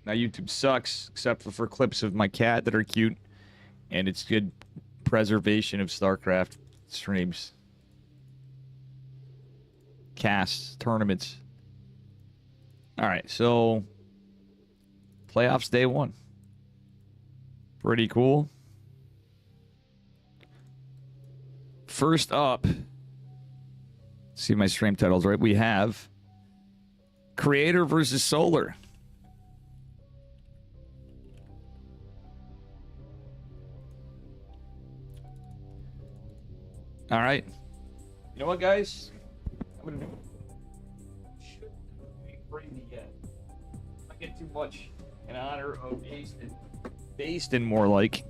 Now YouTube sucks, except for clips of my cat that are cute, and it's good preservation of Starcraft streams, casts, tournaments. All right, so playoffs day 1. Pretty cool. First up, see my stream titles right. We have Creator versus Solar. All right. You know what, guys? I'm gonna do. Shouldn't be crazy yet. I get too much in honor of Bastin more like,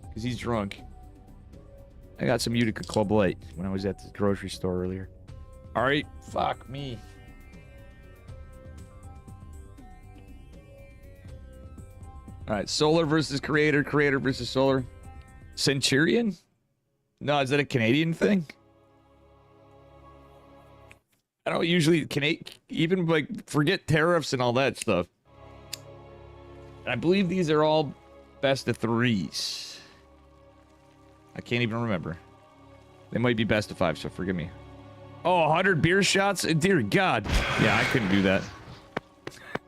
because he's drunk. I got some Utica Club Light when I was at the grocery store earlier. All right, fuck me. All right, Solar versus Creator, Creator versus Solar. Centurion? No, is that a Canadian thing? I don't usually even like forget tariffs and all that stuff. I believe these are all best of 3s. I can't even remember. They might be best of 5, so forgive me. Oh, 100 beer shots? Dear God. Yeah, I couldn't do that.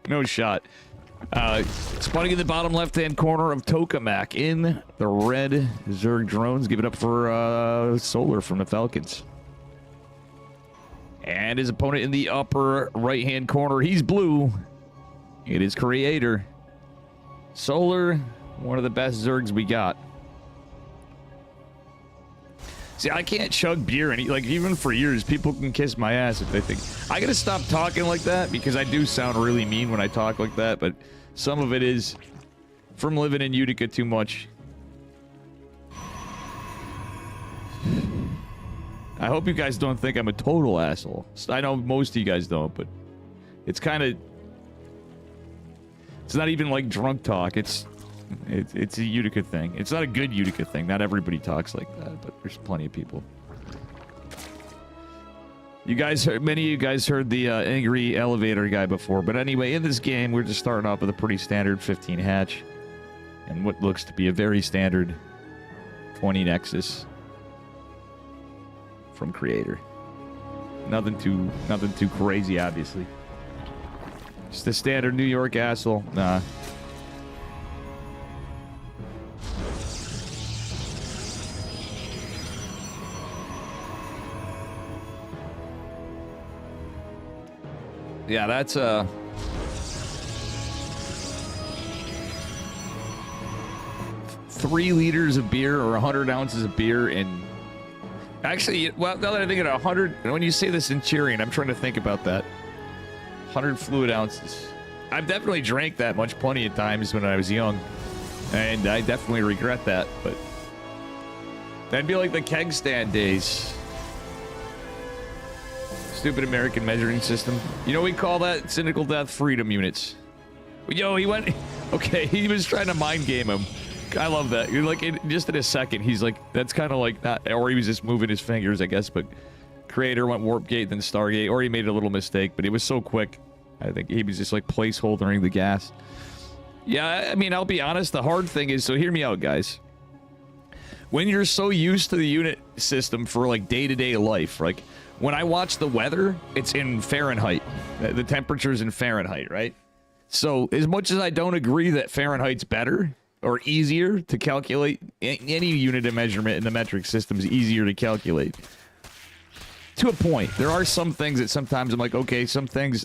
No shot. Spotting in the bottom left-hand corner of Tokamak in the red Zerg drones. Give it up for Solar from the Falcons. And his opponent in the upper right-hand corner, he's blue. It is Creator. Solar, one of the best Zergs we got. See, I can't chug beer, and like even for years, people can kiss my ass if they think. I gotta stop talking like that because I do sound really mean when I talk like that. But some of it is from living in Utica too much. I hope you guys don't think I'm a total asshole. I know most of you guys don't, but it's kind of. It's not even like drunk talk. It's a Utica thing. It's not a good Utica thing. Not everybody talks like that, but there's plenty of people. You guys heard, many of you guys heard the angry elevator guy before, but anyway, in this game, we're just starting off with a pretty standard 15 hatch, and what looks to be a very standard 20 Nexus from Creator. Nothing too crazy, obviously. Just the standard New York asshole. Nah. Yeah, that's 3 liters of beer or 100 ounces of beer and actually, well, now that I think of it, 100, when you say the Centurion, I'm trying to think about that. 100 fluid ounces. I've definitely drank that much plenty of times when I was young, and I definitely regret that, but that'd be like the keg stand days. Stupid American measuring system. You know, we call that cynical death freedom units. Yo, he went. Okay, he was trying to mind game him. I love that. You're like, just in a second, he's like, that's kind of like not, or he was just moving his fingers, I guess. But Creator went Warp Gate, then Stargate, or he made a little mistake, but it was so quick. I think he was just like placeholdering the gas. Yeah, I mean, I'll be honest. The hard thing is, so hear me out, guys. When you're so used to the unit system for like day-to-day life, like when I watch the weather, it's in Fahrenheit. The temperature's in Fahrenheit, right? So as much as I don't agree that Fahrenheit's better or easier to calculate, any unit of measurement in the metric system is easier to calculate. To a point. There are some things that sometimes I'm like, okay, some things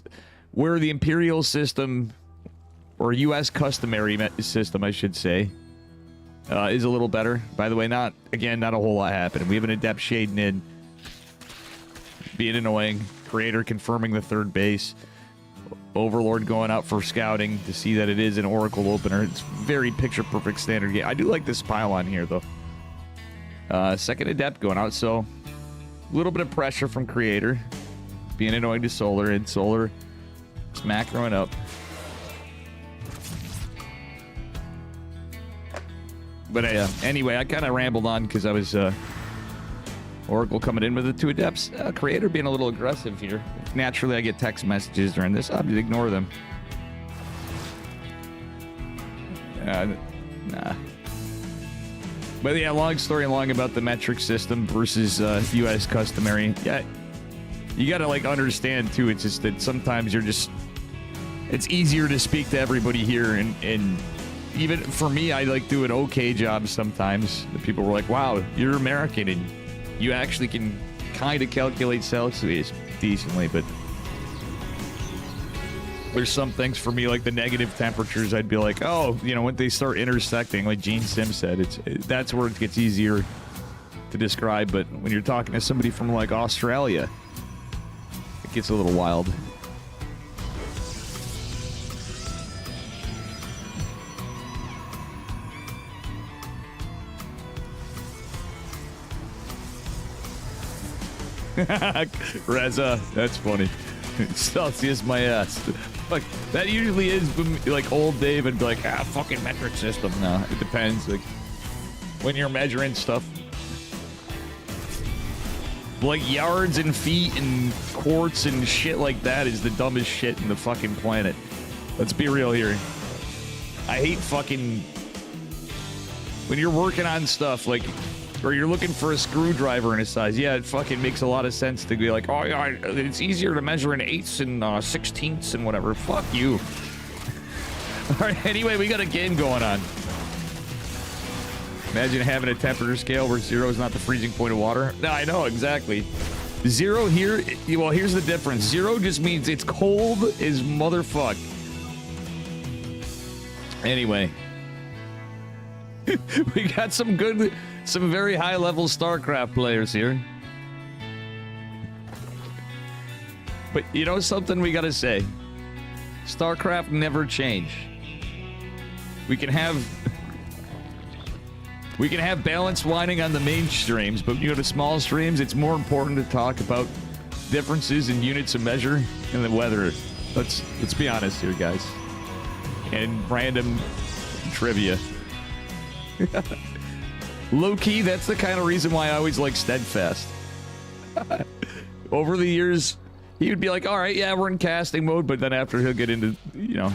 where the Imperial system or U.S. customary system, I should say, is a little better. By the way, not a whole lot happening. We have an Adept shading in. Being annoying. Creator confirming the third base. Overlord going out for scouting to see that it is an Oracle opener. It's very picture-perfect standard game. I do like this pylon here, though. Second Adept going out, so a little bit of pressure from Creator. Being annoying to Solar, and Solar is macroing up. But anyway, I kind of rambled on because I was... Oracle coming in with the 2 Adepts. Creator being a little aggressive here. Naturally, I get text messages during this. I'll just ignore them. Nah. But yeah, long story long about the metric system versus U.S. customary. Yeah, you gotta like understand too. It's just that sometimes you're just. It's easier to speak to everybody here, and even for me, I like do an okay job sometimes. The people were like, "Wow, you're American, and you actually can kind of calculate Celsius decently." But there's some things for me, like the negative temperatures. I'd be like, "Oh, you know, when they start intersecting, like Gene Sim said, that's where it gets easier to describe." But when you're talking to somebody from like Australia, it gets a little wild. Reza, that's funny. Celsius my ass. Like, that usually is like old Dave and be like, fucking metric system. No, it depends. Like, when you're measuring stuff. Like, yards and feet and quarts and shit like that is the dumbest shit in the fucking planet. Let's be real here. I hate fucking... When you're working on stuff, like... Or you're looking for a screwdriver in a size. Yeah, it fucking makes a lot of sense to be like, oh, yeah, it's easier to measure in eighths and 16ths and whatever. Fuck you. All right, anyway, we got a game going on. Imagine having a temperature scale where 0 is not the freezing point of water. No, I know, exactly. 0 here, well, here's the difference. 0 just means it's cold as motherfuck. Anyway. We got some very high-level Starcraft players here. But you know something we gotta say? Starcraft never change. We can have balanced whining on the main streams, but when you go to small streams, it's more important to talk about differences in units of measure and the weather. Let's be honest here, guys. And random trivia. Low-key, that's the kind of reason why I always like Steadfast. Over the years, he would be like, all right, yeah, we're in casting mode, but then after he'll get into, you know,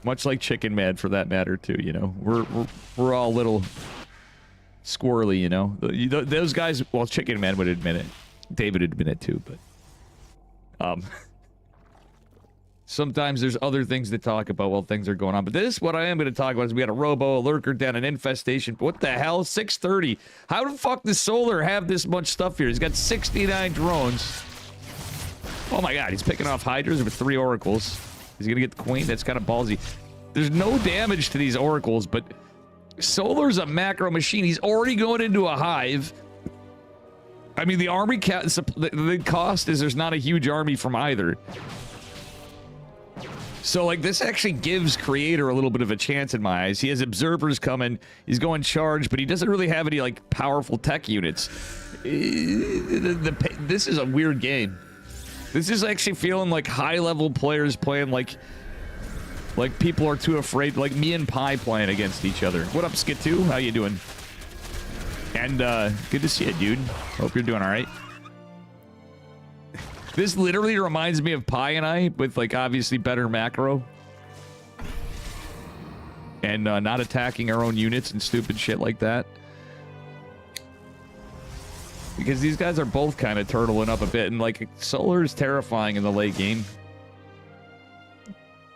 much like Chicken Mad for that matter, too, you know. We're all a little squirrely, you know. Those guys, well, Chicken Man would admit it. David would admit it, too, but... Sometimes there's other things to talk about while things are going on. But this, what I am going to talk about is we got a robo, a lurker down, an infestation. What the hell? 630. How the fuck does Solar have this much stuff here? He's got 69 drones. Oh my god, he's picking off Hydras with 3 oracles. He's going to get the queen? That's kind of ballsy. There's no damage to these oracles, but Solar's a macro machine. He's already going into a hive. I mean, the army the cost is there's not a huge army from either. So, like, this actually gives Creator a little bit of a chance in my eyes. He has observers coming. He's going charge, but he doesn't really have any, like, powerful tech units. This is a weird game. This is actually feeling like high-level players playing like people are too afraid. Like me and Pi playing against each other. What up, Skit2? How you doing? And, good to see you, dude. Hope you're doing all right. This literally reminds me of Pi and I, with, like, obviously better macro. And not attacking our own units and stupid shit like that. Because these guys are both kind of turtling up a bit. And, like, Solar is terrifying in the late game.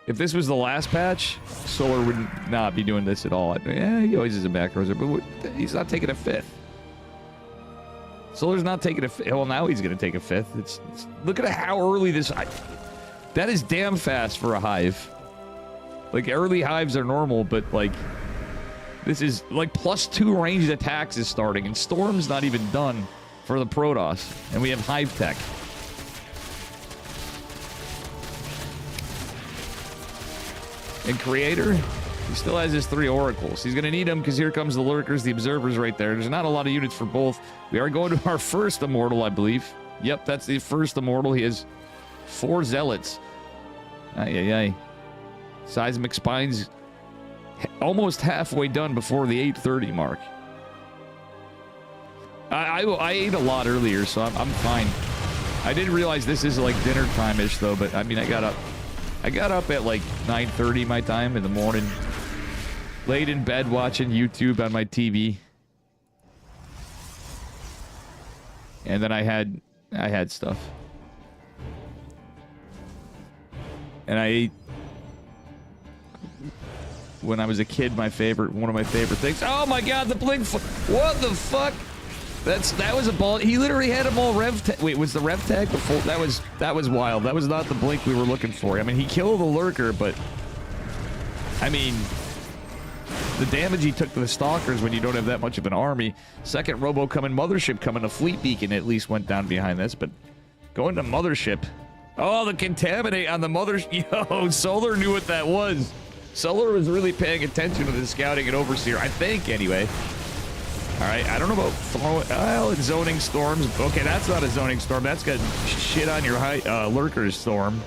If this was the last patch, Solar would not be doing this at all. Yeah, he always is a macrozer, but he's not taking a 5th. Solar's not taking a 5th. Well, now he's going to take a 5th. Look at how early this... That is damn fast for a hive. Like, early hives are normal, but, like... This is, like, +2 ranged attacks is starting, and Storm's not even done for the Protoss. And we have hive tech. And Creator, he still has his 3 oracles. He's going to need them because here comes the lurkers, the observers right there. There's not a lot of units for both. We are going to our first immortal, I believe. Yep, that's the first immortal. He has 4 zealots. Ay, ay, ay. Seismic Spine's almost halfway done before the 8:30 mark. I ate a lot earlier, so I'm fine. I didn't realize this is like dinner time-ish, though, but I mean, I got up at like 9:30 my time in the morning. Laid in bed watching YouTube on my TV. And then I had stuff. And I ate, when I was a kid, one of my favorite things. Oh my god, the blink, what the fuck? That was a ball. He literally had them all rev tag. Wait, was the rev tag before? That was wild. That was not the blink we were looking for. I mean, he killed the lurker, but I mean, the damage he took to the stalkers when you don't have that much of an army. Second robo coming, mothership coming, a fleet beacon at least went down behind this, but going to mothership. Oh, the contaminate on the mothership. Yo, Solar knew what that was. Solar was really paying attention to the scouting and overseer, I think, anyway. All right, I don't know about throwing. Well, it's zoning storms. Okay, that's not a zoning storm. That's got shit on your lurker's storm.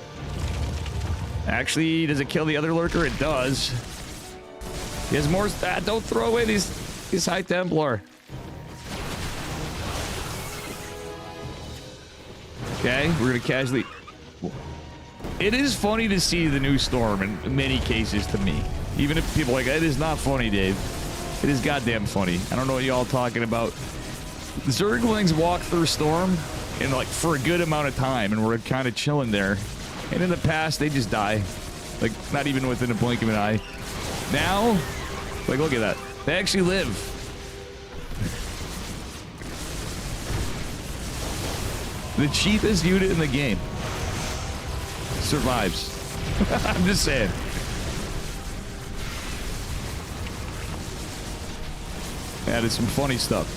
Actually, does it kill the other lurker? It does. He has more. Don't throw away these High Templar. Okay, we're gonna casually. It is funny to see the new storm in many cases to me. Even if people are like, it is not funny, Dave. It is goddamn funny. I don't know what y'all talking about. The Zerglings walk through storm and like for a good amount of time, and we're kind of chilling there. And in the past, they just die, like not even within a blink of an eye. Now, like look at that. They actually live. The cheapest unit in the game survives. I'm just saying. That is some funny stuff.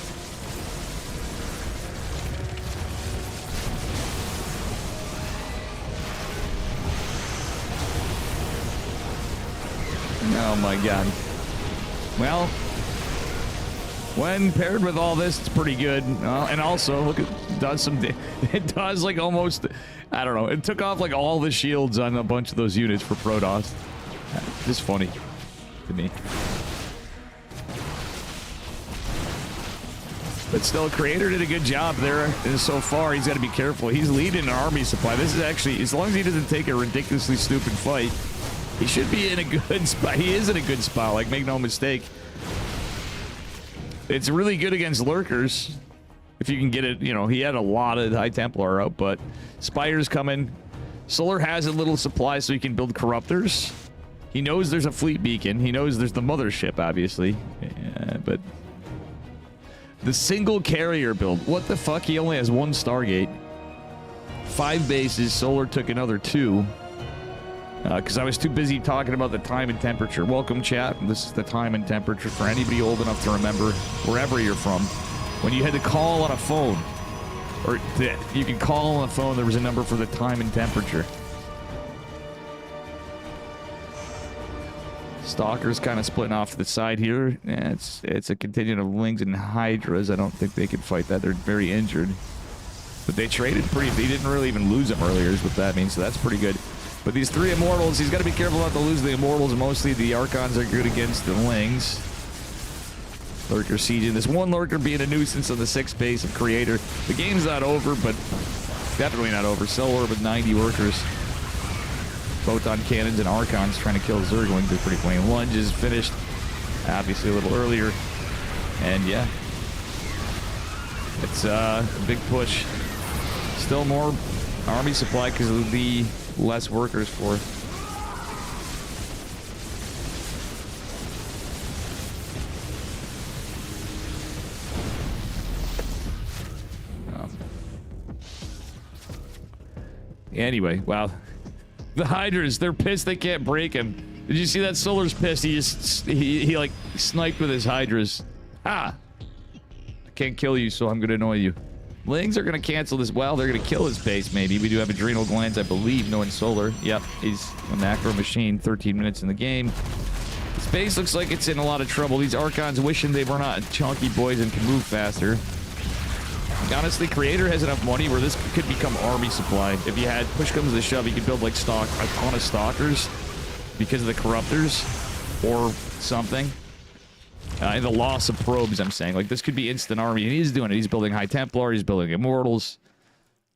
Oh my god. Well, when paired with all this, it's pretty good. And also, look, it does some. It does like almost. I don't know. It took off like all the shields on a bunch of those units for Protoss. Just funny to me. But still, Creator did a good job there. And so far, he's got to be careful. He's leading an army supply. This is actually, as long as he doesn't take a ridiculously stupid fight, he should be in a good spot. He is in a good spot, like, make no mistake. It's really good against lurkers. If you can get it, you know, he had a lot of High Templar out, but Spire's coming. Solar has a little supply so he can build Corruptors. He knows there's a fleet beacon. He knows there's the mothership, obviously. But the single carrier build. What the fuck? He only has one Stargate. 5 bases. Solar took another 2. Because I was too busy talking about the time and temperature. Welcome, chat. This is the time and temperature for anybody old enough to remember wherever you're from. When you had to call on a phone, or you can call on a phone, there was a number for the time and temperature. Stalker's kind of splitting off to the side here. Yeah, it's a contingent of Lings and Hydras. I don't think they can fight that. They're very injured. But they traded pretty... They didn't really even lose them earlier is what that means, so that's pretty good. But these 3 Immortals, he's got to be careful not to lose the Immortals. Mostly the Archons are good against the Lings. Lurker sieging. This one Lurker being a nuisance on the 6th base of Creator. The game's not over, but definitely not over. Solar with 90 workers. Photon cannons and Archons trying to kill Zerglings is pretty funny. Lunge is finished, obviously a little earlier. And yeah, it's a big push. Still more army supply because of the less workers for it. Anyway, wow. The Hydras, they're pissed they can't break him. Did you see that? Solar's pissed. He like sniped with his Hydras. Ah! I can't kill you, so I'm gonna annoy you. Lings are gonna cancel this. Well, they're gonna kill his base, maybe. We do have adrenal glands, I believe, knowing Solar. Yep, he's a macro machine. 13 minutes in the game. His base looks like it's in a lot of trouble. These Archons wishing they were not chunky boys and can move faster. Honestly, Creator has enough money where this could become army supply. If you had push comes to shove, you could build like a ton of stalkers because of the corruptors or something. And the loss of probes, I'm saying. Like, this could be instant army, and he's doing it. He's building High Templar, he's building Immortals.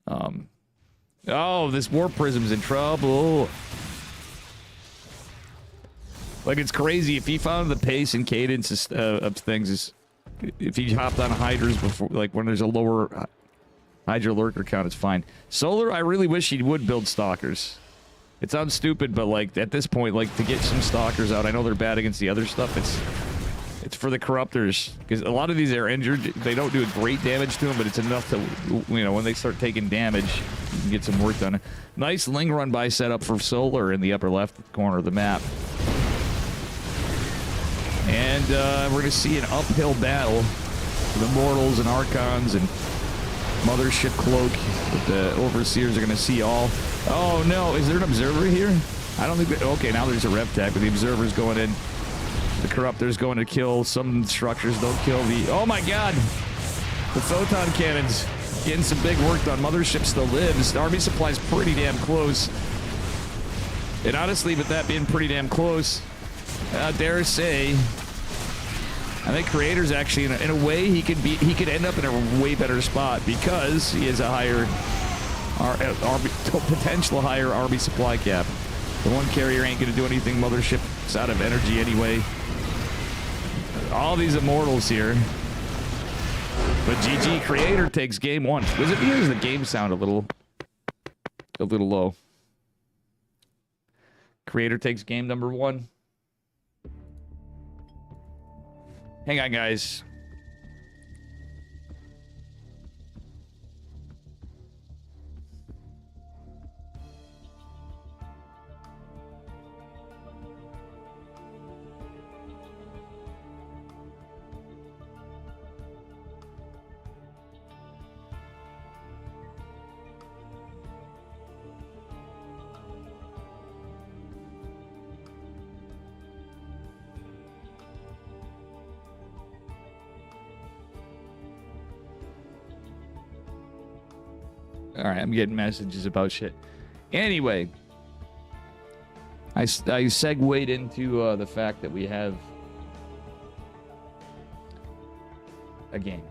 Oh, this War Prism's in trouble. Like, it's crazy. If he found the pace and cadence of things, if he hopped on hydras before, like, when there's a lower hydra lurker count, it's fine. Solar, I really wish he would build stalkers. It sounds stupid, but, like, at this point, like, to get some stalkers out, I know they're bad against the other stuff, it's for the corruptors, because a lot of these are injured. They don't do great damage to them, but it's enough to, you know, when they start taking damage, you can get some work done. Nice Ling run by setup for Solar in the upper left corner of the map. And we're going to see an uphill battle for the Mortals and Archons and Mothership Cloak. But the Overseers are going to see all. Oh no, is there an Observer here? I don't think that, okay, now there's a Rev Tech, but the Observer's going in. The Corruptor's going to kill some structures. Don't kill the... Oh my god! The Photon Cannons getting some big work done. Mothership still lives. The army supply's pretty damn close. And honestly, with that being pretty damn close, I dare say, I think Creator's actually, in a way, he could end up in a way better spot because he has a higher... potential higher army supply cap. The one carrier ain't going to do anything. Mothership's out of energy anyway. All these Immortals here. But GG, Creator takes game one. Was it because the game sound a little low? Creator takes game number one. Hang on, guys. Alright, I'm getting messages about shit. Anyway, I segued into the fact that we have a game.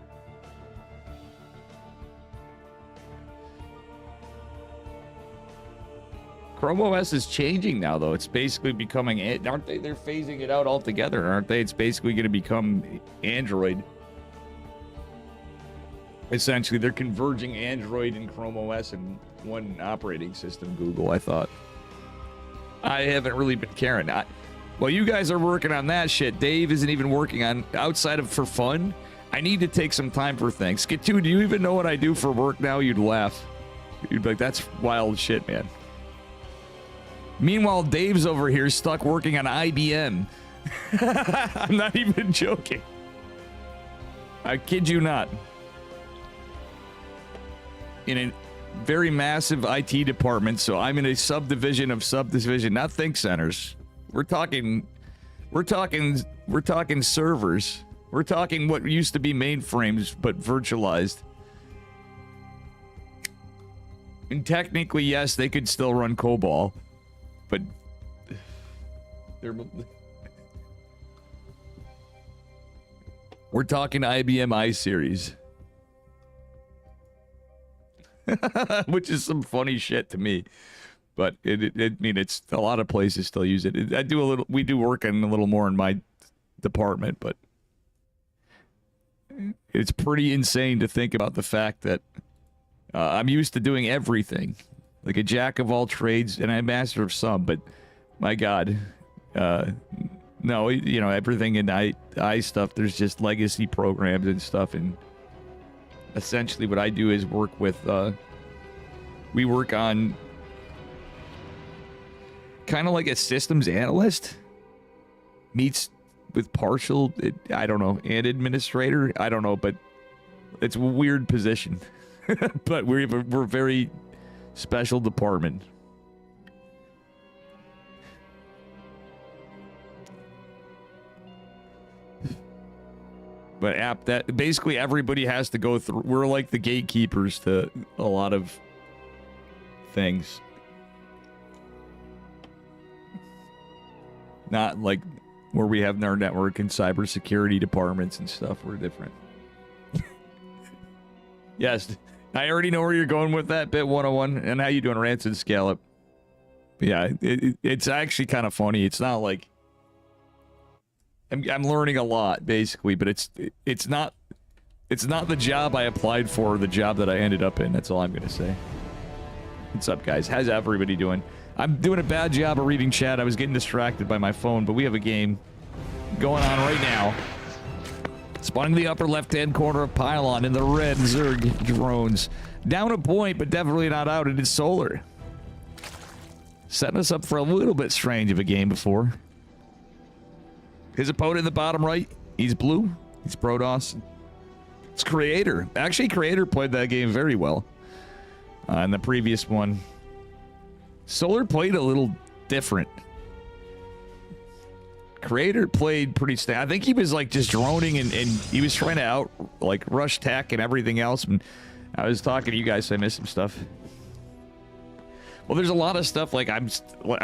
Chrome OS is changing now, though. It's basically becoming... Aren't they? They're phasing it out altogether, aren't they? It's basically going to become Android. Essentially, they're converging Android and Chrome OS in one operating system, Google, I thought. I haven't really been caring. Well, you guys are working on that shit. Dave isn't even working on... Outside of for fun, I need to take some time for things. Skitoo, do you even know what I do for work now? You'd laugh. You'd be like, that's wild shit, man. Meanwhile, Dave's over here stuck working on IBM. I'm not even joking. I kid you not. In a very massive IT department, so I'm in a subdivision of subdivision, not think centers. We're talking servers. We're talking what used to be mainframes, but virtualized. And technically, yes, they could still run COBOL, but they're... We're talking IBM iSeries. Which is some funny shit to me, but I mean, it's a lot of places still use it. We do work on a little more in my department, but it's pretty insane to think about the fact that I'm used to doing everything, like a jack of all trades, and I'm master of some. But my God, no, you know, everything in I stuff. There's just legacy programs and stuff, and essentially what I do is work with we work on kind of like a systems analyst meets with partial, I don't know, and administrator, I don't know, but it's a weird position. But we're a very special department. But that basically everybody has to go through. We're like the gatekeepers to a lot of things. Not like where we have our network and cybersecurity departments and stuff. We're different. Yes, I already know where you're going with that, Bit 101. And how you doing, Rancid Scallop? Yeah, it's actually kind of funny. It's not like I'm learning a lot basically, but it's not the job I applied for, or the job that I ended up in. That's all I'm gonna say. What's up, guys? How's everybody doing? I'm doing a bad job of reading chat. I was getting distracted by my phone, but we have a game going on right now. Spawning the upper left-hand corner of Pylon in the red Zerg drones. Down a point, but definitely not out. It is Solar. Setting us up for a little bit strange of a game before. His opponent in the bottom right, he's blue. He's Protoss. It's Creator. Actually, Creator played that game very well. In the previous one. Solar played a little different. Creator played pretty I think he was like just droning and he was trying to rush tech and everything else. And I was talking to you guys, so I missed some stuff. Well, there's a lot of stuff like I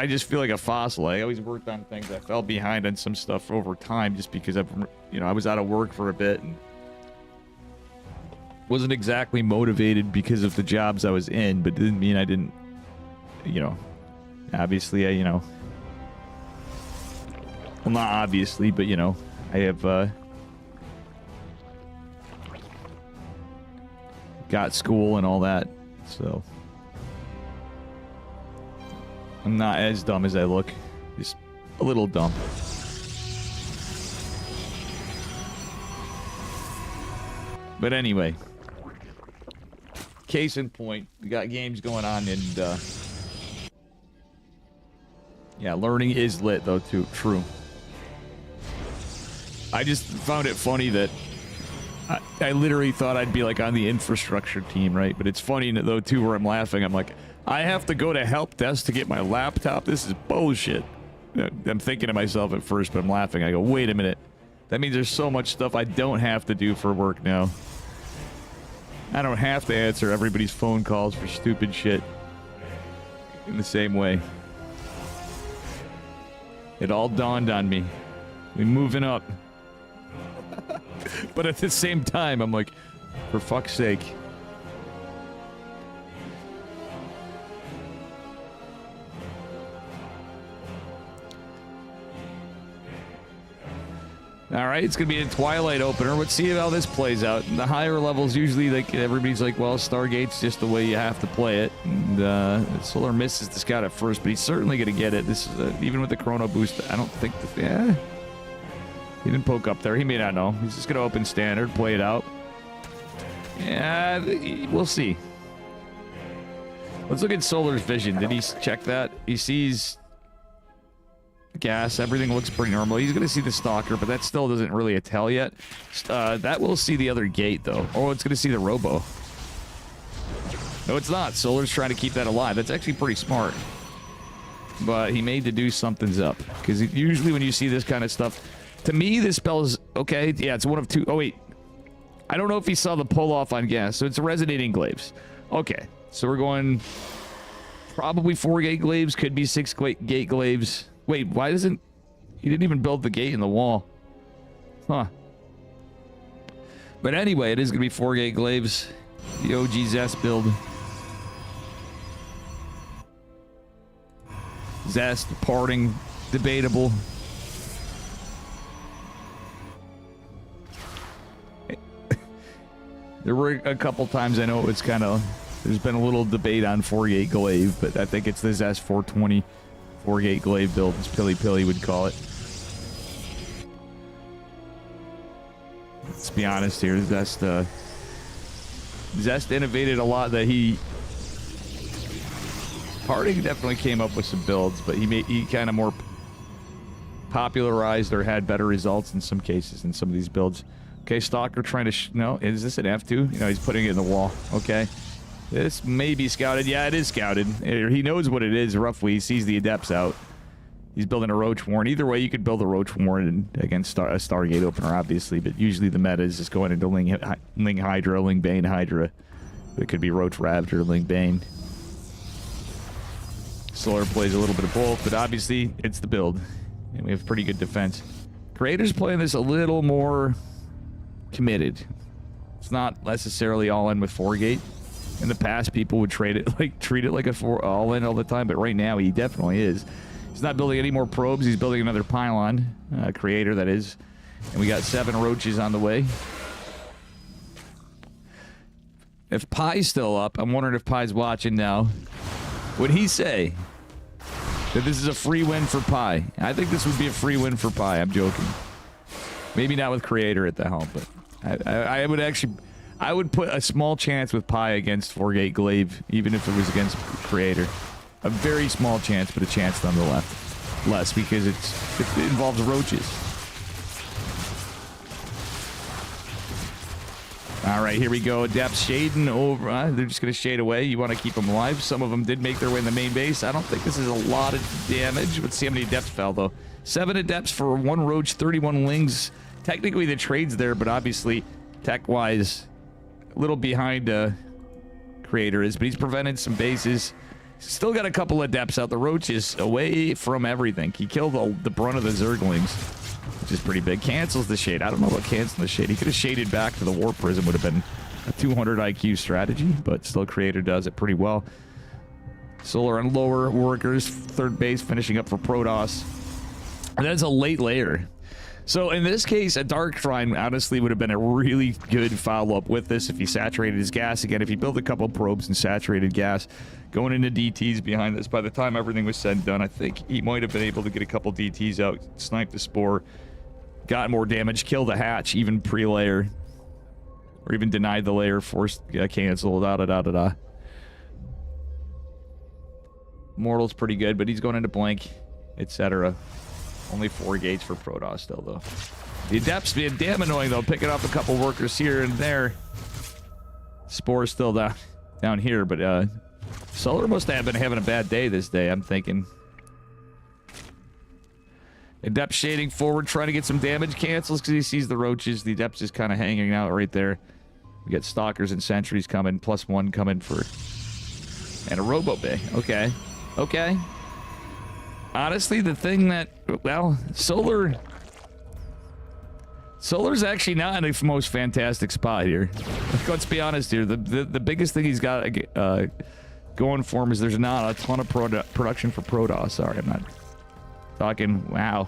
just feel like a fossil. I always worked on things. I fell behind on some stuff over time just because I was out of work for a bit and wasn't exactly motivated because of the jobs I was in, but it didn't mean I didn't, obviously well, not obviously, but I have got school and all that, so I'm not as dumb as I look, just a little dumb. But anyway, case in point, we got games going on, and yeah, learning is lit though too. True. I just found it funny that I literally thought I'd be like on the infrastructure team, right? But it's funny though too, where I'm laughing. I'm like, I have to go to help desk to get my laptop. This is bullshit. I'm thinking to myself at first, but I'm laughing. I go, wait a minute. That means there's so much stuff I don't have to do for work now. I don't have to answer everybody's phone calls for stupid shit in the same way. It all dawned on me. We're moving up. But at the same time, I'm like, for fuck's sake. All right, it's gonna be a Twilight opener. Let's see how this plays out. In the higher levels, usually like everybody's like, well, Stargate's just the way you have to play it. And Solar misses the scout at first, but he's certainly gonna get it. This is even with the chrono boost. I don't think he didn't poke up there. He may not know. He's just gonna open standard, play it out. Yeah, we'll see. Let's look at Solar's vision. Did he check that? He sees gas. Everything looks pretty normal. He's gonna see the stalker, but that still doesn't really tell yet. That will see the other gate though. Oh, it's gonna see the robo. No, it's not. Solar's trying to keep that alive. That's actually pretty smart. But he made to do something's up, because usually when you see this kind of stuff, to me this spells okay. Yeah, it's one of two. Oh wait, I don't know if he saw the pull off on gas, so it's resonating glaives. Okay, so we're going probably 4 gate glaives, could be 6 gate glaives. Wait, why doesn't he didn't even build the gate in the wall? Huh. But anyway, it is gonna be 4 gate glaives. The OG Zest build. Zest parting debatable. There were a couple times I know it was kind of, there's been a little debate on 4 gate glaive, but I think it's the Zest 420 4 gate glaive build, as Pilly Pilly would call it. Let's be honest here, Zest innovated a lot. That Harding definitely came up with some builds, but he kind of more popularized or had better results in some cases in some of these builds. Okay, Stalker trying to no, is this an F2? No, he's putting it in the wall. Okay, this may be scouted. Yeah, it is scouted. He knows what it is roughly. He sees the adepts out. He's building a Roach Warren. Either way, you could build a Roach Warren against a Stargate opener, obviously, but usually the meta is just going into Ling Hydra, Ling Bane Hydra. It could be Roach Raptor, Ling Bane. Solar plays a little bit of both, but obviously it's the build, and we have pretty good defense. Creator's playing this a little more committed. It's not necessarily all in with 4 gate. In the past, people would treat it like a all in all the time, but right now he definitely is. He's not building any more probes. He's building another pylon. Creator, that is. And we got 7 roaches on the way. If Pie's still up, I'm wondering if Pie's watching now. Would he say that this is a free win for Pie? I think this would be a free win for Pie. I'm joking. Maybe not with Creator at the helm, but I would actually... I would put a small chance with Pie against 4-Gate Glaive, even if it was against Creator. A very small chance, but a chance nonetheless. Less, because it involves roaches. All right, here we go. Adepts shading over. They're just going to shade away. You want to keep them alive. Some of them did make their way in the main base. I don't think this is a lot of damage. Let's see how many Adepts fell, though. 7 Adepts for 1 Roach, 31 Lings. Technically, the trade's there, but obviously, tech-wise... a little behind Creator is, but he's prevented some bases. Still got a couple of Adepts out. The Roach is away from everything. He killed the brunt of the Zerglings, which is pretty big. Cancels the shade. I don't know about canceling the shade. He could have shaded back to the War Prism. Would have been a 200 IQ strategy, but still Creator does it pretty well. Solar and lower workers. 3rd base finishing up for Protoss. And that's a late layer. So in this case, a Dark Shrine honestly would have been a really good follow-up with this if he saturated his gas again. If he built a couple probes and saturated gas, going into DTs behind this, by the time everything was said and done, I think he might have been able to get a couple DTs out, snipe the Spore, got more damage, kill the hatch, even pre-layer, or even denied the layer, forced cancel, da-da-da-da-da. Mortal's pretty good, but he's going into blank, etc. Only 4 gates for Protoss still, though. The Adepts being damn annoying, though. Picking up a couple workers here and there. Spore's still down here, but Solar must have been having a bad day this day, I'm thinking. Adept shading forward, trying to get some damage cancels because he sees the roaches. The Adepts is kind of hanging out right there. We got Stalkers and Sentries coming, +1 coming for... and a Robo Bay. Okay. Okay. Honestly, the thing that, well, Solar's actually not in the most fantastic spot here. Let's be honest here. The biggest thing he's got going for him is there's not a ton of production for Protoss. Sorry, I'm not talking. Wow,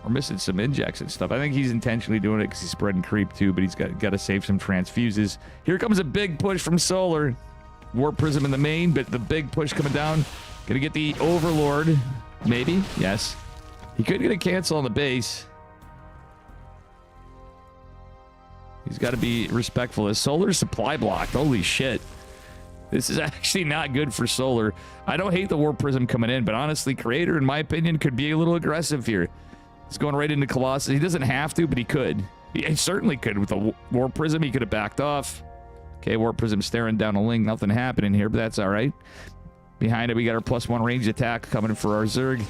we're missing some injects and stuff. I think he's intentionally doing it because he's spreading creep too, but he's got to save some transfuses. Here comes a big push from Solar. Warp Prism in the main, but the big push coming down. Gonna get the Overlord. Maybe? Yes. He could get a cancel on the base. He's got to be respectful. His Solar supply blocked. Holy shit. This is actually not good for Solar. I don't hate the Warp Prism coming in, but honestly, Creator, in my opinion, could be a little aggressive here. He's going right into Colossus. He doesn't have to, but he could. He certainly could. With the Warp Prism, he could have backed off. Okay, Warp Prism staring down a Ling. Nothing happening here, but that's all right. Behind it, we got our +1 range attack coming for our Zerg.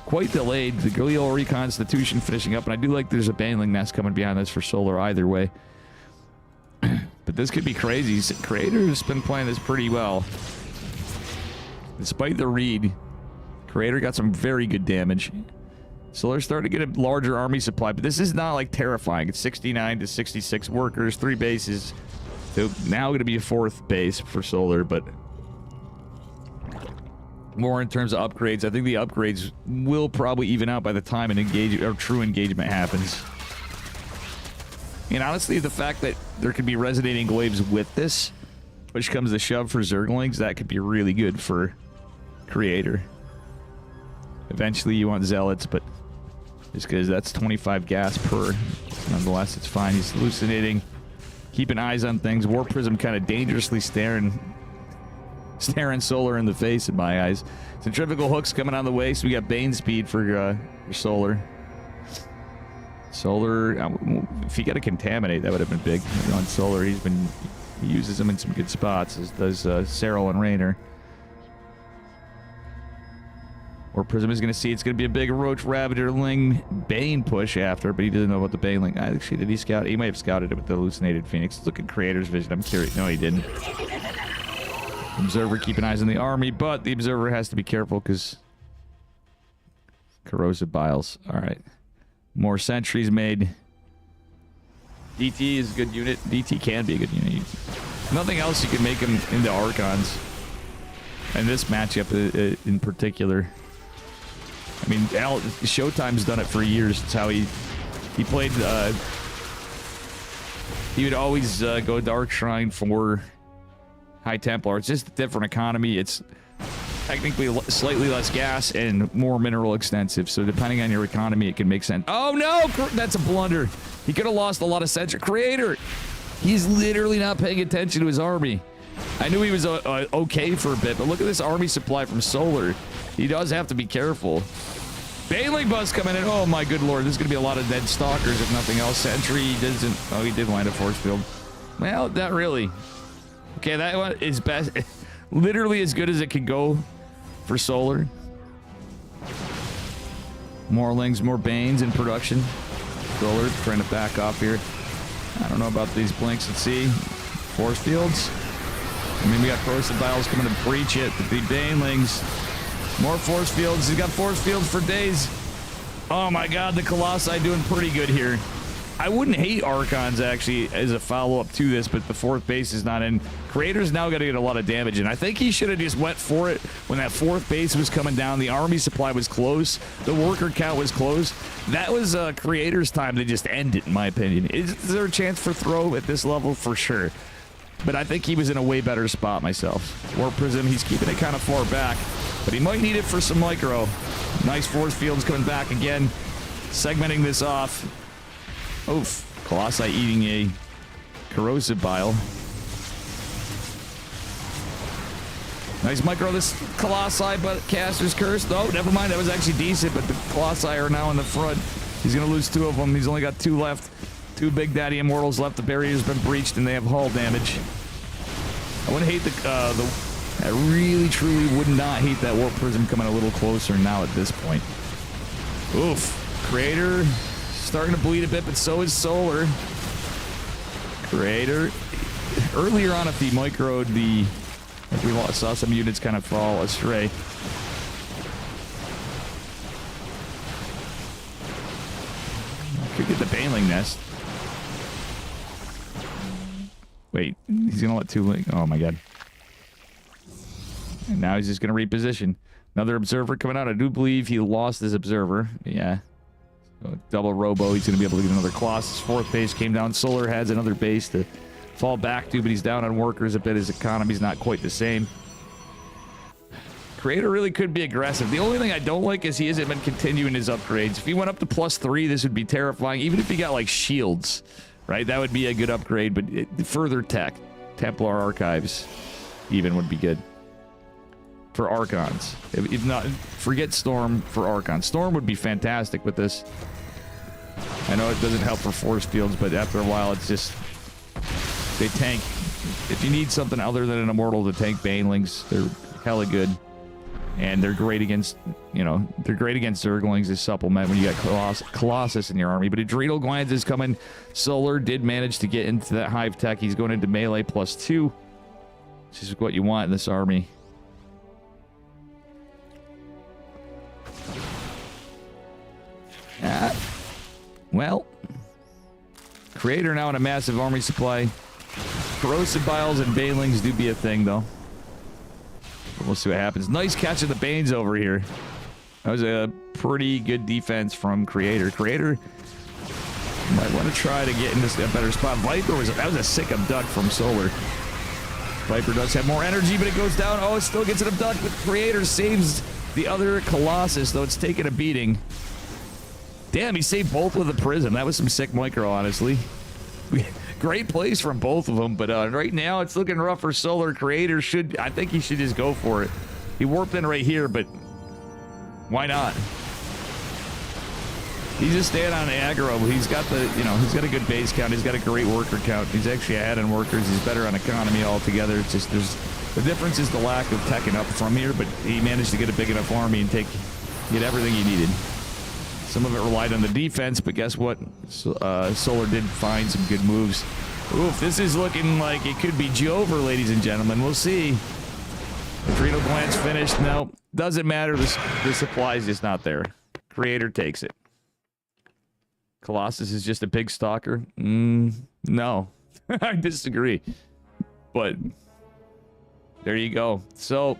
Quite delayed. The Glial Reconstitution finishing up, and I do like there's a Baneling nest coming behind this for Solar either way. But this could be crazy. Creator's been playing this pretty well. Despite the read, Creator got some very good damage. Solar's starting to get a larger army supply, but this is not like terrifying. It's 69 to 66 workers, 3 bases. So now going to be a 4th base for Solar, but more in terms of upgrades. I think the upgrades will probably even out by the time an true engagement happens. And honestly, the fact that there could be resonating glaives with this, which comes to shove for Zerglings, that could be really good for Creator. Eventually you want Zealots, but just because that's 25 gas per. Nonetheless, it's fine. He's hallucinating, keeping eyes on things. Warp Prism kind of dangerously staring Solar in the face in my eyes. Centrifugal hooks coming on the way, so we got Bane speed for Solar. Solar, if he got to contaminate, that would have been big on Solar. He uses them in some good spots, as does Cyril and Raynor. Or Prism is going to see it's going to be a big Roach Ravager Ling Bane push after, but he doesn't know about the Baneling. Actually, did he scout? He might have scouted it with the hallucinated Phoenix. Look at Creator's vision. I'm curious. No, he didn't. Observer keeping eyes on the army, but the Observer has to be careful because corrosive biles. All right. More sentries made. DT is a good unit. DT can be a good unit. Nothing else you can make him into Archons. And this matchup in particular. I mean, Showtime's done it for years. It's how he played. He would always go Dark Shrine for High Templar. It's just a different economy. It's technically slightly less gas and more mineral extensive. So depending on your economy, it can make sense. Oh no, that's a blunder. He could have lost a lot of Century. Creator, he's literally not paying attention to his army. I knew he was okay for a bit, but look at this army supply from Solar. He does have to be careful. Baneling bus coming in. Oh my good lord, there's gonna be a lot of dead stalkers if nothing else. Sentry doesn't. Oh, he did land a force field. Well, not really. Okay, that one is best. Literally as good as it could go for Solar. More Lings, more Banes in production. Solar trying to back off here. I don't know about these blinks. Let's see. Force fields. I mean, we got corrosive vials coming to breach it. The Banelings. More force fields. He's got force fields for days. Oh my god, the Colossi doing pretty good here. I wouldn't hate Archons, actually, as a follow-up to this, but the fourth base is not in. Creator's now got to get a lot of damage in. I think he should have just went for it when that fourth base was coming down. The army supply was close. The worker count was close. That was Creator's time to just end it, in my opinion. Is there a chance for throw at this level? For sure. But I think he was in a way better spot myself. Warp Prism, he's keeping it kind of far back, but he might need it for some micro. Nice force fields coming back again. Segmenting this off. Oof. Colossi eating a corrosive bile. Nice micro this Colossi, but Caster's cursed. Oh, never mind. That was actually decent, but the Colossi are now in the front. He's going to lose 2 of them. He's only got 2 left. 2 Big Daddy Immortals left. The barrier's been breached, and they have hull damage. I wouldn't hate I really, truly would not hate that Warp Prism coming a little closer now at this point. Oof. Creator starting to bleed a bit, but so is Solar. Creator. Earlier on, if he microed the... Like we saw some units kind of fall astray. Could get the Baneling Nest. Wait, he's gonna let 2 link. Oh my god. And now he's just gonna reposition. Another observer coming out. I do believe he lost his observer. Yeah. So double robo. He's gonna be able to get another Colossus. 4th base came down. Solar has another base to fall back to, but he's down on workers a bit. His economy's not quite the same. Creator really could be aggressive. The only thing I don't like is he hasn't been continuing his upgrades. If he went up to +3, this would be terrifying. Even if he got like shields, right? That would be a good upgrade, but further tech. Templar Archives even would be good. For Archons. If not, forget Storm for Archons. Storm would be fantastic with this. I know it doesn't help for force fields, but after a while, it's just... They tank. If you need something other than an Immortal to tank Banelings, they're hella good. And they're great against, you know, they're great against Zerglings as supplement when you got Colossus in your army. But Adrenal Glands is coming. Solar did manage to get into that Hive Tech. He's going into melee +2. Which is what you want in this army. Well, Creator now in a massive army supply. Corrosive Biles and Banelings do be a thing, though. But we'll see what happens. Nice catch of the Banes over here. That was a pretty good defense from Creator. Creator might want to try to get into a better spot. Viper that was a sick abduct from Solar. Viper does have more energy, but it goes down. Oh, it still gets an abduct, but Creator saves the other Colossus, though it's taking a beating. Damn, he saved both with a Prism. That was some sick micro, honestly. Great plays from both of them, but right now it's looking rough for Solar. Creator should... I think he should just go for it. He warped in right here, but why not? He's just staying on aggro. He's got the, you know, he's got a good base count. He's got a great worker count. He's actually ahead on workers. He's better on economy altogether. It's just the difference is the lack of teching up from here, but he managed to get a big enough army and get everything he needed. Some of it relied on the defense, but guess what? Solar did find some good moves. Oof, this is looking like it could be Jover, ladies and gentlemen. We'll see. Adrenal Glands finished. No, doesn't matter. The supply is just not there. Creator takes it. Colossus is just a big stalker. No, I disagree. But there you go. So,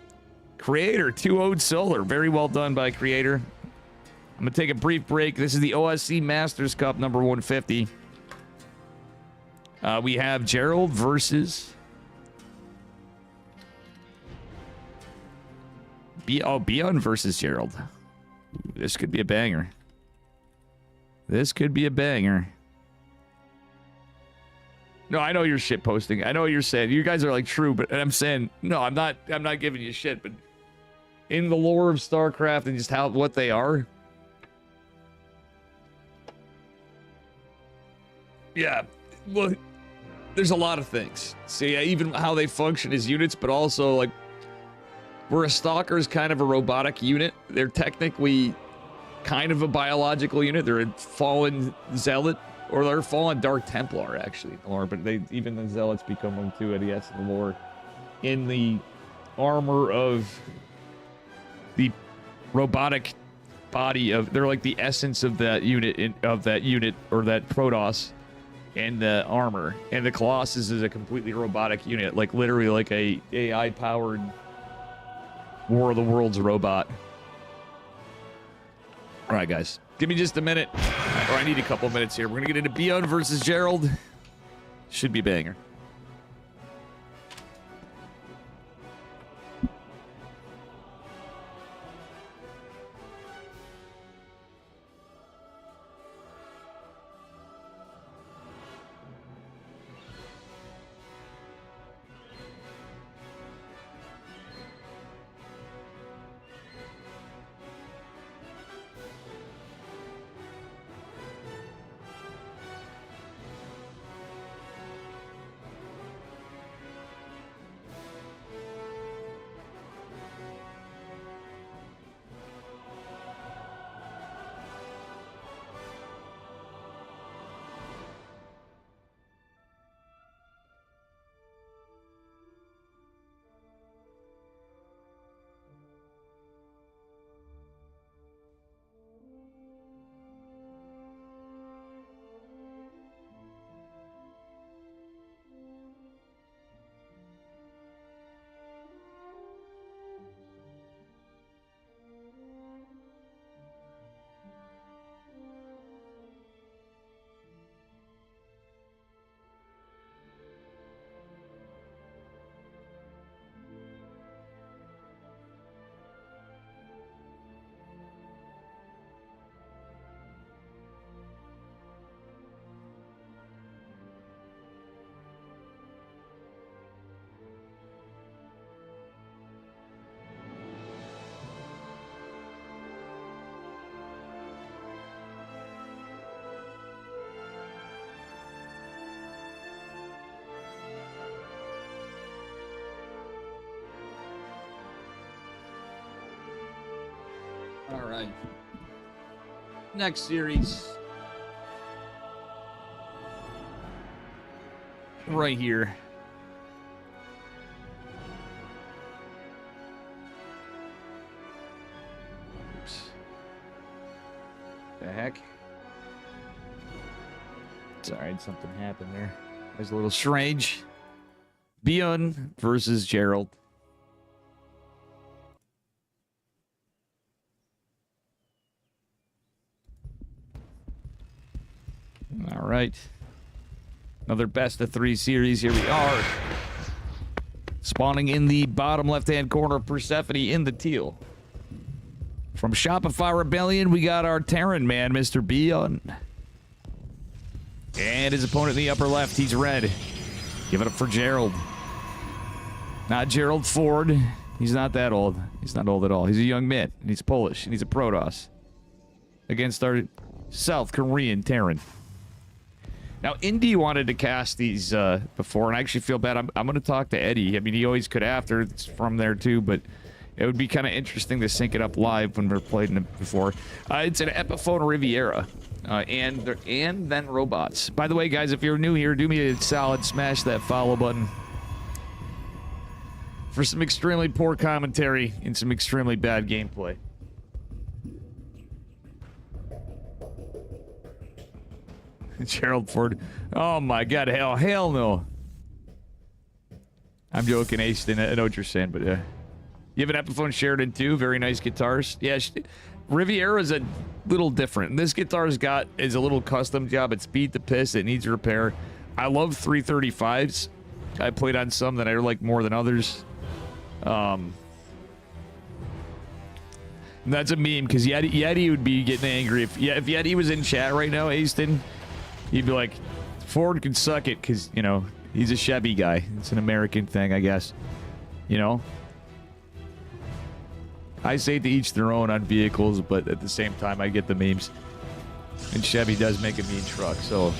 Creator 2-0'd Solar. Very well done by Creator. I'm going to take a brief break. This is the OSC Masters Cup number 150. We have Gerald versus... Beyond versus Gerald. Ooh, this could be a banger. This could be a banger. No, I know you're shit posting. I know what you're saying. You guys are like true, but I'm saying no. I'm not giving you shit. But in the lore of StarCraft and just what they are, yeah. Well, there's a lot of things. So yeah, even how they function as units, but also like where a stalker is kind of a robotic unit. They're technically kind of a biological unit. They're a fallen zealot. Or they're fallen Dark Templar, actually, in the lore, but even the Zealots become one too, I guess, in the lore. In the armor of the robotic body of... They're like the essence of that unit, or that Protoss, in the armor. And the Colossus is a completely robotic unit, like literally like a AI-powered War of the Worlds robot. Alright, guys. Give me just a minute. Or I need a couple of minutes here. We're going to get into Beyond versus Gerald. Should be a banger. All right. Next series. Right here. Oops. The heck? Sorry, something happened there. It was a little strange. Beyond versus Gerald. All right. Another best of 3 series. Here we are. Spawning in the bottom left-hand corner, Persephone in the teal. From Shopify Rebellion, we got our Terran man, Mr. Beyond. And his opponent in the upper left, he's red. Give it up for Gerald. Not Gerald Ford. He's not that old. He's not old at all. He's a young man, and he's Polish, and he's a Protoss. Against our South Korean Terran. Now, Indy wanted to cast these before, and I actually feel bad. I'm going to talk to Eddie. I mean, he always could after. It's from there, too, but it would be kind of interesting to sync it up live when we're playing it before. It's an Epiphone Riviera, and then robots. By the way, guys, if you're new here, do me a solid. Smash that follow button for some extremely poor commentary and some extremely bad gameplay. Gerald Ford. Oh my god, hell no. I'm joking, Aston. I know what you're saying, but you have an Epiphone Sheridan too. Very nice guitars. Yeah, Riviera's little different. This guitar's got is a little custom job. It's beat the piss. It needs repair. I love 335s. I played on some that I like more than others. That's a meme because Yeti would be getting angry if Yeti was in chat right now, Aston. He'd be like, Ford can suck it because, you know, he's a Chevy guy. It's an American thing, I guess. You know? I say to each their own on vehicles, but at the same time, I get the memes. And Chevy does make a mean truck, so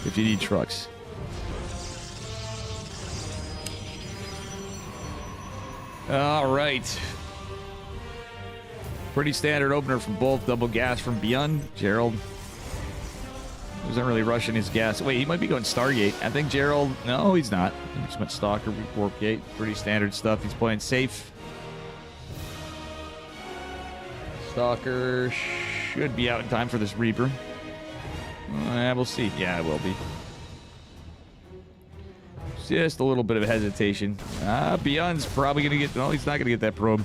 if you need trucks. All right. Pretty standard opener from both. Double gas from Beyond. Gerald wasn't really rushing his gas. Wait, he might be going Stargate. I think Gerald... No, he's not. He just went Stalker, Warp Gate. Pretty standard stuff. He's playing safe. Stalker should be out in time for this Reaper. We'll see. Yeah, it will be. Just a little bit of hesitation. Beyond's probably going to get... No, he's not going to get that probe.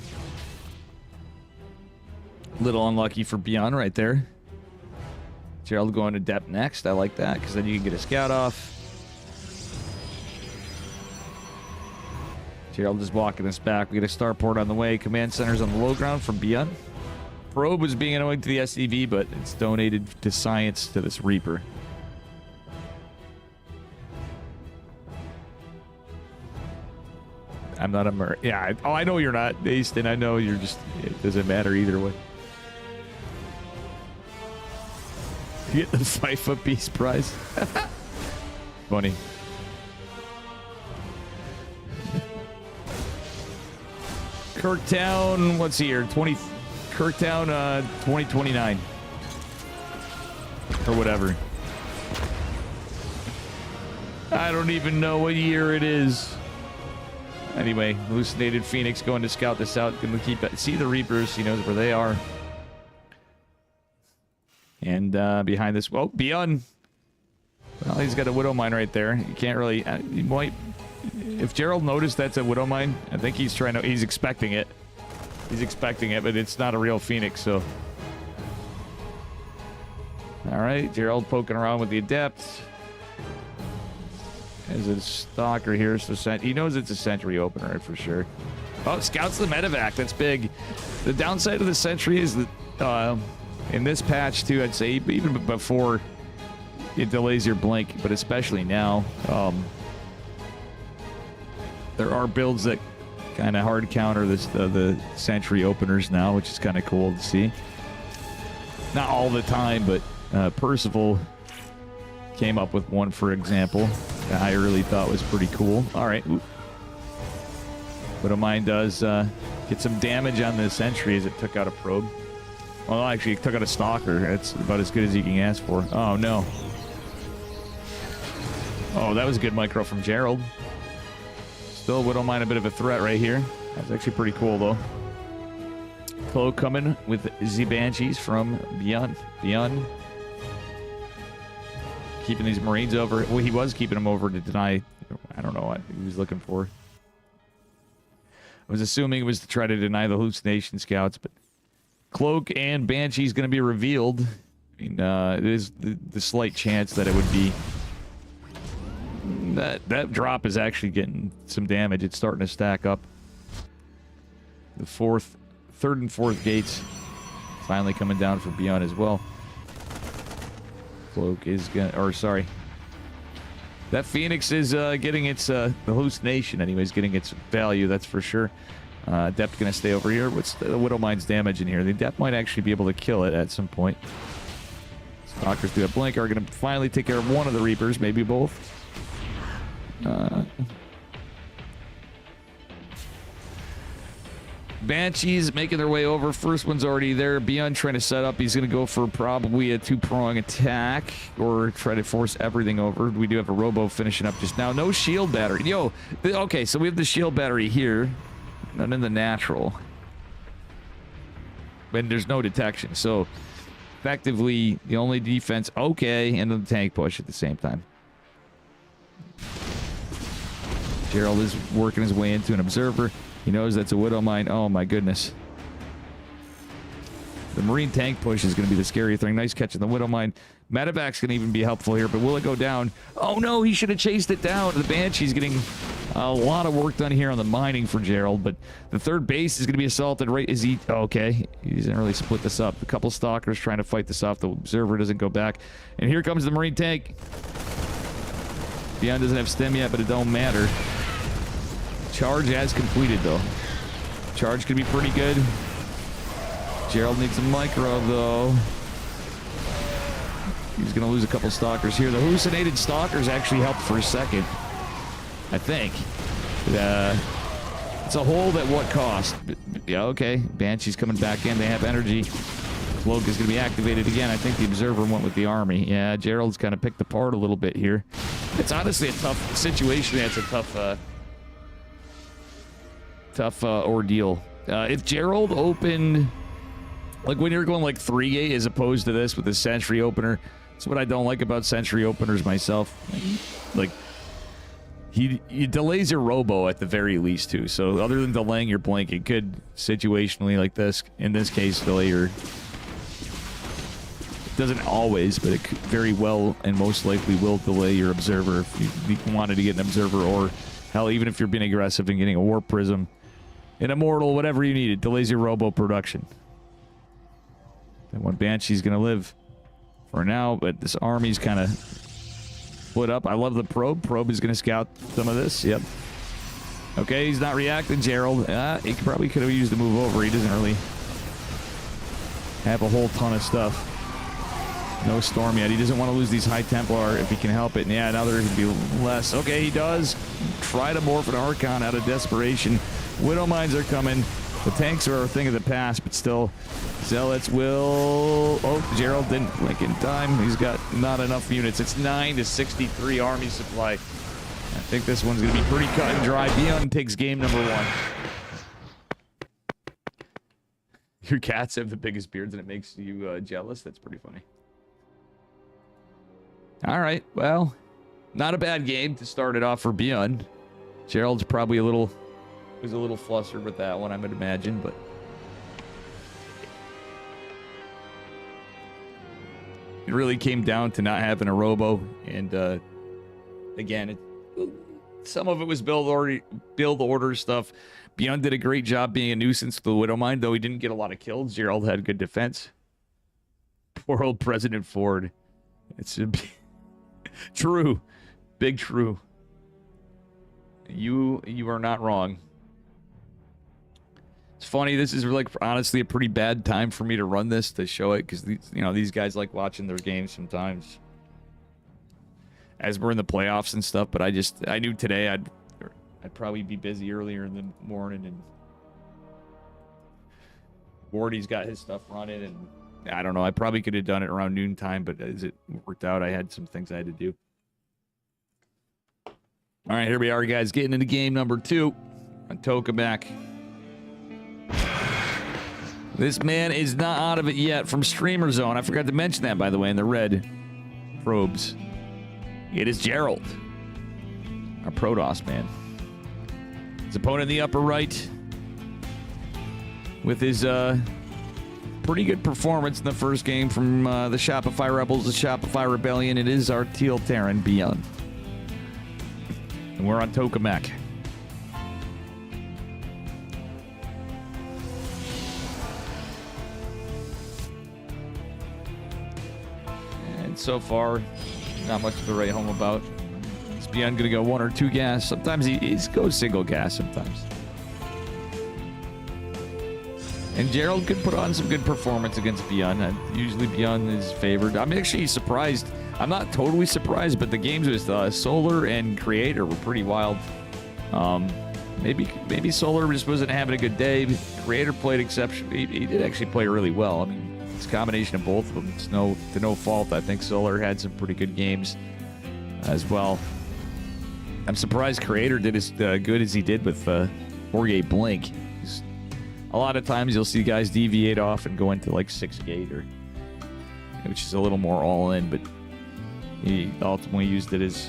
Little unlucky for Beyond right there. Gerald going to depth next. I like that because then you can get a scout off. Gerald is walking us back. We get a starport on the way. Command center's on the low ground from Beyond. Probe was being annoying to the SCV, but it's donated to science to this Reaper. I'm not a yeah. I know you're not, Aston. I know you're just. It doesn't matter either way. You get the FIFA Peace Prize. Funny. Kirktown. What's he here? Kirktown 2029 or whatever. I don't even know what year it is. Anyway, hallucinated Phoenix going to scout this out. Gonna keep see the Reapers. He knows where they are. And behind this, well, Beyond. Well, he's got a Widow Mine right there. You can't really. He might. If Gerald noticed that's a Widow Mine, I think he's trying to. He's expecting it. He's expecting it, but it's not a real Phoenix, so. All right, Gerald poking around with the Adept. There's a Stalker here, so he knows it's a Sentry opener for sure. Oh, scouts the medevac. That's big. The downside of the Sentry is that in this patch too, I'd say even before it delays your blink, but especially now, there are builds that kind of hard counter the Sentry openers now, which is kind of cool to see. Not all the time, but Percival came up with one, for example, that I really thought was pretty cool. All right. Widow Mine does get some damage on the Sentry as it took out a probe. Well, actually, it took out a Stalker. That's about as good as you can ask for. Oh, no. Oh, that was a good micro from Gerald. Still, Widow Mine a bit of a threat right here. That's actually pretty cool, though. Cloak coming with the Banshees from Beyond. Beyond. Keeping these Marines over. Well, he was keeping them over to deny. I don't know what he was looking for. I was assuming it was to try to deny the hallucination scouts, but Cloak and Banshee's going to be revealed. I mean, it is the slight chance that it would be. That drop is actually getting some damage. It's starting to stack up. The third and fourth gates finally coming down for Beyond as well. Cloak is gonna, or sorry, that Phoenix is getting its the hallucination. Anyways, getting its value. That's for sure. Adept gonna stay over here. What's the Widow Mine's damage in here? The Adept might actually be able to kill it at some point. Stalkers do a blink. Are gonna finally take care of one of the Reapers, maybe both. Banshees making their way over. First one's already there. Beyond trying to set up. He's going to go for probably a two-prong attack or try to force everything over. We do have a Robo finishing up just now. No shield battery. Yo, okay, so we have the shield battery here. None in the natural. And there's no detection. So, effectively, the only defense, okay, and then the tank push at the same time. Gerald is working his way into an observer. He knows that's a Widow Mine. Oh, my goodness. The Marine tank push is going to be the scary thing. Nice catch in the Widowmine. Medevac's going to even be helpful here, but will it go down? Oh, no, he should have chased it down. The Banshee's getting a lot of work done here on the mining for Gerald, but the third base is going to be assaulted right as he... Oh, okay, he doesn't really split this up. A couple stalkers trying to fight this off. The observer doesn't go back. And here comes the Marine tank. Beyond doesn't have stem yet, but it don't matter. Charge as completed, though. Charge could be pretty good. Gerald needs a micro, though. He's going to lose a couple stalkers here. The hallucinated stalkers actually helped for a second, I think. It's a hold at what cost? Yeah, okay. Banshee's coming back in. They have energy. Cloak is going to be activated again. I think the observer went with the army. Yeah, Gerald's kind of picked apart a little bit here. It's honestly a tough situation. It's a tough ordeal. If Gerald opened... Like when you're going like 3-gate as opposed to this with the Sentry opener, that's what I don't like about Sentry openers myself. Like, he delays your robo at the very least too. So other than delaying your blink, it could situationally like this, in this case, delay your... It doesn't always, but it could very well and most likely will delay your observer if you wanted to get an observer, or hell, even if you're being aggressive and getting a warp prism, an immortal, whatever you need, it delays your robo production. That one Banshee's going to live for now, but this army's kind of split up. I love the probe. Probe is going to scout some of this. Yep. Okay, he's not reacting, Gerald. He probably could have used the move over. He doesn't really have a whole ton of stuff. No storm yet. He doesn't want to lose these High Templar if he can help it. And yeah, now there's going to be less. Okay, he does. Try to morph an Archon out of desperation. Widow Mines are coming. The tanks are a thing of the past, but still, Zealots will... Oh, Gerald didn't blink in time. He's got not enough units. It's 9 to 63 army supply. I think this one's going to be pretty cut and dry. Beyond takes game number 1. Your cats have the biggest beards and it makes you jealous? That's pretty funny. All right, well, not a bad game to start it off for Beyond. Gerald's probably was a little flustered with that one, I would imagine, but it really came down to not having a robo, and again, some of it was build order stuff. Beyond did a great job being a nuisance to the Widowmine, though he didn't get a lot of kills. Gerald had good defense. Poor old President Ford. It's true, big true. You are not wrong. It's funny, this is like honestly a pretty bad time for me to run this, to show it, because these guys like watching their games sometimes as we're in the playoffs and stuff. But I knew today I'd probably be busy earlier in the morning, and Wardy's got his stuff running, and I don't know, I probably could have done it around noontime, but as it worked out, I had some things I had to do. All right, here we are, guys, getting into game number 2 on Tokamak. This man is not out of it yet from Streamer Zone. I forgot to mention that, by the way, in the red probes. It is Gerald, our Protoss man. His opponent in the upper right with his pretty good performance in the first game from the Shopify Rebels, the Shopify Rebellion. It is our Teal Terran Beyond. And we're on Tokamak. And so far, not much to write home about. Is Beyond going to go 1 or 2 gas? Sometimes he goes single gas sometimes. And Gerald could put on some good performance against Beyond. Usually Beyond is favored. I'm actually surprised. I'm not totally surprised, but the games with Solar and Creator were pretty wild. Maybe Solar just wasn't having a good day. Creator played exceptionally. He did actually play really well. I mean, it's a combination of both of them. It's to no fault. I think Solar had some pretty good games as well. I'm surprised Creator did as good as he did with 4-gate Blink. A lot of times you'll see guys deviate off and go into like 6-gate, which is a little more all-in, but he ultimately used it as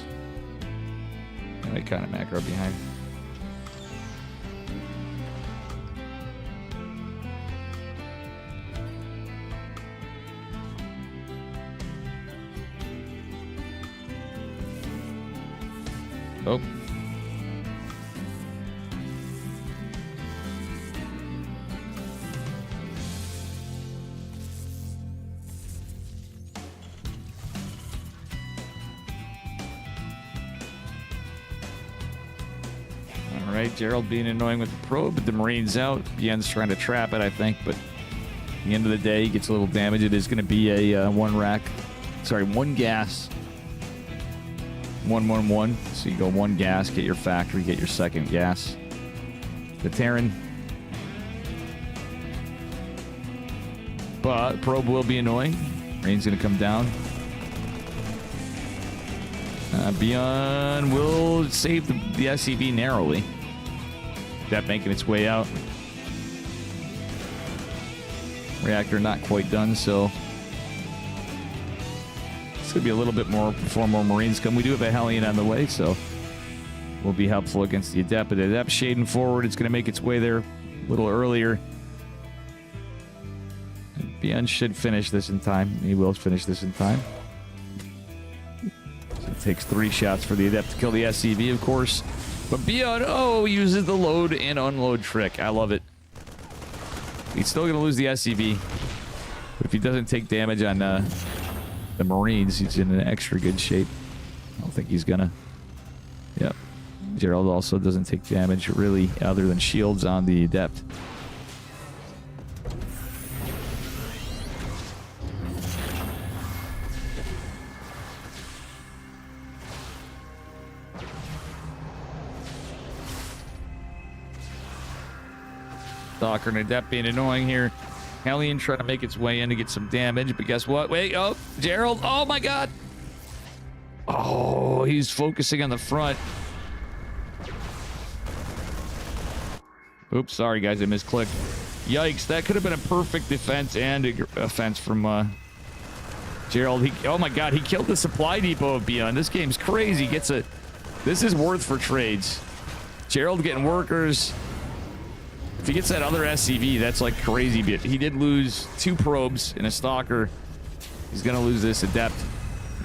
kind of macro behind. Oh. All right, Gerald being annoying with the probe, but the Marine's out. Yen's trying to trap it, I think, but at the end of the day, he gets a little damage. It is going to be a one gas. 1-1-1. So you go one gas, get your factory, get your second gas. The Terran. But probe will be annoying. Rain's going to come down. Beyond will save the SCV narrowly. That making its way out. Reactor not quite done, so it's going to be a little bit more before more Marines come. We do have a Hellion on the way, so will be helpful against the Adept. But the Adept shading forward. It's going to make its way there a little earlier. Beyond should finish this in time. He will finish this in time. So it takes 3 shots for the Adept to kill the SCV, of course. But Beyond, uses the load and unload trick. I love it. He's still going to lose the SCV. But if he doesn't take damage on the Marines, he's in an extra good shape. I don't think he's going to. Yep. Gerald also doesn't take damage, really, other than shields on the Adept. Stalker and Adept being annoying here. Hellion trying to make its way in to get some damage, but guess what? Wait, Gerald. Oh my god. Oh, he's focusing on the front. Oops, sorry guys, I misclicked. Yikes, that could have been a perfect defense and offense from Gerald. Oh my god, he killed the supply depot of Beyond. This game's crazy. This is worth for trades. Gerald getting workers. If he gets that other SCV, that's like crazy. But he did lose 2 probes and a Stalker. He's going to lose this Adept.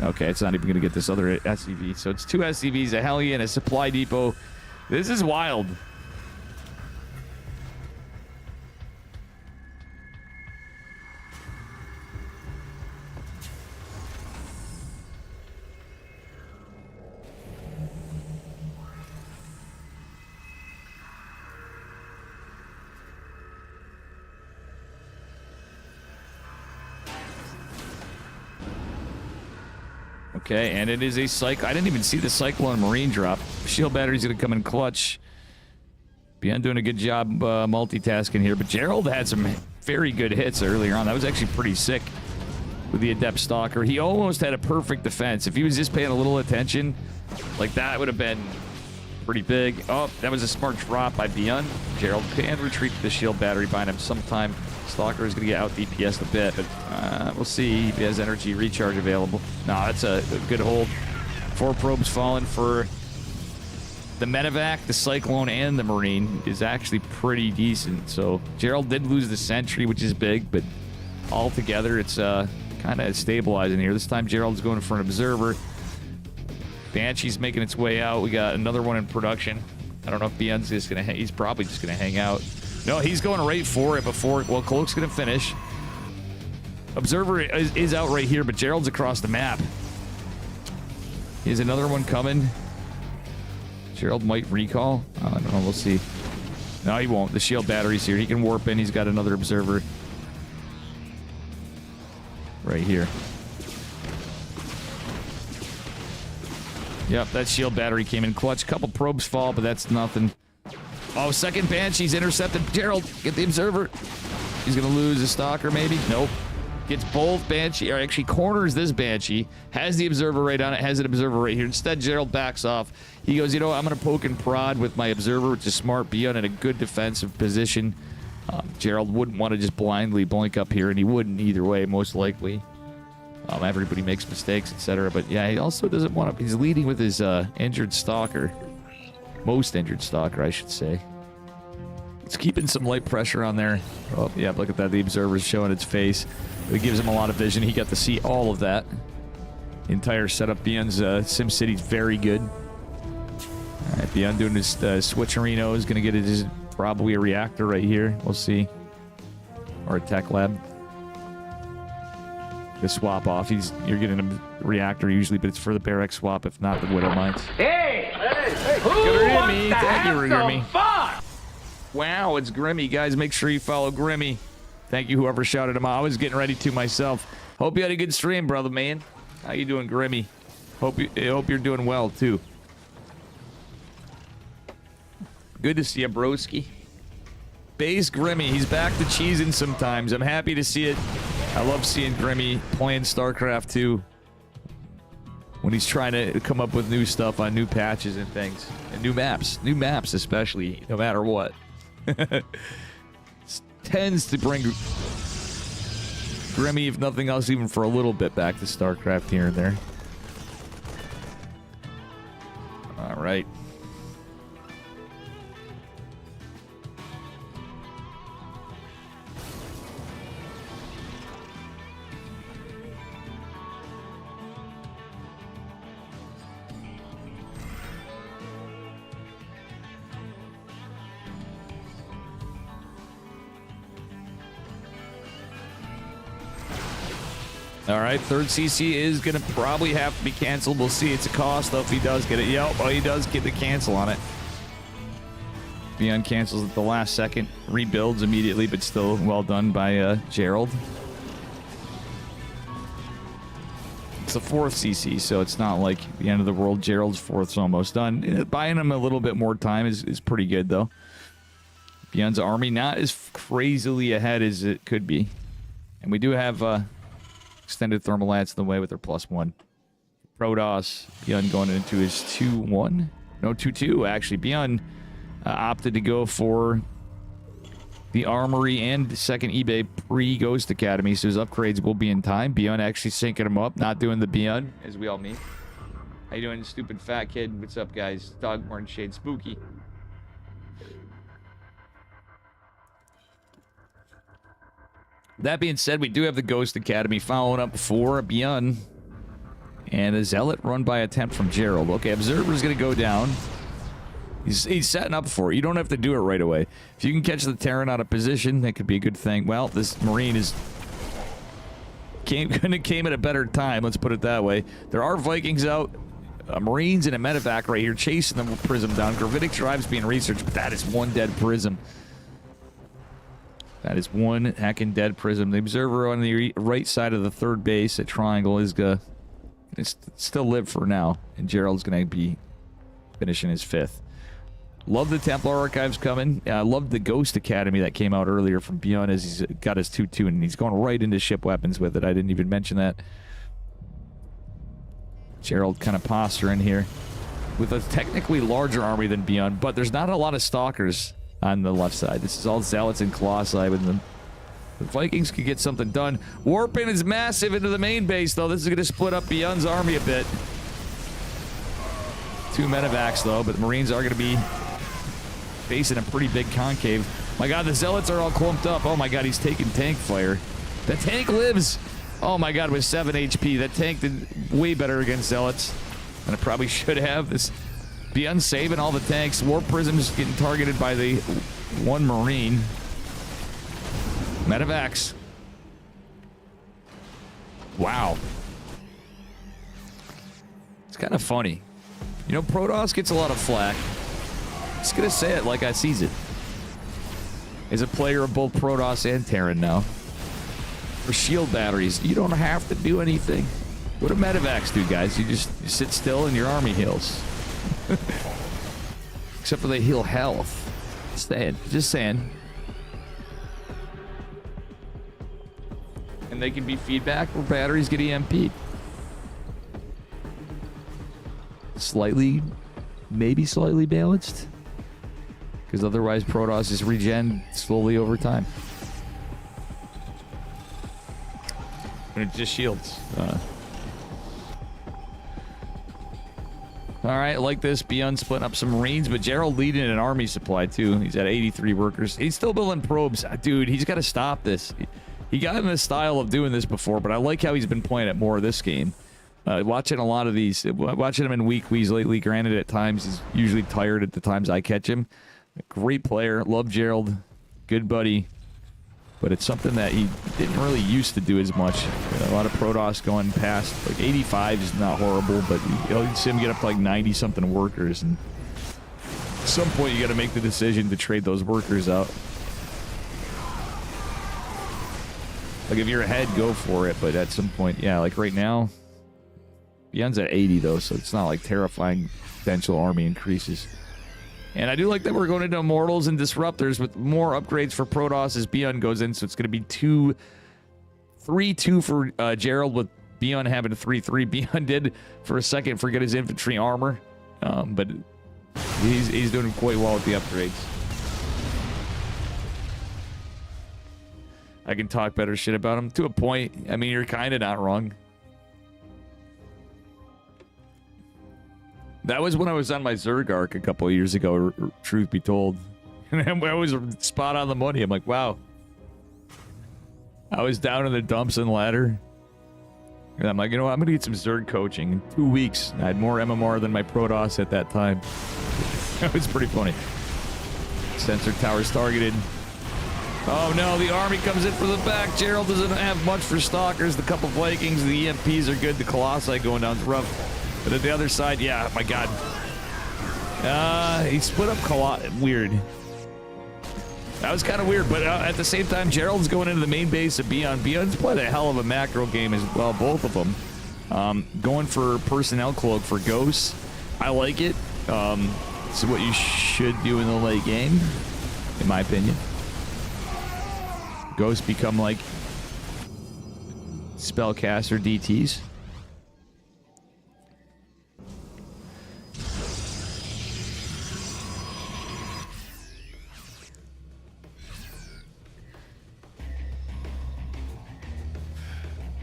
Okay, it's not even going to get this other SCV. So it's 2 SCVs, a Hellion, a supply depot. This is wild. Okay, and it is a cycle. I didn't even see the Cyclone Marine drop. Shield battery's going to come in clutch. Beyond doing a good job multitasking here, but Gerald had some very good hits earlier on. That was actually pretty sick with the Adept Stalker. He almost had a perfect defense. If he was just paying a little attention, like that would have been pretty big. Oh, that was a smart drop by Beyond. Gerald can retreat the shield battery behind him sometime. Stalker is going to get out DPS a bit, but we'll see if he has energy recharge available. No, that's a good hold. 4 probes falling for the Medevac, the Cyclone, and the Marine is actually pretty decent. So Gerald did lose the Sentry, which is big, but altogether it's kind of stabilizing here. This time Gerald's going for an Observer. Banshee's making its way out. We got another one in production. I don't know if Beyond's just going to he's probably just going to hang out. No, he's going right for it before... Well, Cloak's going to finish. Observer is out right here, but Gerald's across the map. Here's another one coming. Gerald might recall. I don't know. We'll see. No, he won't. The shield battery's here. He can warp in. He's got another Observer. Right here. Yep, that shield battery came in clutch. Couple probes fall, but that's nothing. Oh, second Banshee's intercepted. Gerald, get the Observer. He's going to lose a Stalker, maybe? Nope. Gets both Banshee, or actually corners this Banshee. Has the Observer right on it. Has an Observer right here. Instead, Gerald backs off. He goes, you know what? I'm going to poke and prod with my Observer, which is smart. Beyond in a good defensive position. Gerald wouldn't want to just blindly blink up here, and he wouldn't either way, most likely. Everybody makes mistakes, etc. But yeah, he also doesn't want to... He's leading with his injured Stalker. Most injured Stalker, I should say. It's keeping some light pressure on there. Oh, yeah, look at that. The Observer's showing its face. It gives him a lot of vision. He got to see all of that. The entire setup. Beyond's SimCity's very good. All right, Beyond doing his switcherino is going to get his probably a reactor right here. We'll see. Or a tech lab. The swap off. You're getting a reactor usually, but it's for the barrack swap, if not the Widow Mines. Hey! Who Grimmy, wants to thank you, have Grimmy. some fun? Wow, it's Grimmy. Guys, make sure you follow Grimmy. Thank you, whoever shouted him out. I was getting ready to myself. Hope you had a good stream, brother, man. How you doing, Grimmy? Hope you're doing well, too. Good to see you, broski. Base Grimmy. He's back to cheesing sometimes. I'm happy to see it. I love seeing Grimmy playing Starcraft 2 when he's trying to come up with new stuff on new patches and things. And new maps especially, no matter what. Tends to bring Grimmy, if nothing else, even for a little bit, back to Starcraft here and there. All right. All right, third CC is going to probably have to be canceled. We'll see. It's a cost, though, if he does get it. Yep, oh, he does get the cancel on it. Beyond cancels at the last second. Rebuilds immediately, but still well done by Gerald. It's the fourth CC, so it's not like the end of the world. Gerald's fourth's almost done. Buying him a little bit more time is pretty good, though. Beyond's army not as crazily ahead as it could be. And we do have... extended thermal lance in the way with their +1. Protoss, Beyond going into his 2-1. No, 2-2, actually. Beyond opted to go for the armory and the second eBay pre-Ghost Academy, so his upgrades will be in time. Beyond actually syncing him up, not doing the Beyond, as we all mean. How you doing, stupid fat kid? What's up, guys? Dogborn Shade Spooky. That being said, we do have the Ghost Academy following up for Beyond. And a Zealot run by attempt from Gerald. Okay, Observer's going to go down. He's setting up for it. You don't have to do it right away. If you can catch the Terran out of position, that could be a good thing. Well, this Marine is... came at a better time, let's put it that way. There are Vikings out. Marines and a medevac right here chasing them with Prism down. Gravitic Drive's being researched, but that is one dead Prism. That is one heckin' dead Prism. The Observer on the right side of the third base at Triangle is gonna still live for now. And Gerald's gonna be finishing his fifth. Love the Templar Archives coming. Love the Ghost Academy that came out earlier from Beyond as he's got his 2-2 and he's going right into ship weapons with it. I didn't even mention that. Gerald kind of posturing here with a technically larger army than Beyond, but there's not a lot of Stalkers on the left side. This is all Zealots and Colossi with them. The Vikings could get something done. Warping is massive into the main base, though. This is going to split up Beyond's army a bit. 2 medevacs, though, but the Marines are going to be facing a pretty big concave. My God, the Zealots are all clumped up. Oh, my God, he's taking tank fire. The tank lives. Oh, my God, with 7 HP. That tank did way better against Zealots than it probably should have. This... Beyond saving all the tanks. Warp Prism's getting targeted by the one Marine. Medevacs. Wow. It's kind of funny. You know, Protoss gets a lot of flack. Just gonna say it like I sees it. As a player of both Protoss and Terran now. For shield batteries, you don't have to do anything. What do medevacs do, guys? You sit still and your army heals. Except for they heal health. Just saying. And they can be feedback where batteries get EMP'd. Slightly, maybe slightly balanced. Because otherwise Protoss is regen slowly over time. And it just shields. All right, like this, Beyond splitting up some Marines, but Gerald leading an army supply, too. He's at 83 workers. He's still building probes. Dude, he's got to stop this. He got in the style of doing this before, but I like how he's been playing it more this game. Watching a lot of these, watching him in weeklies lately. Granted, at times he's usually tired at the times I catch him. Great player, love Gerald, good buddy. But it's something that he didn't really used to do as much. A lot of Protoss going past, like 85 is not horrible, but you'll see him get up to like 90-something workers. And at some point, you got to make the decision to trade those workers out. Like if you're ahead, go for it. But at some point, yeah, like right now, Beyond's at 80 though, so it's not like terrifying potential army increases. And I do like that we're going into Immortals and Disruptors with more upgrades for Protoss as Beyond goes in. So it's going to be 3-2 for Gerald, with Beyond having a 3-3. Beyond did for a second forget his infantry armor, but he's doing quite well with the upgrades. I can talk better shit about him to a point. I mean, you're kind of not wrong. That was when I was on my Zerg arc a couple of years ago, truth be told. And I was spot on the money. I'm like, wow. I was down in the dumps and ladder. And I'm like, you know what? I'm going to get some Zerg coaching. In 2 weeks, I had more MMR than my Protoss at that time. That was pretty funny. Sensor towers targeted. Oh no, the army comes in from the back. Gerald doesn't have much for Stalkers. The couple Vikings, the EMPs are good. The Colossi going down's rough. But at the other side, yeah, my God. He split up weird. That was kind of weird, but at the same time, Gerald's going into the main base of Beyond. Beyond's played a hell of a macro game as well, both of them. Going for Personnel Cloak for Ghosts. I like it. It's what you should do in the late game, in my opinion. Ghosts become like spellcaster DTs.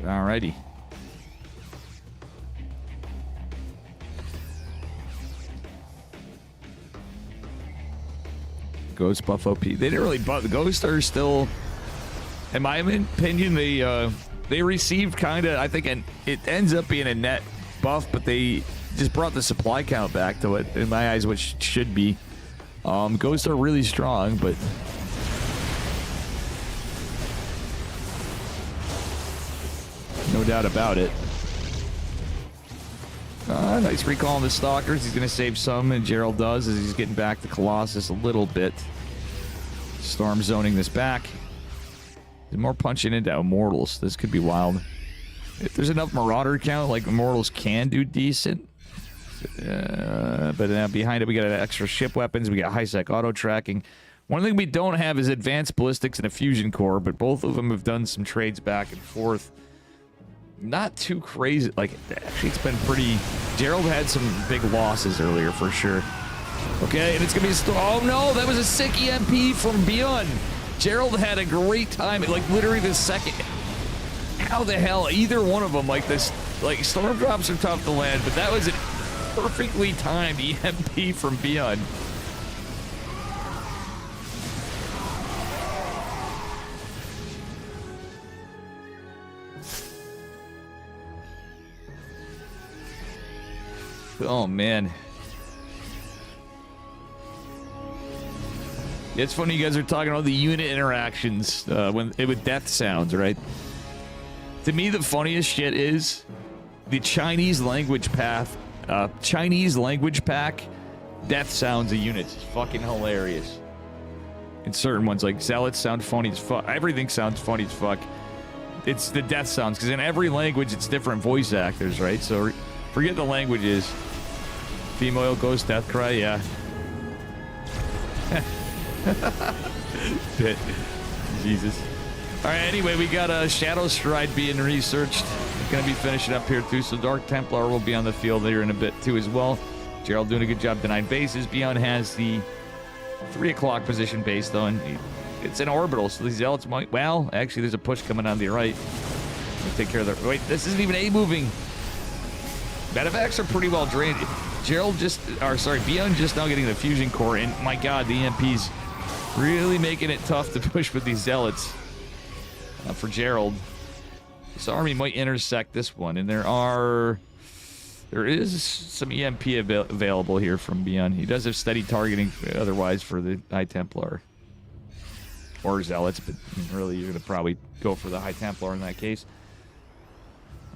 Alrighty. Ghost buff OP. They didn't really buff. The Ghosts are still, in my opinion, they received kind of, I think, and it ends up being a net buff, but they just brought the supply count back to it, in my eyes, which should be. Ghosts are really strong, but no doubt about it. Nice recall on the Stalkers. He's going to save some, and Gerald does, as he's getting back to Colossus a little bit. Storm zoning this back. There's more punching into Immortals. This could be wild. If there's enough Marauder count, like Immortals can do decent. But behind it, we got extra ship weapons. We got high-sec auto-tracking. One thing we don't have is advanced ballistics and a fusion core, but both of them have done some trades back and forth. Not too crazy. Like, actually, it's been pretty... Gerald had some big losses earlier, for sure. Okay, and it's going to be... Oh, no, that was a sick EMP from Beyond. Gerald had a great time. Like, literally the second... How the hell? Either one of them, like this... Like, storm drops are tough to land, but that was a perfectly timed EMP from Beyond. Oh, man. It's funny you guys are talking about the unit interactions with death sounds, right? To me, the funniest shit is the Chinese language pack, death sounds of units. It's fucking hilarious. And certain ones, like Zealots, sound funny as fuck. Everything sounds funny as fuck. It's the death sounds, because in every language, it's different voice actors, right? So forget the languages. Female Ghost Death Cry, yeah. Shit. Jesus. Alright, anyway, we got a Shadow Stride being researched. Gonna be finishing up here too, so Dark Templar will be on the field here in a bit too as well. Gerald doing a good job denying bases. Beyond has the 3 o'clock position base though, and it's an orbital, so these Zealots might... Well, actually, there's a push coming on the right. We'll take care of that. Wait, this isn't even A moving. Medevacs are pretty well drained. Beyond just now getting the fusion core, and my God, the EMP's really making it tough to push with these Zealots for Gerald. This army might intersect this one, and there is some EMP available here from Beyond. He does have steady targeting otherwise for the High Templar. Or Zealots, but really you're going to probably go for the High Templar in that case.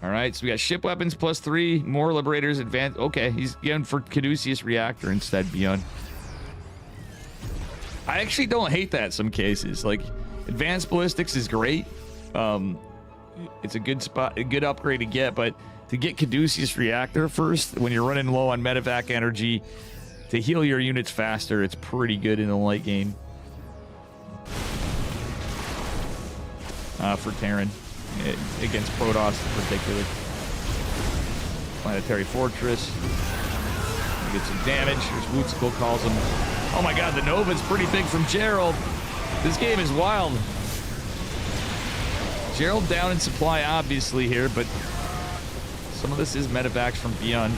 Alright, so we got ship weapons +3, more Liberators, advanced. Okay, he's going for Caduceus Reactor instead, Beyond. I actually don't hate that in some cases. Like, advanced ballistics is great. It's a good spot, a good upgrade to get, but to get Caduceus Reactor first, when you're running low on medevac energy, to heal your units faster, it's pretty good in the late game. For Terran, against Protoss in particular. Planetary Fortress. Get some damage, as Wootskill calls them. Oh my god, the Nova's pretty big from Gerald. This game is wild. Gerald down in supply, obviously, here, but some of this is medevacs from Beyond.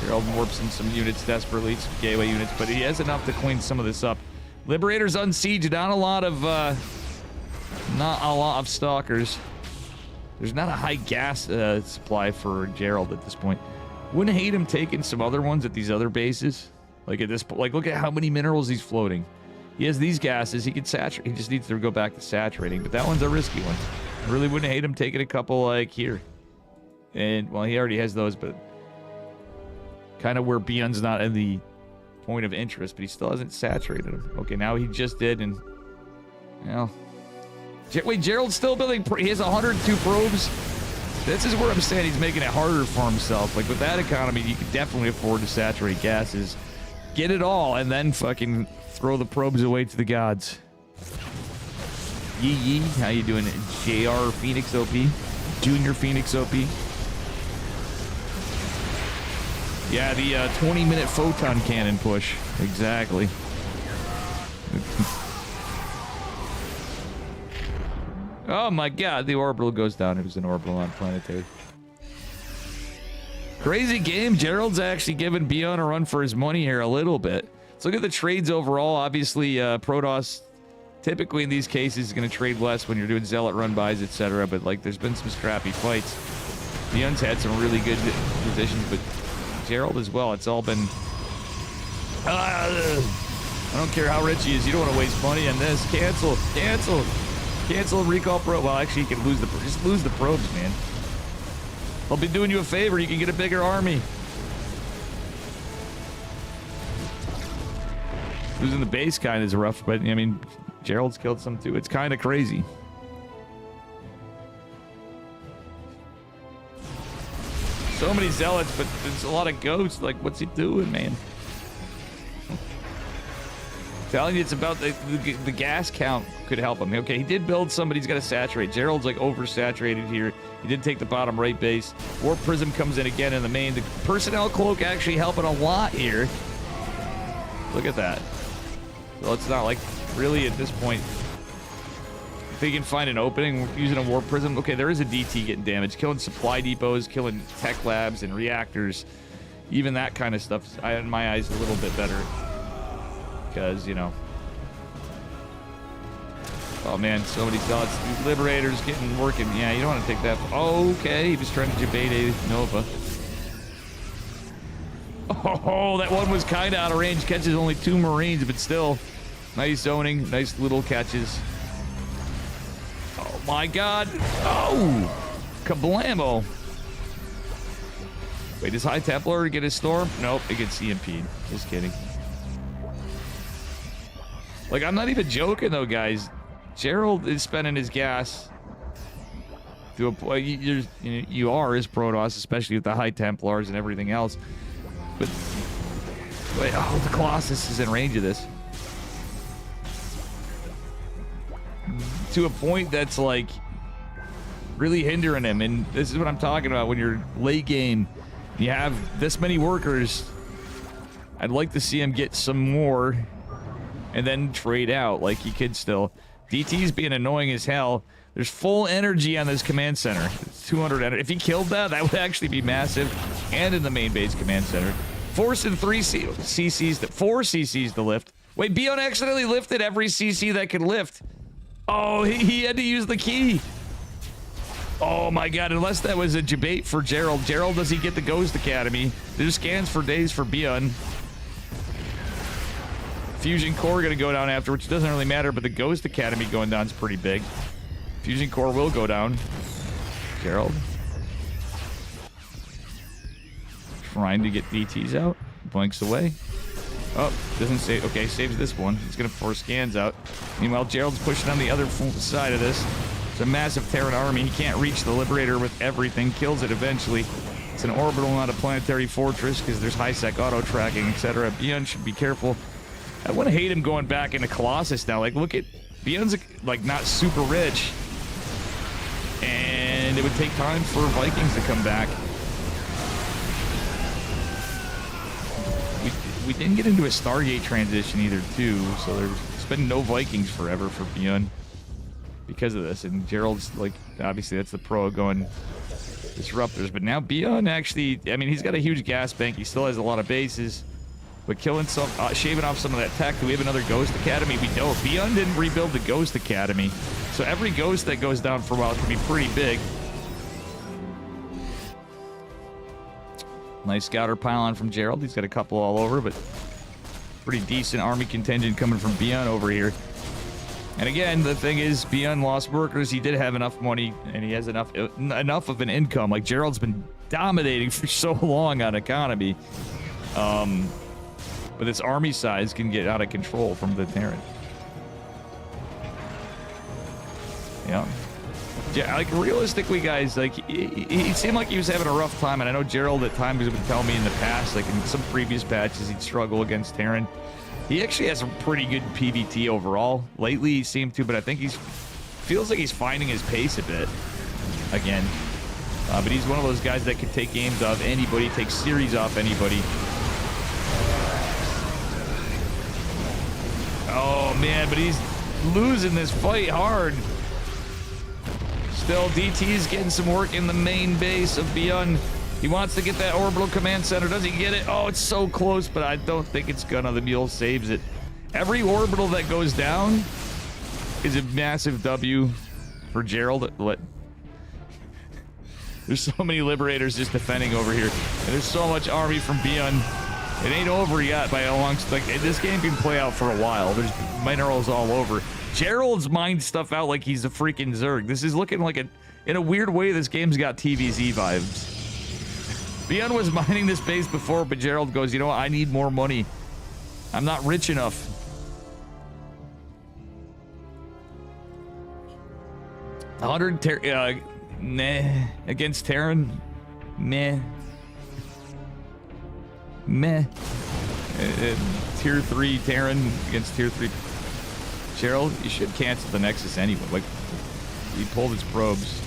Gerald warps in some units desperately, some gateway units, but he has enough to clean some of this up. Liberators on siege, not a lot of stalkers. There's not a high gas supply for Gerald at this point. Wouldn't hate him taking some other ones at these other bases. Like at this point, like look at how many minerals he's floating. He has these gases, he can saturate. He just needs to go back to saturating, but that one's a risky one. I really wouldn't hate him taking a couple like here. And well, he already has those, but kind of where Beyond's not in the point of interest, but he still hasn't saturated them. Okay, now he just did, and well. Wait, Gerald's still building. He has 102 probes. This is where I'm saying he's making it harder for himself. Like with that economy, you can definitely afford to saturate gases, get it all, and then fucking throw the probes away to the gods. Yee yee, how you doing, JR Phoenix OP, Junior Phoenix OP? Yeah, the 20-minute photon cannon push, exactly. Oh my god, the orbital goes down. It was an orbital on planetary. Crazy game. Gerald's actually giving Beyond a run for his money here a little bit. Let's look at the trades overall. Obviously, Protoss typically in these cases is going to trade less when you're doing Zealot run-bys, etc. But like, there's been some scrappy fights. Beyond's had some really good positions, but Gerald as well. It's all been... I don't care how rich he is. You don't want to waste money on this. Cancel. Cancel. Cancel recall probe. Well, actually, you can lose the... Just lose the probes, man. I'll be doing you a favor. You can get a bigger army. Losing the base kind is rough, but, I mean, Gerald's killed some, too. It's kind of crazy. So many zealots, but there's a lot of ghosts. Like, what's he doing, man? Telling you, it's about the gas count could help him. Okay, he did build somebody. He's got to saturate. Gerald's like oversaturated here. He did take the bottom right base. Warp Prism comes in again in the main. The personnel cloak actually helping a lot here. Look at that. So it's not like really at this point. If they can find an opening using a Warp Prism. Okay, there is a DT getting damaged. Killing supply depots, killing tech labs and reactors. Even that kind of stuff, in my eyes, a little bit better. Because, you know. Oh man, so many zealots. Liberators getting working. Yeah, you don't want to take that. Oh, okay, he was trying to debate a Nova. Oh, that one was kind of out of range. Catches only 2 Marines, but still. Nice zoning, nice little catches. Oh my god. Oh! Kablamo. Wait, does High Templar get his storm? Nope, it gets EMP'd. Just kidding. Like, I'm not even joking, though, guys. Gerald is spending his gas to a point. You are as Protoss, especially with the High Templars and everything else. But wait, oh, the Colossus is in range of this. To a point that's, like, really hindering him. And this is what I'm talking about when you're late game. You have this many workers. I'd like to see him get some more. And then trade out like he could still. DT's being annoying as hell. There's full energy on this command center. It's 200 energy. If he killed that, that would actually be massive. And in the main base command center. Forcing 4 CCs to lift. Wait, Beyond accidentally lifted every CC that could lift. Oh, he had to use the key. Oh my god, unless that was a debate for Gerald. Gerald, does he get the Ghost Academy? There's scans for days for Beyond. Fusion Core gonna go down after, which doesn't really matter, but the Ghost Academy going down is pretty big. Fusion Core will go down. Gerald. Trying to get DTs out. Blinks away. Oh, doesn't save. Okay, saves this one. He's gonna force scans out. Meanwhile, Gerald's pushing on the other side of this. It's a massive Terran army. He can't reach the Liberator with everything. Kills it eventually. It's an orbital, not a planetary fortress, because there's high-sec auto-tracking, etc. Beyond should be careful. I want to hate him going back into Colossus now. Like, look at... Beyond's, like, not super rich. And it would take time for Vikings to come back. We didn't get into a Stargate transition either, too. So there's been no Vikings forever for Beyond because of this. And Gerald's, like, obviously that's the pro going disruptors. But now Beyond actually, I mean, he's got a huge gas bank. He still has a lot of bases. But killing some, shaving off some of that tech. Do we have another Ghost Academy? We don't. Beyond didn't rebuild the Ghost Academy. So every Ghost that goes down for a while can be pretty big. Nice scouter pylon from Gerald. He's got a couple all over, but pretty decent army contingent coming from Beyond over here. And again, the thing is, Beyond lost workers. He did have enough money, and he has enough of an income. Like, Gerald's been dominating for so long on economy. But this army size can get out of control from the Terran. Yeah. Yeah, like, realistically, guys, like, he seemed like he was having a rough time, and I know Gerald at times would tell me in the past, like, in some previous patches, he'd struggle against Terran. He actually has a pretty good PvT overall. Lately, he seemed to, but I think feels like he's finding his pace a bit again. But he's one of those guys that can take games off anybody, take series off anybody. Oh, man, but he's losing this fight hard. Still, DT's getting some work in the main base of Beyond. He wants to get that orbital command center. Does he get it? Oh, it's so close, but I don't think it's gonna. The mule saves it. Every orbital that goes down is a massive W for Gerald. There's so many Liberators just defending over here. And there's so much army from Beyond. It ain't over yet by a long... Like, this game can play out for a while. There's minerals all over. Gerald's mined stuff out like he's a freaking Zerg. This is looking like in a weird way, this game's got TVZ vibes. Beyond was mining this base before, but Gerald goes, you know what? I need more money. I'm not rich enough. Nah. Against Terran? Meh. Meh. Tier 3 Terran against Tier 3... Gerald, you should cancel the Nexus anyway. Like, he pulled his probes.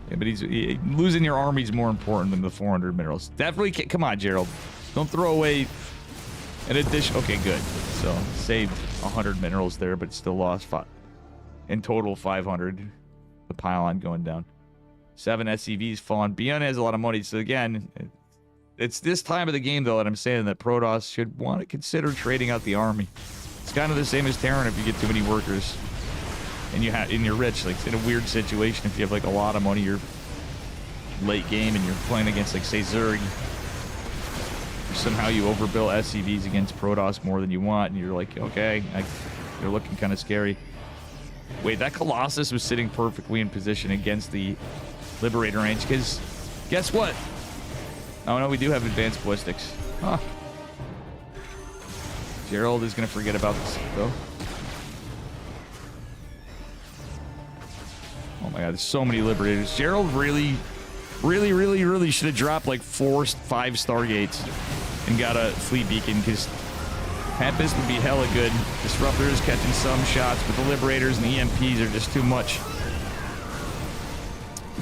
Yeah, but losing your army is more important than the 400 minerals. Definitely, come on, Gerald. Don't throw away an addition. Okay, good. So, saved 100 minerals there, but still lost in total 500. The pylon going down. 7 SCVs falling. Beyond has a lot of money, so again, it's this time of the game, though, that I'm saying that Protoss should want to consider trading out the army. It's kind of the same as Terran if you get too many workers. And you're rich. Like, it's in a weird situation if you have, like, a lot of money, you're late game and you're playing against, like, say, Zerg. Somehow you overbuild SCVs against Protoss more than you want, and you're like, okay, they're looking kind of scary. Wait, that Colossus was sitting perfectly in position against the Liberator range, because guess what? Oh, no, we do have advanced ballistics. Huh. Gerald is going to forget about this, though. Oh my god, there's so many Liberators. Gerald really should have dropped like 4-5 Stargates and got a fleet beacon, because Tempest would be hella good. Disruptors catching some shots, but the Liberators and the EMPs are just too much.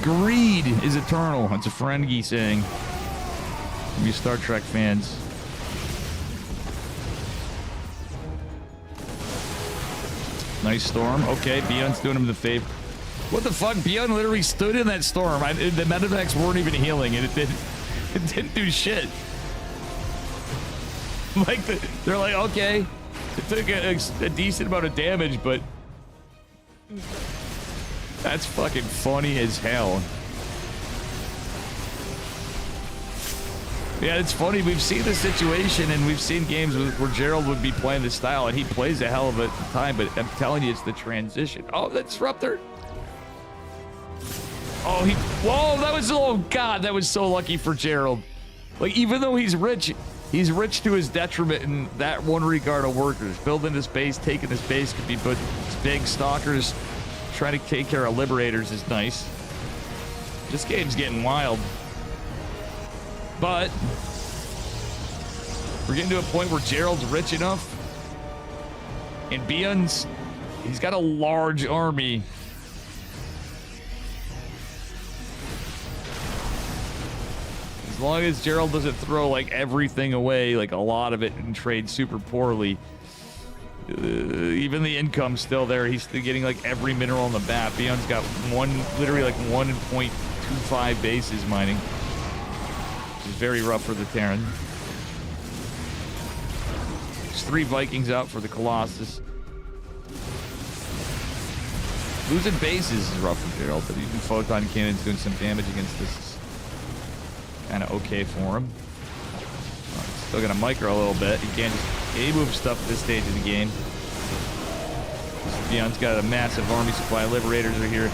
Greed is eternal. That's a Ferengi saying. You Star Trek fans. Nice storm. Okay, Beyond's doing him the favor. What the fuck? Beyond literally stood in that storm. The medevacs weren't even healing, and it didn't do shit. Like, they're like, okay, it took a decent amount of damage, but That's fucking funny as hell. Yeah, it's funny. We've seen the situation, and we've seen games where Gerald would be playing this style, and he plays a hell of a time, but I'm telling you, it's the transition. Oh, the disruptor. Oh, whoa, that was, oh God, that was so lucky for Gerald. Like, even though he's rich to his detriment in that one regard of workers. Building his base, taking his base could be but big. Stalkers trying to take care of liberators is nice. This game's getting wild. But we're getting to a point where Gerald's rich enough, and he's got a large army. As long as Gerald doesn't throw like everything away, like a lot of it, and trade super poorly, even the income's still there. He's still getting like every mineral on the map. Beyond's got literally like 1.25 bases mining. It's very rough for the Terran. There's 3 Vikings out for the Colossus. Losing bases is rough for Gerald, but even photon cannons doing some damage against this is kind of okay for him. Still gonna micro a little bit. He can't just A-move stuff at this stage of the game. Beyond's got a massive army supply. Liberators are here,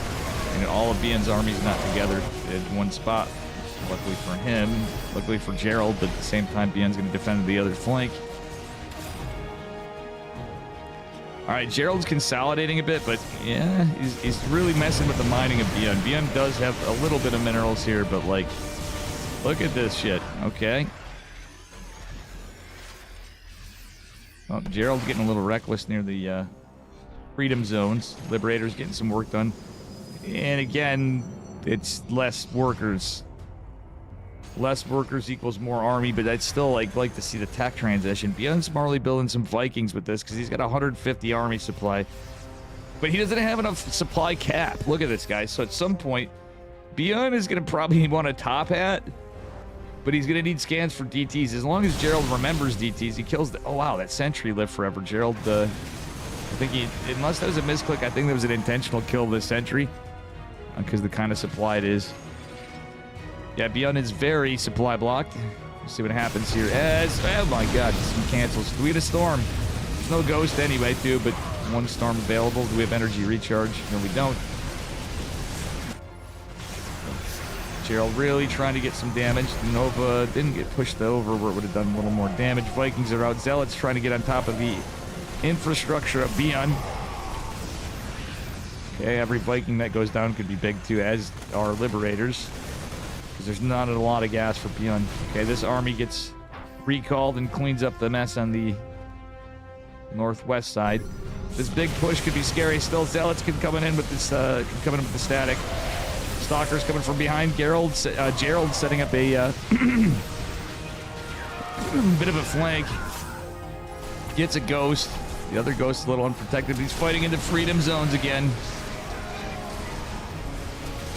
and all of Beyond's army's not together in one spot. Luckily for him, luckily for Gerald, but at the same time, Beyond's going to defend the other flank. All right, Gerald's consolidating a bit, but yeah, he's really messing with the mining of Beyond. Beyond does have a little bit of minerals here, but like, look at this shit, okay? Well, Gerald's getting a little reckless near the freedom zones. Liberator's getting some work done. And again, it's less workers. Less workers equals more army, but I'd still like to see the tech transition. Beyond's smartly building some Vikings with this because he's got 150 army supply. But he doesn't have enough supply cap. Look at this, guys. So at some point, Beyond is going to probably want a top hat, but he's going to need scans for DTs. As long as Gerald remembers DTs, he kills the... Oh, wow, that sentry lived forever. Gerald, I think unless that was a misclick, I think that was an intentional kill of the sentry because the kind of supply it is. Yeah, Beyond is very supply blocked. We'll see what happens here. Oh my God, some cancels. Do we get a storm? There's no ghost anyway, too, but one storm available. Do we have energy recharge? No, we don't. Gerald really trying to get some damage. Nova didn't get pushed over where it would have done a little more damage. Vikings are out. Zealots trying to get on top of the infrastructure of Beyond. Okay, every Viking that goes down could be big, too, as are Liberators. There's not a lot of gas for Beyond. Okay, this army gets recalled and cleans up the mess on the northwest side. This big push could be scary. Still, Zealots can come in with this. Coming in with the static. Stalkers coming from behind. Gerald setting up a bit of a flank. Gets a ghost. The other ghost is a little unprotected. He's fighting into freedom zones again.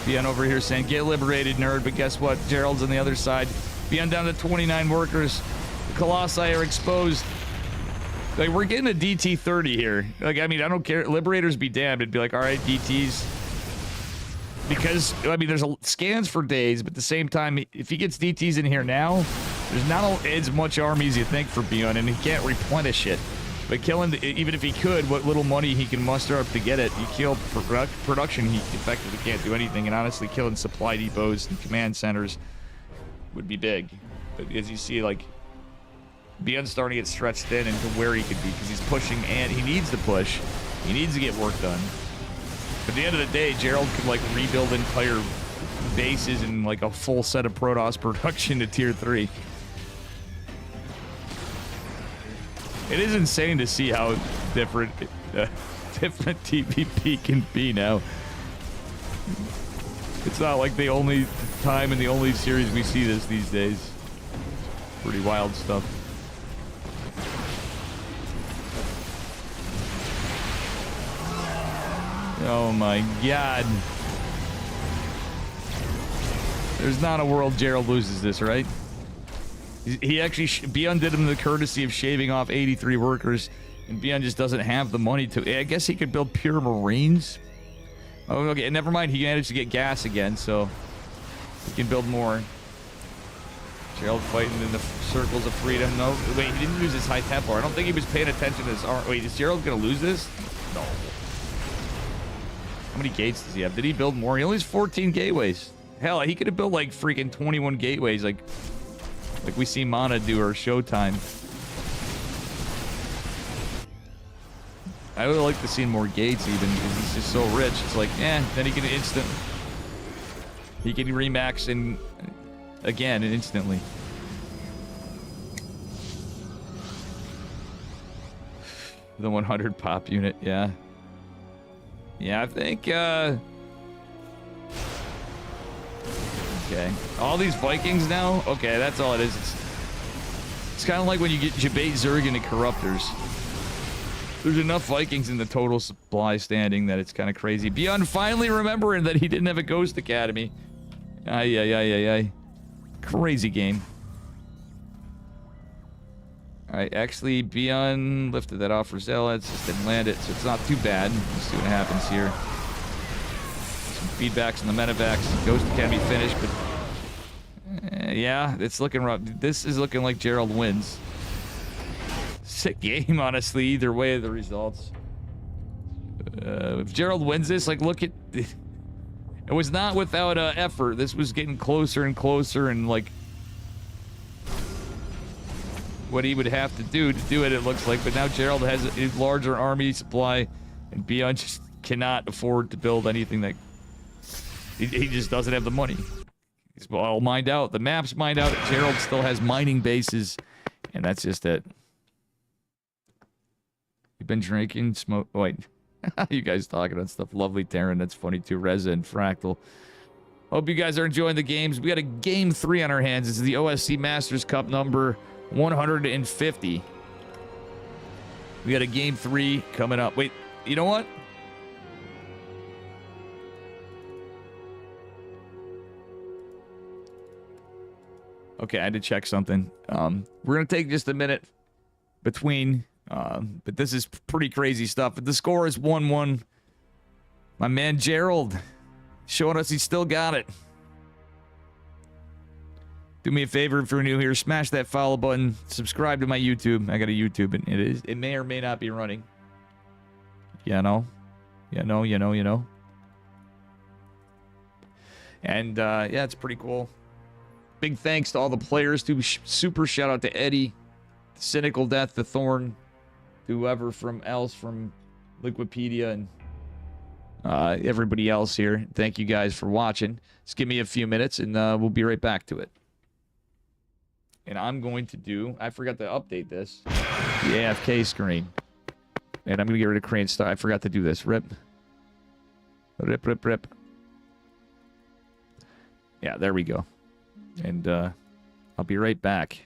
Beyond over here saying, get liberated, nerd. But guess what? Gerald's on the other side. Beyond down to 29 workers. The Colossi are exposed. Like, we're getting a DT 30 here. Like, I mean, I don't care. Liberators be damned. It'd be like, all right, DTs. Because, I mean, there's scans for days, but at the same time, if he gets DTs in here now, there's not as much army as you think for Beyond, and he can't replenish it. But killing, even if he could, what little money he can muster up to get it, you kill production, he effectively can't do anything. And honestly, killing supply depots and command centers would be big. But as you see, like, Beyond's starting to get stretched thin into where he could be because he's pushing, and he needs to push. He needs to get work done. But at the end of the day, Gerald could, like, rebuild entire bases and, like, a full set of Protoss production to tier 3. It is insane to see how different TVP can be now. It's not like the only time and the only series we see this these days. Pretty wild stuff. Oh my God. There's not a world Gerald loses this, right? He actually, Beyond did him the courtesy of shaving off 83 workers, and Beyond just doesn't have the money to. I guess he could build pure Marines. Oh, okay. Never mind. He managed to get gas again, so he can build more. Gerald fighting in the circles of freedom. No, wait. He didn't lose his high tempo. I don't think he was paying attention to his arm. Wait, is Gerald gonna lose this? No. How many gates does he have? Did he build more? He only has 14 gateways. Hell, he could have built like freaking 21 gateways, like we see Mana do or Showtime. I would like to see more gates even, because he's just so rich. It's like, then he can he can remax and again and instantly. The 100 pop unit, yeah. Yeah, I think, okay. All these Vikings now? Okay, that's all it is. It's kind of like when you get Jabate, Zerg, and Corruptors. There's enough Vikings in the total supply standing that it's kind of crazy. Beyond finally remembering that he didn't have a Ghost Academy. Ay. Crazy game. Alright, actually, Beyond lifted that off for Zealots. Just didn't land it, so it's not too bad. Let's see what happens here. Some feedbacks on the medevacs. Ghost Academy finished, but... yeah, it's looking rough. This is looking like Gerald wins. Sick game, honestly, either way of the results. If Gerald wins this, like, look at... it was not without effort. This was getting closer and closer, and, like... what he would have to do it, it looks like. But now Gerald has a larger army supply, and Beyond just cannot afford to build anything that... He just doesn't have the money. He's all mined out. The map's mined out. Gerald still has mining bases, and that's just it. You've been drinking, smoke... wait. You guys talking about stuff. Lovely Terran, that's funny too. Reza and Fractal. Hope you guys are enjoying the games. We got a game 3 on our hands. This is the OSC Masters Cup number 150. We got a game 3 coming up. Wait, you know what? Okay, I had to check something. We're gonna take just a minute between, but this is pretty crazy stuff. But the score is 1-1. My man Gerald showing us he's still got it. Do me a favor if you're new here, smash that follow button, subscribe to my YouTube. I got a YouTube, and it may or may not be running. You know. And yeah, it's pretty cool. Big thanks to all the players. Super shout out to Eddie, Cynical Death, the Thorn, whoever else from Liquipedia, and everybody else here. Thank you guys for watching. Just give me a few minutes, and we'll be right back to it. And I'm going to do... I forgot to update this. The AFK screen. And I'm going to get rid of Crane Star. I forgot to do this. Rip. Rip. Yeah, there we go. And I'll be right back.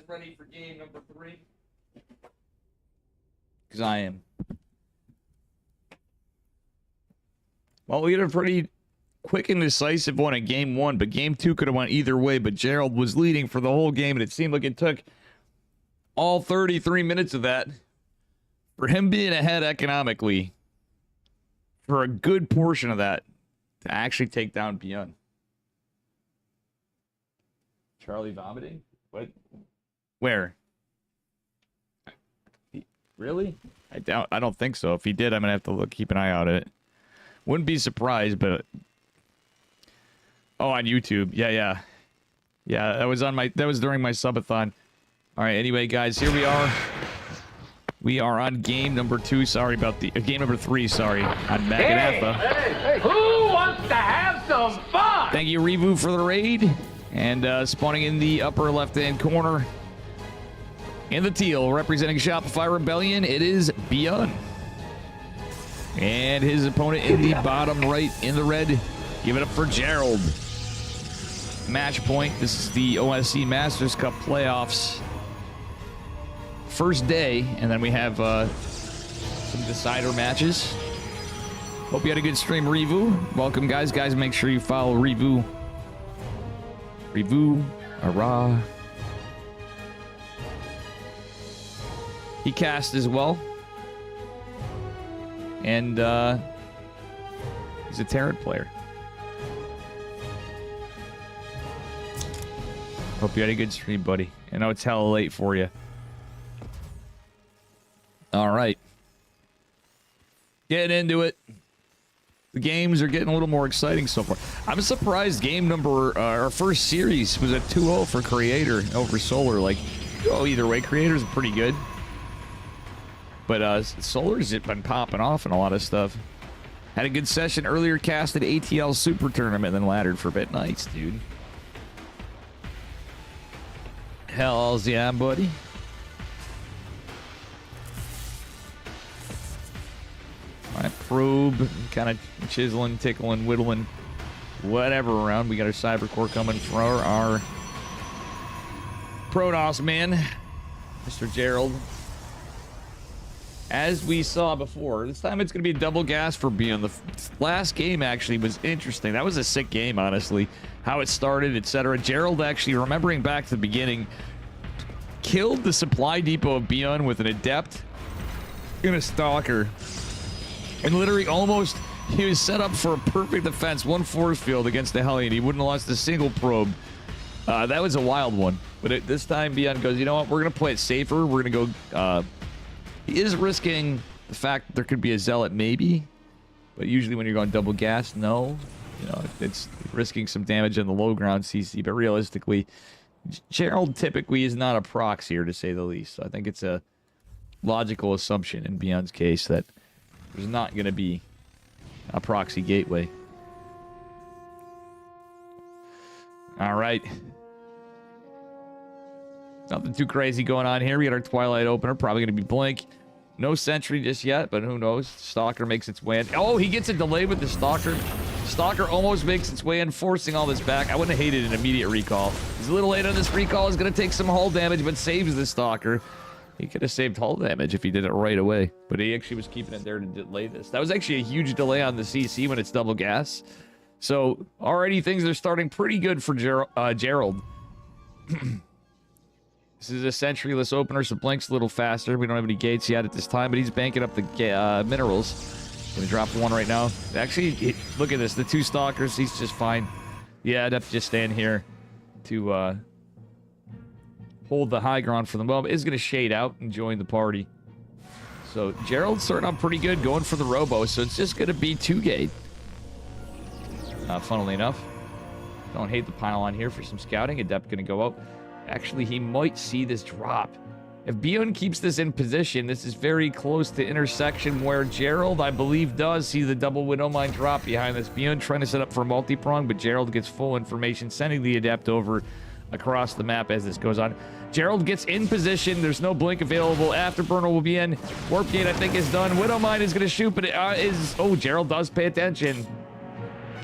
Ready for game number 3? Because I am. Well, we had a pretty quick and decisive one in game 1, but game 2 could have went either way, but Gerald was leading for the whole game, and it seemed like it took all 33 minutes of that for him being ahead economically for a good portion of that to actually take down Beyond. Charlie vomiting? What? Where? Really? I don't think so. If he did, I'm gonna have to keep an eye out at it. Wouldn't be surprised, but oh, on YouTube. Yeah. That was during my subathon. All right. Anyway, guys, here we are. We are on game number 2. Sorry about the game number 3. Sorry, on Maganatha. Hey, who wants to have some fun? Thank you, Revu, for the raid. And spawning in the upper left-hand corner in the teal, representing Shopify Rebellion, it is Beyond. And his opponent in the bottom right in the red. Give it up for Gerald. Match point. This is the OSC Masters Cup playoffs. First day, and then we have some decider matches. Hope you had a good stream, Revu. Welcome, guys. Guys, make sure you follow Revu. Revu, Ara. He cast as well. And he's a Terran player. Hope you had a good stream, buddy. I know it's hella late for you. All right. Getting into it. The games are getting a little more exciting so far. I'm surprised game number, our first series was a 2-0 for Creator over Solar. Like, oh, either way, Creator's pretty good. But Solar's been popping off in a lot of stuff. Had a good session earlier, casted ATL Super Tournament, then laddered for a bit. Nice, dude. Hells yeah, buddy. All right, probe, kind of chiseling, tickling, whittling, whatever around. We got our Cybercore coming for our Protoss man, Mr. Gerald. As we saw before, this time it's going to be a double gas for Beyond. The last game actually was interesting. That was a sick game, honestly. How it started, etc. Gerald actually, remembering back to the beginning, killed the supply depot of Beyond with an Adept and a Stalker. And literally almost, he was set up for a perfect defense. One force field against the Hellion. He wouldn't have lost a single probe. That was a wild one. But this time, Beyond goes, you know what? We're going to play it safer. We're going to go... He is risking the fact that there could be a Zealot, maybe. But usually when you're going double gas, no. You know, it's risking some damage on the low ground CC. But realistically, Gerald typically is not a prox here, to say the least. So I think it's a logical assumption in Beyond's case that there's not going to be a proxy gateway. All right. Nothing too crazy going on here. We got our Twilight opener. Probably going to be Blink. No Sentry just yet, but who knows? Stalker makes its way in. Oh, he gets a delay with the Stalker. Stalker almost makes its way in, forcing all this back. I wouldn't have hated an immediate recall. He's a little late on this recall. He's going to take some hull damage, but saves the Stalker. He could have saved hull damage if he did it right away, but he actually was keeping it there to delay this. That was actually a huge delay on the CC when it's double gas. So already things are starting pretty good for Gerald. This is a sentryless opener, so Blink's a little faster. We don't have any gates yet at this time, but he's banking up the minerals. Gonna drop one right now. Actually, look at this. The 2 Stalkers, he's just fine. Yeah, I'd have to just stand here to hold the high ground for the moment. Is going to shade out and join the party. So Gerald's starting out pretty good, going for the Robo, so it's just going to be 2 gate. Funnily enough. Don't hate the pylon here for some scouting. Adept going to go out. Actually, he might see this drop. If Beyond keeps this in position, this is very close to intersection where Gerald, I believe, does see the double Widow Mine drop behind this. Beyond trying to set up for a multi-prong, but Gerald gets full information, sending the Adept over across the map as this goes on. Gerald gets in position. There's no Blink available. Afterburner will be in. Warp Gate, I think, is done. Widow Mine is going to shoot, but it is... Oh, Gerald does pay attention.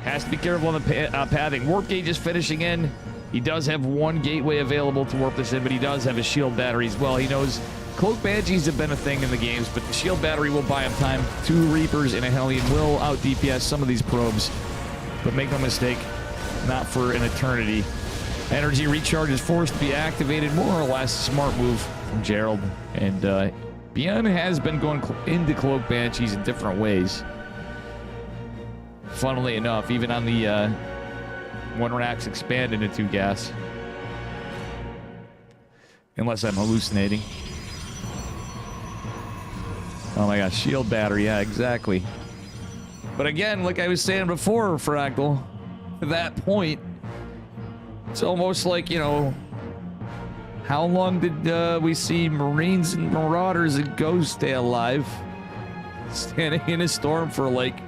Has to be careful on the pathing. Warp Gate just finishing in. He does have 1 gateway available to warp this in, but he does have a shield battery as well. He knows Cloak Banshees have been a thing in the games, but the shield battery will buy him time. 2 Reapers and a Hellion will out DPS some of these probes, but make no mistake, not for an eternity. Energy recharge is forced to be activated, more or less. Smart move from Gerald. And Beyond has been going into Cloak Banshees in different ways. Funnily enough, even on the one racks expand into 2 gas. Unless I'm hallucinating. Oh my gosh, shield battery, yeah, exactly. But again, like I was saying before, Fractal, at that point, it's almost like, you know, how long did we see Marines and Marauders and Ghosts stay alive? Standing in a storm for like,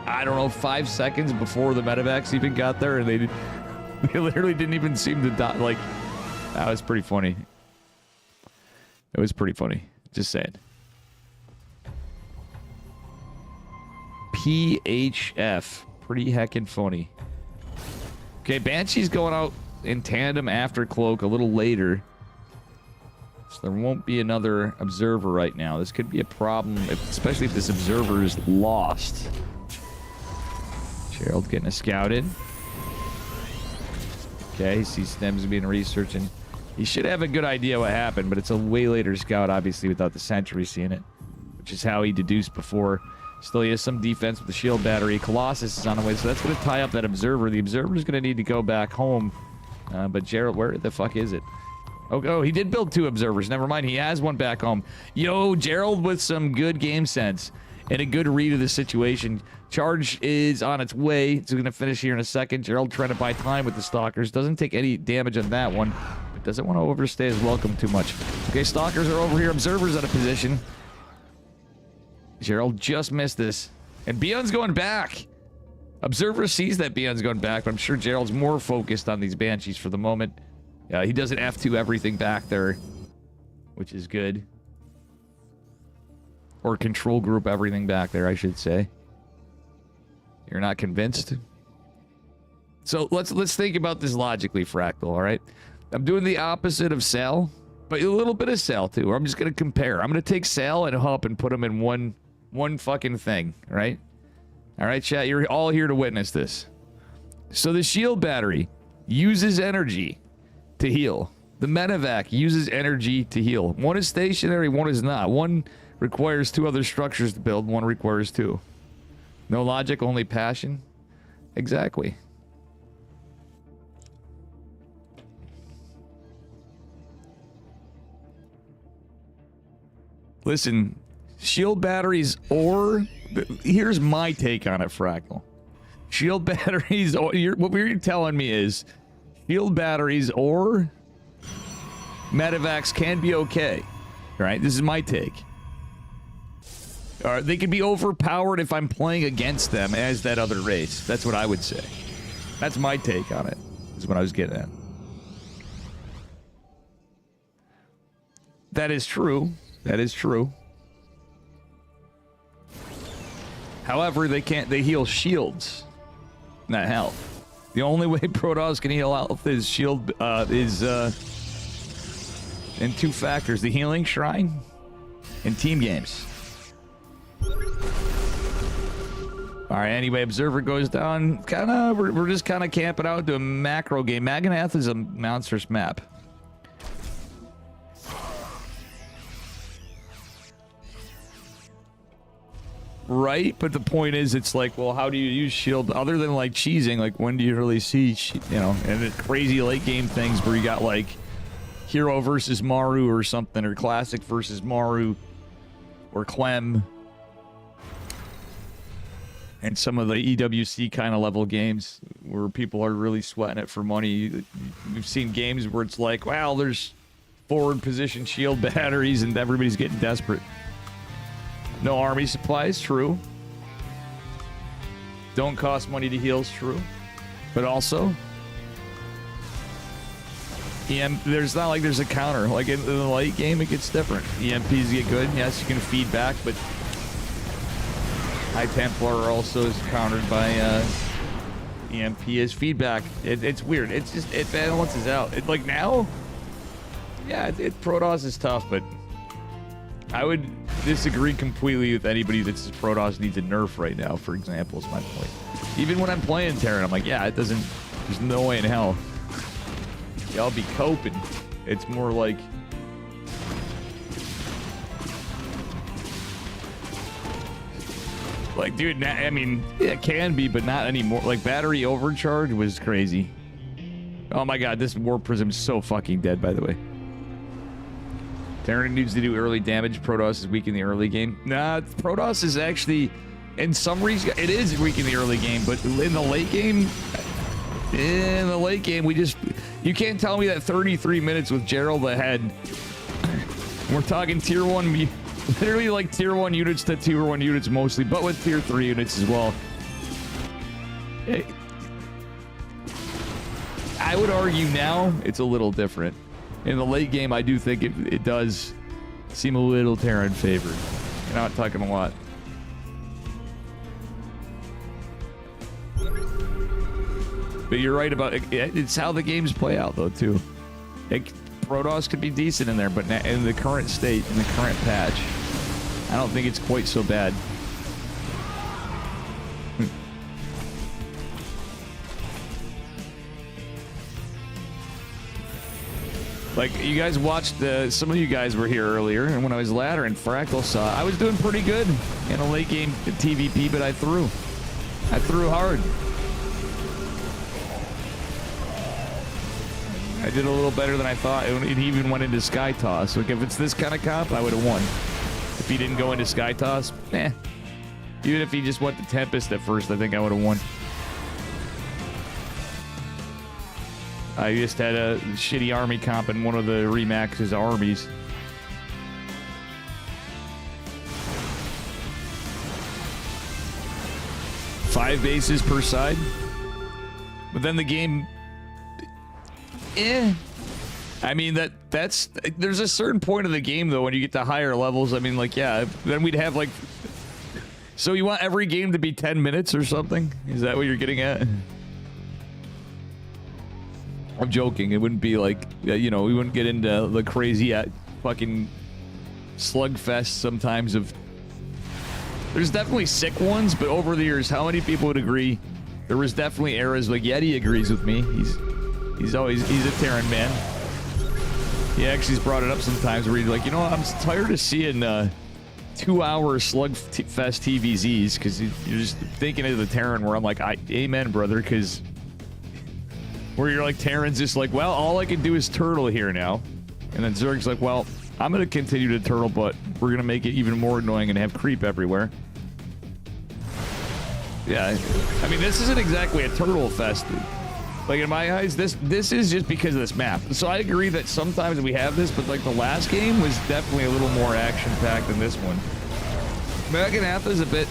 I don't know, 5 seconds before the medevacs even got there, and they literally didn't even seem to die. Like, that was pretty funny. It was pretty funny. Just saying. PHF. Pretty heckin' funny. Okay, Banshee's going out in tandem after Cloak a little later. So there won't be another Observer right now. This could be a problem, especially if this Observer is lost. Gerald getting a scout in. Okay, he sees Stems being researched, and he should have a good idea what happened, but it's a way later scout, obviously, without the sentry seeing it, which is how he deduced before. Still, he has some defense with the shield battery. Colossus is on the way, so that's going to tie up that Observer. The Observer is going to need to go back home. But Gerald, where the fuck is it? Oh, he did build 2 Observers. Never mind, he has one back home. Yo, Gerald with some good game sense and a good read of the situation. Charge is on its way. It's going to finish here in a second. Gerald trying to buy time with the Stalkers. Doesn't take any damage on that one, but doesn't want to overstay his welcome too much. Okay, Stalkers are over here. Observers out of position. Gerald just missed this. And Beyond's going back. Observer sees that Beyond's going back, but I'm sure Gerald's more focused on these Banshees for the moment. He doesn't F2 everything back there, which is good. Or control group everything back there, I should say. You're not convinced? So let's think about this logically, Fractal, all right? I'm doing the opposite of Sal, but a little bit of Sal too. I'm just going to compare. I'm going to take Sal and Hup and put them in one fucking thing, right? All right, chat, you're all here to witness this. So the shield battery uses energy to heal. The medevac uses energy to heal. One is stationary, one is not. One requires 2 other structures to build, one requires 2. No logic, only passion. Exactly. Listen, shield batteries or... Here's my take on it, Fractal. Shield batteries, what you're telling me is shield batteries or medevacs can be okay. Right? This is my take. They could be overpowered if I'm playing against them as that other race. That's what I would say. That's my take on it, is what I was getting at. That is true. That is true. However, they heal shields, not health. The only way Protoss can heal health is shield, in 2 factors: the healing shrine and team games. All right, anyway, Observer goes down. We're just kind of camping out to a macro game. Maganath is a monstrous map. Right, but the point is, it's like, well, how do you use shield other than like cheesing? Like, when do you really see, you know, and the crazy late game things where you got like Hero versus Maru or something, or Classic versus Maru, or Clem, and some of the EWC kind of level games where people are really sweating it for money. We've seen games where it's like, wow, there's forward position shield batteries and everybody's getting desperate. No army supplies, true. Don't cost money to heal, true. But also, there's not like there's a counter. Like in the late game, it gets different. EMPs get good. Yes, you can feed back, but High Templar also is countered by EMP as feedback. It's weird. It's just, it balances out. Like now, yeah, Protoss is tough, but I would disagree completely with anybody that says Protoss needs a nerf right now, for example, is my point. Even when I'm playing Terran, I'm like, yeah, it doesn't... There's no way in hell. Y'all be coping. It's more like... Like, dude, I mean, it can be, but not anymore. Like, battery overcharge was crazy. Oh my god, this War Prism is so fucking dead, by the way. Terran needs to do early damage. Protoss is weak in the early game. Nah, Protoss is actually, in some reason, it is weak in the early game, but in the late game, we just, you can't tell me that 33 minutes with Gerald ahead. We're talking tier 1, literally like tier 1 units to tier 1 units mostly, but with tier 3 units as well. I would argue now it's a little different. In the late game, I do think it does seem a little Terran favored. You're not talking a lot. But you're right about it. It's how the games play out, though, too. Protoss could be decent in there, but in the current state, in the current patch, I don't think it's quite so bad. Like, you guys watched, some of you guys were here earlier, and when I was ladder and Fractal saw, I was doing pretty good in a late game TVP, but I threw hard. I did a little better than I thought. It even went into Sky Toss. Like, if it's this kind of comp, I would have won. If he didn't go into Sky Toss, Even if he just went to Tempest at first, I think I would have won. I just had a shitty army comp in one of the Remax's armies. Five bases per side. But then the game... I mean, that's... There's a certain point of the game, though, when you get to higher levels. I mean, like, yeah, then we'd have, like... So you want every game to be 10 minutes or something? Is that what you're getting at? I'm joking. It wouldn't be like, you know, we wouldn't get into the crazy fucking slugfest sometimes of... There's definitely sick ones, but over the years, how many people would agree? There was definitely eras, like Yeti agrees with me. He's a Terran man. He actually's brought it up sometimes where he's like, you know what, I'm tired of seeing 2-hour slugfest TVZs, because you're just thinking of the Terran where I'm like, amen, brother, because... Where you're like, Terran's just like, well, all I can do is turtle here now. And then Zerg's like, well, I'm going to continue to turtle, but we're going to make it even more annoying and have creep everywhere. Yeah, I mean, this isn't exactly a turtle fest. Like, in my eyes, this is just because of this map. So I agree that sometimes we have this, but like the last game was definitely a little more action-packed than this one. Maganatha's a bit...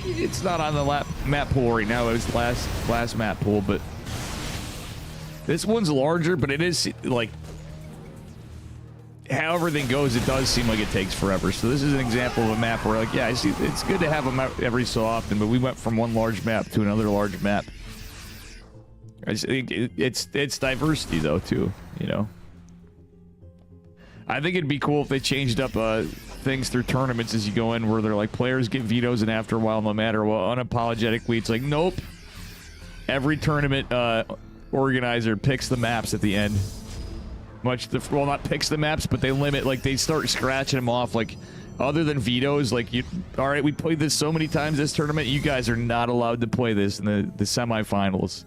It's not on the map pool right now. It was last map pool, but... This one's larger, but it is, like... How everything goes, it does seem like it takes forever. So this is an example of a map where, like, yeah, I see, it's good to have a map every so often, but we went from one large map to another large map. I just think it's diversity, though, too, you know? I think it'd be cool if they changed up things through tournaments as you go in, where they're like, players get vetoes, and after a while, no matter what, unapologetically, it's like, nope. Every tournament organizer picks the maps at the end. Well, not picks the maps, but they limit, like, they start scratching them off, like, other than vetoes, like, all right, we played this so many times this tournament, you guys are not allowed to play this in the semifinals,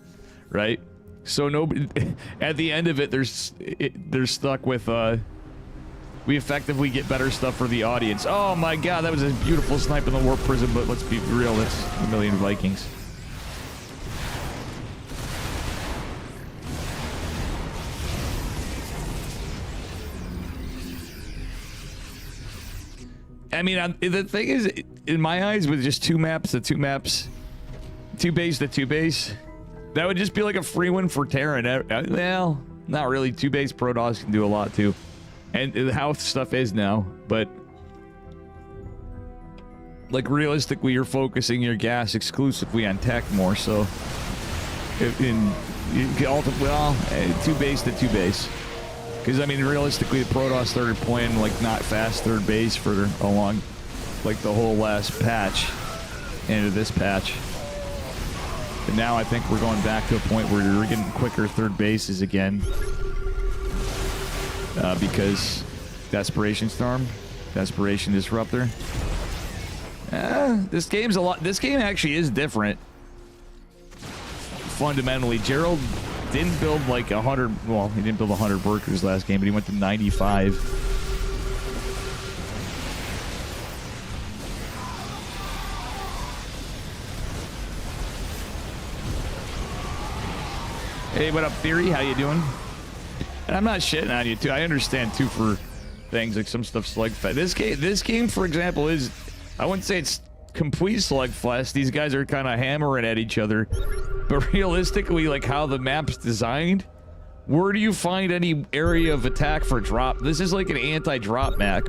right? So nobody, at the end of it, they're stuck with, we effectively get better stuff for the audience. Oh my god, that was a beautiful snipe in the Warp Prism, but let's be real, that's a million Vikings. I mean, the thing is, in my eyes, with just two base to two base, that would just be like a free win for Terran. Well, not really. 2 base Protoss can do a lot too, and how stuff is now. But like realistically, you're focusing your gas exclusively on tech more. So, well, 2 base to 2 base. Because, I mean, realistically, the Protoss started playing, like, not fast third base for a long, like, the whole last patch into this patch. But now I think we're going back to a point where we're getting quicker third bases again. Because Desperation Storm, Desperation Disruptor. This game's a lot. This game actually is different. Fundamentally, Gerald didn't build like 100. Well, he didn't build 100 workers last game, but he went to 95. Hey, what up, Theory? How you doing? And I'm not shitting on you too. I understand too for things like some stuff's like this game, for example, is, I wouldn't say it's complete slugfest. These guys are kind of hammering at each other, but realistically, like how the map's designed, where do you find any area of attack for drop? This is like an anti-drop map.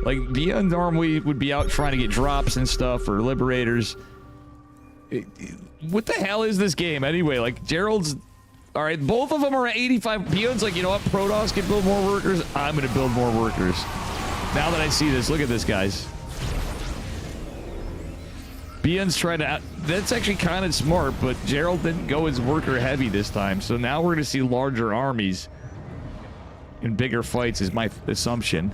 Like Beyond normally would be out trying to get drops and stuff or liberators. What the hell is this game anyway? Like Gerald's. All right, both of them are at 85. Beyond's like, you know what? Protoss can build more workers. I'm going to build more workers. Now that I see this, look at this, guys. Beyond's trying to... That's actually kind of smart, but Gerald didn't go as worker heavy this time. So now we're going to see larger armies in bigger fights is my assumption.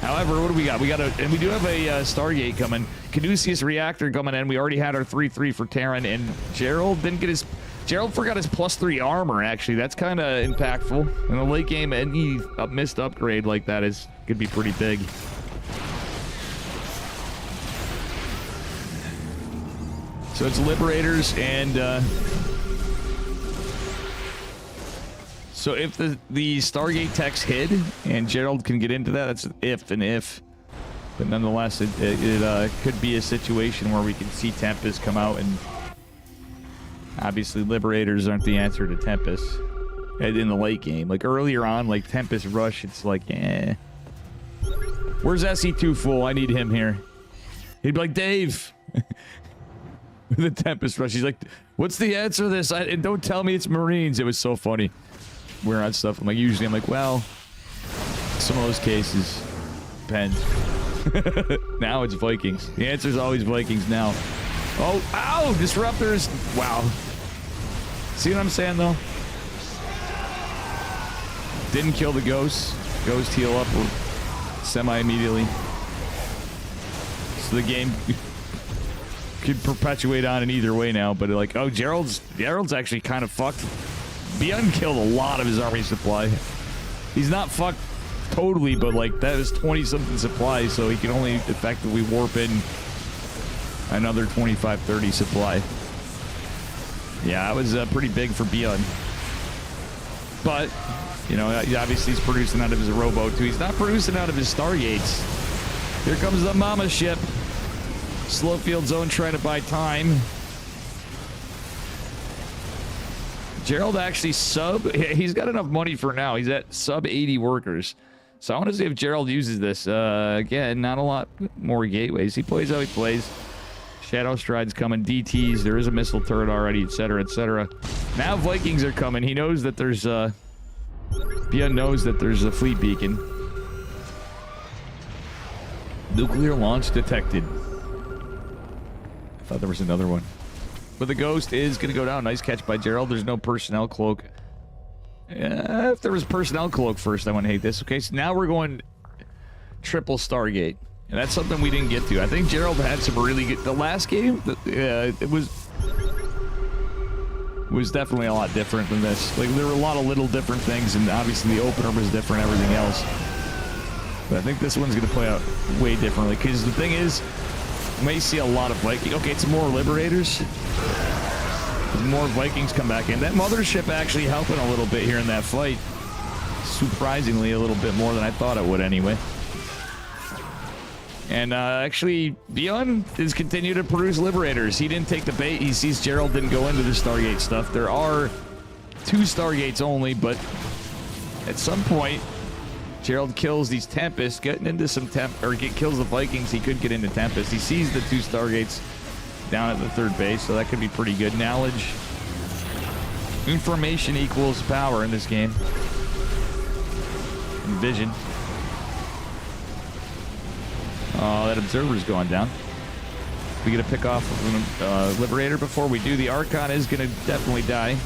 However, what do we got? We got and we do have a Stargate coming. Caduceus Reactor coming in. We already had our 3-3 for Terran, and Gerald didn't get his... Gerald forgot his +3 armor, actually. That's kind of impactful. In the late game, any missed upgrade like that could be pretty big. So it's Liberators, and so if the Stargate tech's hid, and Gerald can get into that, that's an if. But nonetheless, it could be a situation where we can see Tempest come out, and obviously, Liberators aren't the answer to Tempest in the late game. Like, earlier on, like, Tempest Rush, it's like, eh. Where's SE2 Fool? I need him here. He'd be like, Dave! The Tempest Rush. He's like, what's the answer to this? And don't tell me it's Marines. It was so funny. We're on stuff. I'm like, usually I'm like, well, some of those cases depends. Now it's Vikings. The answer's always Vikings now. Oh, ow! Disruptors! Wow. See what I'm saying, though? Didn't kill the ghosts. Ghost heal up semi-immediately. So the game could perpetuate on in either way now, but like, oh, Gerald's actually kind of fucked. Beyond killed a lot of his army supply. He's not fucked totally, but like, that is 20-something supply, so he can only effectively warp in another 25-30 supply. Yeah, that was pretty big for Beyond. But, you know, obviously he's producing out of his rowboat too. He's not producing out of his Stargates. Here comes the mama ship. Slow field zone trying to buy time. Gerald actually he's got enough money for now. He's at sub 80 workers. So I want to see if Gerald uses this. Again, not a lot more gateways. He plays how he plays. Shadow Stride's coming, DTs, there is a missile turret already, etc., etc. Now Vikings are coming. He knows that there's Beyond knows that there's a fleet beacon. Nuclear launch detected. I thought there was another one. But the ghost is going to go down. Nice catch by Gerald. There's no personnel cloak. If there was personnel cloak first, I wouldn't hate this. Okay, so now we're going triple Stargate. And that's something we didn't get to. I think Gerald had some really good... The last game, it was definitely a lot different than this. Like, there were a lot of little different things, and obviously the opener was different, everything else. But I think this one's going to play out way differently. Because the thing is, we may see a lot of Vikings. Okay, it's more Liberators. More Vikings come back in. That mothership actually helping a little bit here in that fight. Surprisingly, a little bit more than I thought it would anyway. And actually, Beyond is continuing to produce Liberators. He didn't take the bait. He sees Gerald didn't go into the Stargate stuff. There are 2 Stargates only, but at some point, Gerald kills these Tempests, getting into some kills the Vikings. He could get into Tempest. He sees the 2 Stargates down at the 3rd base, so that could be pretty good. Knowledge, information equals power in this game. vision. Oh, that observer's going down. We get a pick off of Liberator before we do. The Archon is going to definitely die.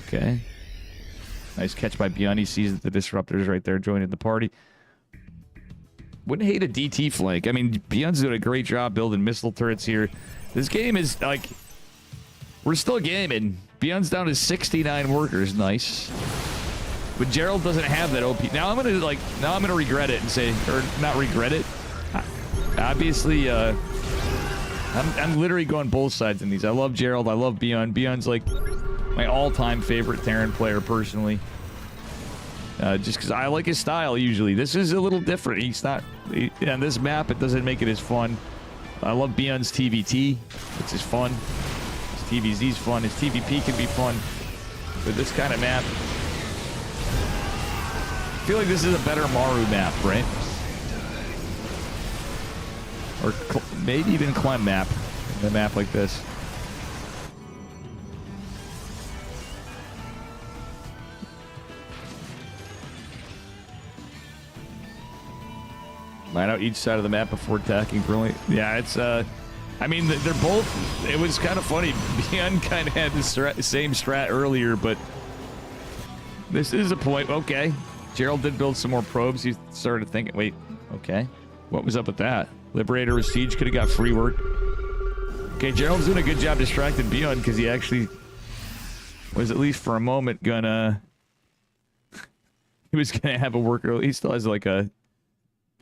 Okay. Nice catch by Beyond. He sees that the Disruptor's right there joining the party. Wouldn't hate a DT flank. I mean, Beyond's doing a great job building missile turrets here. This game is like... We're still gaming. Beyond's down to 69 workers. Nice. But Gerald doesn't have that OP. Now I'm gonna regret it and say, or not regret it. Obviously, I'm literally going both sides in these. I love Gerald. I love Beyond. Beyond's like my all-time favorite Terran player personally. Just because I like his style usually. This is a little different. He's not on this map. It doesn't make it as fun. I love Beyond's TVT. It's just fun. His TVZ's fun. His TVP can be fun. But this kind of map. I feel like this is a better Maru map, right? Or maybe even Clem map. A map like this. Line out each side of the map before attacking. Brilliant. Yeah, it's I mean, they're both. It was kind of funny. Beyond kind of had the same strat earlier, but this is a point. Okay. Gerald did build some more probes. He started thinking, wait, okay. What was up with that? Liberator with Siege could have got free work. Okay, Gerald's doing a good job distracting Beyond because he actually was, at least for a moment, gonna... he was gonna have a worker. He still has like a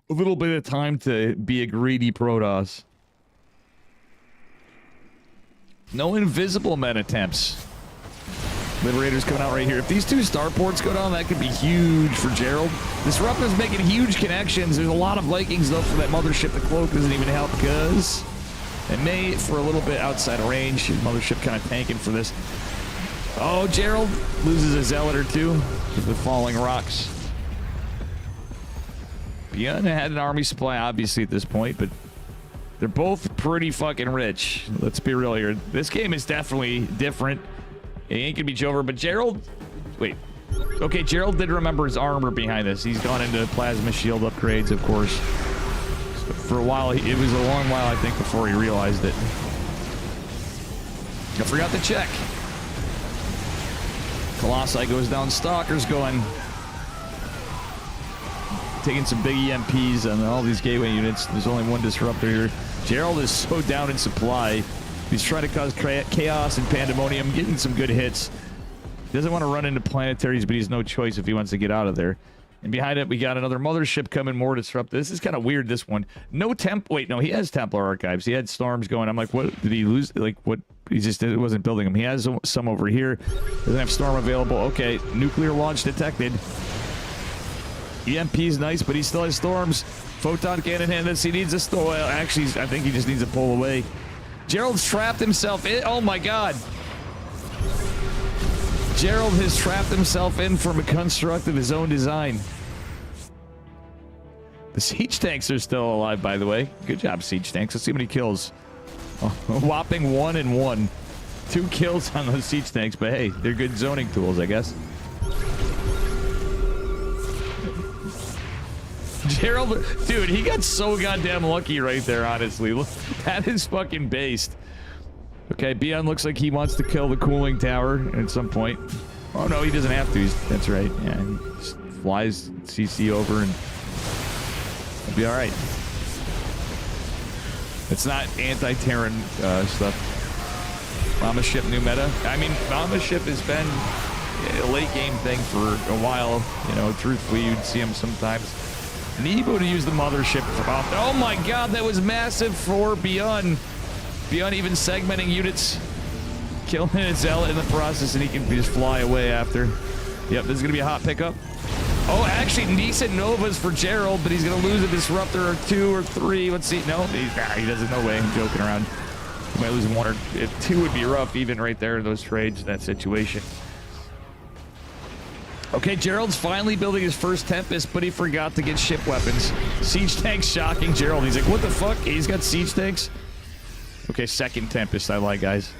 little bit of time to be a greedy Protoss. No invisible men attempts. Liberator's coming out right here. If these two starports go down, that could be huge for Gerald. Disruptor's making huge connections. There's a lot of Vikings, though, for that mothership. The cloak doesn't even help because it may, for a little bit outside of range. Mothership kind of tanking for this. Oh, Gerald loses a zealot or two with the falling rocks. Beyond had an army supply, obviously, at this point, but they're both pretty fucking rich. Let's be real here. This game is definitely different. It ain't gonna be Jover, but Gerald... Wait. Okay, Gerald did remember his armor behind this. He's gone into plasma shield upgrades, of course. For a while, it was a long while, I think, before he realized it. I forgot to check. Colossi goes down. Stalker's going... Taking some big EMPs on all these gateway units. There's only one disruptor here. Gerald is so down in supply. He's trying to cause chaos and pandemonium, getting some good hits. He doesn't want to run into planetaries, but he has no choice if he wants to get out of there. And behind it, we got another mothership coming, more disruptive. This is kind of weird, this one. No Wait, no, he has Templar Archives. He had Storms going. I'm like, what? Did he lose? Like, what? He just wasn't building them. He has some over here. Doesn't have Storm available. Okay, nuclear launch detected. EMP's nice, but he still has Storms. Photon cannon hand this. He needs a storm. Well, actually, I think he just needs to pull away. Gerald's trapped himself in. Oh my god. Gerald has trapped himself in from a construct of his own design. The siege tanks are still alive, by the way. Good job, siege tanks. Let's see how many kills. Oh, a whopping 1 and 1. 2 kills on those siege tanks, but hey, they're good zoning tools, I guess. Gerald, dude, he got so goddamn lucky right there, honestly. Look, that is fucking based. Okay, Beyond looks like he wants to kill the cooling tower at some point. Oh, no, he doesn't have to. That's right. Yeah, he just flies CC over and it'll be all right. It's not anti-Terran stuff. Mama Ship new meta. I mean, Mama Ship has been a late game thing for a while. You know, truthfully, you'd see him sometimes. Nebo to use the mothership for off. Oh my god, that was massive for Beyond. Beyond even segmenting units, killing a zealot in the process, and he can just fly away after. Yep, this is gonna be a hot pickup. Oh, actually, decent Novas for Gerald, but he's gonna lose a disruptor or 2 or 3. Let's see. No, he doesn't. No way. I'm joking around. He might lose 1 or 2 would be rough, even right there in those trades, that situation. Okay, Gerald's finally building his first Tempest, but he forgot to get ship weapons. Siege tanks shocking Gerald. He's like, what the fuck? He's got siege tanks? Okay, second Tempest. I like, guys.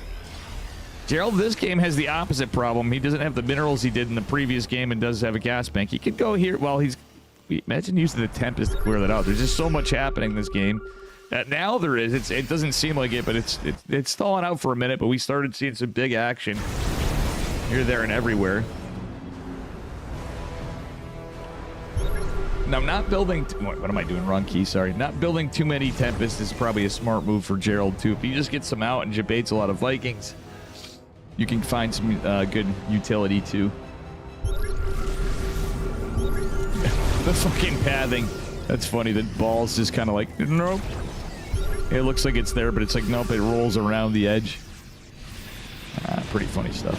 Gerald, this game has the opposite problem. He doesn't have the minerals he did in the previous game and does have a gas bank. He could go here. Well, imagine using the Tempest to clear that out. There's just so much happening this game. Now there is. It doesn't seem like it, but it's stalling out for a minute. But we started seeing some big action here, there, and everywhere. Now, not building... What am I doing? Wrong key, sorry. Not building too many Tempests is probably a smart move for Gerald, too. If he just gets some out and debates a lot of Vikings, you can find some good utility, too. The fucking pathing. That's funny. The ball's just kind of like, nope. It looks like it's there, but it's like, nope, it rolls around the edge. Pretty funny stuff.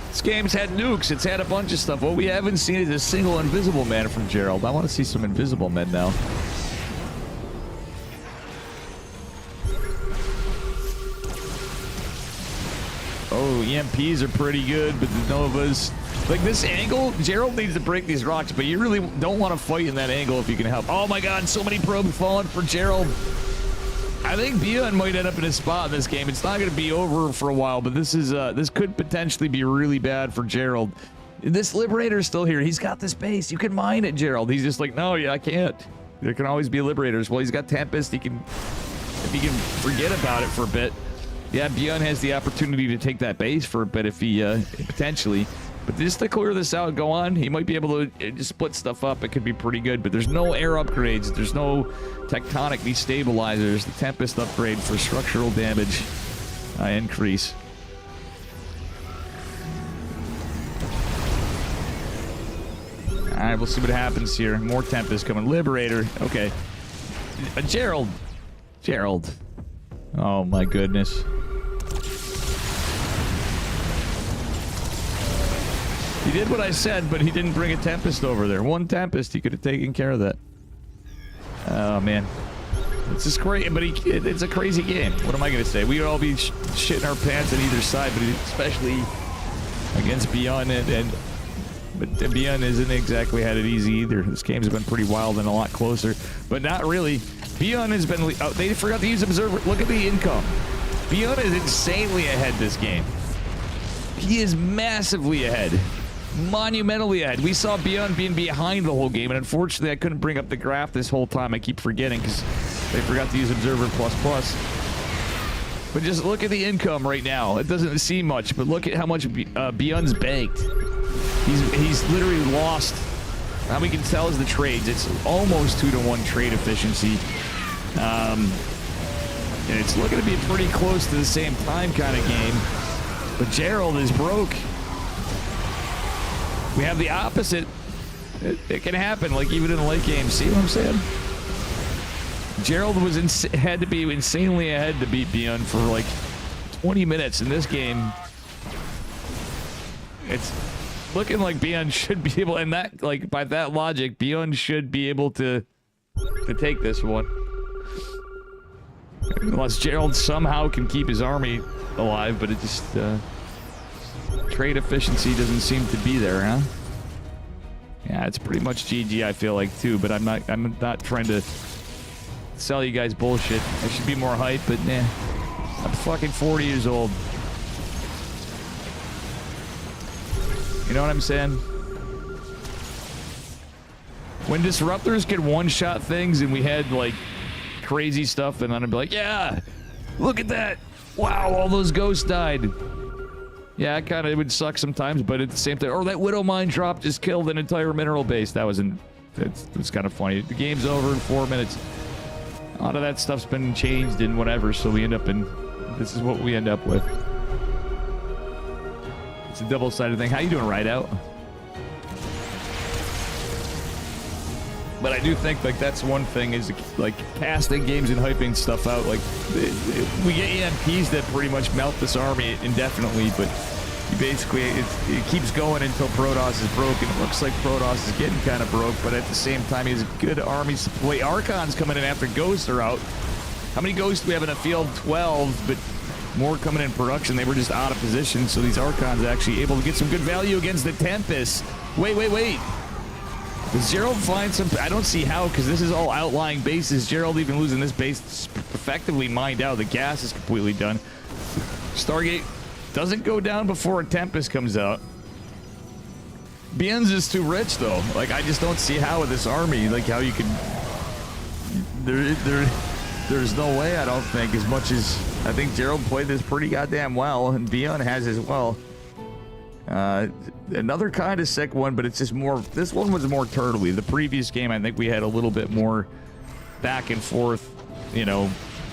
This game's had nukes. It's had a bunch of stuff. What we haven't seen is a single invisible man from Gerald. I want to see some invisible men now. Oh, EMPs are pretty good, but the Novas... Like, this angle, Gerald needs to break these rocks, but you really don't want to fight in that angle if you can help. Oh my god, so many probes falling for Gerald. I think Beyond might end up in a spot in this game. It's not going to be over for a while, but this could potentially be really bad for Gerald. This Liberator's still here. He's got this base. You can mine it, Gerald. He's just like, no, yeah, I can't. There can always be Liberators. Well, he's got Tempest. If he can forget about it for a bit. Yeah, Beyond has the opportunity to take that base for a bit if he, potentially. But just to clear this out and go on, he might be able to just split stuff up. It could be pretty good, but there's no air upgrades. There's no tectonic destabilizers. The Tempest upgrade for structural damage increase. All right, we'll see what happens here. More Tempest coming. Liberator. Okay. Gerald. Oh, my goodness. He did what I said, but he didn't bring a Tempest over there. One Tempest, he could have taken care of that. Oh, man. It's just great, but it's a crazy game. What am I going to say? We'd all be shitting our pants on either side, but especially against Beyond. But Beyond isn't exactly had it easy either. This game's been pretty wild and a lot closer, but not really. Beyond has been... Oh, they forgot to use Observer. Look at the income. Beyond is insanely ahead this game. He is massively ahead. Monumentally ahead. We saw Beyond being behind the whole game, and unfortunately I couldn't bring up the graph this whole time. I keep forgetting because they forgot to use Observer++. But just look at the income right now. It doesn't seem much, but look at how much Beyond's banked. He's literally lost. How we can tell is the trades. It's almost 2-to-1 trade efficiency. And it's looking to be pretty close to the same time kind of game. But Gerald is broke. We have the opposite. It can happen, like even in the late game. See what I'm saying? Gerald had to be insanely ahead to beat Beyond for like 20 minutes in this game. It's looking like Beyond should be able, and that, like, by that logic, Beyond should be able to take this one. Unless Gerald somehow can keep his army alive, but it just trade efficiency doesn't seem to be there, huh? Yeah, it's pretty much GG, I feel like, too, but I'm not trying to sell you guys bullshit. I should be more hype, but nah. I'm fucking 40 years old. You know what I'm saying? When disruptors could one-shot things and we had, like, crazy stuff, and then I'd be like, yeah, look at that. Wow, all those ghosts died. Yeah, it kind of would suck sometimes, but at the same time, or that Widow Mine drop just killed an entire mineral base. That was it's kind of funny. The game's over in 4 minutes. A lot of that stuff's been changed and whatever, so we end up in, this is what we end up with. It's a double-sided thing. How you doing, Rideout? But I do think, like, that's one thing is, like, casting games and hyping stuff out. Like, we get EMPs that pretty much melt this army indefinitely, but you basically, it keeps going until Protoss is broken. It looks like Protoss is getting kind of broke, but at the same time, he has good armies to play. Archon's coming in after Ghosts are out. How many Ghosts do we have in the field? 12, but more coming in production. They were just out of position, so these Archons are actually able to get some good value against the Tempest. Wait. Does Gerald find some... I don't see how, because this is all outlying bases. Gerald even losing this base is effectively mined out. The gas is completely done. Stargate doesn't go down before a Tempest comes out. Bien's is too rich, though. Like, I just don't see how with this army, like, how you could... There's no way, I don't think, as much as... I think Gerald played this pretty goddamn well, and Bien has as well. Another kind of sick one, but it's just more... This one was more turtley. The previous game, I think we had a little bit more back and forth, you know,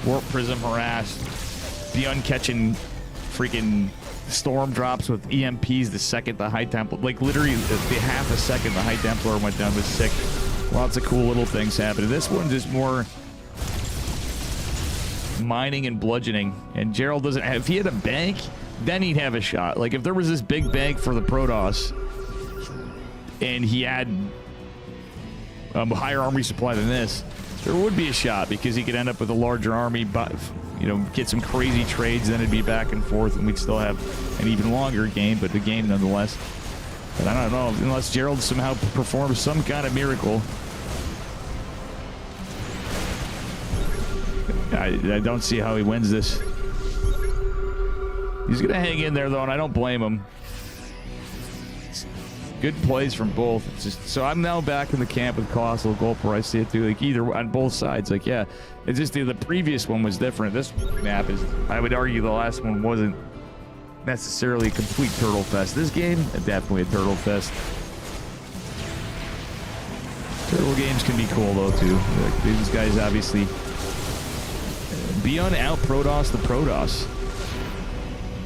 Warp Prism harassed, Bien catching freaking storm drops with EMPs the second the High Templar... Like, literally, the half a second the High Templar went down was sick. Lots of cool little things happening. This one just more... mining and bludgeoning, and Gerald doesn't have... If he had a bank, then he'd have a shot. Like, if there was this big bank for the Protoss and he had a higher army supply than this, there would be a shot, because he could end up with a larger army, but, you know, get some crazy trades, then it'd be back and forth, and we'd still have an even longer game, but the game nonetheless. But I don't know, unless Gerald somehow performs some kind of miracle. I don't see how he wins this. He's going to hang in there, though, and I don't blame him. It's good plays from both. It's just, so I'm now back in the camp with Colossal Gulp, where I see it through, like, either on both sides. Like, yeah, it's just the previous one was different. This map is, I would argue, the last one wasn't necessarily a complete turtle fest. This game, definitely a turtle fest. Turtle games can be cool, though, too. Like, these guys obviously... Bien out Protoss the Protoss.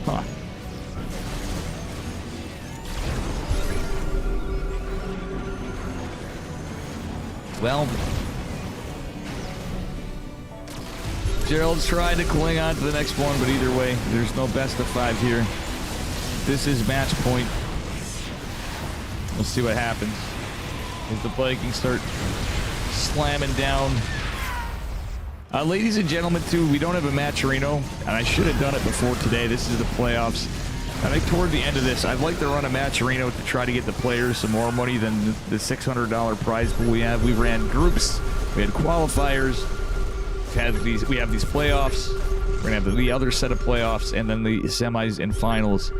Huh. Well, Gerald's trying to cling on to the next one, but either way, there's no best of 5 here. This is match point. We'll see what happens as the Vikings start slamming down. Ladies and gentlemen, too, we don't have a Matcherino, and I should have done it before today. This is the playoffs. I think toward the end of this, I'd like to run a Matcherino to try to get the players some more money than the $600 prize pool we have. We ran groups, we had qualifiers, we have these playoffs, we're going to have the other set of playoffs, and then the semis and finals.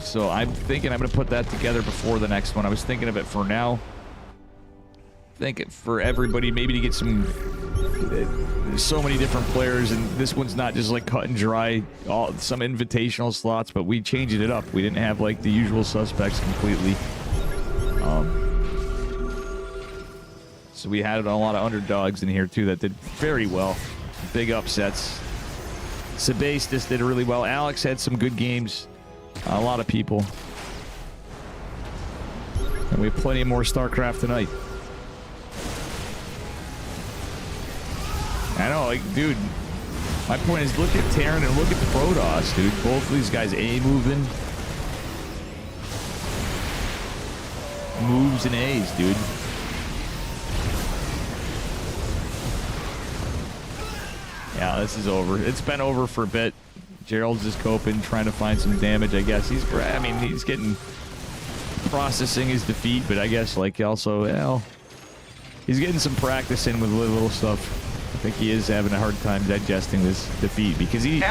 So I'm thinking I'm going to put that together before the next one. I was thinking of it for now. Think for everybody, maybe to get some... There's so many different players, and this one's not just like cut and dry, some invitational slots, but we changed it up. We didn't have like the usual suspects completely. So we had a lot of underdogs in here too that did very well. Big upsets. Sebastis did really well. Alex had some good games. A lot of people. And we have plenty more Starcraft tonight. I know, like, dude, my point is, look at Terran and look at the Protoss, dude. Both of these guys A-moving. Moves and A's, dude. Yeah, this is over. It's been over for a bit. Gerald's just coping, trying to find some damage, I guess. I mean, he's getting... processing his defeat, but I guess, like, also, well... He's getting some practice in with little stuff. I think he is having a hard time digesting this defeat because he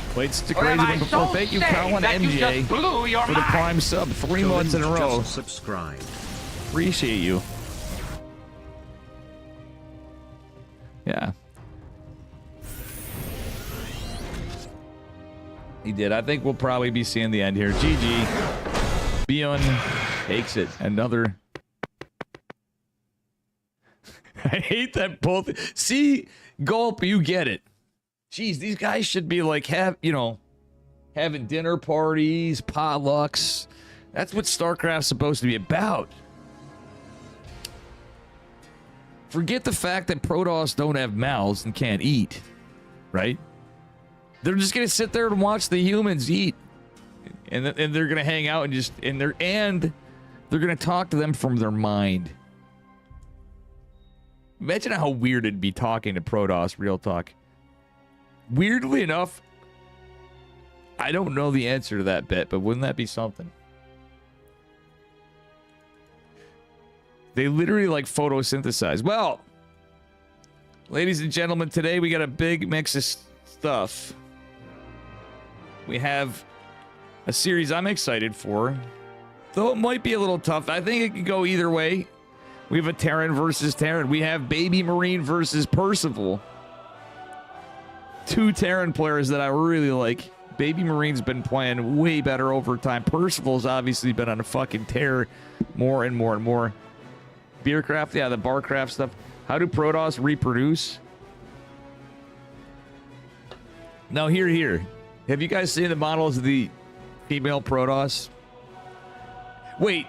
played such a crazy one before. Thank you, Colin MJ, for the prime sub 3 months in a row. Subscribe. Appreciate you. Yeah. He did. I think we'll probably be seeing the end here. GG. Bien takes it. Another... I hate that both. See, Gulp, you get it. Jeez, these guys should be like, having dinner parties, potlucks. That's what StarCraft's supposed to be about. Forget the fact that Protoss don't have mouths and can't eat, right? They're just gonna sit there and watch the humans eat, and they're gonna hang out and they're gonna talk to them from their mind. Imagine how weird it'd be talking to Protoss, real talk. Weirdly enough, I don't know the answer to that bit, but wouldn't that be something? They literally like photosynthesize. Well, ladies and gentlemen, today we got a big mix of stuff. We have a series I'm excited for, though it might be a little tough. I think it could go either way. We have a Terran versus Terran. We have Baby Marine versus Percival. Two Terran players that I really like. Baby Marine's been playing way better over time. Percival's obviously been on a fucking tear more and more and more. Beercraft, yeah, the Barcraft stuff. How do Protoss reproduce? Now, here. Have you guys seen the models of the female Protoss? Wait.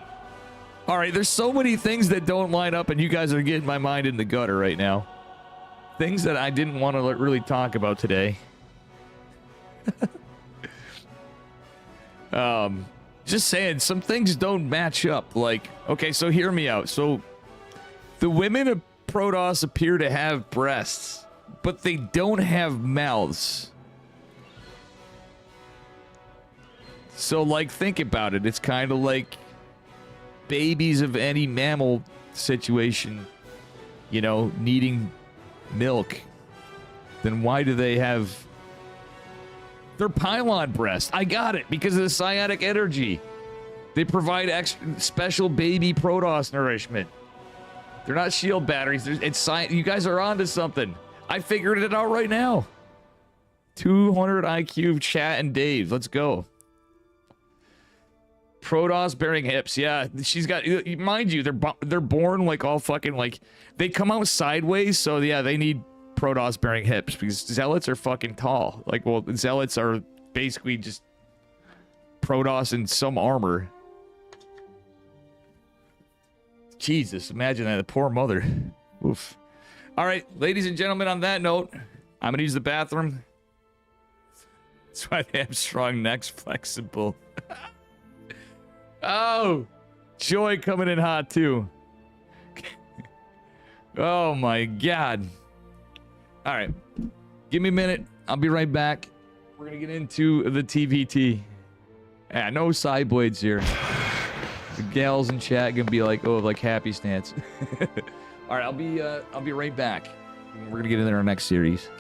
All right, there's so many things that don't line up, and you guys are getting my mind in the gutter right now. Things that I didn't want to really talk about today. Just saying, some things don't match up. Like, okay, so hear me out. So, the women of Protoss appear to have breasts, but they don't have mouths. So, like, think about it. It's kind of like babies of any mammal situation, you know, needing milk. Then why do they have their pylon breast? I got it, because of the psionic energy. They provide extra special baby Protoss nourishment. They're not shield batteries. It's you guys are onto something. I figured it out right now. 200 IQ chat and Dave. Let's go. Protoss bearing hips. Yeah, she's got, mind you, they're born like all fucking like, they come out sideways, so yeah, they need Protoss bearing hips because Zealots are fucking tall. Like, well, Zealots are basically just Protoss in some armor. Jesus, imagine that, the poor mother. Oof. All right, ladies and gentlemen, on that note, I'm gonna use the bathroom. That's why they have strong necks, flexible. Oh, Joy coming in hot too. Oh my God. All right, give me a minute. I'll be right back. We're gonna get into the TVT. Yeah, no side blades here. The gals in chat gonna be like, oh, like happy stance. All right, I'll be right back. We're gonna get into our next series.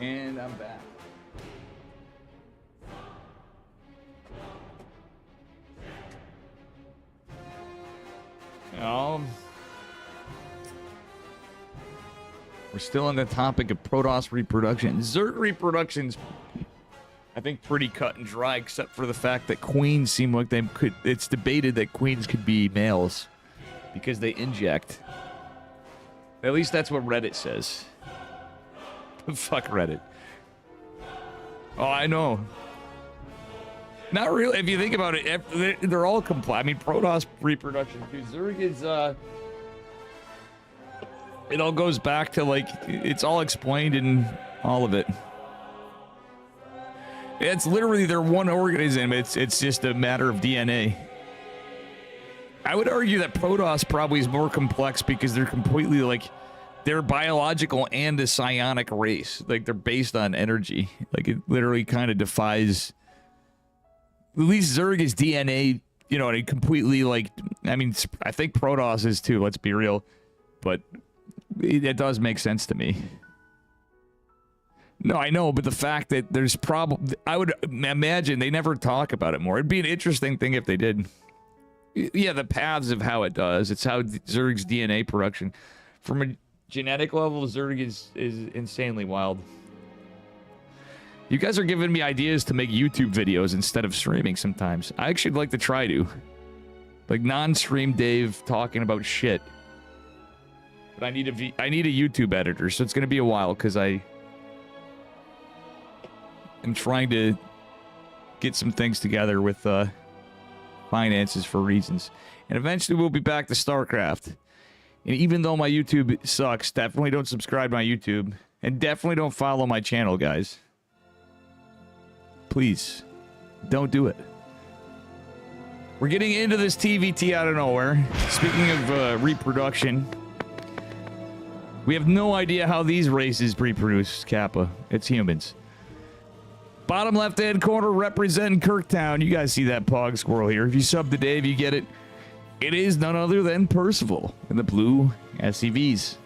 And I'm back. We're still on the topic of Protoss reproduction. Zerg reproduction's, I think, pretty cut and dry, except for the fact that queens seem like they could. It's debated that queens could be males because they inject. At least that's what Reddit says. Fuck Reddit. Oh, I know. Not really. If you think about it, they're all I mean, Protoss reproduction too. Zerg is, it all goes back to, like, it's all explained in all of it. It's literally they're one organism. It's just a matter of DNA. I would argue that Protoss probably is more complex because they're completely, like, they're biological and a psionic race. Like, they're based on energy. Like, it literally kind of defies... At least Zerg is DNA, you know, and it completely, like... I mean, I think Protoss is too, let's be real. But it does make sense to me. No, I know, but the fact that there's probably... I would imagine they never talk about it more. It'd be an interesting thing if they did. Yeah, the paths of how it does. It's how Zerg's DNA production... From a genetic level of Zerg is insanely wild. You guys are giving me ideas to make YouTube videos instead of streaming sometimes. I actually like to try to. Like non-stream Dave talking about shit. But I need a YouTube editor, so it's going to be a while because I am trying to get some things together with finances for reasons. And eventually we'll be back to Starcraft. And even though my YouTube sucks, definitely don't subscribe to my YouTube. And definitely don't follow my channel, guys. Please, don't do it. We're getting into this TVT out of nowhere. Speaking of reproduction, we have no idea how these races reproduce, Kappa. It's humans. Bottom left-hand corner representing Kirktown. You guys see that pog squirrel here. If you sub to Dave, you get it. It is none other than Percival in the blue SCVs.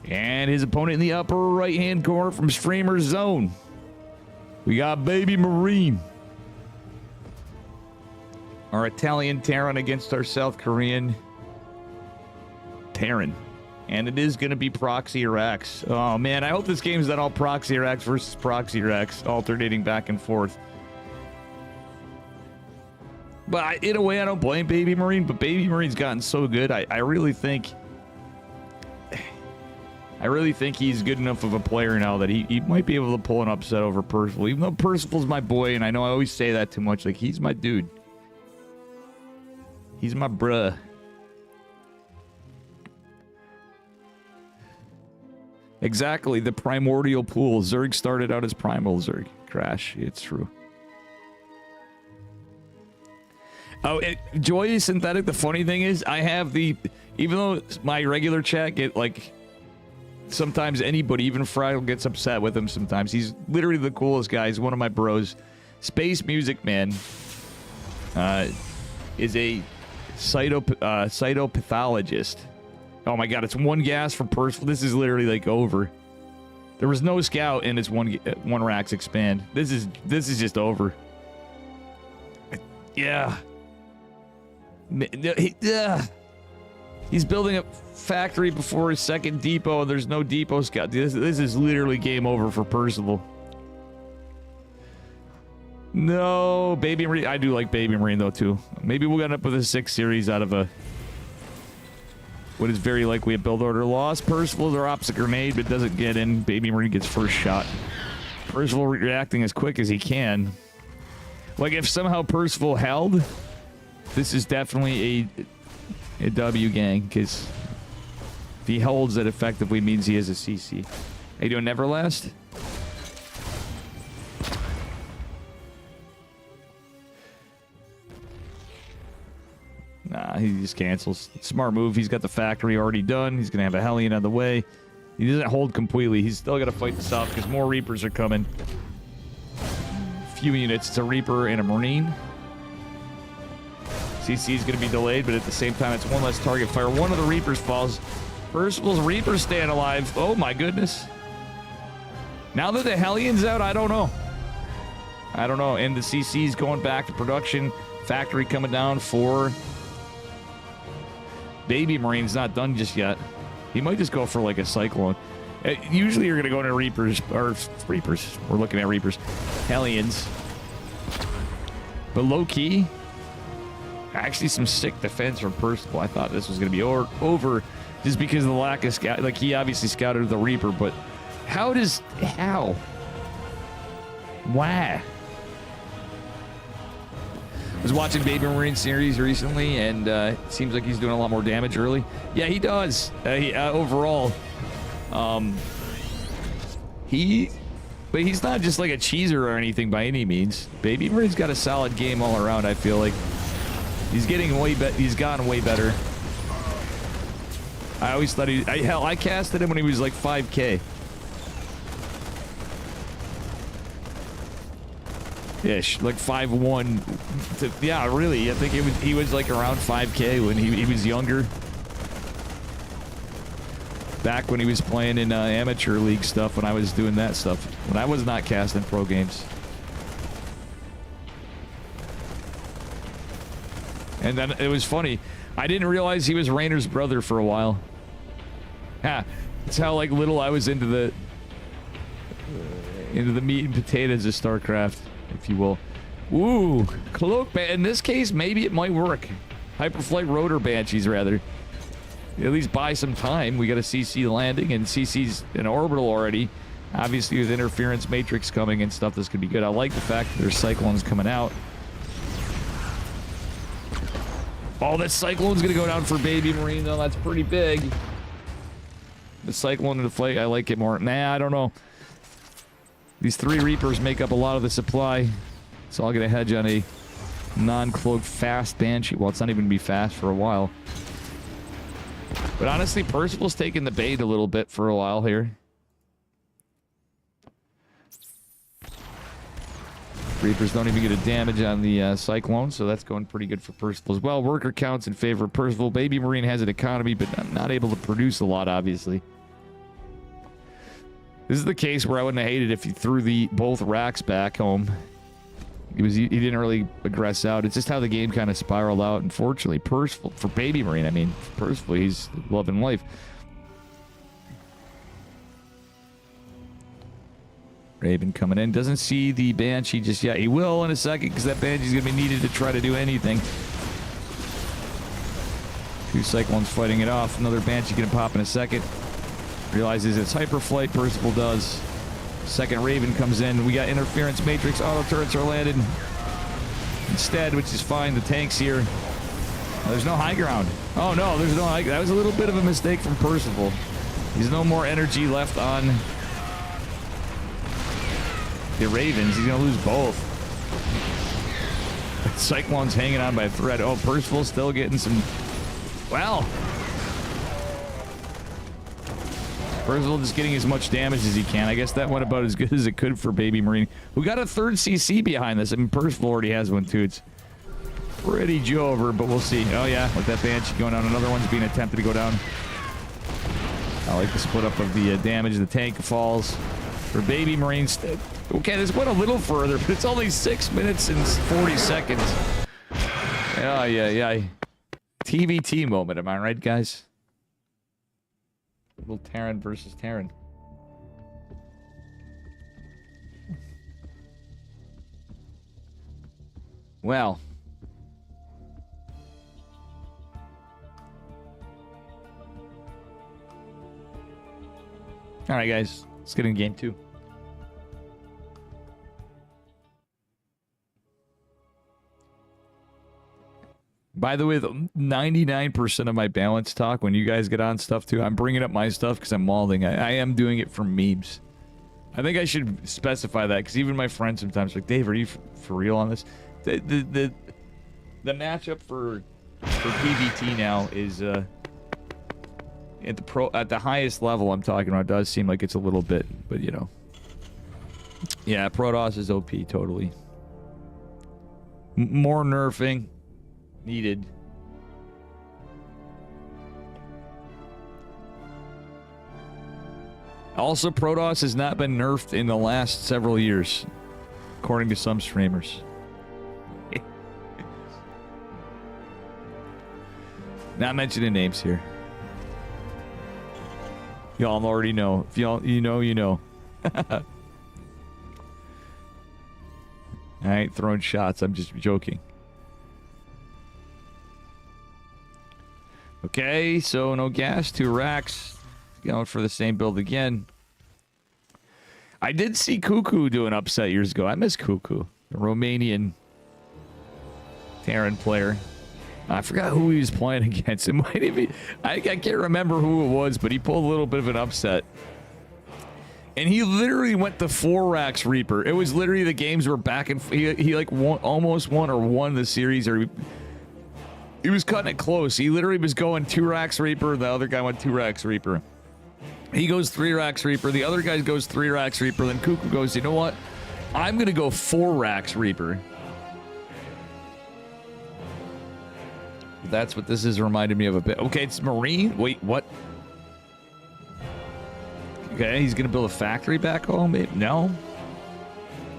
And his opponent in the upper right-hand corner from Streamer Zone. We got Baby Marine. Our Italian Terran against our South Korean Terran. And it is going to be Proxy or Axe. Oh, man, I hope this game is not all Proxy or Axe versus Proxy or Axe, alternating back and forth. But in a way, I don't blame Baby Marine, but Baby Marine's gotten so good. I really think he's good enough of a player now that he might be able to pull an upset over Percival. Even though Percival's my boy, and I know I always say that too much. Like, he's my dude. He's my bruh. Exactly, the primordial pool. Zerg started out as primal Zerg. Crash, it's true. Oh, Joy Synthetic, the funny thing is, I have the... Even though my regular chat get, like... Sometimes anybody, even Fraggle, gets upset with him sometimes. He's literally the coolest guy. He's one of my bros. Space Music Man is a cytopathologist. Oh my god, it's one gas for Percival. This is literally like over. There was no scout and it's one Rax expand. This is just over. Yeah. He's building a factory before his second depot and there's no depot scout. This is literally game over for Percival. No, Baby Marine. I do like Baby Marine though too. Maybe we'll end up with a 6 series out of a what is very likely a build order loss. Percival drops a grenade but doesn't get in. Baby Marine gets first shot. Percival reacting as quick as he can. Like if somehow Percival held, this is definitely a W gang, because if he holds, that effectively means he has a CC. How you doing, Neverlast? Nah, he just cancels. Smart move. He's got the factory already done. He's gonna have a Hellion on the way. He doesn't hold completely. He's still got to fight this off because more Reapers are coming. Few units. It's a Reaper and a Marine. CC is going to be delayed, but at the same time, it's one less target fire. One of the Reapers falls. Percival's Reapers staying alive. Oh my goodness. Now that the Hellion's out, I don't know. I don't know. And the CC's going back to production. Factory coming down for... Baby Marine's not done just yet. He might just go for like a Cyclone. Usually you're going to go into Reapers, or Reapers. We're looking at Reapers. Hellions. But low key... Actually, some sick defense from Percival. I thought this was going to be over just because of the lack of scout. Like, he obviously scouted the Reaper, but how? Why? I was watching Baby Marine series recently, and it seems like he's doing a lot more damage early. Yeah, he does. Overall. But he's not just like a cheeser or anything by any means. Baby Marine's got a solid game all around, I feel like. He's getting way better. He's gotten way better. I always thought I casted him when he was like 5K. Ish, like 5'1". Yeah, really. I think he was like around 5K when he was younger. Back when he was playing in amateur league stuff, when I was doing that stuff. When I was not casting pro games. And then it was funny. I didn't realize he was Rainer's brother for a while. Yeah, that's how like little I was into the meat and potatoes of StarCraft, if you will. Ooh, cloak ban. In this case, maybe it might work. Hyperflight rotor banshees, rather. At least buy some time. We got a CC landing, and CC's in orbital already. Obviously, with interference matrix coming and stuff, this could be good. I like the fact that there's cyclones coming out. Oh, that cyclone's gonna go down for Baby Marine, though. That's pretty big. The cyclone in the flight, I like it more. Nah, I don't know. These 3 Reapers make up a lot of the supply. So I'll get a hedge on a non-cloaked fast Banshee. Well, it's not even gonna be fast for a while. But honestly, Percival's taking the bait a little bit for a while here. Reapers don't even get a damage on the Cyclone, so that's going pretty good for Percival as well. Worker counts in favor of Percival. Baby Marine has an economy, but not able to produce a lot, obviously. This is the case where I wouldn't have hated if he threw both racks back home. He didn't really aggress out. It's just how the game kind of spiraled out. Unfortunately, Percival, for Baby Marine, I mean, Percival, he's loving life. Raven coming in. Doesn't see the Banshee just yet. He will in a second, because that Banshee's going to be needed to try to do anything. 2 Cyclones fighting it off. Another Banshee going to pop in a second. Realizes it's Hyperflight. Percival does. Second Raven comes in. We got interference matrix. Auto turrets are landed instead, which is fine. The tank's here. Oh, there's no high ground. Oh no, there's no high. That was a little bit of a mistake from Percival. There's no more energy left on the Ravens. He's gonna lose both. Cyclone's hanging on by a thread. Oh, Percival's still getting some. Well, Percival just getting as much damage as he can. I guess that went about as good as it could for Baby Marine. We got a 3rd CC behind this. I mean, Percival already has one too. It's pretty Joe-over, but we'll see. Oh yeah, with that Banshee going down. Another one's being attempted to go down. I like the split up of the damage. The tank falls for Baby Marine. Okay, this went a little further, but it's only 6 minutes and 40 seconds. Yeah. TVT moment, am I right, guys? Little Terran versus Terran. Well. Alright, guys. Let's get in game 2. By the way, 99% of my balance talk, when you guys get on stuff too, I'm bringing up my stuff because I'm mauling. I am doing it for memes. I think I should specify that, because even my friends sometimes are like, Dave, are you for real on this? The matchup for PvT now is at the highest level I'm talking about. It does seem like it's a little bit, but you know. Yeah, Protoss is OP totally. More nerfing needed. Also, Protoss has not been nerfed in the last several years, according to some streamers. Not mentioning names here. Y'all already know. If y'all, you know. I ain't throwing shots. I'm just joking. Okay, so no gas, 2 racks. Going for the same build again. I did see Cuckoo do an upset years ago. I miss Cuckoo, the Romanian Terran player. I forgot who he was playing against. It might be, I can't remember who it was, but he pulled a little bit of an upset. And he literally went to 4 racks Reaper. It was literally the games were back and he like almost won the series, or he was cutting it close. He literally was going 2 racks Reaper. The other guy went 2 racks Reaper. He goes 3 racks Reaper. The other guy goes 3 racks Reaper. Then Cuckoo goes, you know what? I'm going to go 4 racks Reaper. That's what this is reminded me of a bit. Okay, it's Marine. Wait, what? Okay, he's going to build a factory back home? No.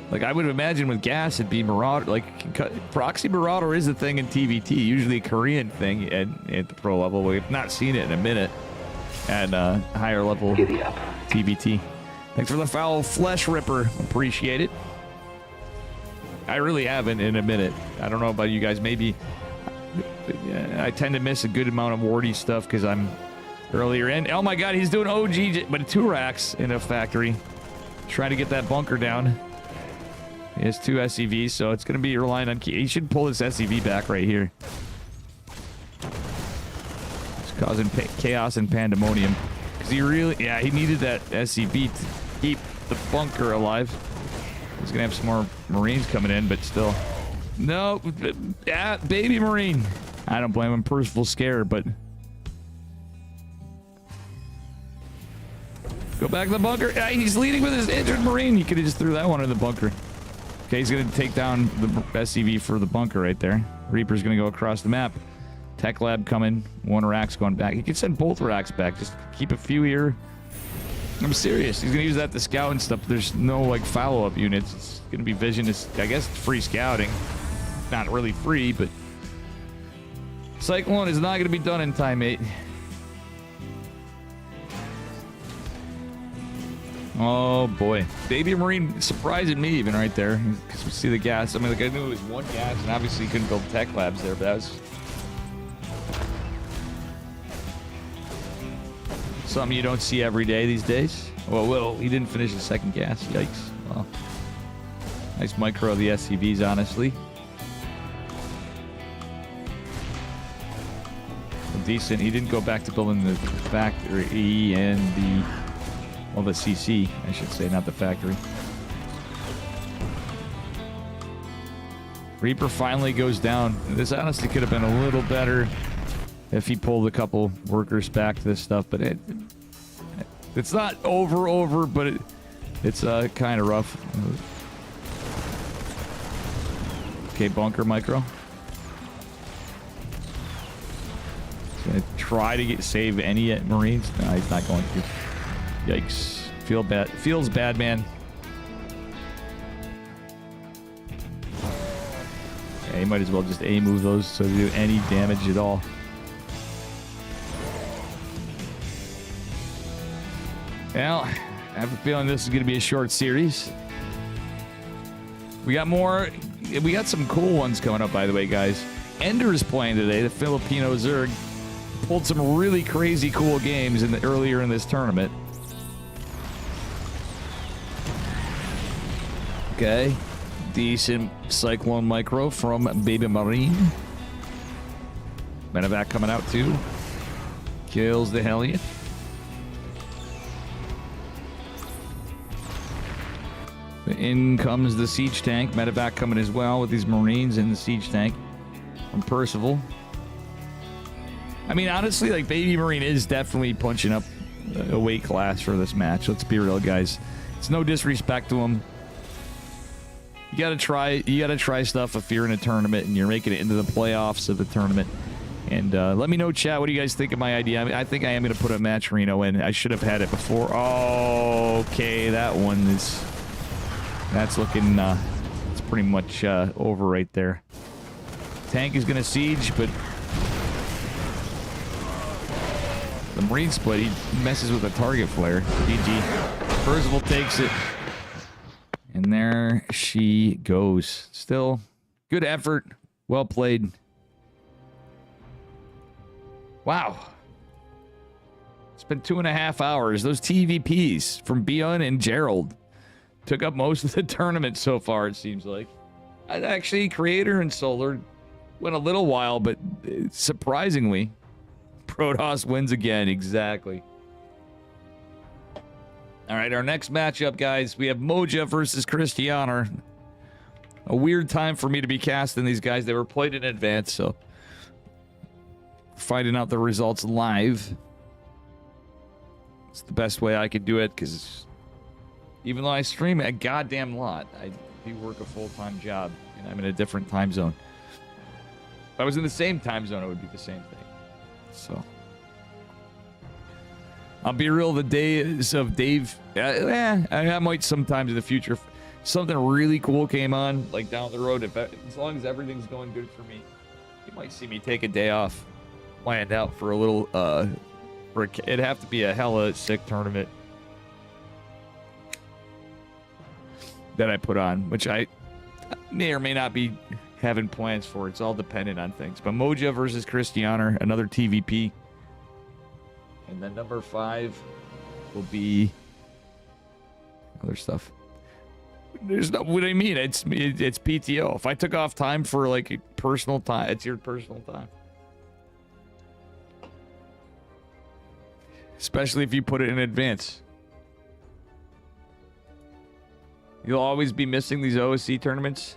Like, I would imagine with gas, it'd be Marauder. Like, Proxy Marauder is a thing in TVT, usually a Korean thing at the pro level. We've not seen it in a minute. at higher level Giddy up. TBT. Thanks for the foul flesh ripper. Appreciate it. I really haven't in a minute. I don't know about you guys. Maybe I tend to miss a good amount of wardy stuff because I'm earlier in. Oh my god, he's doing OG, but 2 racks in a factory. Trying to get that bunker down. He has 2 SCVs, so it's going to be relying on... He should pull this SCV back right here. It's causing chaos and pandemonium. Because he really... Yeah, he needed that SCV to keep the bunker alive. He's going to have some more Marines coming in, but still... No! Baby Marine! I don't blame him. Percival's scared, but... Go back to the bunker. He's leading with his injured Marine. He could have just threw that one in the bunker. Okay, he's going to take down the SCV for the bunker right there. Reaper's going to go across the map. Tech Lab coming. 1 rack's going back. He could send both racks back. Just keep a few here. I'm serious. He's going to use that to scout and stuff. There's no, like, follow-up units. It's going to be vision. I guess it's free scouting. Not really free, but... Cyclone is not going to be done in time, mate. Oh boy, Baby Marine surprising me even right there because we see the gas. I mean, like I knew it was 1 gas, and obviously you couldn't build tech labs there, but that was something you don't see every day these days. Well, he didn't finish his 2nd gas. Yikes. Well, nice micro of the SCVs, honestly. Decent. He didn't go back to building the factory and the. Well, the CC, I should say, not the factory. Reaper finally goes down. This honestly could have been a little better if he pulled a couple workers back to this stuff, but it's not over, but it's kind of rough. Okay, bunker micro. He's gonna try to save any Marines. No, he's not going to. Yikes. Feels bad, man. Yeah, you might as well just A-move those so they do any damage at all. Well, I have a feeling this is going to be a short series. We got more. We got some cool ones coming up, by the way, guys. Ender is playing today, the Filipino Zerg. Pulled some really crazy cool games earlier in this tournament. Okay, decent Cyclone Micro from Baby Marine. Medevac coming out too. Kills the Hellion. In comes the Siege Tank. Medevac coming as well with these Marines in the Siege Tank from Percival. I mean, honestly, like, Baby Marine is definitely punching up a weight class for this match. Let's be real, guys. It's no disrespect to him. You gotta try stuff if you're in a tournament and you're making it into the playoffs of the tournament. And let me know, chat, what do you guys think of my idea? I mean, I think I am gonna put a match Reno in. I should have had it before. Oh, okay, that's looking it's pretty much over right there. Tank is gonna siege, but the Marine split, he messes with a target flare. GG. Percival takes it. And there she goes. Still, good effort. Well played. Wow. It's been 2.5 hours. Those TVPs from Beyond and Gerald took up most of the tournament so far, it seems like. Actually, Creator and Solar went a little while, but surprisingly, Protoss wins again. Exactly. All right, our next matchup, guys, we have Moja versus Christianer. A weird time for me to be casting these guys. They were played in advance, so finding out the results live. It's the best way I could do it, because even though I stream a goddamn lot, I do work a full-time job, and I'm in a different time zone. If I was in the same time zone, it would be the same thing. So I'll be real, the days of Dave, I might sometimes in the future, if something really cool came on, like down the road, as long as everything's going good for me, you might see me take a day off, planned out for a little It'd have to be a hella sick tournament that I put on, which I may or may not be having plans for. It's all dependent on things. But Moja versus Cristiano, another TVP. And then number 5 will be other stuff. There's no, what I mean, it's PTO. If I took off time for like personal time, it's your personal time. Especially if you put it in advance. You'll always be missing these OSC tournaments.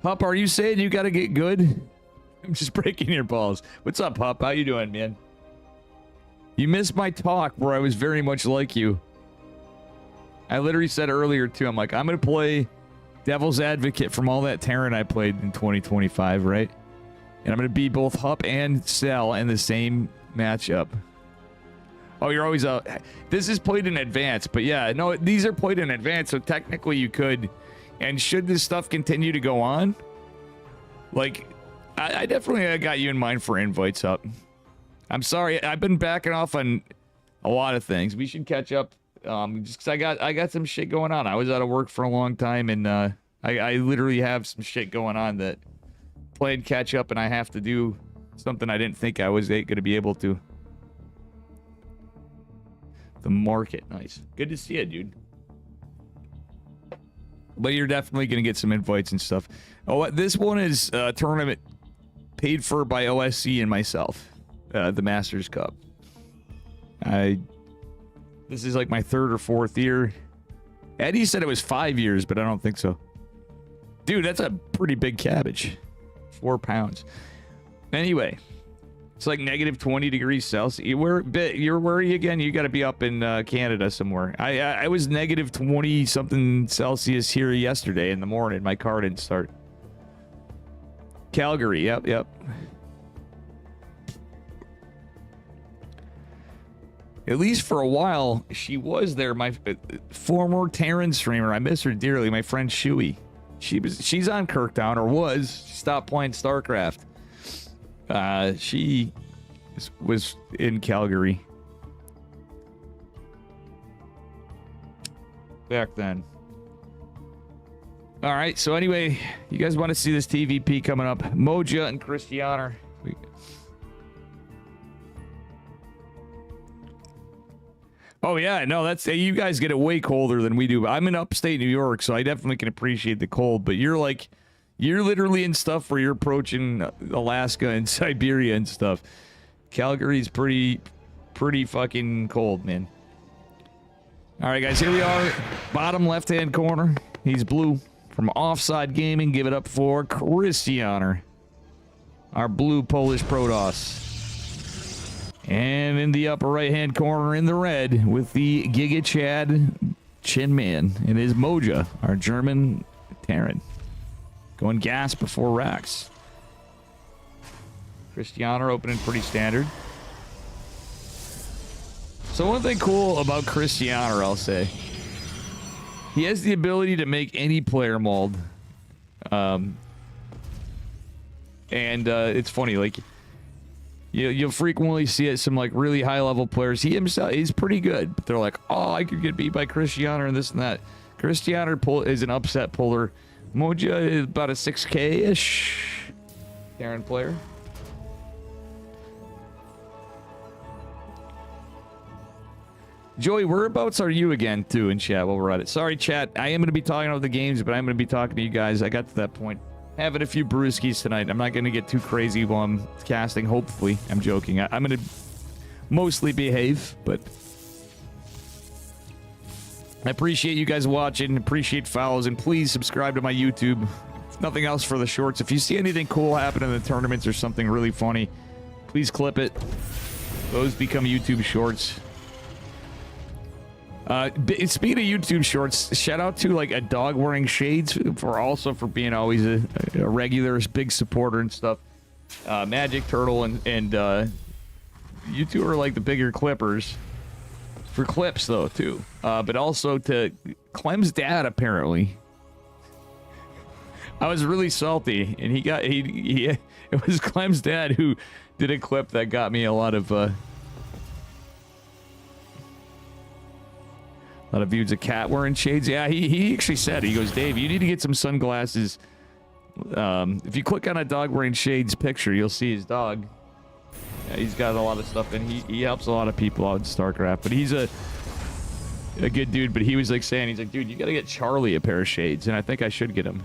Hup, are you saying you gotta get good? I'm just breaking your balls. What's up, Hup? How you doing, man? You missed my talk where I was very much like you. I literally said earlier, too, I'm like, I'm going to play devil's advocate from all that Terran I played in 2025, right? And I'm going to be both Hup and Cell in the same matchup. Oh, you're always out. This is played in advance, but yeah, no, these are played in advance, so technically you could. And should this stuff continue to go on, like, I definitely got you in mind for invites, Up. I'm sorry, I've been backing off on a lot of things. We should catch up. Just because I got some shit going on. I was out of work for a long time, and I literally have some shit going on that playing catch up, and I have to do something I didn't think I was going to be able to. The market, nice. Good to see you, dude. But you're definitely going to get some invites and stuff. Oh, this one is a tournament paid for by OSC and myself, the Masters Cup. This is like my 3rd or 4th year. Eddie said it was 5 years, but I don't think so. Dude, that's a pretty big cabbage. 4 pounds. Anyway, it's like negative 20 degrees Celsius. Where are you again? You got to be up in Canada somewhere. I was negative 20 something Celsius here yesterday in the morning. My car didn't start. Calgary. Yep. At least for a while, she was there. My former Terran streamer. I miss her dearly. My friend Shuey. She's on Kirktown, or was. She stopped playing Starcraft. She was in Calgary back then. All right. So anyway, you guys want to see this TVP coming up? Moja and Cristiano. Oh yeah, no, that's you guys get it way colder than we do. I'm in upstate New York, so I definitely can appreciate the cold. But you're literally in stuff where you're approaching Alaska and Siberia and stuff. Calgary's pretty fucking cold, man. All right, guys, here we are, bottom left-hand corner. He's blue from Offside Gaming. Give it up for Cristiano, our blue Polish Protoss. And in the upper right-hand corner in the red with the Giga Chad Chin Man. It is Moja, our German Terran. Going gas before racks. Cristiano opening pretty standard. So one thing cool about Cristiano, I'll say, he has the ability to make any player mold. And it's funny, like, you'll frequently see it, some like really high level players. He himself, he's pretty good, but they're like, oh, I could get beat by Cristiano and this and that. Cristiano is an upset puller. Moja is about a 6K-ish Terran player. Joey, whereabouts are you again, too, in chat while we're at it? Sorry, chat. I am going to be talking about the games, but I'm going to be talking to you guys. I got to that point. Having a few brewskis tonight. I'm not going to get too crazy while I'm casting, hopefully. I'm joking. I'm going to mostly behave, but I appreciate you guys watching. Appreciate follows, and please subscribe to my YouTube. If nothing else for the shorts. If you see anything cool happen in the tournaments or something really funny, please clip it. Those become YouTube shorts. Speaking of YouTube shorts, shout out to like a dog wearing shades for being always a regular big supporter and stuff. Magic Turtle and you two are like the bigger clippers for clips though too. But also to Clem's dad apparently. I was really salty, and it was Clem's dad who did a clip that got me a lot of A lot of views of cat wearing shades. Yeah, he actually said, he goes, Dave, you need to get some sunglasses. If you click on a dog wearing shades picture, you'll see his dog. Yeah, he's got a lot of stuff, and he helps a lot of people out in StarCraft. But he's a good dude. But he was like saying, he's like, dude, you gotta get Charlie a pair of shades, and I think I should get him.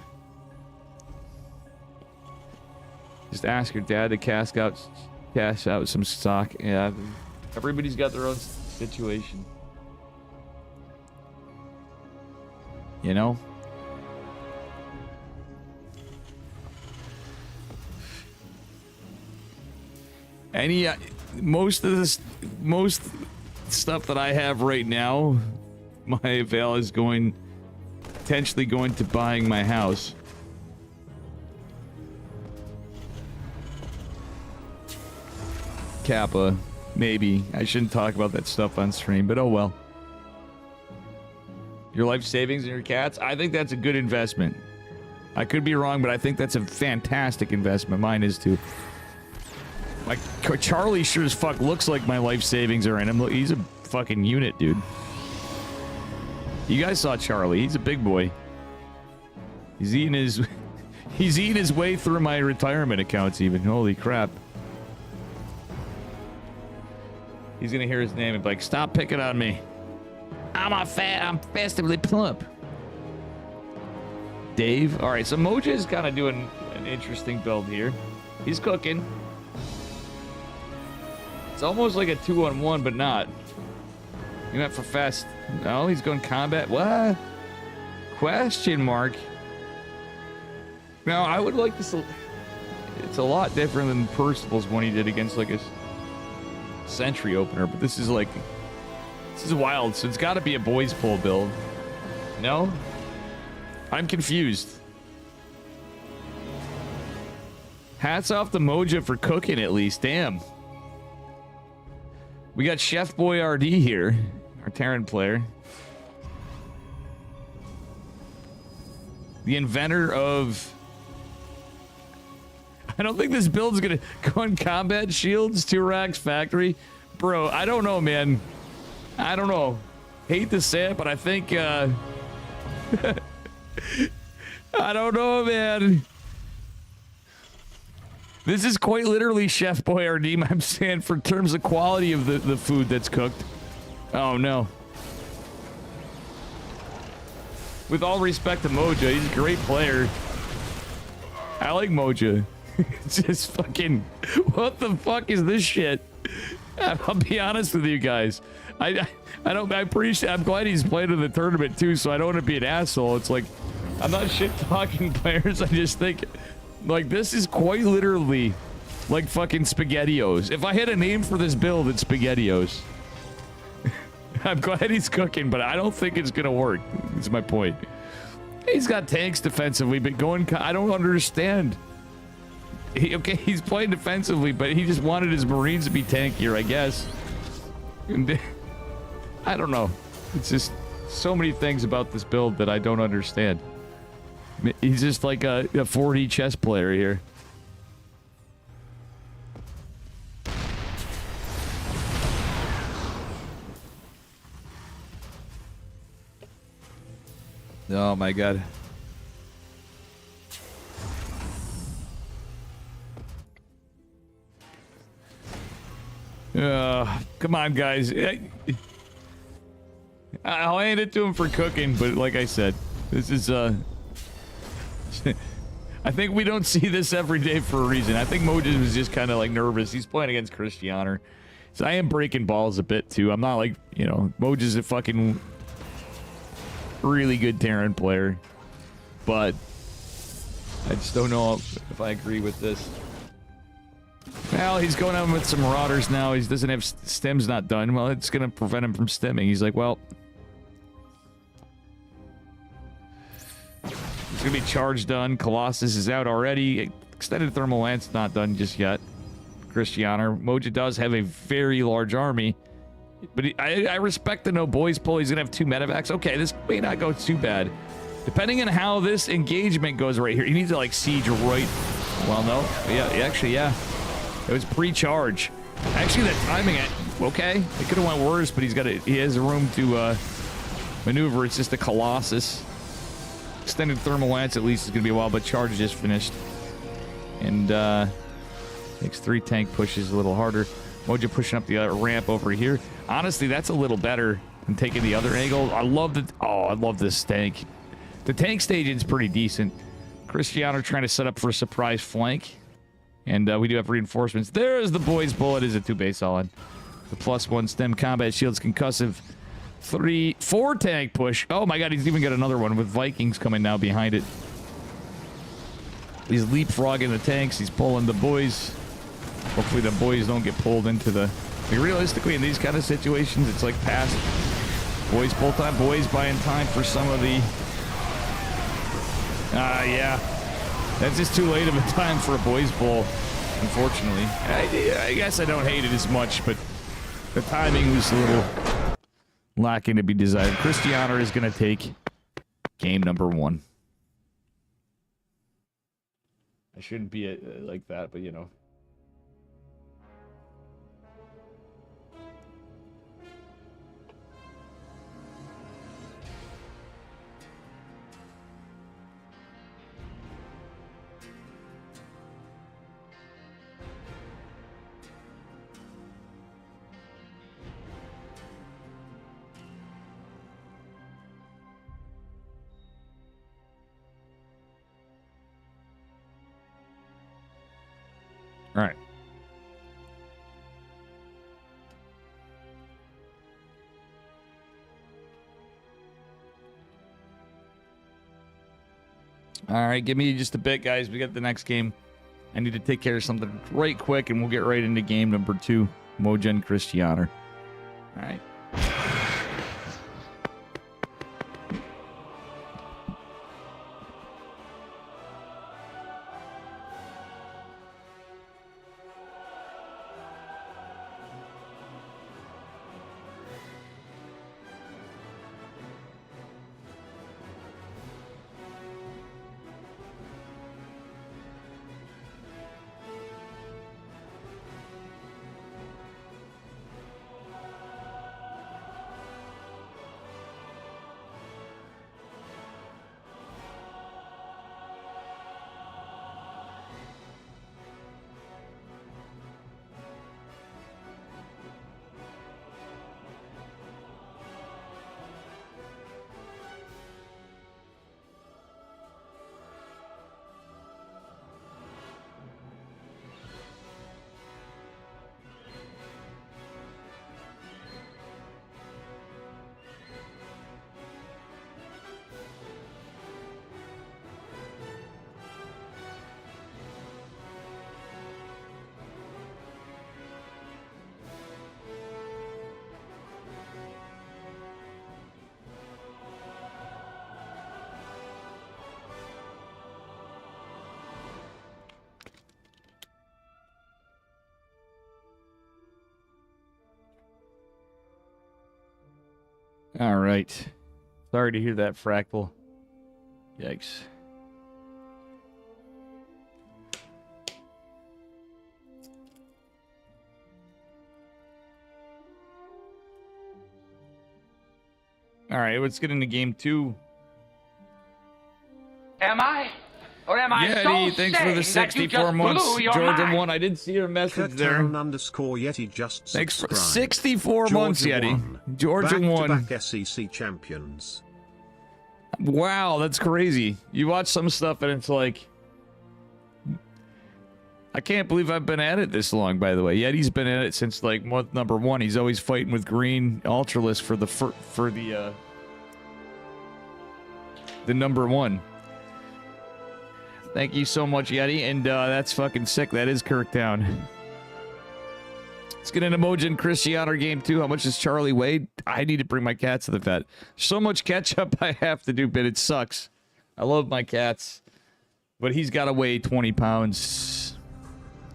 Just ask your dad to cash out some stock. Yeah, everybody's got their own situation. You know? Most stuff that I have right now, my avail is potentially going to buying my house. Kappa, maybe. I shouldn't talk about that stuff on stream, but oh well. Your life savings and your cats? I think that's a good investment. I could be wrong, but I think that's a fantastic investment. Mine is too. Like, Charlie sure as fuck looks like my life savings are in him. Look, he's a fucking unit, dude. You guys saw Charlie. He's a big boy. He's eating his way through my retirement accounts even. Holy crap. He's gonna hear his name and be like, stop picking on me. I'm festively plump. Dave. All right, so Moja is kind of doing an interesting build here. He's cooking. It's almost like a 2-on-1, but not. He went for fast. Oh, he's going combat. What? Question mark. Now, I would like this. It's a lot different than Percival's one he did against like a Sentry opener, but this is like, this is wild, so it's got to be a boys pull build. No? I'm confused. Hats off to Moja for cooking at least. Damn. We got Chef Boy RD here, our Terran player. The inventor of... I don't think this build's gonna go in combat shields, 2 racks factory. Bro, I don't know, man. I don't know. Hate to say it, but I think, I don't know, man. This is quite literally Chef Boyardee, I'm saying, for terms of quality of the food that's cooked. Oh, no. With all respect to Moja, he's a great player. I like Moja. It's just fucking... What the fuck is this shit? I'll be honest with you guys. I appreciate... I'm glad he's played in the tournament, too, so I don't want to be an asshole. It's like... I'm not shit-talking players. I just think... Like, this is quite literally... Like fucking SpaghettiOs. If I had a name for this build, it's SpaghettiOs. I'm glad he's cooking, but I don't think it's gonna work. That's my point. He's got tanks defensively, but going... I don't understand. Okay, he's playing defensively, but he just wanted his Marines to be tankier, I guess. And, I don't know. It's just so many things about this build that I don't understand. He's just like a 4D chess player here. Oh my god. Come on, guys. I'll hand it to him for cooking, but like I said, this is I think we don't see this every day for a reason. I think Moja was just kind of like nervous. He's playing against Christianer. So I am breaking balls a bit too. I'm not like, you know, Moja's a fucking really good Terran player. But I just don't know if I agree with this. Well, he's going on with some Marauders now. He doesn't have stems not done. Well, it's going to prevent him from stemming. He's like, well... It's going to be charge done. Colossus is out already. Extended Thermal Lance not done just yet. Christianer. Moja does have a very large army. But I respect the no boys pull. He's going to have 2 medevacs. Okay, this may not go too bad. Depending on how this engagement goes right here. He needs to, like, siege right... Well, no. Yeah, actually, yeah. It was pre-charge. Actually, that timing, okay. It could have went worse, but he has room to maneuver. It's just a Colossus. Extended thermal lance at least is going to be a while, but charge just finished. And takes 3 tank pushes a little harder. Mojo pushing up the ramp over here. Honestly, that's a little better than taking the other angle. I love the... Oh, I love this tank. The tank staging's pretty decent. Cristiano trying to set up for a surprise flank. And we do have reinforcements. There's the boys' bullet. Is a 2-base solid. The +1 stem combat shields concussive. 4 tank push. Oh my god, he's even got another one with Vikings coming now behind it. He's leapfrogging the tanks. He's pulling the boys. Hopefully the boys don't get pulled into the... Like, realistically, in these kind of situations, it's like past boys pull time. Boys buying time for some of the... yeah. That's just too late of a time for a boys pull, unfortunately. I guess I don't hate it as much, but the timing was a little lacking to be desired. Cristiano is going to take game number 1. I shouldn't be like that, but you know. All right. All right, give me just a bit, guys. We got the next game. I need to take care of something right quick, and we'll get right into game number 2, Mojen Cristiano. All right. All right. Sorry to hear that, Fractal. Yikes. All right, let's get into game 2. Am I? Or am I Yeti, so thanks for the sane that you 64 just months. blew your Georgia mind? 1. I did see your message there. _Yeti just Thanks for subscribed. 64 months, Georgia Yeti. won. Georgia 1. Back-to-back SEC champions. Wow, that's crazy. You watch some stuff and it's like... I can't believe I've been at it this long, by the way. Yeti's been at it since like month number 1. He's always fighting with Green Ultralist for the number 1. Thank you so much, Yeti, and that's fucking sick. That is Kirktown. Let's get into Mojen Cristiano game 2. How much does Charlie weigh? I need to bring my cats to the vet. So much catch-up I have to do, but it sucks. I love my cats. But he's got to weigh 20 pounds.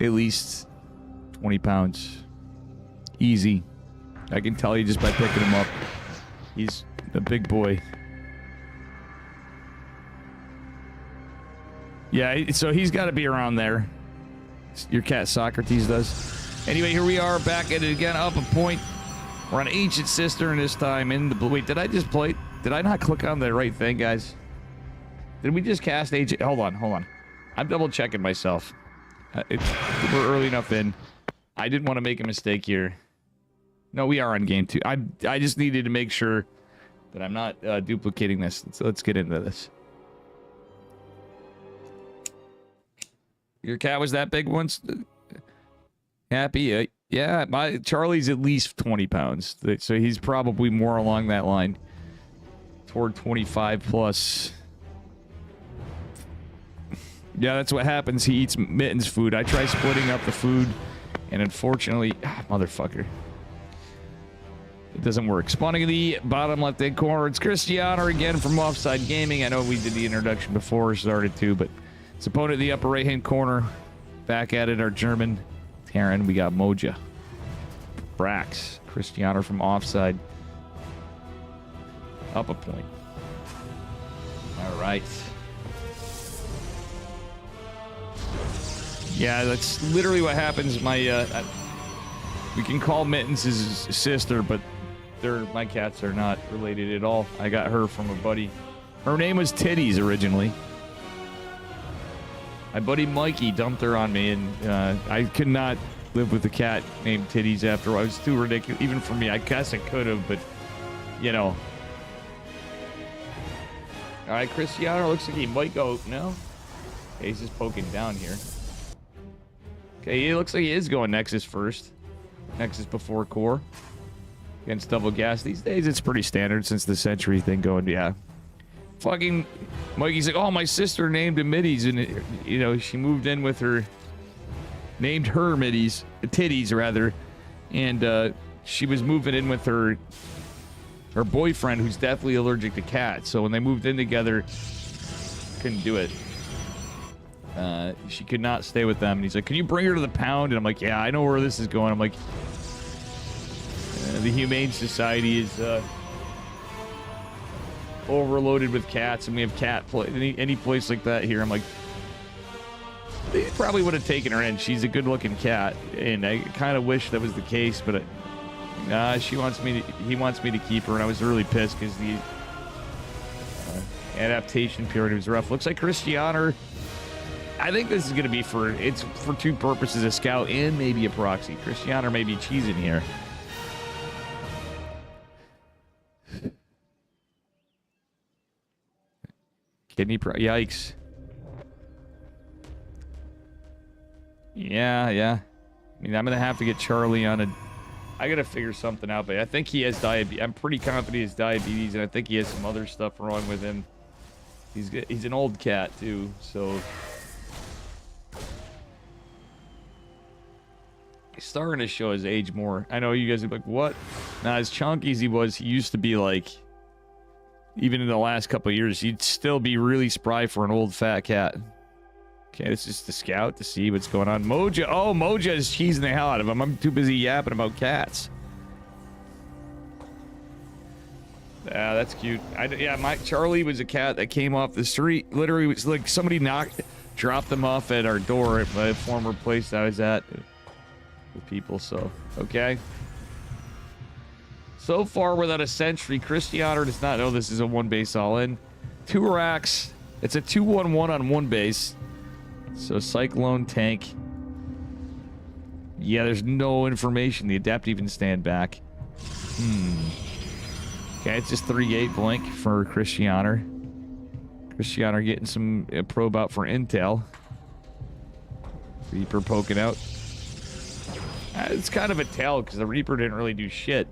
At least 20 pounds. Easy. I can tell you just by picking him up. He's a big boy. Yeah, so he's got to be around there. Your cat Socrates does. Anyway, here we are back at it again, up a point. We're on Ancient Cistern this time in the blue. Wait, did I just play? Did I not click on the right thing, guys? Did we just cast AJ? Hold on. I'm double checking myself. We're early enough in. I didn't want to make a mistake here. No, we are on game 2. I just needed to make sure that I'm not duplicating this. So let's get into this. Your cat was that big once? Happy? Yeah, my Charlie's at least 20 pounds. So he's probably more along that line. Toward 25 plus. Yeah, that's what happens. He eats Mittens' food. I try splitting up the food, and unfortunately, motherfucker, it doesn't work. Spawning in the bottom left-hand corner, it's Cristiano again from Offside Gaming. I know we did the introduction before, started to, but it's opponent in the upper right-hand corner. Back at it, our German Terran. We got Moja, Brax, Cristiano from Offside. Up a point. All right. Yeah, that's literally what happens. My we can call Mittens his sister, but my cats are not related at all. I got her from a buddy. Her name was Titties originally. My buddy Mikey dumped her on me, and I could not live with a cat named Titties after. I was too ridiculous, even for me. I guess I could have, but you know. All right, Cristiano looks like he might go. No, okay, he's just poking down here. Okay, he looks like he is going Nexus first. Nexus before core. Against double gas. These days it's pretty standard since the Century thing going. Yeah. Fucking Mikey's like, oh, my sister named him Middies, and you know, she moved in with her, named her Middies, Titties rather, and she was moving in with her boyfriend, who's deathly allergic to cats. So when they moved in together, couldn't do it. She could not stay with them. And he's like, can you bring her to the pound? And I'm like, yeah, I know where this is going. I'm like, the Humane Society is overloaded with cats, and we have any place like that here. I'm like, they probably would have taken her in. She's a good-looking cat, and I kind of wish that was the case, but he wants me to keep her, and I was really pissed because the adaptation period was rough. Looks like Cristiano. I think this is going to be for two purposes, a scout and maybe a proxy. Cristiano may be cheesing here. Yikes. Yeah. I mean, I'm going to have to get Charlie on a... I got to figure something out, but I think he has diabetes. I'm pretty confident he has diabetes, and I think he has some other stuff wrong with him. He's an old cat, too, so... He's starting to show his age more. I know you guys are like, what? Now, as chunky as he was, he used to be like... Even in the last couple of years, he'd still be really spry for an old fat cat. Okay, this is the scout to see what's going on. Moja. Oh, Moja is cheesing the hell out of him. I'm too busy yapping about cats. Yeah, that's cute. My Charlie was a cat that came off the street. Literally, it was like somebody dropped them off at our door at my former place I was at with people. So, okay. So far, without a sentry, Cristiano does not know this is a one base all in. 2 racks. It's a 2-1-1 on one base. So Cyclone tank. Yeah, there's no information. The adapt even stand back. Okay, it's just 3-gate blink for Cristiano. Cristiano getting some probe out for intel. Reaper poking out. It's kind of a tell because the Reaper didn't really do shit.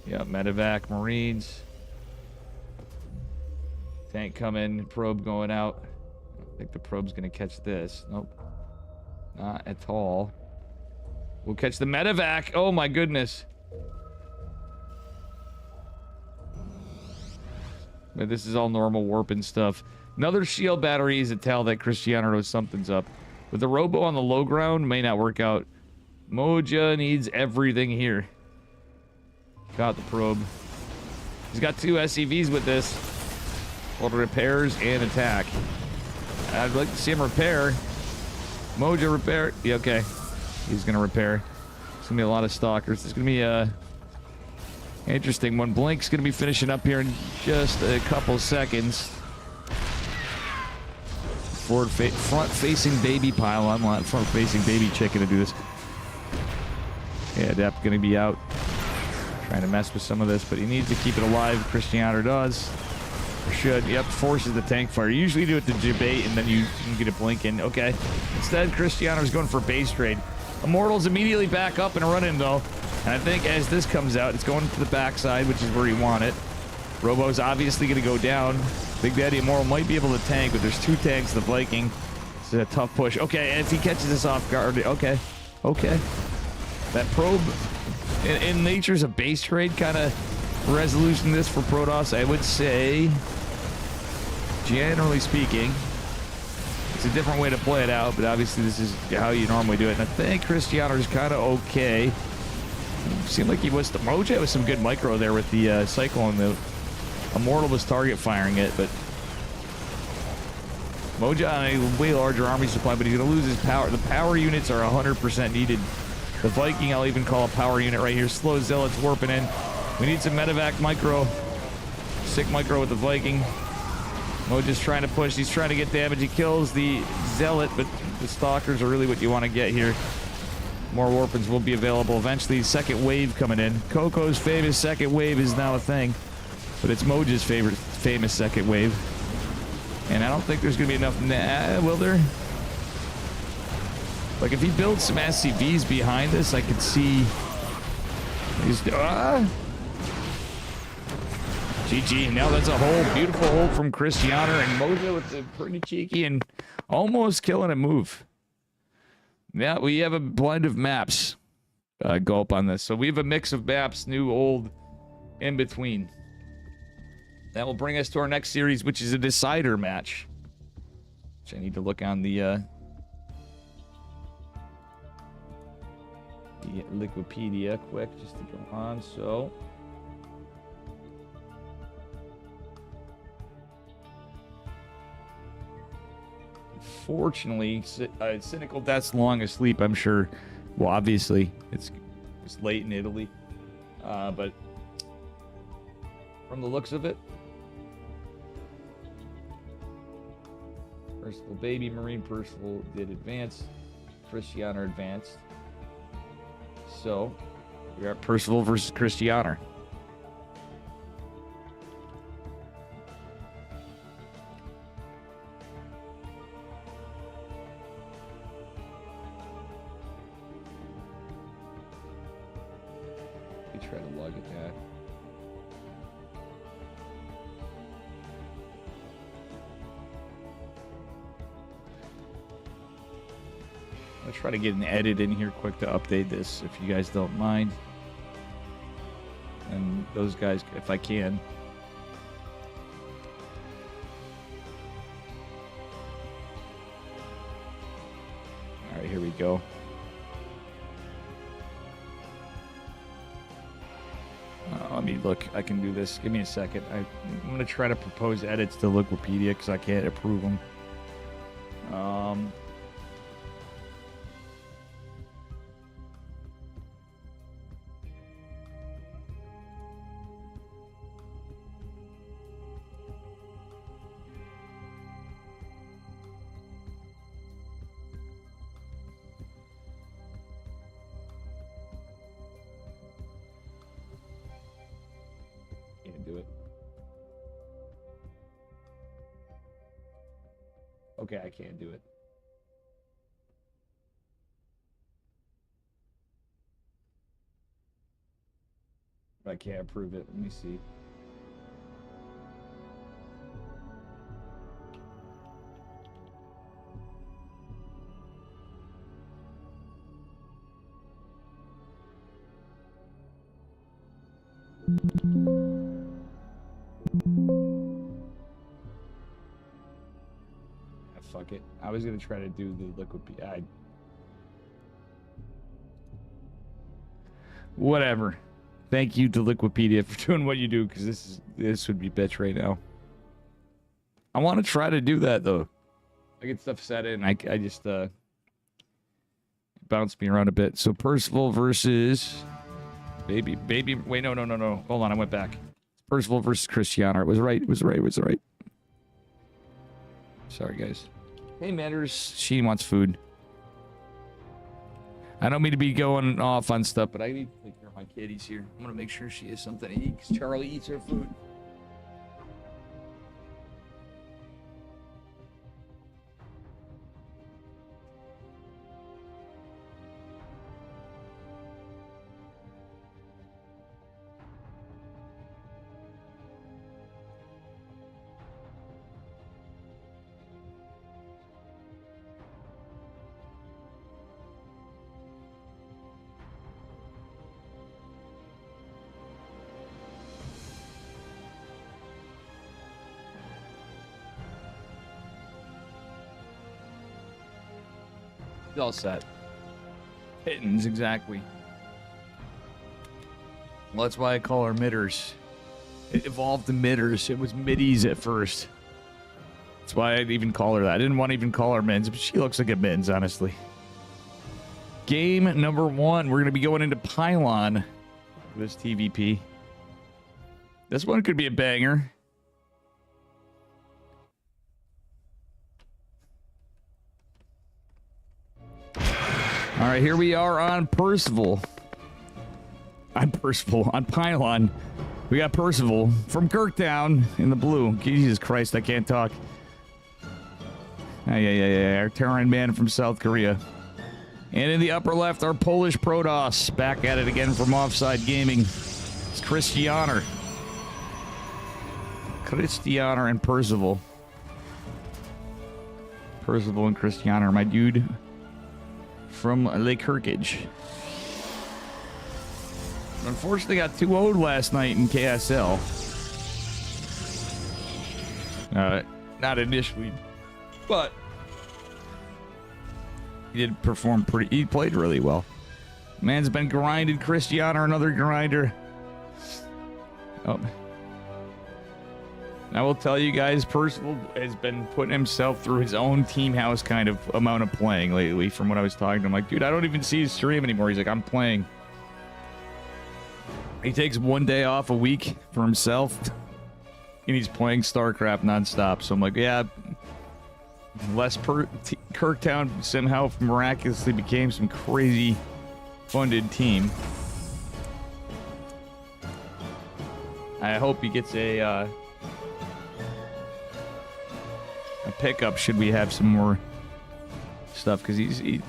Yeah, medevac, Marines. Tank coming, probe going out. I think the probe's gonna catch this. Nope. Not at all. We'll catch the medevac. Oh my goodness. But this is all normal warping stuff. Another shield battery is a tell that Cristiano knows something's up. With the robo on the low ground, may not work out. Moja needs everything here. Got the probe. He's got 2 SCVs with this. Called repairs and attack. I'd like to see him repair. Moja repair. Yeah, okay. He's gonna repair. It's gonna be a lot of stalkers. There's gonna be Interesting one. Blink's going to be finishing up here in just a couple seconds. Front-facing baby pylon. Front-facing baby chicken to do this. Yeah, Depp going to be out. Trying to mess with some of this, but he needs to keep it alive. Cristiano does. Or should. Yep, forces the tank fire. You usually do it to debate, and then you can get a blink in. Okay. Instead, Cristiano's going for base trade. Immortal's immediately back up and running, though. And I think as this comes out, it's going to the backside, which is where you want it. Robo's obviously going to go down. Big Daddy Immortal might be able to tank, but there's 2 tanks, the Viking. It's a tough push. Okay, if he catches us off guard, okay. That probe in nature's a base trade kind of resolution this for Protoss, I would say, generally speaking. It's a different way to play it out, but obviously this is how you normally do it. And I think Cristiano's kind of okay. Seemed like he was the Moja with some good micro there with the cycle, and the Immortal was target firing it, but Moja on a way larger army supply, but he's going to lose his power. The power units are 100% needed. The Viking, I'll even call a power unit right here. Slow Zealots warping in. We need some medevac micro. Sick micro with the Viking. Moja's trying to push. He's trying to get damage. He kills the Zealot, but the Stalkers are really what you want to get here. More warpins will be available eventually. Second wave coming in. Coco's famous second wave is now a thing, but it's Moja's famous second wave. And I don't think there's going to be enough. Will there? Like, if he builds some SCVs behind us, I could see. GG. Now that's a hole. Beautiful hole from Cristiano, and Moja with the pretty cheeky and almost killing a move. Yeah, we have a blend of maps. Gulp on this. So we have a mix of maps, new, old, in between. That will bring us to our next series, which is a decider match. Which I need to look on the Wikipedia quick just to go on. So unfortunately, Cynical Death's long asleep, I'm sure. Well, obviously it's late in Italy, but from the looks of it, Percival Baby Marine Percival did advance. Cristiano advanced. So we got Percival versus Cristiano. We try to log it back. I'll try to get an edit in here quick to update this, if you guys don't mind. And those guys, if I can. All right, here we go. Let me look. I can do this. Give me a second. I'm going to try to propose edits to Wikipedia because I can't approve them. Do it. Okay, I can't do it. I can't approve it. Let me see. Fuck it. I was gonna try to do the liquid PI. Whatever. Thank you to Liquipedia for doing what you do, because this would be bitch right now. I want to try to do that though. I get stuff set in. I just bounced me around a bit. So Percival versus Baby. Wait, no. Hold on, I went back. Percival versus Cristiano. It was right. Sorry, guys. Hey, Matters. She wants food. I don't mean to be going off on stuff, but I need to take care of my kitties here. I'm going to make sure she has something to eat because Charlie eats her food. All set. Pittons, exactly. Well, that's why I call her midders. It evolved to midders. It was middies at first. That's why I'd even call her that. I didn't want to even call her mids, but she looks like a mids, honestly. Game number 1. We're going to be going into Pylon for this TVP. This one could be a banger. All right, here we are on Percival. On Pylon. We got Percival from Kirktown in the blue. Jesus Christ, I can't talk. Yeah. Our Terran man from South Korea. And in the upper left, our Polish Protoss. Back at it again from Offside Gaming. It's Cristiano and Percival. Percival and Cristiano, my dude. From Lake Kirkage. Unfortunately, got 2-0'd last night in KSL. Not initially, but he did perform he played really well. Man's been grinded. Cristiano, another grinder. Oh. I will tell you guys, Percival has been putting himself through his own team house kind of amount of playing lately from what I was talking to him. Like, dude, I don't even see his stream anymore. He's like, I'm playing. He takes one day off a week for himself, and he's playing Starcraft nonstop. So I'm like, yeah, Kirktown somehow miraculously became some crazy funded team. I hope he gets a pickup should we have some more stuff, because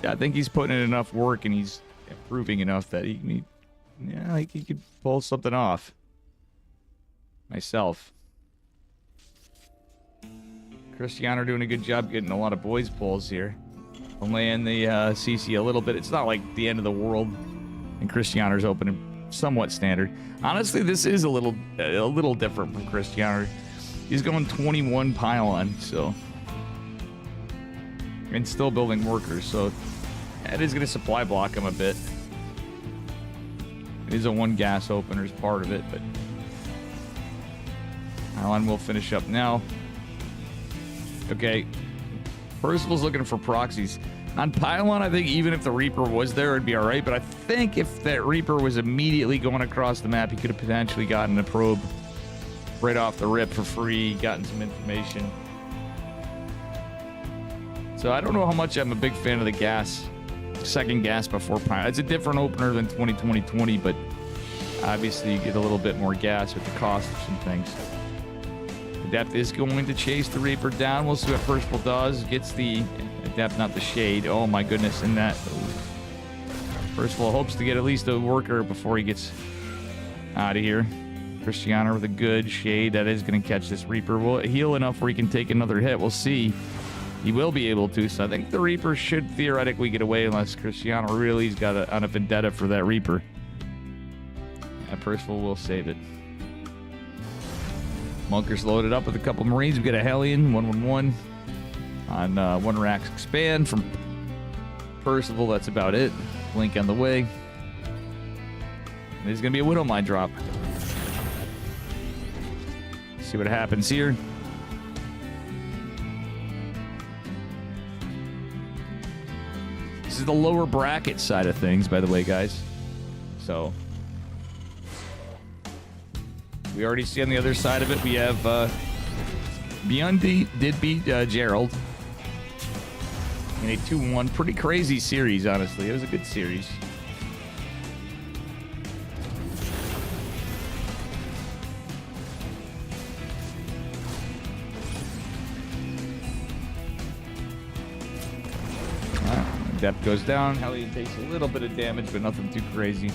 I think he's putting in enough work and he's improving enough that he could pull something off. Myself. Cristiano doing a good job getting a lot of boys pulls here. I'll land the CC a little bit. It's not like the end of the world, and Cristiano's opening somewhat standard. Honestly, this is a little different from Cristiano. He's going 21 Pylon, so, and still building workers, so that is going to supply block him a bit. It is a 1 gas opener as part of it, but Pylon will finish up now. Okay, Percival's looking for proxies. On Pylon, I think even if the Reaper was there, it'd be alright, but I think if that Reaper was immediately going across the map, he could have potentially gotten a probe right off the rip for free, gotten some information. So I don't know how much I'm a big fan of the gas, second gas before Pylon. It's a different opener than 2020, but obviously you get a little bit more gas with the cost of some things. Adept is going to chase the Reaper down. We'll see what Percival does. Gets the Adept, not the Shade. Oh my goodness, and that Percival hopes to get at least a worker before he gets out of here. Cristiano with a good Shade. That is going to catch this Reaper. Will it heal enough where he can take another hit? We'll see. He will be able to, so I think the Reaper should theoretically get away unless Cristiano really's got on a vendetta for that Reaper. And Percival will save it. Monker's loaded up with a couple Marines. We got a Hellion, 111 on 1 Rax Expand from Percival. That's about it. Blink on the way. There's going to be a Widow Mine drop. See what happens here. This is the lower bracket side of things, by the way, guys. So We already see on the other side of it, we have Beyond did beat Gerald in a 2-1. Pretty crazy series, honestly. It was a good series. Depth goes down. Hellion takes a little bit of damage, but nothing too crazy.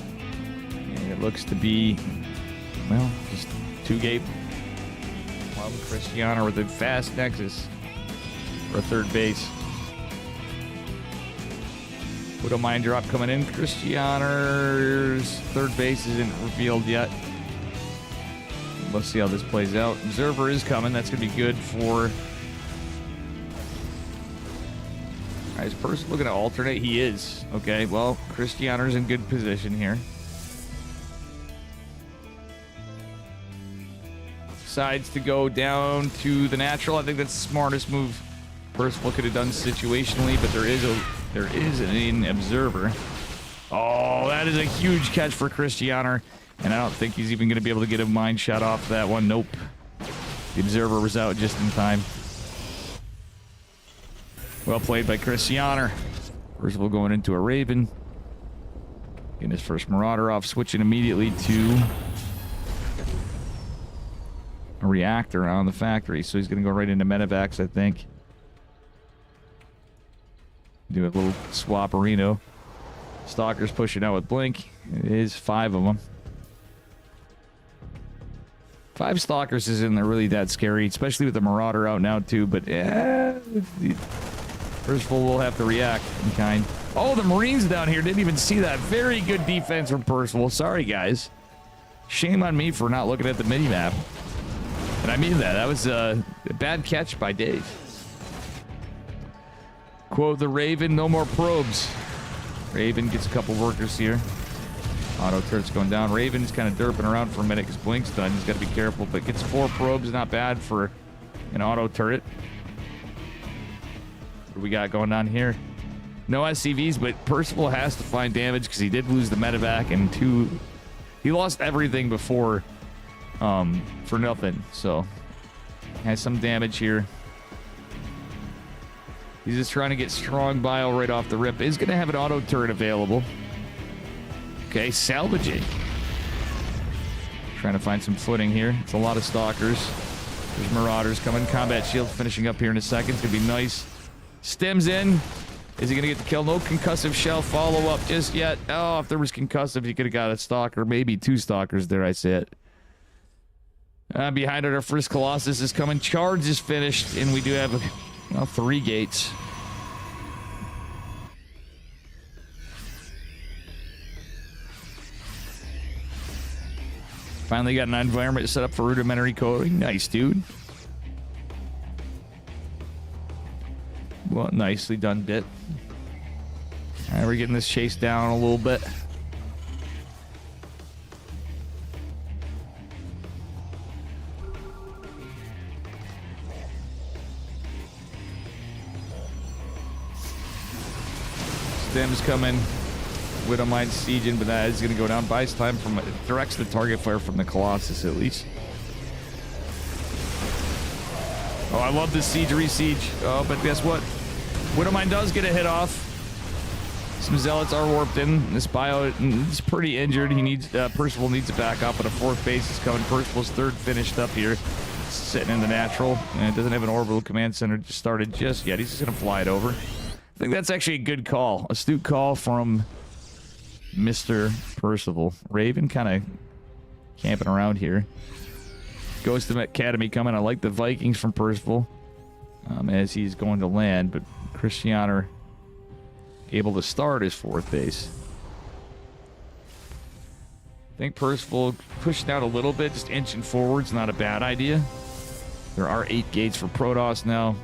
And it looks to be, well, just 2-gate. Cristiano with a fast nexus for a third base. Widow Mine drop coming in. Cristiano's third base isn't revealed yet. Let's see how this plays out. Observer is coming. That's going to be good for... Is Person looking to alternate? He is. Okay, well, Cristiano's in good position here. Decides to go down to the natural. I think that's the smartest move Percival could have done situationally, but there is an observer. Oh, that is a huge catch for Cristiano, and I don't think he's even going to be able to get a mine shot off that one. Nope. The observer was out just in time. Well played by Cristiano. Percival going into a Raven. Getting his first Marauder off, switching immediately to a reactor on the factory. So he's going to go right into Medivacs, I think. Do a little swap-arino. Stalker's pushing out with Blink. It is 5 of them. 5 Stalkers isn't really that scary, especially with the Marauder out now too, but yeah, Percival will have to react in kind. Oh, the Marines down here didn't even see that. Very good defense from Percival. Sorry, guys. Shame on me for not looking at the mini-map. And I mean that. That was a bad catch by Dave. Quote the Raven, no more probes. Raven gets a couple workers here. Auto turret's going down. Raven's kind of derping around for a minute because Blink's done. He's got to be careful, but gets 4 probes. Not bad for an auto turret. What do we got going on here? No SCVs, but Percival has to find damage because he did lose the medevac and 2. He lost everything before for nothing. So has some damage here. He's just trying to get strong bio right off the rip. Is going to have an auto turret available. Okay, salvaging. Trying to find some footing here. It's a lot of stalkers. There's Marauders coming. Combat shield finishing up here in a second. It's going to be nice. Stems in. Is he going to get the kill? No concussive shell follow-up just yet. Oh, if there was concussive, he could have got a stalker. Maybe 2 stalkers there, I say it. Behind it, our first Colossus is coming. Charge is finished, and we do have 3 gates. Finally got an environment set up for rudimentary coding. Nice, dude. Well, nicely done, Bit. All right, we're getting this chase down a little bit. Stems coming. Widowmine sieging, but that is going to go down. Buys time from it. Directs the target fire from the Colossus at least. Oh, I love this siege re-siege. Oh, but guess what? Widowmine does get a hit off. Some zealots are warped in. This bio is pretty injured. He needs Percival needs to back up, but a 4th base is coming. Percival's 3rd finished up here, sitting in the natural, and it doesn't have an orbital command center just started just yet. He's just gonna fly it over. I think that's actually a good call, astute call from Mr. Percival. Raven kind of camping around here. Goes to Academy coming. I like the Vikings from Percival as he's going to land, but Cristiano able to start his 4th base. I think Percival pushed out a little bit, just inching forward's not a bad idea. There are 8 gates for Protoss now,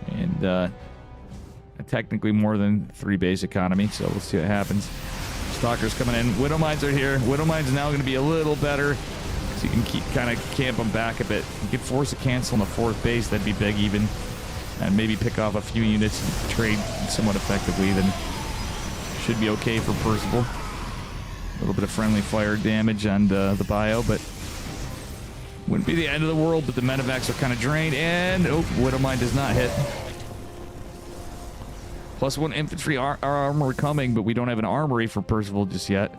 and technically more than 3 base economy, so we'll see what happens. Stalkers coming in. Widowmines are here. Widowmines now going to be a little better, so you can keep kind of camp them back a bit. You could force a cancel on the 4th base. That'd be big even. And maybe pick off a few units and trade somewhat effectively. Then should be okay for Percival. A little bit of friendly fire damage on the bio, but Wouldn't be the end of the world, but the medevacs are kind of drained. And, oh, Widowmine does not hit. +1 infantry armor coming, but we don't have an armory for Percival just yet.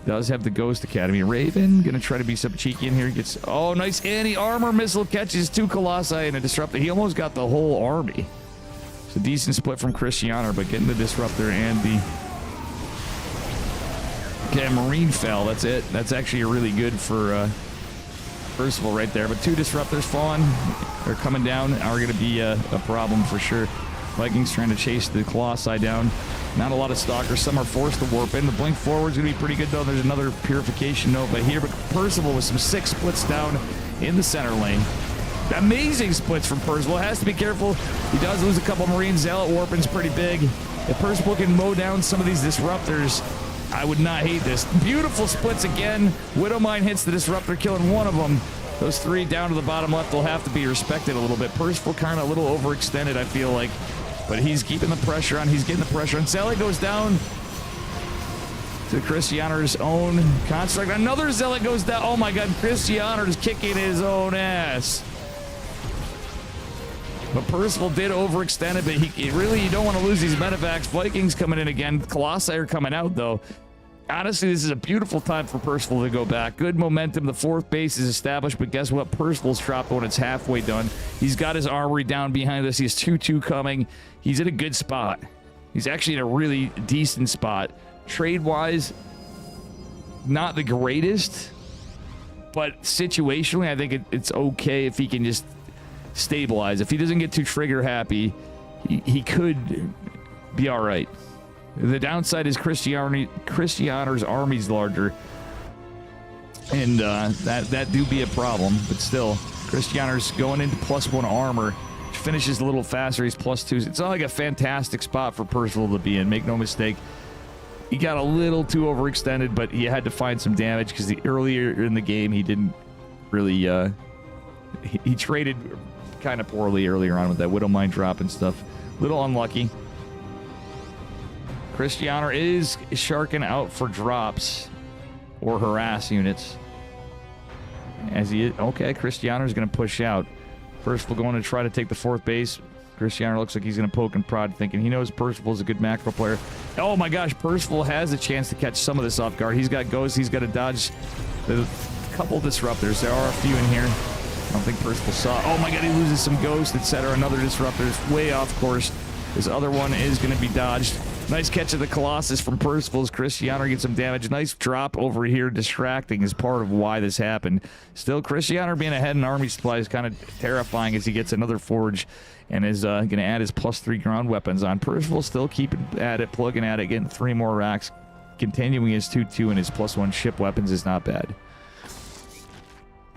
Does have the Ghost Academy. Raven, gonna try to be some cheeky in here. Gets, oh, nice anti-armor missile, catches 2 Colossi and a Disruptor. He almost got the whole army. It's a decent split from Christianer, but getting the Disruptor and the... Okay, Marine fell. That's it. That's actually really good for Percival right there. But 2 Disruptors falling, or coming down, are going to be a problem for sure. Vikings trying to chase the Colossi down. Not a lot of Stalkers. Some are forced to warp in. The blink forward is going to be pretty good, though. There's another Purification Nova here. But Percival with some 6 splits down in the center lane. Amazing splits from Percival. Has to be careful. He does lose a couple Marines. Zealot warping's pretty big. If Percival can mow down some of these Disruptors, I would not hate this. Beautiful splits again. Widowmine hits the Disruptor, killing one of them. Those 3 down to the bottom left will have to be respected a little bit. Percival kind of a little overextended, I feel like. But he's keeping the pressure on. He's getting the pressure on. Zealot goes down to Christianer's own construct. Another Zealot goes down. Oh my God, Christianer's kicking his own ass. But Percival did overextend it, but he really, you don't want to lose these medevacs. Vikings coming in again. Colossi are coming out, though. Honestly, this is a beautiful time for Percival to go back. Good momentum. The 4th base is established, but guess what? Percival's dropped when it's halfway done. He's got his armory down behind us. He has 2-2 coming. He's in a good spot. He's actually in a really decent spot. Trade-wise, not the greatest, but situationally, I think it's okay if he can just stabilize. If he doesn't get too trigger happy, he could be all right. The downside is Christianer's army's larger, and that do be a problem. But still, Christianer's going into +1 armor, finishes a little faster. He's +2. It's not like a fantastic spot for Percival to be in. Make no mistake. He got a little too overextended, but he had to find some damage because earlier in the game he didn't really. He traded kind of poorly earlier on with that Widowmine drop and stuff. Little unlucky. Christianer is sharking out for drops or harass units. As he is, okay, Christianer's going to push out. First, we're going to try to take the 4th base. Christianer looks like he's going to poke and prod, thinking he knows Percival's a good macro player. Oh my gosh, Percival has a chance to catch some of this off guard. He's got ghosts. He's got to dodge the couple Disruptors. There are a few in here. I don't think Percival saw. Oh my God, he loses some ghosts, etc. Another Disruptor is way off course. This other one is going to be dodged. Nice catch of the Colossus from Percival's. Christianer gets some damage. Nice drop over here, distracting is part of why this happened. Still, Christianer being ahead in army supply is kind of terrifying as he gets another forge and is going to add his +3 ground weapons on. Percival still keeping at it, plugging at it, getting 3 more racks, continuing his 2-2, and his +1 ship weapons is not bad.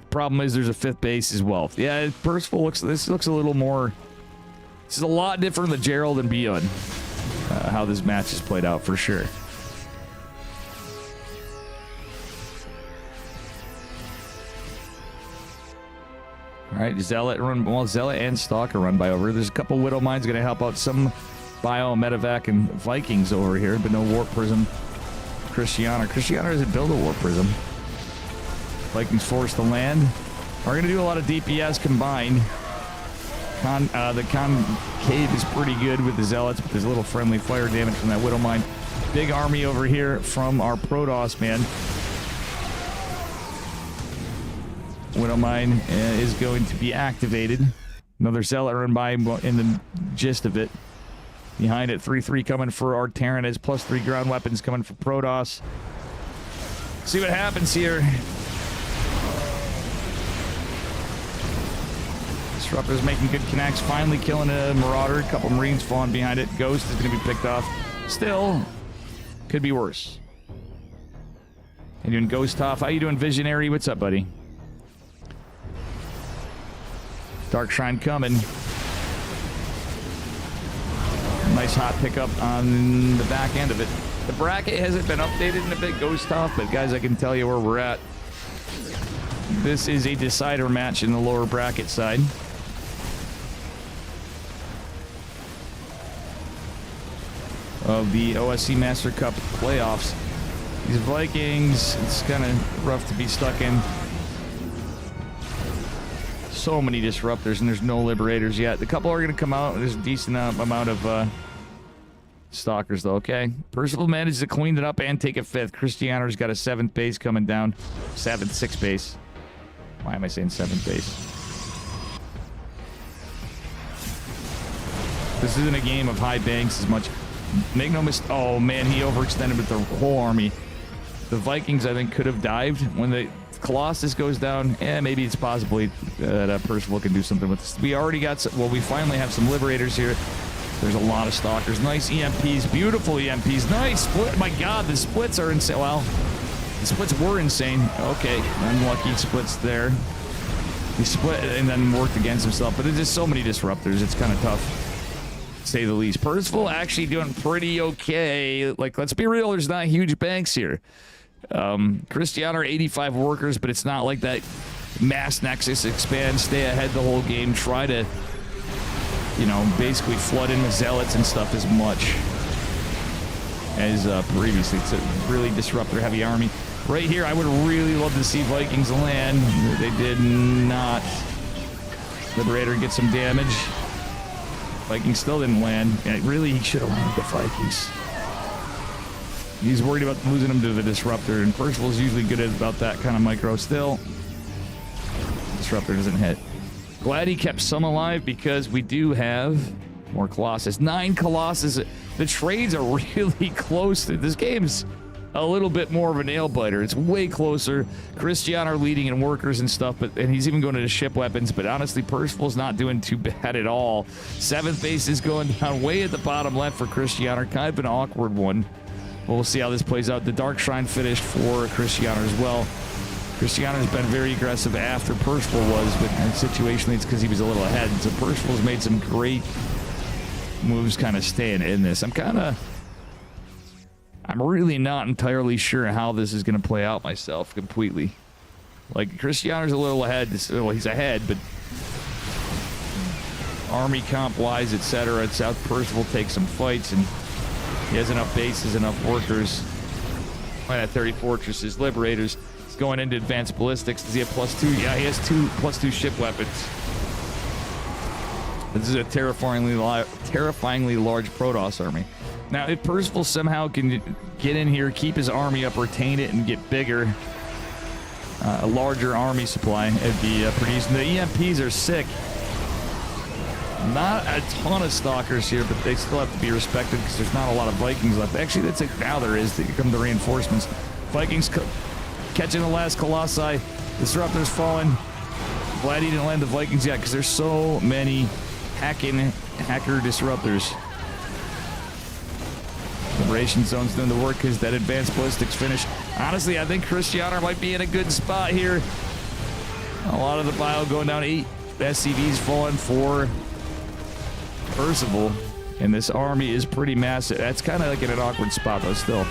Problem is there's a 5th base as well. Yeah, Percival looks a little more. This is a lot different than Gerald and Beyond. How this match is played out for sure. All right, Zealot run. Well, Zealot and Stalker run by over. There's a couple Widowmines going to help out some Bio, Medevac, and Vikings over here, but no Warp Prism. Christianer doesn't build a Warp Prism. Vikings forced to land. Are going to do a lot of DPS combined. The Concave is pretty good with the Zealots, but there's a little friendly fire damage from that Widowmine. Big army over here from our Protoss, man. Widowmine is going to be activated. Another Zealot run by in the gist of it. Behind it, 3-3 coming for our Terran as +3 ground weapons coming for Protoss. See what happens here. Disruptor's making good connects, finally killing a Marauder. A couple Marines falling behind it. Ghost is going to be picked off. Still, could be worse. How you doing, Ghost Toff? How you doing, Visionary? What's up, buddy? Dark Shrine coming. Nice hot pickup on the back end of it. The bracket hasn't been updated in a bit, Ghost Toff, but guys, I can tell you where we're at. This is a decider match in the lower bracket side. Of the OSC Master Cup playoffs. These Vikings, it's kind of rough to be stuck in. so many disruptors, and there's no liberators yet. The couple are going to come out. There's a decent amount of stalkers, though. Okay. Percival managed to clean it up and take a 5th. Cristiano's got a 7th base coming down. 6th base. Why am I saying 7th base? This isn't a game of high banks as much. Make no mistake. Oh, man, he overextended with the whole army. The Vikings, I think, could have dived. When the Colossus goes down, maybe it's possibly that Percival can do something with this. We already got some, well, we finally have some Liberators here. There's a lot of Stalkers. Nice EMPs. Beautiful EMPs. Nice split. My God, the splits are insane. Well, the splits were insane. Okay, unlucky splits there. He split and then worked against himself, but there's just so many disruptors. It's kind of tough, to say the least. Percival actually doing pretty okay. Like, let's be real, there's not huge banks here. Cristiano are 85 workers, but it's not like that mass nexus expand, stay ahead the whole game, try to, you know, basically flood in with zealots and stuff as much as previously. It's a really disruptor heavy army. Right here, I would really love to see Vikings land. They did not. Liberator gets some damage. Vikings still didn't land. And really, he should have landed the Vikings. He's worried about losing him to the disruptor, and Percival's usually good about that kind of micro still. Disruptor doesn't hit. Glad he kept some alive because we do have more Colossus. 9 Colossus. The trades are really close. This game's a little bit more of a nail biter. It's way closer. Cristiano leading in workers and stuff, and he's even going into ship weapons. But honestly, Percival's not doing too bad at all. 7th base is going down way at the bottom left for Cristiano. Kind of an awkward one. We'll see how this plays out. The Dark Shrine finished for Cristiano as well. Cristiano's been very aggressive after Percival was, but situationally it's because he was a little ahead. So Percival's made some great moves kind of staying in this. I'm really not entirely sure how this is going to play out myself completely. Like, Cristiano's a little ahead. Well, he's ahead, but army comp-wise, etc. South Percival takes some fights, and he has enough bases, enough workers. Right at 30 fortresses, liberators. He's going into advanced ballistics. Does he have +2? Yeah, he has +2 ship weapons. This is a terrifyingly large Protoss army. Now, if Percival somehow can get in here, keep his army up, retain it, and get bigger, a larger army supply, it'd be producing. The EMPs are sick. Not a ton of Stalkers here, but they still have to be respected because there's not a lot of Vikings left. Actually, that's it. Now there is. Here come the reinforcements. Vikings catching the last Colossi. Disruptors falling. Glad he didn't land the Vikings yet because there's so many hacker disruptors. Liberation Zone's doing the work because that advanced ballistics finish. Honestly, I think Cristiano might be in a good spot here. A lot of the bio going down. 8 SCVs falling for Percival, and this army is pretty massive. That's kind of like in an awkward spot, though, still.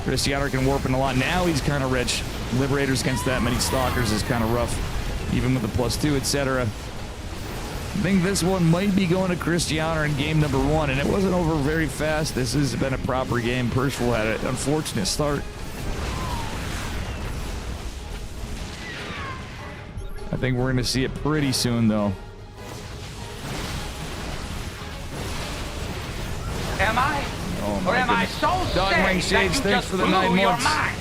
Cristiano can warp in a lot. Now he's kind of rich. Liberators against that many Stalkers is kind of rough, even with the +2, etc. I think this one might be going to Cristiano in game number 1, and it wasn't over very fast. This has been a proper game. Percival had an unfortunate start. I think we're going to see it pretty soon, though. Am I? Oh, or am I so Dogwing sick Shades, that you thanks just for the blew 9 your months. mind?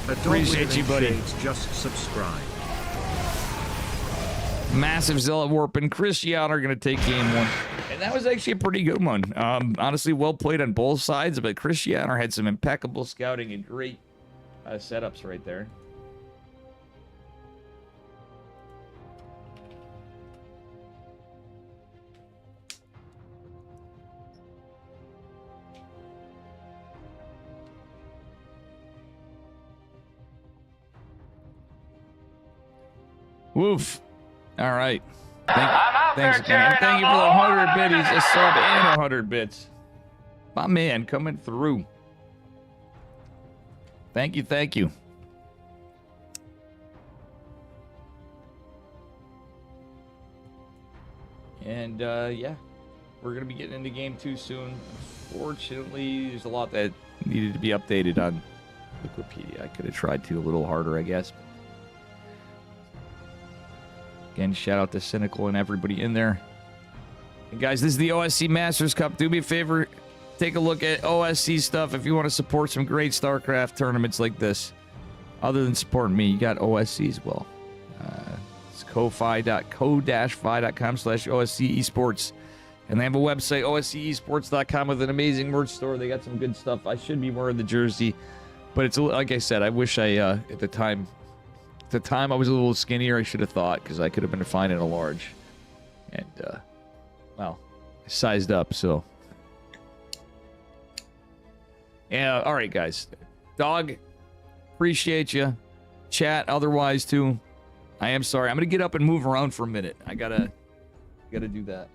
Appreciate you, buddy. Shades, just subscribe. Massive Zealot Warp and Cristiano are going to take game 1. And that was actually a pretty good one. Honestly, well played on both sides, but Cristiano had some impeccable scouting and great setups right there. Woof. All right. Thanks again. Thank you for the 100 biddies, a sub and 100 bits. My man coming through. Thank you, thank you. And yeah, we're gonna be getting into game 2 soon. Fortunately, there's a lot that needed to be updated on Wikipedia. I could have tried to a little harder, I guess. Again, shout out to Cynical and everybody in there. And guys, this is the OSC Masters Cup. Do me a favor, take a look at OSC stuff if you want to support some great StarCraft tournaments like this. Other than supporting me, you got OSC as well. It's ko-fi.com/OSC esports. And they have a website, oscesports.com, with an amazing merch store. They got some good stuff. I should be wearing the jersey. But it's like I said, I wish I, at the time I was a little skinnier, I should have thought, because I could have been fine in a large. And, well, I sized up, so. Yeah, all right, guys. Dog, appreciate you. Chat, otherwise, too. I am sorry. I'm going to get up and move around for a minute. I gotta do that.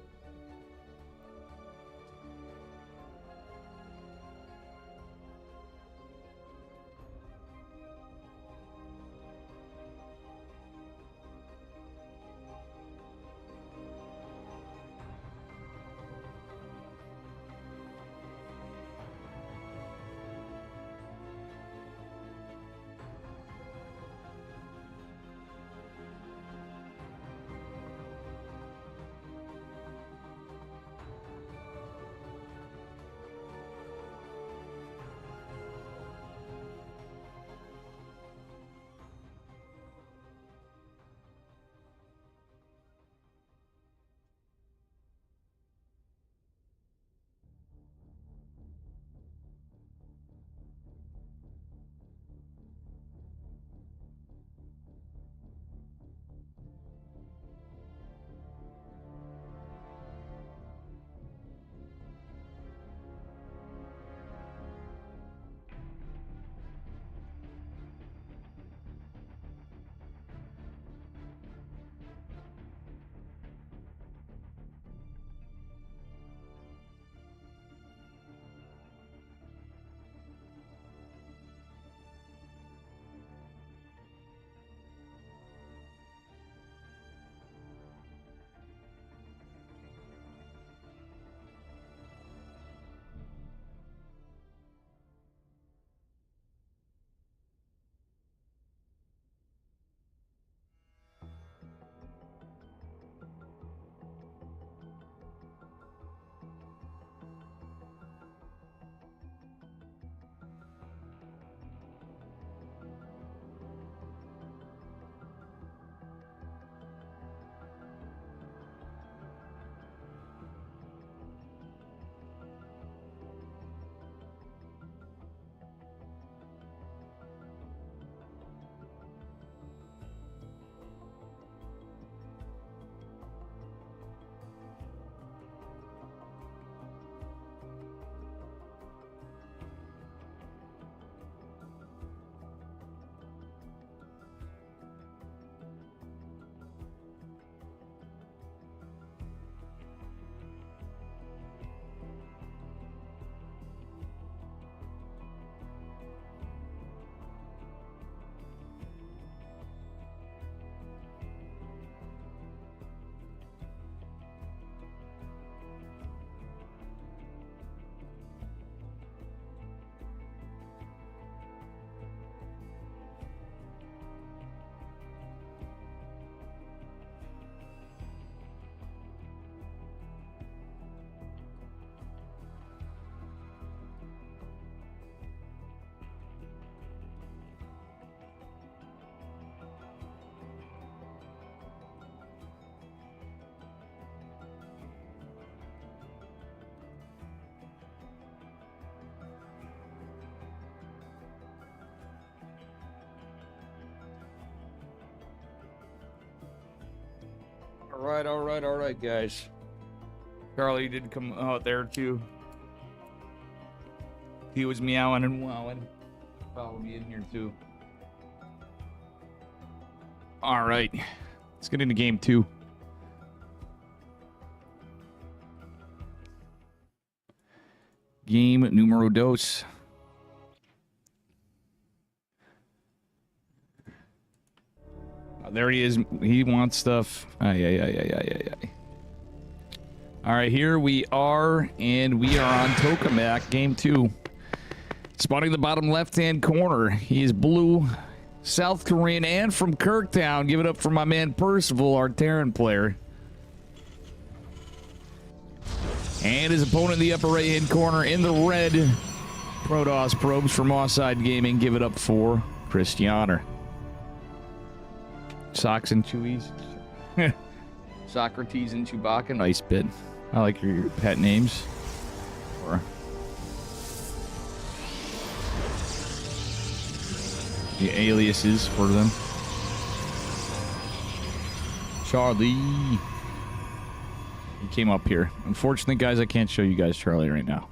All right, guys. Charlie did come out there too. He was meowing and wowing. Follow me in here too. All right, let's get into game 2. Game numero dos. There he is. He wants stuff. Ay. All right, here we are, and we are on Tokamak, game 2. Spotting the bottom left-hand corner. He is blue. South Korean and from Kirktown. Give it up for my man Percival, our Terran player. And his opponent in the upper right-hand corner in the red. Protoss probes from Offside Gaming. Give it up for Christianer. Socks and Chewies. Socrates and Chewbacca. Nice bit. I like your pet names. Or the aliases for them. Charlie. He came up here. Unfortunately, guys, I can't show you guys Charlie right now.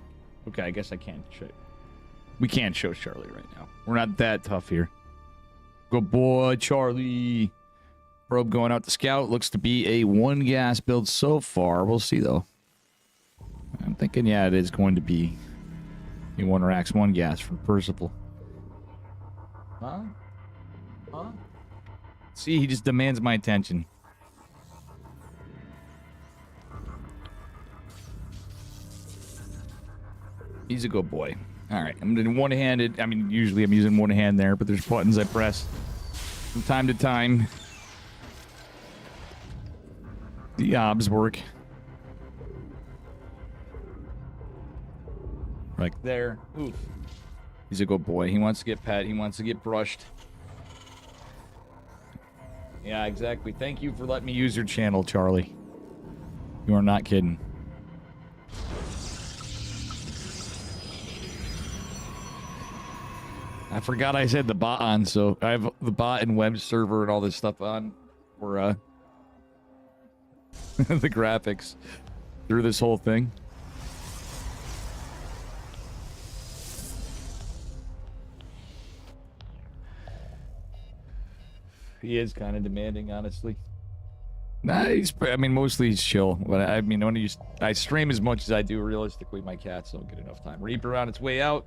Okay, I guess I can't show you. We can't show Charlie right now. We're not that tough here. Good boy, Charlie. Probe going out to scout. Looks to be a 1 gas build so far. We'll see, though. I'm thinking, yeah, it is going to be a 1 Rax 1 gas from Percival. Huh? Huh? See, he just demands my attention. He's a good boy. All right, I'm doing one-handed. I mean, usually I'm using one hand there, but there's buttons I press from time to time. The obs work. Right there. Oof. He's a good boy. He wants to get pet. He wants to get brushed. Yeah, exactly. Thank you for letting me use your channel, Charlie. You are not kidding. I forgot I said the bot on, so I have the bot and web server and all this stuff on for the graphics through this whole thing. He is kind of demanding, honestly. Nah, I mean, mostly he's chill. But I mean, when I stream as much as I do, realistically, my cats don't get enough time. Reaper on its way out.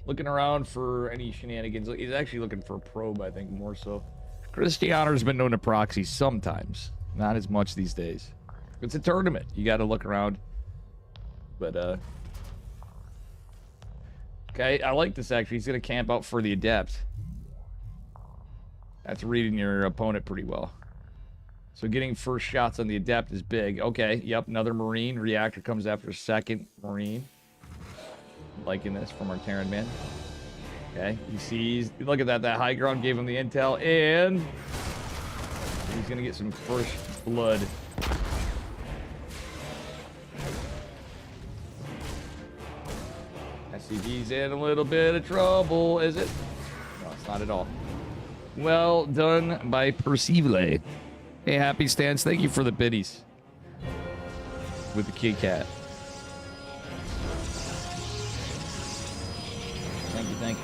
Looking around for any shenanigans. He's actually looking for a probe, I think, more so. Christianer's been known to proxy sometimes. Not as much these days. It's a tournament. You got to look around. But, okay, I like this, actually. He's going to camp out for the Adept. That's reading your opponent pretty well. So getting first shots on the Adept is big. Okay, yep, another Marine. Reactor comes after second Marine. Liking this from our Terran man. Okay, he sees. Look at that. That high ground gave him the intel, and he's gonna get some first blood. SCV's in a little bit of trouble, is it? No, it's not at all. Well done by Percival. Hey, Happy Stance, thank you for the biddies with the Kit Kat. Thank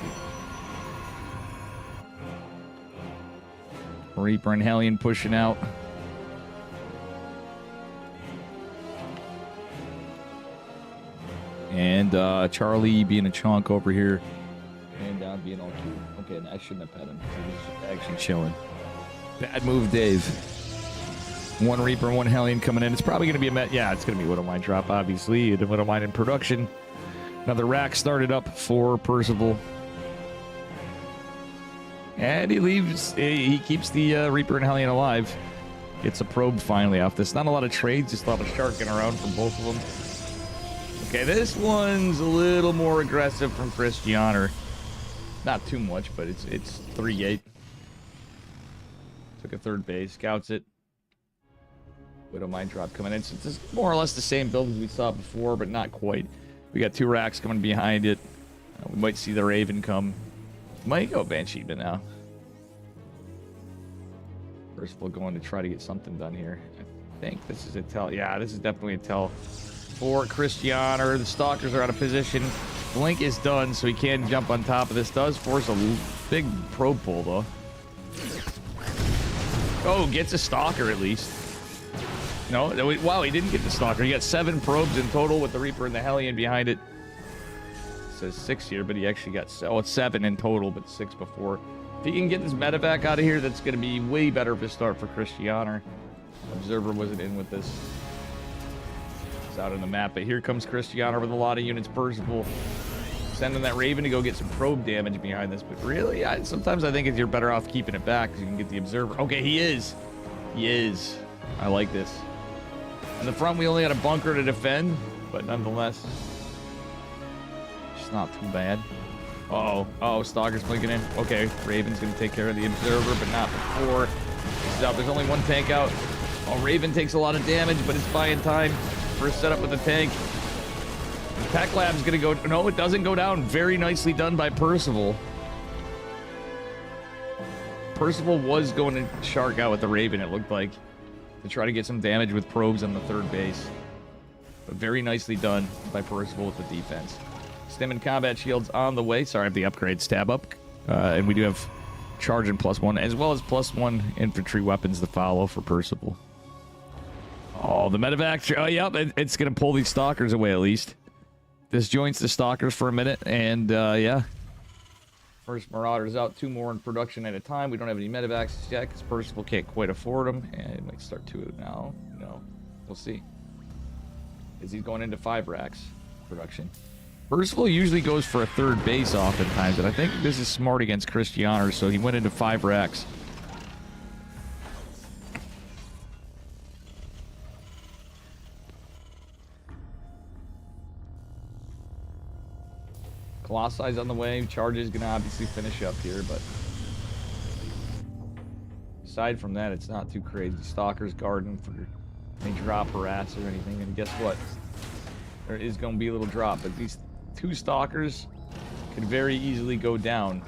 you. Reaper and Hellion pushing out. And Charlie being a chunk over here. And down being all cute. Okay, I shouldn't have pet him. He was actually chilling. Bad move, Dave. 1 Reaper and 1 Hellion coming in. It's probably going to be a yeah, it's going to be Widow Mine drop, obviously. The Widow Mine in production. Another rack started up for Percival. And he leaves. He keeps the Reaper and Hellion alive. Gets a probe finally off this. Not a lot of trades, just a lot of sharking around from both of them. Okay, this one's a little more aggressive from Christianer. Not too much, but it's 3-8. Took a third base, scouts it. Widow Mine drop coming in. So it's more or less the same build as we saw before, but not quite. We got 2 racks coming behind it. We might see the Raven come. Might go Banshee now. First of all, going to try to get something done here. I think this is a tell. Yeah, this is definitely a tell for Christianer. The Stalkers are out of position. Blink is done, so he can jump on top of this. Does force a big probe pull, though. Oh, gets a Stalker at least. No, wow, he didn't get the Stalker. He got 7 probes in total with the Reaper and the Hellion behind it. It says 6 here, but he actually got, oh, it's 7 in total, but 6 before. If he can get this medevac out of here, that's going to be way better of a start for Christianer. Observer wasn't in with this. It's out on the map, but here comes Christianer with a lot of units. Percival sending that Raven to go get some probe damage behind this. But really, sometimes I think you're better off keeping it back because you can get the observer. Okay, he is. He is. I like this. In the front, we only got a bunker to defend, but nonetheless, it's not too bad. Oh, Stalker's blinking in. Okay, Raven's going to take care of the observer, but not before. There's only one tank out. Oh, Raven takes a lot of damage, but it's buying time for a setup with the tank. The Tech Lab's going to go... No, it doesn't go down. Very nicely done by Percival. Percival was going to shark out with the Raven, it looked like, to try to get some damage with probes on the third base. But very nicely done by Percival with the defense. Stim and combat shields on the way. Sorry, I have the upgrades tab up. And we do have charge and +1, as well as +1 infantry weapons to follow for Percival. Oh, the medevac. Oh, yep, it's going to pull these stalkers away at least. Disjoints the stalkers for a minute, and yeah. First Marauder's out, 2 more in production at a time. We don't have any medevacs yet because Percival can't quite afford them. And it might start 2 now. No, we'll see. Because he's going into 5 racks production. Percival usually goes for a third base oftentimes, and I think this is smart against Christianer, so he went into 5 racks. Colossi's on the way. Charge is going to obviously finish up here, but aside from that, it's not too crazy. Stalker's guarding for any drop harass or anything, and guess what? There is going to be a little drop, but these 2 Stalkers could very easily go down.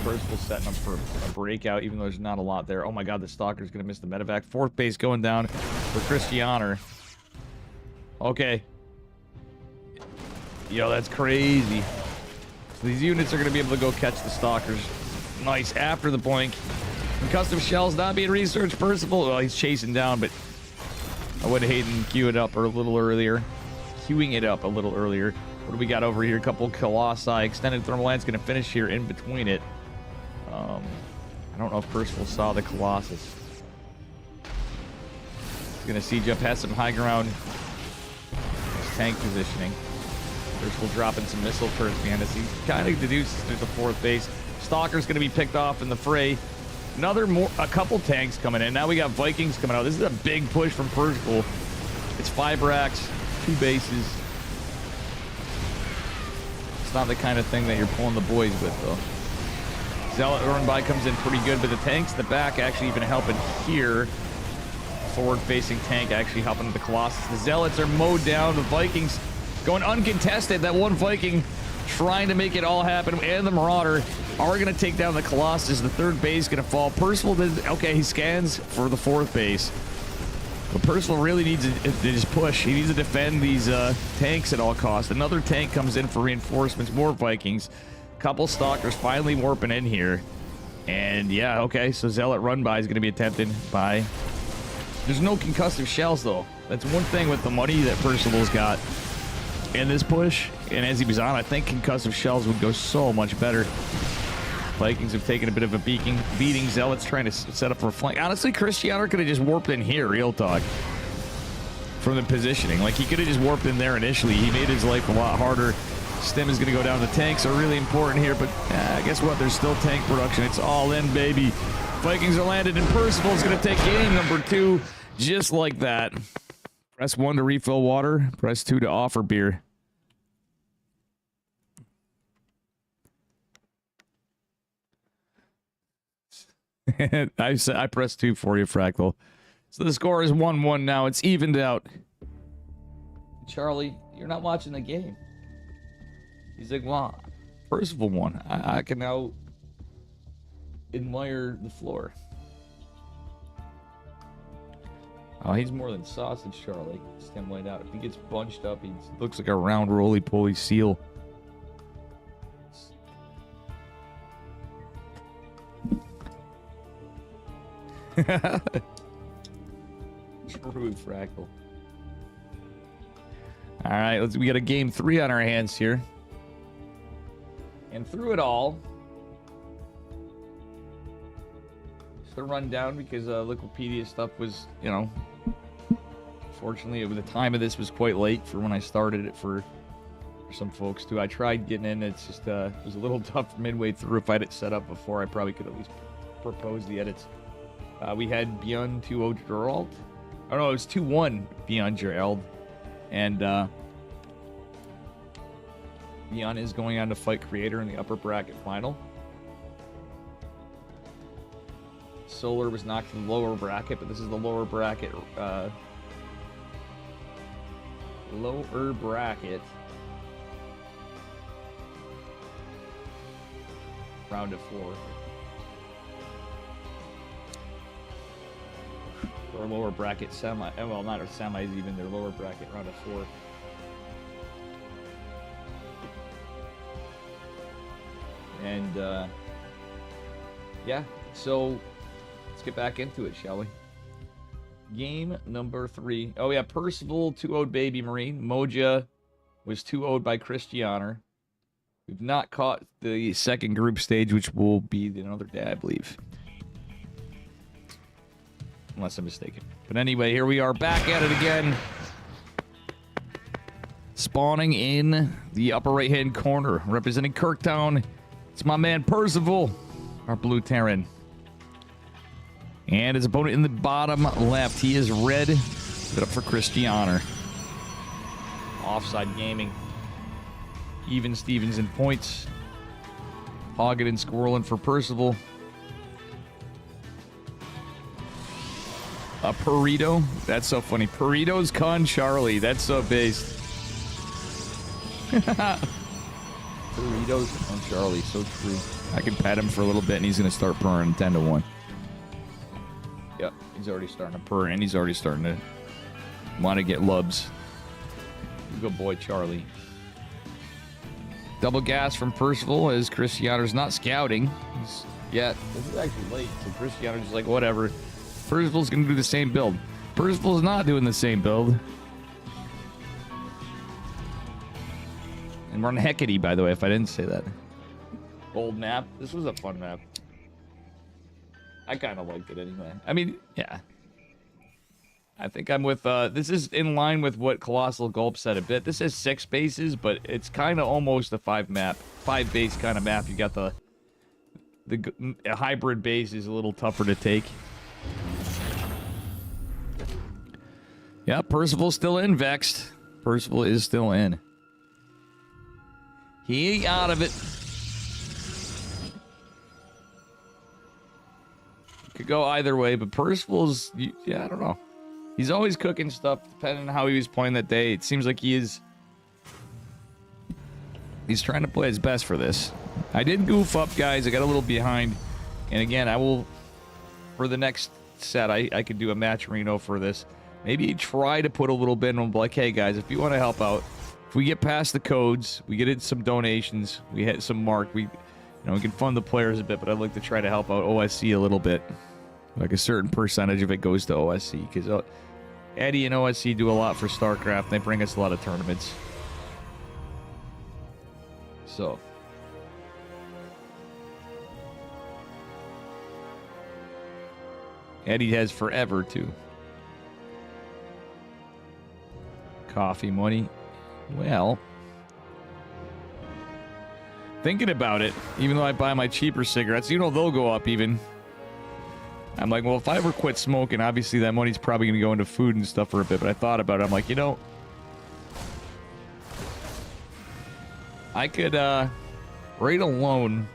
First, we're setting up for a breakout, even though there's not a lot there. Oh my god, the Stalker's going to miss the medevac. 4th base going down for Christianer. Okay. Yo, that's crazy. So these units are going to be able to go catch the Stalkers. Nice. After the blink. Concussive shells not being researched. Percival, well, he's chasing down, but I would hate and queue it up a little earlier. Queuing it up a little earlier. What do we got over here? A couple Colossi. Extended Thermal Land's going to finish here in between it. I don't know if Percival saw the Colossus. He's going to siege up, has some high ground. Tank positioning. Percival dropping some missile first behind us. He kind of deduces through the 4th base. Stalker's going to be picked off in the fray. A couple tanks coming in. Now we got Vikings coming out. This is a big push from Percival. It's 5 racks, 2 bases. It's not the kind of thing that you're pulling the boys with, though. Zealot run by comes in pretty good, but the tanks in the back actually even helping here. Forward-facing tank actually helping the Colossus. The Zealots are mowed down. The Vikings going uncontested. That one Viking trying to make it all happen, and the Marauder are going to take down the Colossus. The 3rd base going to fall. Percival did okay. He scans for the 4th base, but Percival really needs to just push. He needs to defend these tanks at all costs. Another tank comes in for reinforcements. More Vikings. Couple Stalkers finally warping in here, and yeah, okay. So Zealot run by is going to be attempted by. There's no concussive shells though. That's one thing with the money that Percival's got in this push, and as he was on, I think concussive shells would go so much better. Vikings have taken a bit of a beating. Zealot's trying to set up for a flank. Honestly, Christianer could have just warped in here, real talk, from the positioning. Like, he could have just warped in there initially. He made his life a lot harder. Stim is going to go down. The tanks are really important here, but guess what? There's still tank production. It's all in, baby. Vikings are landed, and Percival's going to take game number 2 just like that. Press 1 to refill water. Press 2 to offer beer. I pressed 2 for you, Fractal. So the score is 1-1 now. It's evened out. Charlie, you're not watching the game. He's like, well, Percival won. I can now admire the floor. Oh, he's more than sausage, Charlie. Just him laid out. If he gets bunched up, he looks like a round roly-poly seal. True, Fractal. All right, we got a game 3 on our hands here. And through it all, just a rundown because Liquipedia stuff was, you know, unfortunately. The time of this was quite late for when I started it for some folks too. I tried getting in. It's just it was a little tough midway through. If I had it set up before, I probably could at least propose the edits. We had Beyond 2-0 Gerald. Oh no, it was 2-1 Beyond Gerald. And Beyond is going on to fight Creator in the upper bracket final. Solar was knocked in the lower bracket, but this is the lower bracket. Lower bracket. Round of 4. Or lower bracket semi. Well, not semis even. Their lower bracket round of 4. And yeah, so let's get back into it, shall we? Game number 3. Oh yeah, Percival 2-0'd Baby Marine. Moja was 2-0'd by Christianer. We've not caught the second group stage, which will be another day, I believe. Unless I'm mistaken. But anyway, here we are back at it again. Spawning in the upper right-hand corner, representing Kirktown. It's my man Percival, our blue Terran. And his opponent in the bottom left, he is red. Put up for Christianer. Offside Gaming. Even Stevens in points. Hoggett and Squirrelin for Percival. Perito. That's so funny. Perito's Con Charlie. That's so based. Perito's Con Charlie. So true. I can pat him for a little bit and he's going to start purring 10-1. Yep. He's already starting to purr and he's already starting to want to get lubs. Good boy, Charlie. Double gas from Percival as Christianer's not scouting yet. This is actually late, so Christianer's just like, whatever. Percival's going to do the same build. Percival's not doing the same build. And we're on Hecate, by the way, if I didn't say that. Old map. This was a fun map. I kind of liked it anyway. I mean, yeah. I think I'm with, this is in line with what Colossal Gulp said a bit. This is 6 bases, but it's kind of almost a 5 base kind of map. You got the a hybrid base is a little tougher to take. Yeah, Percival's still in, Vexed. Percival is still in. He ain't out of it. Could go either way, but Percival's, yeah, I don't know. He's always cooking stuff, depending on how he was playing that day. It seems like he's trying to play his best for this. I did goof up, guys. I got a little behind. And again, I will, for the next set, I could do a match Reno for this. Maybe try to put a little bit and be like, hey, guys, if you want to help out, if we get past the codes, we get in some donations, we hit some mark, we can fund the players a bit, but I'd like to try to help out OSC a little bit. Like a certain percentage of it goes to OSC, because Eddie and OSC do a lot for Starcraft. They bring us a lot of tournaments. So. Eddie has forever, too. Coffee money. Well. Thinking about it, even though I buy my cheaper cigarettes, they'll go up even. I'm like, well, if I ever quit smoking, obviously that money's probably going to go into food and stuff for a bit. But I thought about it. I'm like, I could, right alone,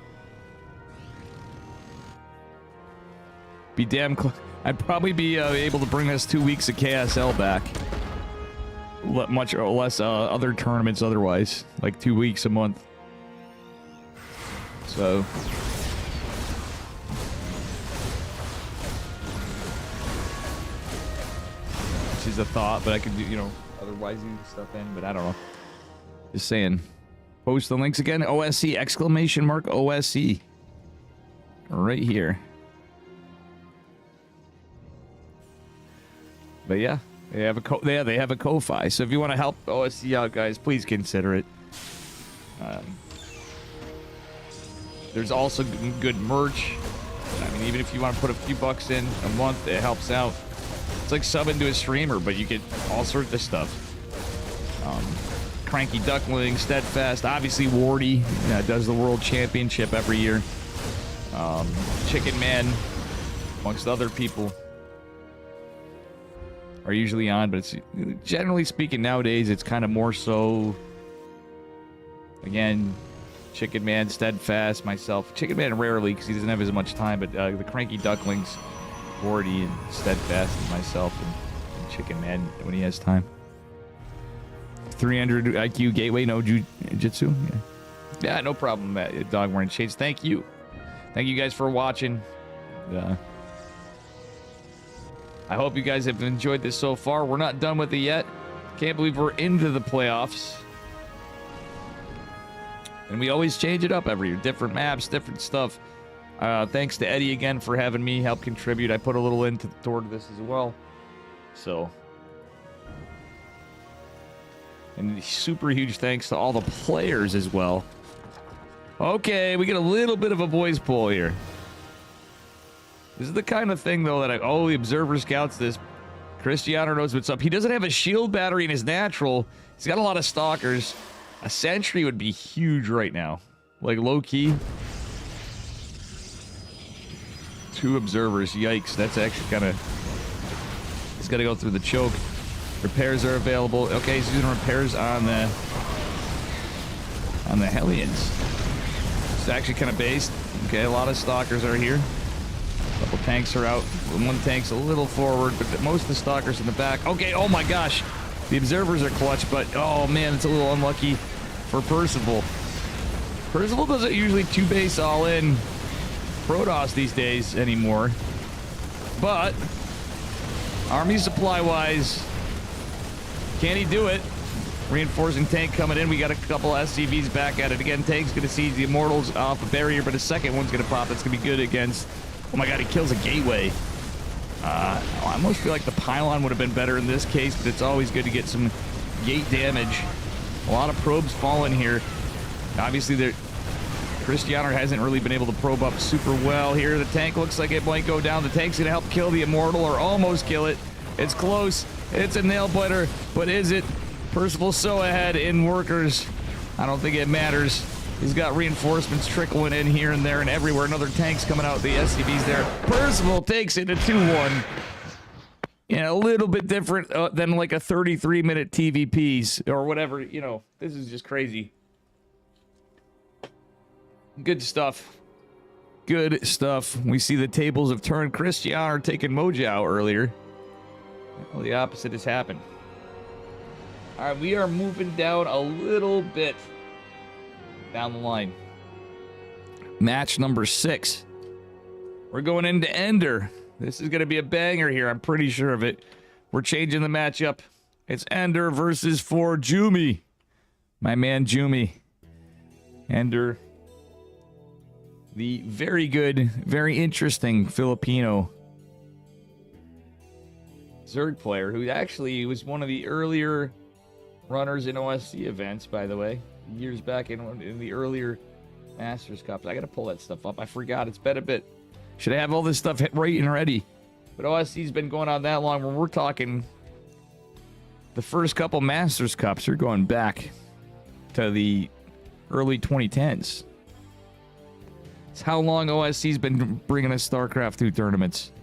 be damn close. I'd probably be able to bring us 2 weeks of KSL back. Much or less other tournaments otherwise. Like 2 weeks a month. So... is a thought, but I could do, otherwise do stuff in, but I don't know. Just saying. Post the links again. OSC, exclamation mark OSC. Right here. But yeah, they have a Ko-Fi. So if you want to help OSC out, guys, please consider it. There's also good merch. I mean, even if you want to put a few bucks in a month, it helps out. It's like subbing to a streamer, but you get all sorts of stuff. Cranky Duckling, Steadfast, obviously Wardy does the World Championship every year. Chicken Man, amongst other people, are usually on, but it's generally speaking nowadays it's kind of more so, again, Chicken Man, Steadfast, myself. Chicken Man rarely because he doesn't have as much time, but the Cranky Ducklings, Wardy, and Steadfast, and myself, and Chicken Man when he has time. 300 IQ Gateway, no Jiu-Jitsu. Yeah, no problem, Dog Wearing Shades. Thank you. Thank you guys for watching. I hope you guys have enjoyed this so far. We're not done with it yet. Can't believe we're into the playoffs. And we always change it up every year. Different maps, different stuff. Thanks to Eddie again for having me help contribute. I put a little into toward this as well. So... and super huge thanks to all the players as well. Okay, we get a little bit of a boys poll here. This is the kind of thing, though, that the Observer scouts this. Cristiano knows what's up. He doesn't have a shield battery in his natural. He's got a lot of stalkers. A sentry would be huge right now. Like, low-key. 2 observers. Yikes. That's actually kind of... he's got to go through the choke. Repairs are available. Okay, he's using repairs on the Hellions. It's actually kind of based. Okay, a lot of stalkers are here. A couple tanks are out. One tank's a little forward, but most of the stalkers in the back. Okay, oh my gosh. The observers are clutch, but oh man, it's a little unlucky for Percival. Percival doesn't usually 2-base all in Protoss these days anymore. But army supply-wise, can he do it? Reinforcing tank coming in. We got a couple SCVs back at it again. Tank's going to see the Immortals off a barrier, but a second one's going to pop. That's going to be good against... oh my god, he kills a gateway. I almost feel like the pylon would have been better in this case, but it's always good to get some gate damage. A lot of probes falling here. Obviously, Cristiano hasn't really been able to probe up super well here. The tank looks like it might go down. The tank's going to help kill the Immortal, or almost kill it. It's close. It's a nail biter, but is it? Percival's so ahead in workers. I don't think it matters. He's got reinforcements trickling in here and there and everywhere. Another tank's coming out. The SCV's there. Percival takes it to 2-1. Yeah, a little bit different than like a 33-minute TVPs or whatever. You know, this is just crazy. Good stuff. Good stuff. We see the tables have turned. Cristiano taking Mojao earlier. Well, the opposite has happened. All right, we are moving down a little bit down the line. Match number 6. We're going into Ender. This is going to be a banger here. I'm pretty sure of it. We're changing the matchup. It's Ender versus for Jumi. My man Jumi. Ender. The very good, very interesting Filipino Zerg player who actually was one of the earlier runners in OSC events, by the way, years back in the earlier Masters Cups. I gotta pull that stuff up. I forgot. It's been a bit. Should I have all this stuff right and ready? But OSC's been going on that long. When we're talking the first couple Masters Cups are going back to the early 2010s. It's how long OSC's been bringing us Starcraft 2 tournaments,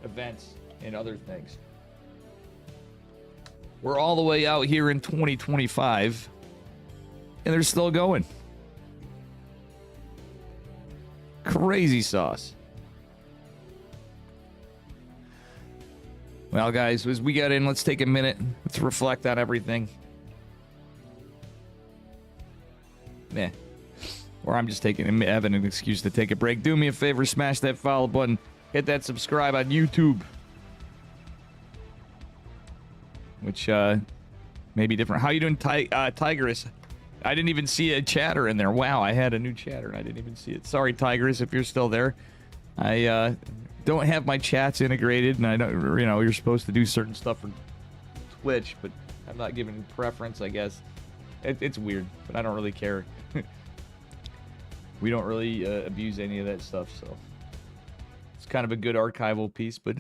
events, and other things. We're all the way out here in 2025, and they're still going. Crazy sauce. Well, guys, as we get in, let's take a minute. Let's reflect on everything. Meh. Or I'm just taking Evan an excuse to take a break. Do me a favor, smash that follow button. Hit that subscribe on YouTube. Which may be different. How you doing, Tigress? I didn't even see a chatter in there. Wow, I had a new chatter and I didn't even see it. Sorry, Tigress, if you're still there. I don't have my chats integrated, and I don't. You know, you're supposed to do certain stuff for Twitch, but I'm not giving preference. I guess it's weird, but I don't really care. We don't really abuse any of that stuff, so it's kind of a good archival piece. But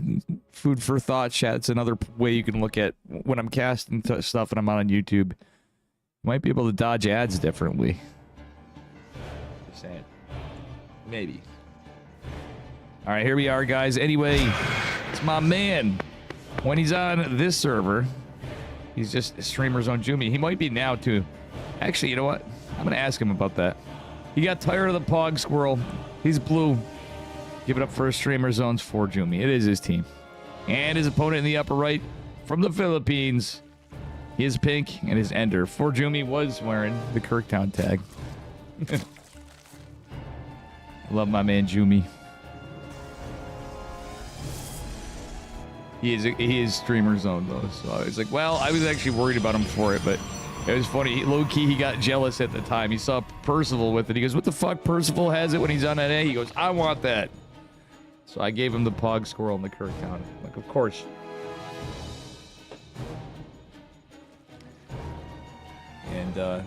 food for thought, chat. It's another way you can look at when I'm casting stuff and I'm on YouTube. You might be able to dodge ads differently. Just saying. Maybe. All right, here we are, guys. Anyway, it's my man. When he's on this server, he's just Streamer Zone Jumi. He might be now, too. Actually, you know what? I'm going to ask him about that. He got tired of the Pog Squirrel. He's blue. Give it up for Streamer Zone's for Jumi. It is his team. And his opponent in the upper right from the Philippines. He is pink and his Ender. For Jumi was wearing the Kirktown tag. I love my man Jumi. He is Streamer Zone though, so I was like, well, I was actually worried about him for it, but it was funny. Low key, he got jealous at the time. He saw Percival with it. He goes, "What the fuck? Percival has it when he's on NA." He goes, "I want that." So I gave him the Pog Squirrel in the Kirktown. Like, of course. And though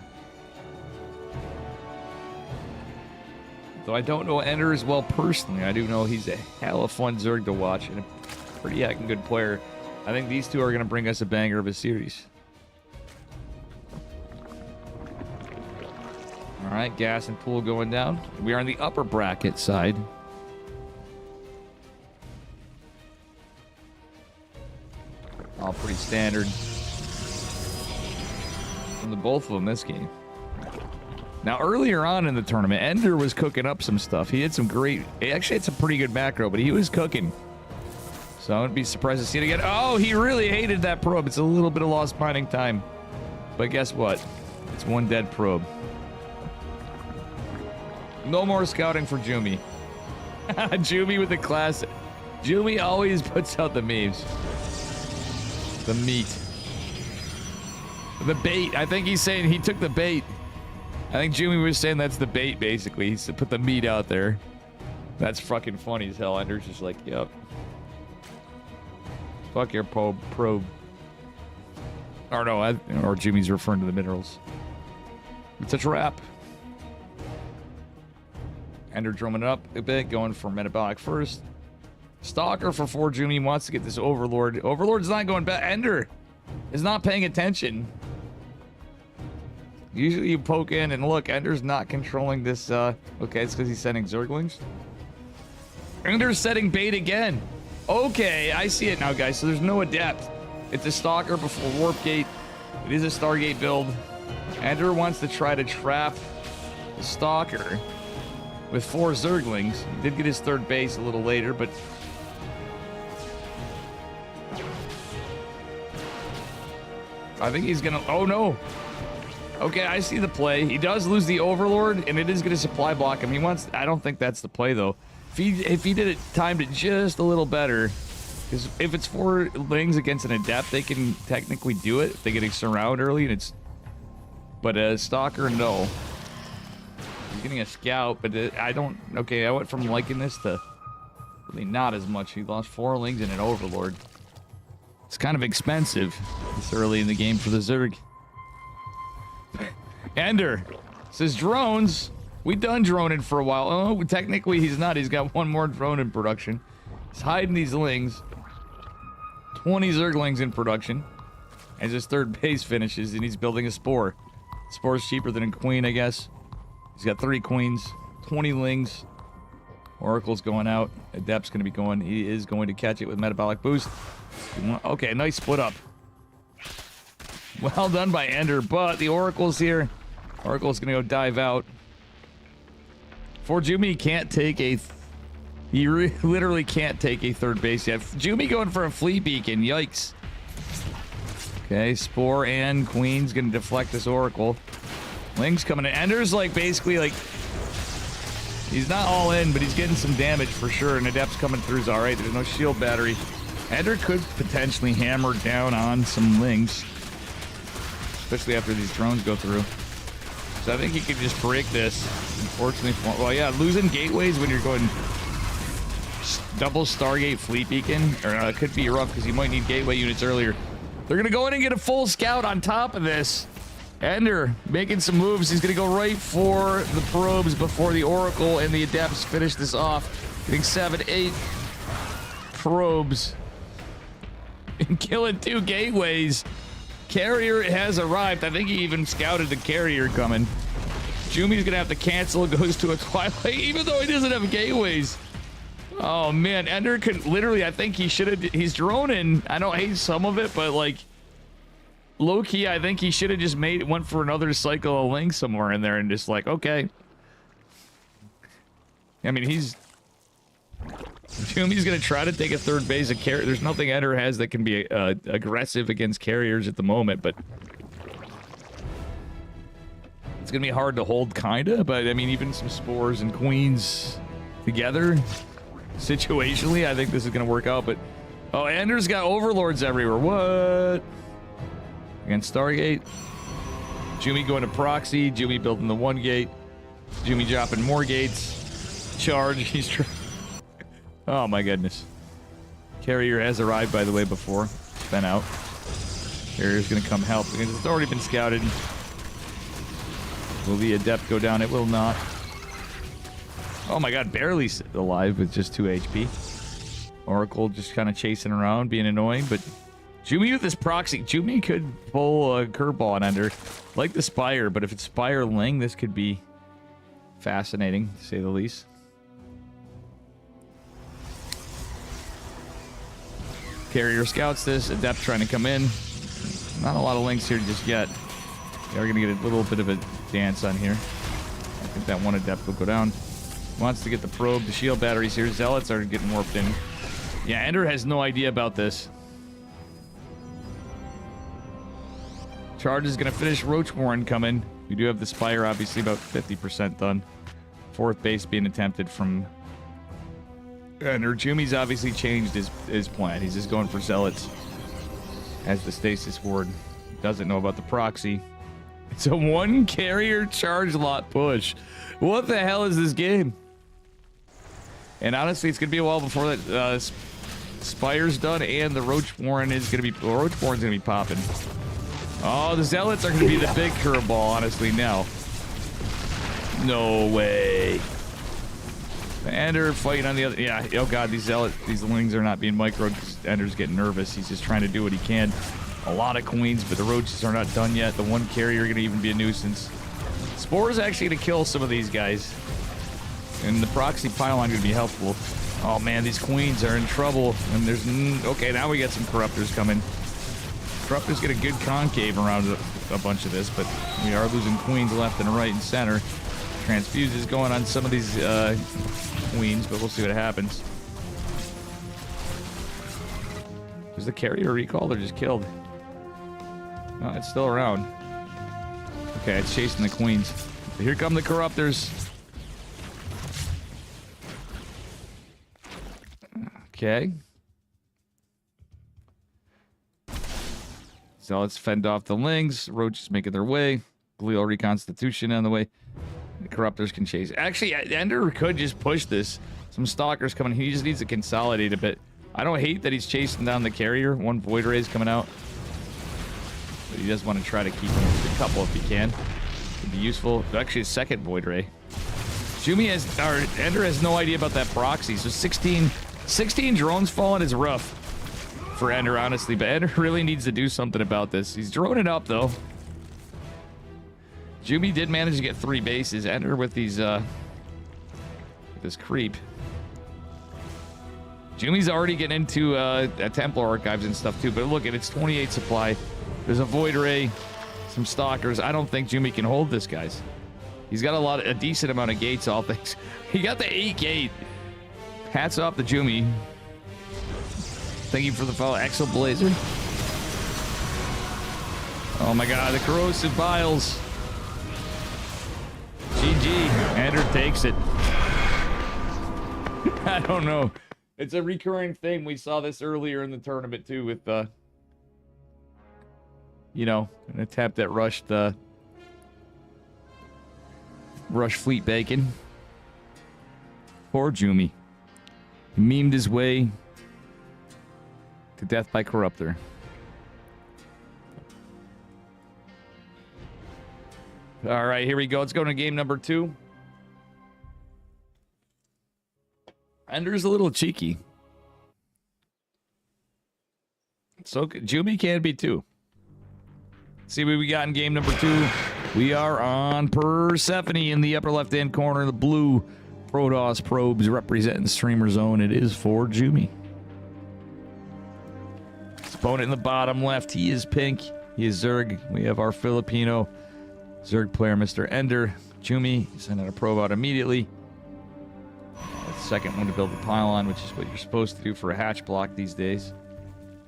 I don't know Ender as well personally, I do know he's a hella fun Zerg to watch and a pretty heckin' good player. I think these two are going to bring us a banger of a series. All right, gas and pool going down. We are on the upper bracket side. All pretty standard from the both of them this game. Now, earlier on in the tournament, Ender was cooking up some stuff. He had some great... He actually had some pretty good macro, but he was cooking. So I wouldn't be surprised to see it again. Oh, he really hated that probe. It's a little bit of lost mining time. But guess what? It's one dead probe. No more scouting for Jumi. Jumi with the class. Jumi always puts out the memes. The meat. The bait. I think he's saying he took the bait. I think Jumi was saying that's the bait, basically. He's to put the meat out there. That's fucking funny as hell. Ender's just like, yep. Fuck your probe. Or no, or Jimmy's referring to the minerals. It's a trap. Ender drumming up a bit, going for metabolic first. Stalker for 4 Jimmy wants to get this Overlord. Overlord's not going back. Ender is not paying attention. Usually you poke in and look, Ender's not controlling this. Okay, it's because he's sending Zerglings. Ender's setting bait again. Okay, I see it now, guys. So there's no Adept. It's a Stalker before Warp Gate. It is a Stargate build. Ender wants to try to trap the Stalker with 4 Zerglings. He did get his 3rd base a little later, but... I think he's gonna... Oh, no! Okay, I see the play. He does lose the Overlord, and it is gonna supply block him. He wants... I don't think that's the play, though. If he did it, timed it just a little better... Because if it's 4 Lings against an Adept, they can technically do it if they get a surround early, and it's... But a Stalker, no. He's getting a Scout, but I don't... Okay, I went from liking this to really not as much. He lost 4 Lings and an Overlord. It's kind of expensive this early in the game for the Zerg. Ender says drones. We done droning for a while. Oh, technically he's not. He's got 1 more drone in production. He's hiding these Lings. 20 Zerglings in production. As his 3rd base finishes, and he's building a Spore. Spore's cheaper than a Queen, I guess. He's got 3 Queens, 20 Lings. Oracle's going out. Adept's going to be going. He is going to catch it with Metabolic Boost. Okay, nice split up. Well done by Ender, but the Oracle's here. Oracle's going to go dive out. For Jumi can't take a... He literally can't take a 3rd base yet. Jumi going for a Fleet Beacon. Yikes. Okay, Spore and Queen's going to deflect this Oracle. Ling's coming in. Ender's like basically like... He's not all in, but he's getting some damage for sure. And Adept's coming through is alright. There's no shield battery. Ender could potentially hammer down on some Lings. Especially after these drones go through. So I think he could just break this. Unfortunately, well, yeah, losing gateways when you're going double Stargate Fleet Beacon, or it could be rough because you might need gateway units earlier. They're going to go in and get a full scout on top of this. Ender making some moves. He's going to go right for the probes before the Oracle and the Adepts finish this off. Getting 7, 8 probes. and killing 2 gateways. Carrier has arrived. I think he even scouted the carrier coming. Jumi's gonna have to cancel. Goes to a Twilight, even though he doesn't have gateways. Oh man, Ender could literally. I think he should have. He's droning. I don't hate some of it, but like low key, I think he should have just went for another cycle of Link somewhere in there and just like, okay. I mean, Jumi's gonna try to take a third base of carrier. There's nothing Ender has that can be aggressive against carriers at the moment, but it's gonna be hard to hold, kinda. But I mean, even some spores and queens together, situationally, I think this is gonna work out. But oh, Ender's got overlords everywhere. What? Against Stargate. Jumi going to proxy. Jumi building the 1 gate. Jumi dropping more gates. Charge. He's oh my goodness. Carrier has arrived, by the way, before. It's been out. Carrier's gonna come help because it's already been scouted. Will the Adept go down? It will not. Oh my god, barely alive with just 2 HP. Oracle just kind of chasing around, being annoying, but Jumi with this proxy. Jumi could pull a curveball on Ender. Like the Spire, but if it's Spire Ling, this could be fascinating, to say the least. Carrier scouts this. Adept trying to come in. Not a lot of links here just yet. They're going to get a little bit of a dance on here. I think that 1 Adept will go down. Wants to get the probe. The shield batteries here. Zealots are getting warped in. Yeah, Ender has no idea about this. Charge is going to finish. Roach Warren coming. We do have the Spire, obviously, about 50% done. 4th base being attempted from Ender. Jumi's obviously changed his plan. He's just going for Zealots as the Stasis Ward. Doesn't know about the proxy. It's a 1 carrier charge lot push. What the hell is this game? And honestly, it's going to be a while before that Spire's done and the Roach Warren is going to be... Roach Warren's going to be popping. Oh, the Zealots are going to be the big curveball, honestly, now. No way. Ender fighting on the other... Yeah, oh god, these Lings are not being microed because Ender's getting nervous. He's just trying to do what he can. A lot of queens, but the roaches are not done yet. The 1 carrier going to even be a nuisance. Spore is actually going to kill some of these guys. And the proxy pylon going to be helpful. Oh man, these queens are in trouble. And there's... Okay, now we got some corruptors coming. Corruptors get a good concave around a bunch of this, but we are losing queens left and right and center. Transfuse is going on some of these queens, but we'll see what happens. Was the carrier recalled or just killed? No, it's still around. Okay, it's chasing the queens. Here come the corruptors. Okay. So let's fend off the Lings. Roach is making their way. Glial Reconstitution on the way. The corruptors can chase. Actually, Ender could just push this. Some stalkers coming. He just needs to consolidate a bit. I don't hate that he's chasing down the carrier. 1 Void Ray is coming out. But he does want to try to keep a couple if he can. It'd be useful. Actually, a 2nd Void Ray. Ender has no idea about that proxy. So 16 drones falling is rough for Ender, honestly. But Ender really needs to do something about this. He's droning up, though. Jumi did manage to get 3 bases. Ender with these, with this creep. Jumi's already getting into Templar Archives and stuff too, but look at it's 28 supply. There's a Void Ray, some Stalkers. I don't think Jumi can hold this, guys. He's got a decent amount of gates, all things. He got the 8 gate. Hats off to Jumi. Thank you for the follow, Exo Blazer. Oh my god, the Corrosive Biles. GG. Ender takes it. I don't know. It's a recurring thing. We saw this earlier in the tournament too with you know, an attempt at rushed Fleet Bacon. Poor Jumi. He memed his way to death by Corruptor. All right, here we go. Let's go to game number 2. Ender's a little cheeky. So Jumi can be too. See what we got in game number 2. We are on Persephone in the upper left-hand corner. The blue Protoss probes representing streamer zone. It is for Jumi. His opponent in the bottom left. He is pink. He is Zerg. We have our Filipino Zerg player, Mr. Ender. Jumi sending a probe out immediately. The second one to build the pylon, which is what you're supposed to do for a hatch block these days.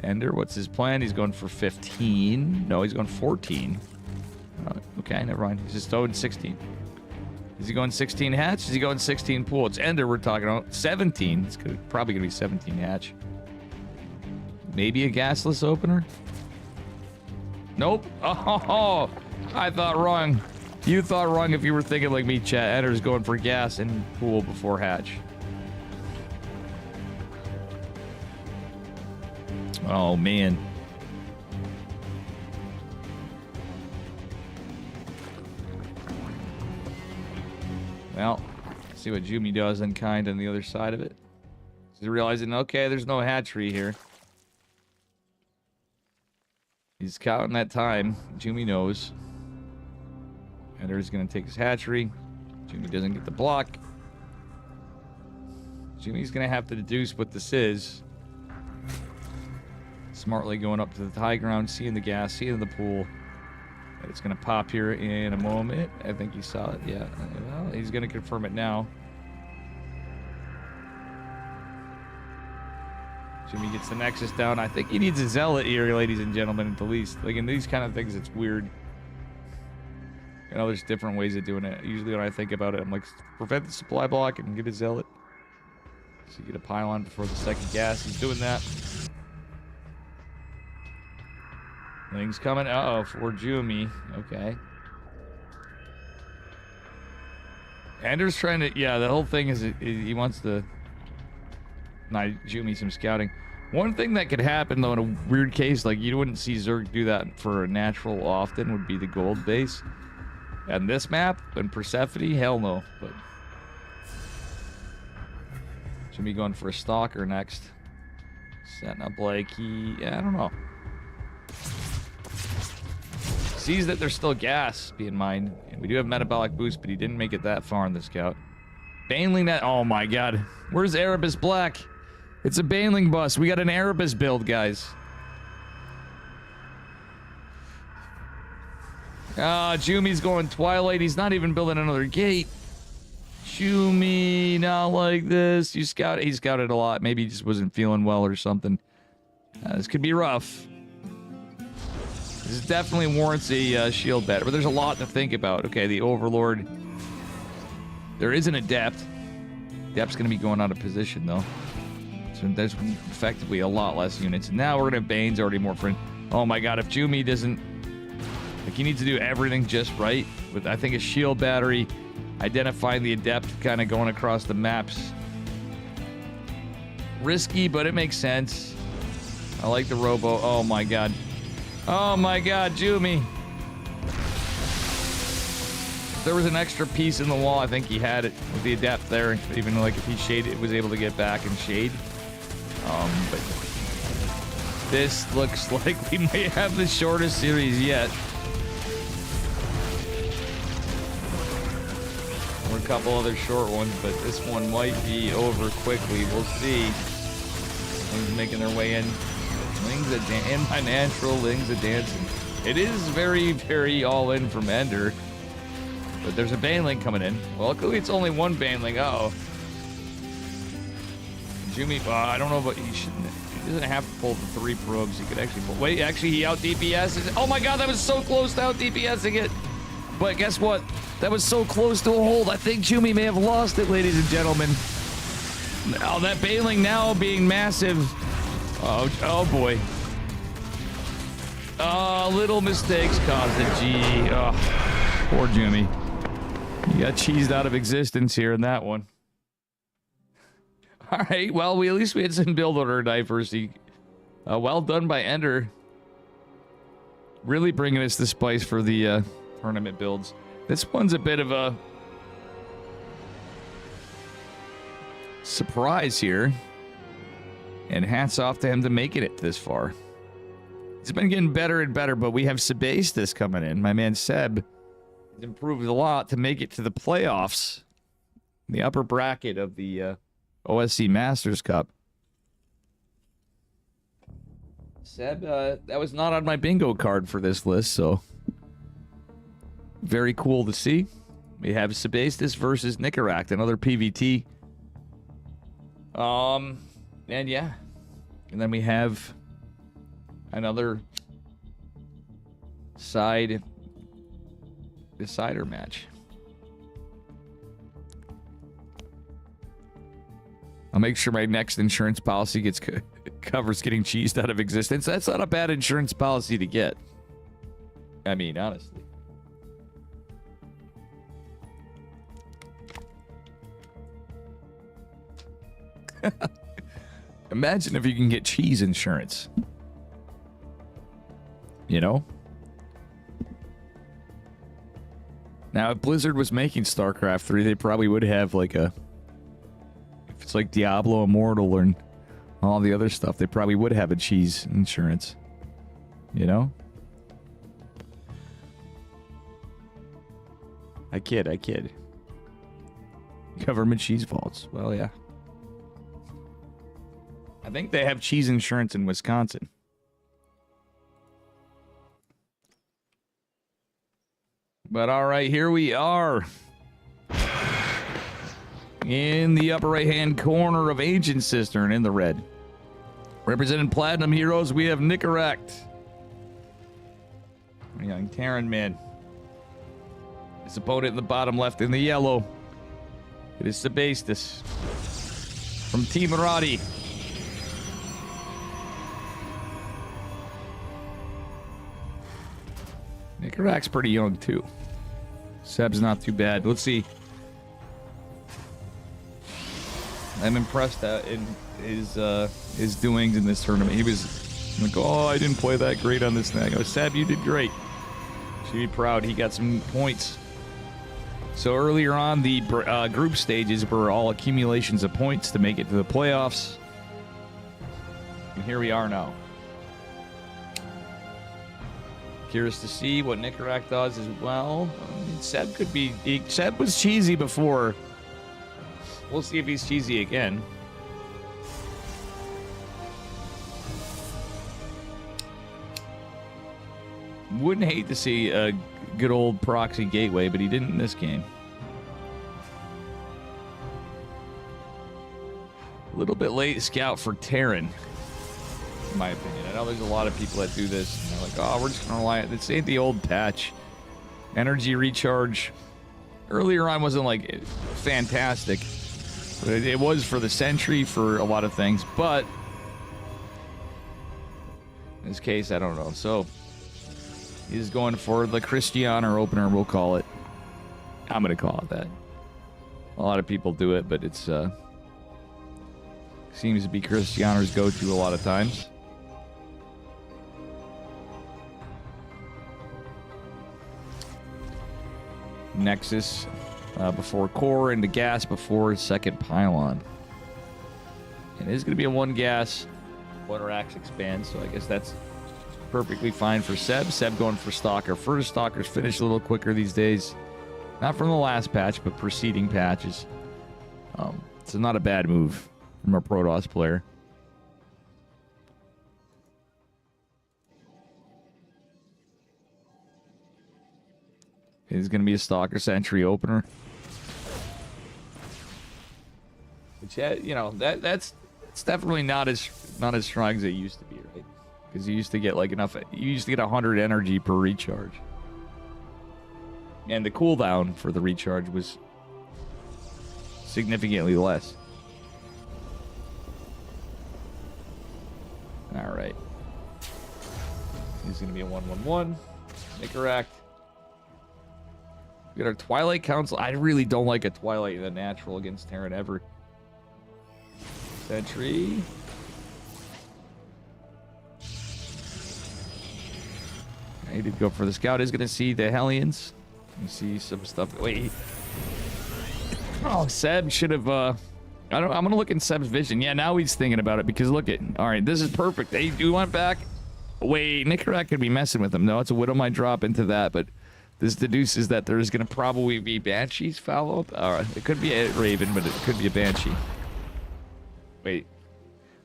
Ender, what's his plan? He's going for 15. No, he's going 14. Okay, never mind. He's just going 16. Is he going 16 hatch? Is he going 16 pool? It's Ender we're talking about. 17. It's probably going to be 17 hatch. Maybe a gasless opener? Nope. Oh, I thought wrong. You thought wrong if you were thinking like me, chat. Ender's going for gas and pool before hatch. Oh, man. Well, see what Jumi does in kind on the other side of it. He's realizing, okay, there's no hatchery here. He's counting that time. Jumi knows. Ender's going to take his hatchery. Jumi doesn't get the block. Jumi's going to have to deduce what this is. Smartly going up to the high ground, seeing the gas, seeing the pool. And it's going to pop here in a moment. I think he saw it. Yeah. Well, he's going to confirm it now. Jumi gets the Nexus down. I think he needs a Zealot here, ladies and gentlemen, at the least. Like, in these kind of things, it's weird. You know, there's different ways of doing it. Usually when I think about it, I'm like, prevent the supply block and get a Zealot. So you get a pylon before the second gas. He's doing that. Things coming. Uh-oh, for Jumi. Okay. Ender's trying to... Yeah, the whole thing is he wants to... Nah, Jumi some scouting. One thing that could happen, though, in a weird case, like, you wouldn't see Zerg do that for a natural often, would be the gold base. And this map, and Persephone, hell no. But Jumi going for a stalker next. Setting up like he... Yeah, I don't know. Sees that there's still gas being mined. And we do have metabolic boost, but he didn't make it that far in the scout. Baneling that... Oh my god. Where's Erebus Black? It's a Baneling bus. We got an Erebus build, guys. Ah, Jumi's going Twilight. He's not even building another gate. Jumi, not like this. You scout. He scouted a lot. Maybe he just wasn't feeling well or something. This could be rough. This definitely warrants a shield bet, but there's a lot to think about. Okay, the Overlord. There is an Adept. Adept's going to be going out of position, though. So there's effectively a lot less units. Now we're going to have Bane's already more friend. Oh my god, if Jumi doesn't... Like, you need to do everything just right. With, I think, a shield battery, identifying the Adept, kind of going across the maps. Risky, but it makes sense. I like the Robo. Oh my god. Oh my god, Jumi. If there was an extra piece in the wall, I think he had it with the Adept there. Even like if he shaded, was able to get back and shade. But this looks like we may have the shortest series yet. Or a couple other short ones, but this one might be over quickly. We'll see. Things making their way in. Lings in my natural, Lings a dancing. It is very, very all in from Ender. But there's a Baneling coming in. Well, luckily it's only one Baneling. Uh-oh. Jumi, I don't know, but he doesn't have to pull the 3 probes. He could actually pull. Wait, actually, he out DPS's. Oh my god, that was so close to out DPSing it. But guess what? That was so close to a hold. I think Jumi may have lost it, ladies and gentlemen. Now that Baneling now being massive. Oh boy. Little mistakes caused it. Gee. Oh, poor Jumi. You got cheesed out of existence here in that one. All right. Well, at least we had some build order diversity. Well done by Ender. Really bringing us the spice for the tournament builds. This one's a bit of a surprise here. And hats off to him to making it this far. It's been getting better and better, but we have Sebastis coming in. My man Seb has improved a lot to make it to the playoffs. The upper bracket of the OSC Masters Cup. Seb, that was not on my bingo card for this list, so very cool to see. We have Sebastis versus Nicaract, another PVT. And yeah. And then we have another side decider match. I'll make sure my next insurance policy gets covers getting cheesed out of existence. That's not a bad insurance policy to get. I mean, honestly. Imagine if you can get cheese insurance. You know? Now, if Blizzard was making StarCraft 3, they probably would have like a... If it's like Diablo Immortal and all the other stuff, they probably would have a cheese insurance. You know? I kid. Government cheese vaults. Well, yeah. I think they have cheese insurance in Wisconsin. But all right, here we are. In the upper right-hand corner of Ancient Cistern in the red. Representing Platinum Heroes, we have Nicaract. Young Terran man. His opponent in the bottom left in the yellow. It is Sebastis from Team Maradi. Nicaract's pretty young too. Seb's not too bad. Let's see. I'm impressed in his doings in this tournament. He was like, oh, I didn't play that great on this thing. I go, Seb, you did great. Should be proud. He got some points. So earlier on, the group stages were all accumulations of points to make it to the playoffs. And here we are now. Curious to see what Nicaract does as well. I mean, Seb could be... Seb was cheesy before. We'll see if he's cheesy again. Wouldn't hate to see a good old proxy gateway, but he didn't in this game. A little bit late scout for Terran, in my opinion. I know there's a lot of people that do this. And they're like, oh, we're just going to rely on this. Ain't the old patch. Energy recharge earlier on wasn't like fantastic. But it was for the Sentry for a lot of things. But in this case, I don't know. So he's going for the Christianer opener, we'll call it. I'm going to call it that. A lot of people do it, but it's seems to be Christianer's go-to a lot of times. Nexus before core, into gas before second pylon. And it is going to be a one gas, one Rax expand, so I guess that's perfectly fine for Seb. Seb going for Stalker. First Stalkers finish a little quicker these days. Not from the last patch, but preceding patches. So not a bad move from a Protoss player. It's going to be a Stalker Sentry opener. Which, you know, that's definitely not as strong as it used to be, right? Because you used to get like enough. You used to get 100 energy per recharge, and the cooldown for the recharge was significantly less. All right, he's going to be a 1/1/1. Nicaract. We got our Twilight Council. I really don't like a Twilight in the natural against Terran ever. Sentry. I did go for the scout. Is going to see the Hellions. You see some stuff. Wait. Oh, Seb should have. I'm going to look in Seb's vision. Yeah, now he's thinking about it because look at. All right, this is perfect. Hey, we went back. Wait, Nicarak could be messing with him. No, it's a Widow Mine drop into that, but this deduces that there's going to probably be Banshees followed. It could be a Raven, but it could be a Banshee. Wait.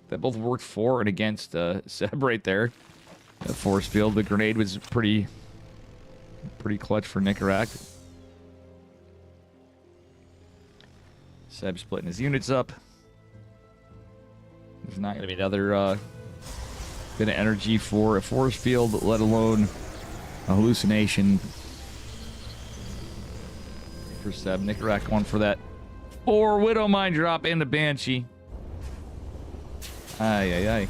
That both worked for and against Seb right there. That force field. The grenade was pretty clutch for Nicarak. Seb splitting his units up. There's not going to be another bit of energy for a force field, let alone a hallucination for Seb. Nicarak going for that 4 Widow Mine drop into Banshee. Aye.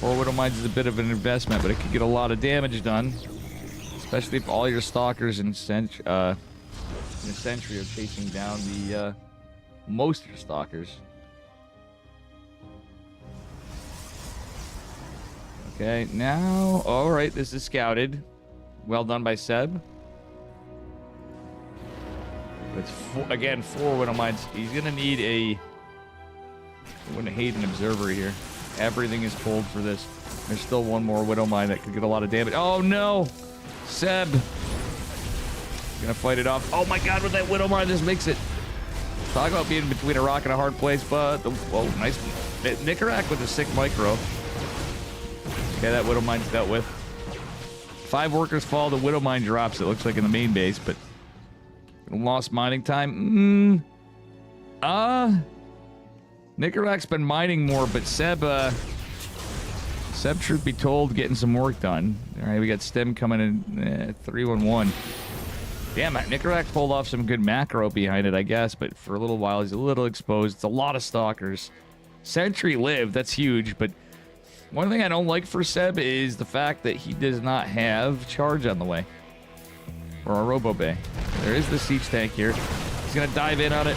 4 Widow Mines is a bit of an investment, but it could get a lot of damage done. Especially if all your stalkers in a Sentry are chasing down the most of your stalkers. Okay, now... Alright, this is scouted. Well done by Seb. It's again 4 Widow Mines. He's gonna need a... I wouldn't hate an observer here. Everything is pulled for this. There's still one more Widow Mine that could get a lot of damage. Oh no! Seb! Gonna fight it off. Oh my god, with that Widow Mine, this makes it. Talk about being between a rock and a hard place, but... Whoa, nice. Nicarak with a sick micro. Okay, that Widow Mine's dealt with. 5 workers fall, the Widow Mine drops, it looks like in the main base, but... Lost mining time? Nicarak's been mining more, but Seb, truth be told, getting some work done. Alright, we got Stem coming in, 311. Damn it, Nicarak pulled off some good macro behind it, I guess, but for a little while he's a little exposed. It's a lot of stalkers. Sentry lived, that's huge, but one thing I don't like for Seb is the fact that he does not have charge on the way. Or a Robo Bay. There is the siege tank here. He's gonna dive in on it.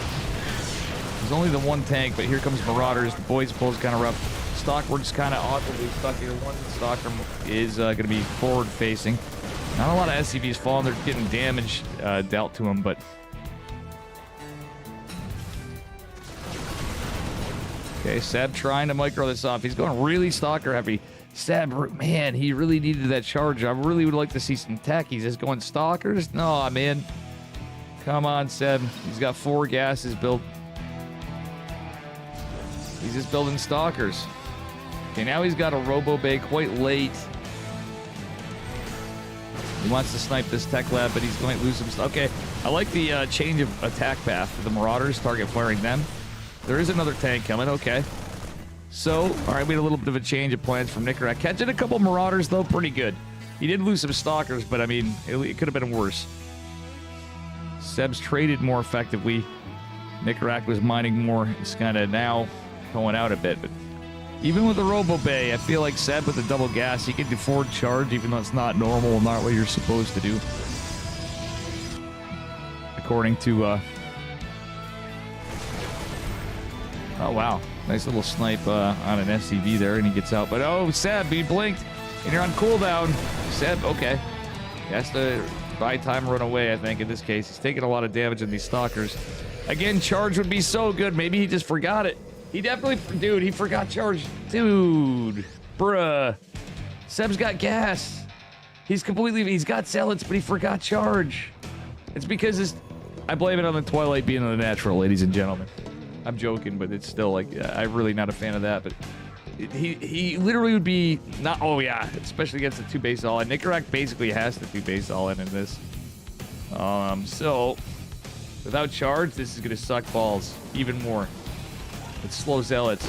There's only the one tank, but here comes Marauders. The boys pull's kind of rough. Stalker's kind of awkwardly stuck here. One Stalker is going to be forward facing. Not a lot of SCVs falling. They're getting damage dealt to them, but... Okay, Seb trying to micro this off. He's going really Stalker heavy. Seb, man, he really needed that charge. I really would like to see some tech. He's just going Stalkers? No, man. Come on, Seb. He's got 4 gases built. He's just building Stalkers. Okay, now he's got a Robo Bay quite late. He wants to snipe this tech lab, but he's going to lose some stuff. Okay, I like the change of attack path for the Marauders, target flaring them. There is another tank coming, okay. So, alright, we had a little bit of a change of plans from Nicarak. Catching a couple Marauders, though, pretty good. He did lose some Stalkers, but I mean, it could have been worse. Seb's traded more effectively. Nicarak was mining more. He's kind of now going out a bit, but even with the Robo Bay, I feel like Seb with the double gas, he can do forward charge, even though it's not normal, not what you're supposed to do. According to, oh wow, nice little snipe on an SCV there, and he gets out. But oh, Seb, he blinked, and you're on cooldown. Seb, okay, he has to buy time, run away. I think in this case, he's taking a lot of damage in these Stalkers. Again, charge would be so good. Maybe he just forgot it. He definitely, dude, he forgot charge. Dude, bruh. Seb's got gas. He's got zealots, but he forgot charge. It's because I blame it on the Twilight being the natural, ladies and gentlemen. I'm joking, but it's still like, I'm really not a fan of that, but he literally would be not, oh yeah, especially against the 2 base all-in. Nicarak basically has the 2 base all-in in this. So, without charge, this is going to suck balls even more. It's slow zealots.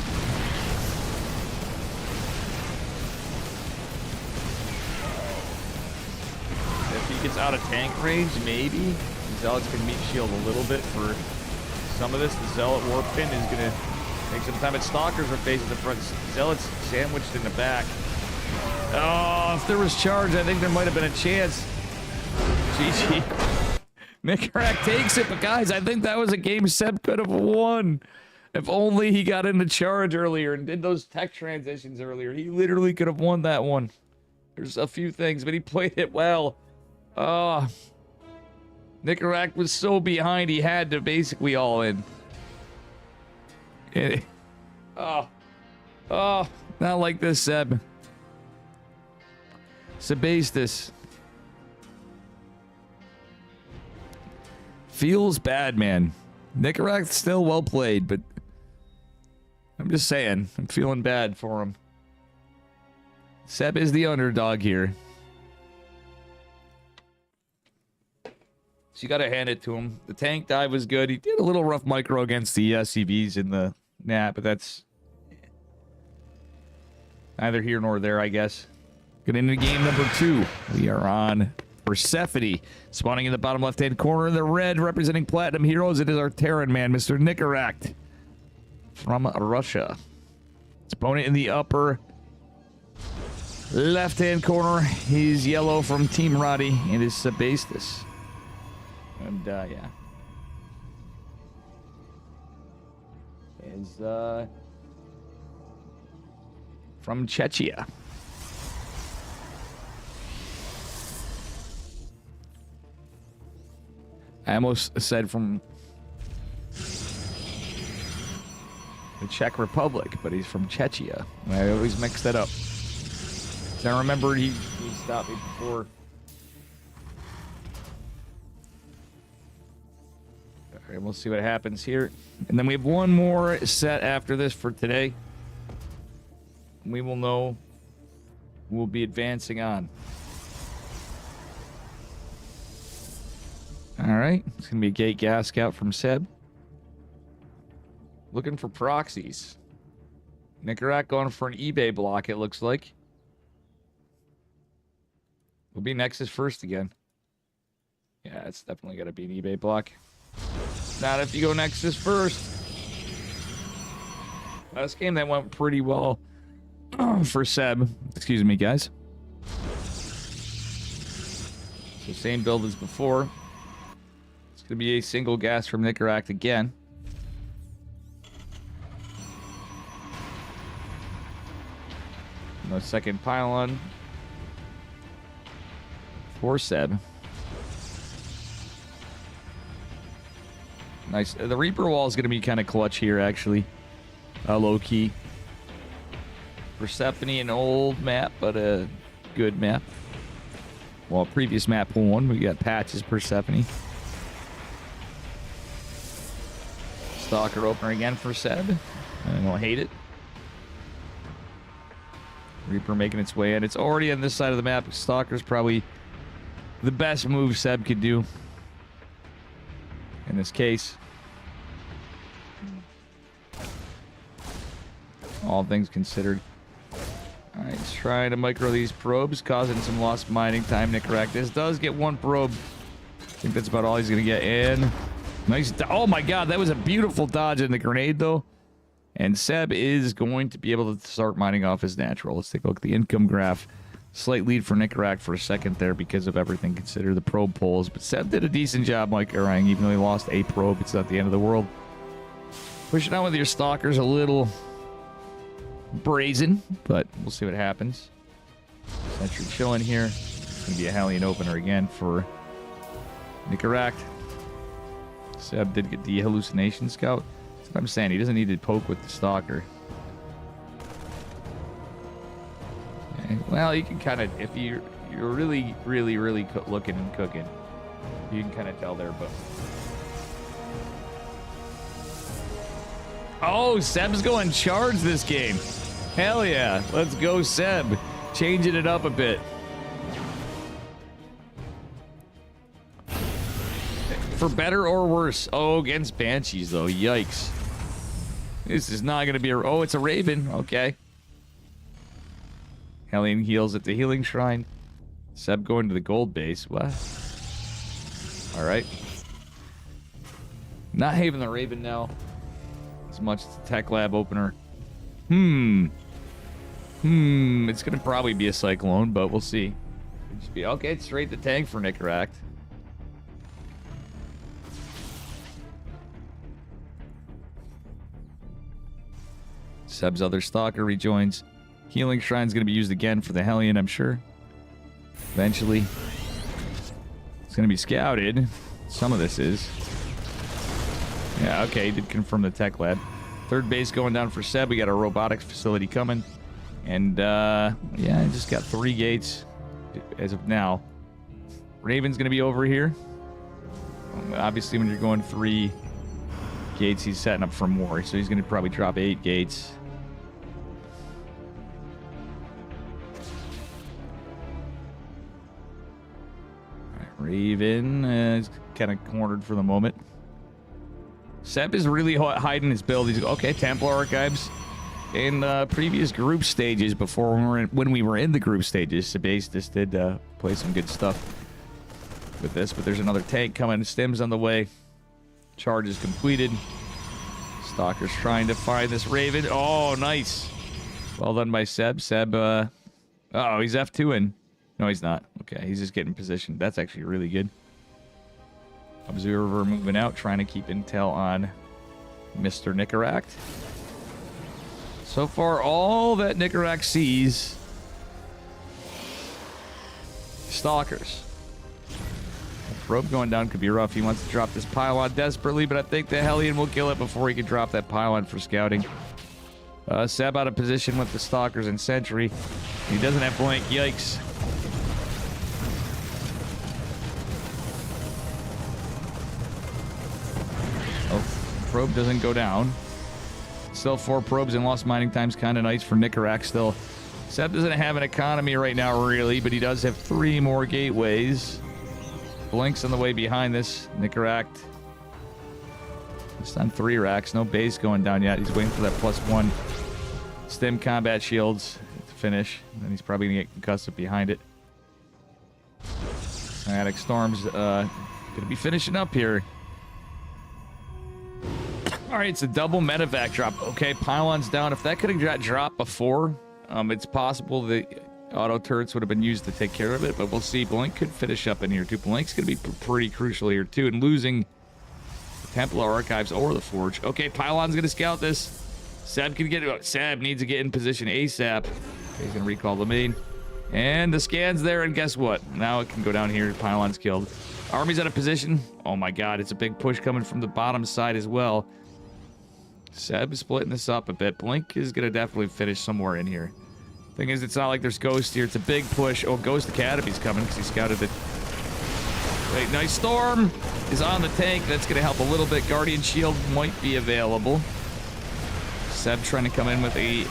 If he gets out of tank range, maybe the zealots can meet shield a little bit for some of this. The zealot warp pin is going to take some time. Its Stalkers are facing the front. Zealots sandwiched in the back. Oh, if there was charge, I think there might have been a chance. GG. Nicarak takes it, but guys, I think that was a game Seb could have won. If only he got into charge earlier and did those tech transitions earlier. He literally could have won that one. There's a few things, but he played it well. Nicarak was so behind, he had to basically all in. Not like this, Seb. Sebastus. Feels bad, man. Nicarac still well played, but I'm just saying, I'm feeling bad for him. Seb is the underdog here. So you got to hand it to him. The tank dive was good. He did a little rough micro against the CVs in the but that's neither here nor there, I guess. Get into game number 2. We are on Persephone. Spawning in the bottom left-hand corner in the red, representing Platinum Heroes. It is our Terran man, Mr. Nicarac from Russia. Its opponent in the upper left-hand corner. He's yellow from Team Roddy. It is Sebastus. And, yeah. Is, from Czechia. I almost said from the Czech Republic, but he's from Czechia. I always mix that up. So I remember he stopped me before. All right, we'll see what happens here. And then we have one more set after this for today. We will know who will be advancing on. All right, it's going to be a gate gas scout from Seb. Looking for proxies. Nicarac going for an eBay block, it looks like. Will be Nexus first again. Yeah, it's definitely got to be an eBay block. Not if you go Nexus first. Last game that went pretty well for Seb. Excuse me, guys. So same build as before. It's going to be a single gas from Nicarac again. No second pylon for Seb. Nice. The Reaper wall is going to be kind of clutch here, actually. Low key. Persephone, an old map, but a good map. Well, previous map 1, we got Patches Persephone. Stalker opener again for Seb. I don't hate it. Reaper making its way in. It's already on this side of the map. Stalker's probably the best move Seb could do in this case. All things considered. Alright, he's trying to micro these probes, causing some lost mining time. Nicarac. This does get one probe. I think that's about all he's going to get in. Nice. Oh my god, that was a beautiful dodge in the grenade, though. And Seb is going to be able to start mining off his natural. Let's take a look at the income graph. Slight lead for Nicarac for a second there because of everything considered, the probe pulls. But Seb did a decent job microing, even though he lost a probe. It's not the end of the world. Pushing on with your stalkers a little brazen, but we'll see what happens. Sentry chilling here. It's going to be a Hellion opener again for Nicarac. Seb did get the hallucination scout. That's what I'm saying. He doesn't need to poke with the stalker. Okay. Well, you can kind of, if you're really looking and cooking, you can kind of tell there, but... Oh, Seb's going charge this game. Hell yeah. Let's go, Seb. Changing it up a bit. For better or worse. Oh, against Banshees, though. Yikes. This is not going to be a... Oh, it's a Raven. Okay. Hellion heals at the healing shrine. Seb going to the gold base. What? Alright. Not having the Raven now. As much as the tech lab opener. It's going to probably be a Cyclone, but we'll see. It'll just be... Okay, it's straight to tank for Nicarac. Seb's other stalker rejoins. Healing Shrine's going to be used again for the Hellion, I'm sure. Eventually. It's going to be scouted. Some of this is. Yeah, okay, did confirm the tech lab. Third base going down for Seb. We got a robotics facility coming. And, yeah, I just got 3 gates. as of now. Raven's going to be over here. Obviously, when you're going 3 gates, he's setting up for more. So he's going to probably drop 8 gates. Raven is kind of cornered for the moment. Seb is really hiding his build. He's okay. Templar Archives. In previous group stages, before when we were in the group stages, Sebastius did play some good stuff with this. But there's another tank coming. Stims on the way. Charge is completed. Stalker's trying to find this Raven. Oh, nice. Well done by Seb. Seb, oh, he's F2-ing. No, he's not. Okay, he's just getting positioned. That's actually really good. Observer moving out, trying to keep intel on Mr. Nicaract. So far, all that Nicaract sees... Stalkers. Probe going down could be rough. He wants to drop this pylon desperately, but I think the Hellion will kill it before he can drop that pylon for scouting. Seb out of position with the Stalkers and Sentry. He doesn't have blank. Yikes. Probe doesn't go down. Still 4 probes and lost mining time's kind of nice for Nicaract still. Seb doesn't have an economy right now really, but he does have 3 more gateways. Blink's on the way behind this. Nicaract. Just on 3 racks. No base going down yet. He's waiting for that +1 stim combat shields to finish. And then he's probably going to get concussive behind it. Kinetic Storm's going to be finishing up here. All right, it's a double medevac drop. Okay, pylon's down. If that could have dropped before, it's possible the auto turrets would have been used to take care of it, but we'll see. Blink could finish up in here, too. Blink's going to be pretty crucial here, too, and losing the Templar Archives or the Forge. Okay, pylon's going to scout this. Seb can get... Seb needs to get in position ASAP. Okay, he's going to recall the main. And the scan's there, and guess what? Now it can go down here. Pylon's killed. Army's out of position. Oh, my God. It's a big push coming from the bottom side as well. Seb is splitting this up a bit. Blink is going to definitely finish somewhere in here. Thing is, it's not like there's Ghost here. It's a big push. Oh, Ghost Academy's coming because he scouted it. Wait, nice Storm is on the tank. That's going to help a little bit. Guardian Shield might be available. Seb trying to come in with a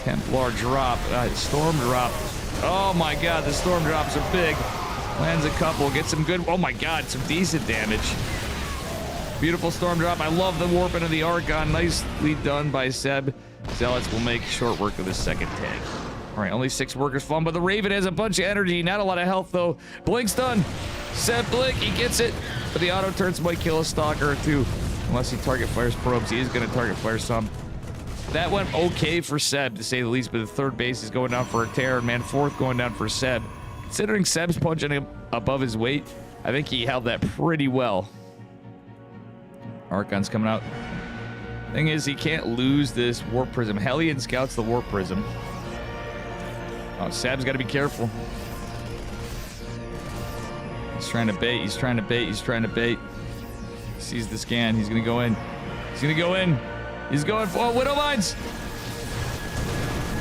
Templar drop. Storm drop. Oh, my God. The Storm drops are big. Lands a couple. Gets some good... Oh, my God. Some decent damage. Beautiful Storm drop. I love the warping of the Archon. Nicely done by Seb. Zealots will make short work of the second tank. All right, only 6 workers fall, but the Raven has a bunch of energy. Not a lot of health, though. Blink's done. Seb Blink, he gets it. But the auto turns might kill a Stalker, too. Unless he target fires probes. He is going to target fire some. That went okay for Seb, to say the least, but the 3rd base is going down for a Terror, man. 4th going down for Seb. Considering Seb's punching him above his weight, I think he held that pretty well. Archon's coming out. Thing is, he can't lose this Warp Prism. Hellion scouts the Warp Prism. Oh, Seb's got to be careful. He's trying to bait. He's trying to bait. He's trying to bait. He sees the scan. He's going to go in. He's going to go in. He's going for... Oh, Widow Mines!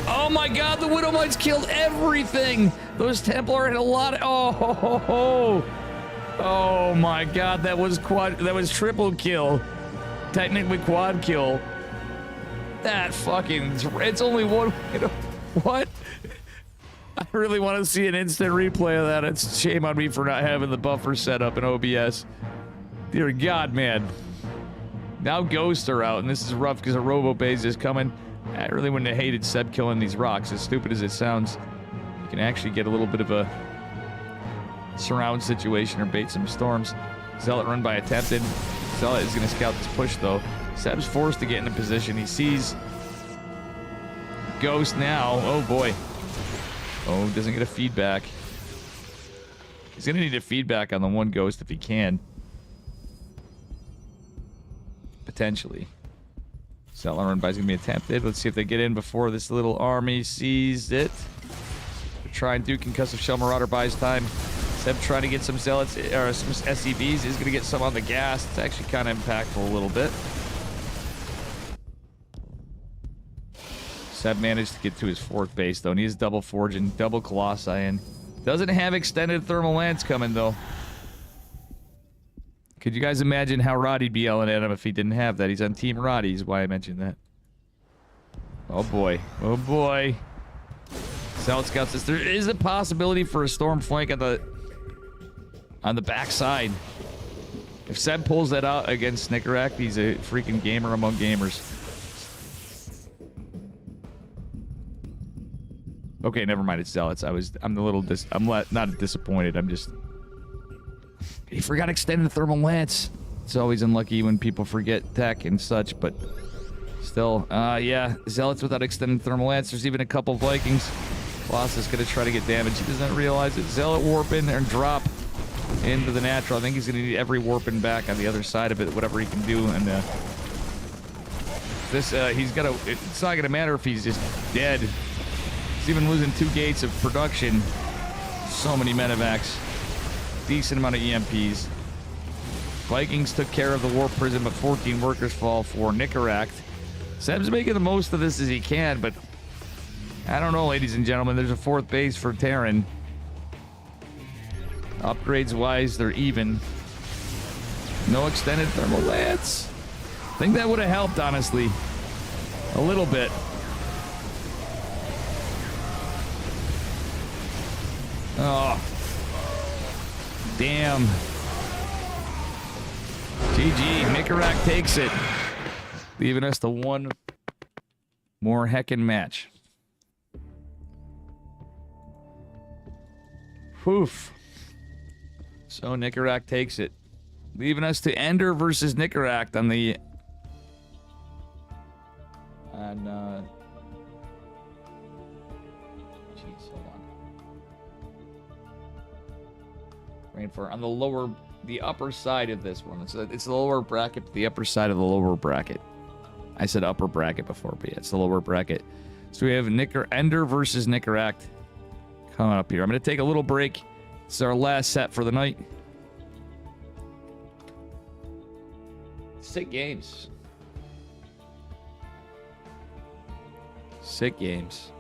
Oh, my God. The Widow Mines killed everything. Those Templar had a lot of... Oh, ho, ho, ho. Oh my God, that was triple kill. Technically quad kill. That fucking, it's only one, what? I really want to see an instant replay of that. It's shame on me for not having the buffer set up in OBS. Dear God, man. Now ghosts are out, and this is rough because a Robo Base is coming. I really wouldn't have hated Seb killing these rocks, as stupid as it sounds. You can actually get a little bit of a surround situation or bait some storms. Zealot run by attempted. Zealot is going to scout this push though. Seb's forced to get into position. He sees Ghost now. Oh boy. Oh, doesn't get a feedback. He's going to need a feedback on the one Ghost if he can. Potentially. Zealot run by is going to be attempted. Let's see if they get in before this little army sees it. Try and do concussive shell marauder buys time. Seb trying to get some zealots or some SCVs. Is going to get some on the gas. It's actually kind of impactful a little bit. Seb managed to get to his 4th base, though, and he has double Forge and double Colossi, and doesn't have extended Thermal Lance coming, though. Could you guys imagine how Roddy'd be yelling at him if he didn't have that? He's on Team Roddy, is why I mentioned that. Oh, boy. Oh, boy. South Scout says there is a possibility for a storm flank on the backside. If Seb pulls that out against Snickerack, he's a freaking gamer among gamers. Okay, never mind. It's Zealots. I'm a little not disappointed. I'm just. He forgot extended Thermal Lance. It's always unlucky when people forget tech and such, but still, yeah, Zealots without extended Thermal Lance. There's even a couple Vikings. Loss is going to try to get damage. He doesn't realize it. Zealot warp in there and drop into the natural. I think he's going to need every warping back on the other side of it, whatever he can do. And he's got to. It's not going to matter if he's just dead. He's even losing 2 gates of production. So many medevacs. Decent amount of EMPs. Vikings took care of the warp prison, but 14 workers fall for Nicaract. Seb's making the most of this as he can, but I don't know, ladies and gentlemen. There's a 4th base for Terran. Upgrades wise, they're even. No extended Thermal Lance. I think that would have helped, honestly. A little bit. Oh. Damn. GG. Nicarac takes it. Leaving us to 1 more heckin' match. Poof. So Nicarac takes it. Leaving us to Ender versus Nicarac on the... Jeez, hold on. On the lower... The upper side of this one. It's the lower bracket, the upper side of the lower bracket. I said upper bracket before, but yeah, it's the lower bracket. So we have Ender versus Nicarac coming up here. I'm going to take a little break. It's our last set for the night. Sick games. Sick games.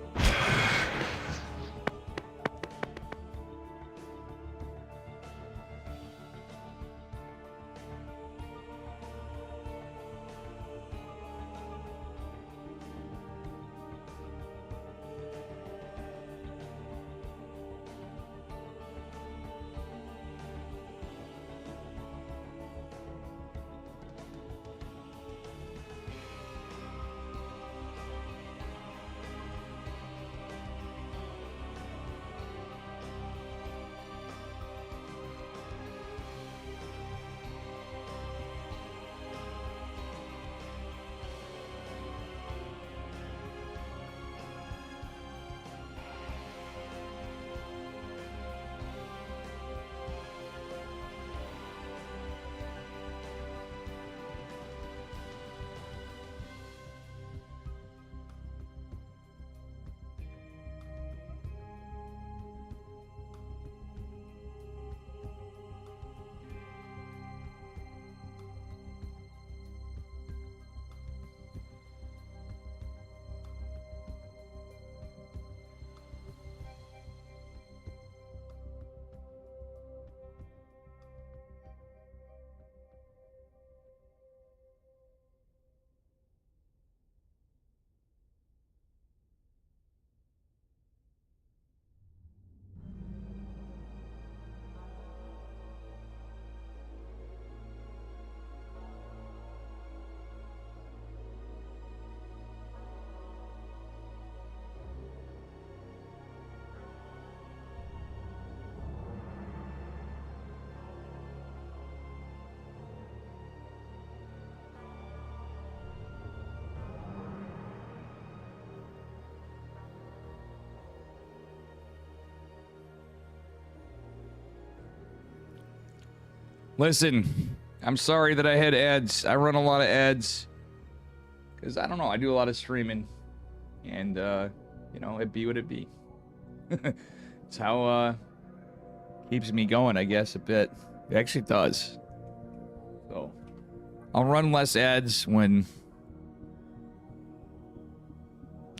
Listen, I'm sorry that I had ads. I run a lot of ads. Because, I don't know, I do a lot of streaming. And, you know, it be what it be. It's how, keeps me going, I guess, a bit. It actually does. So, I'll run less ads when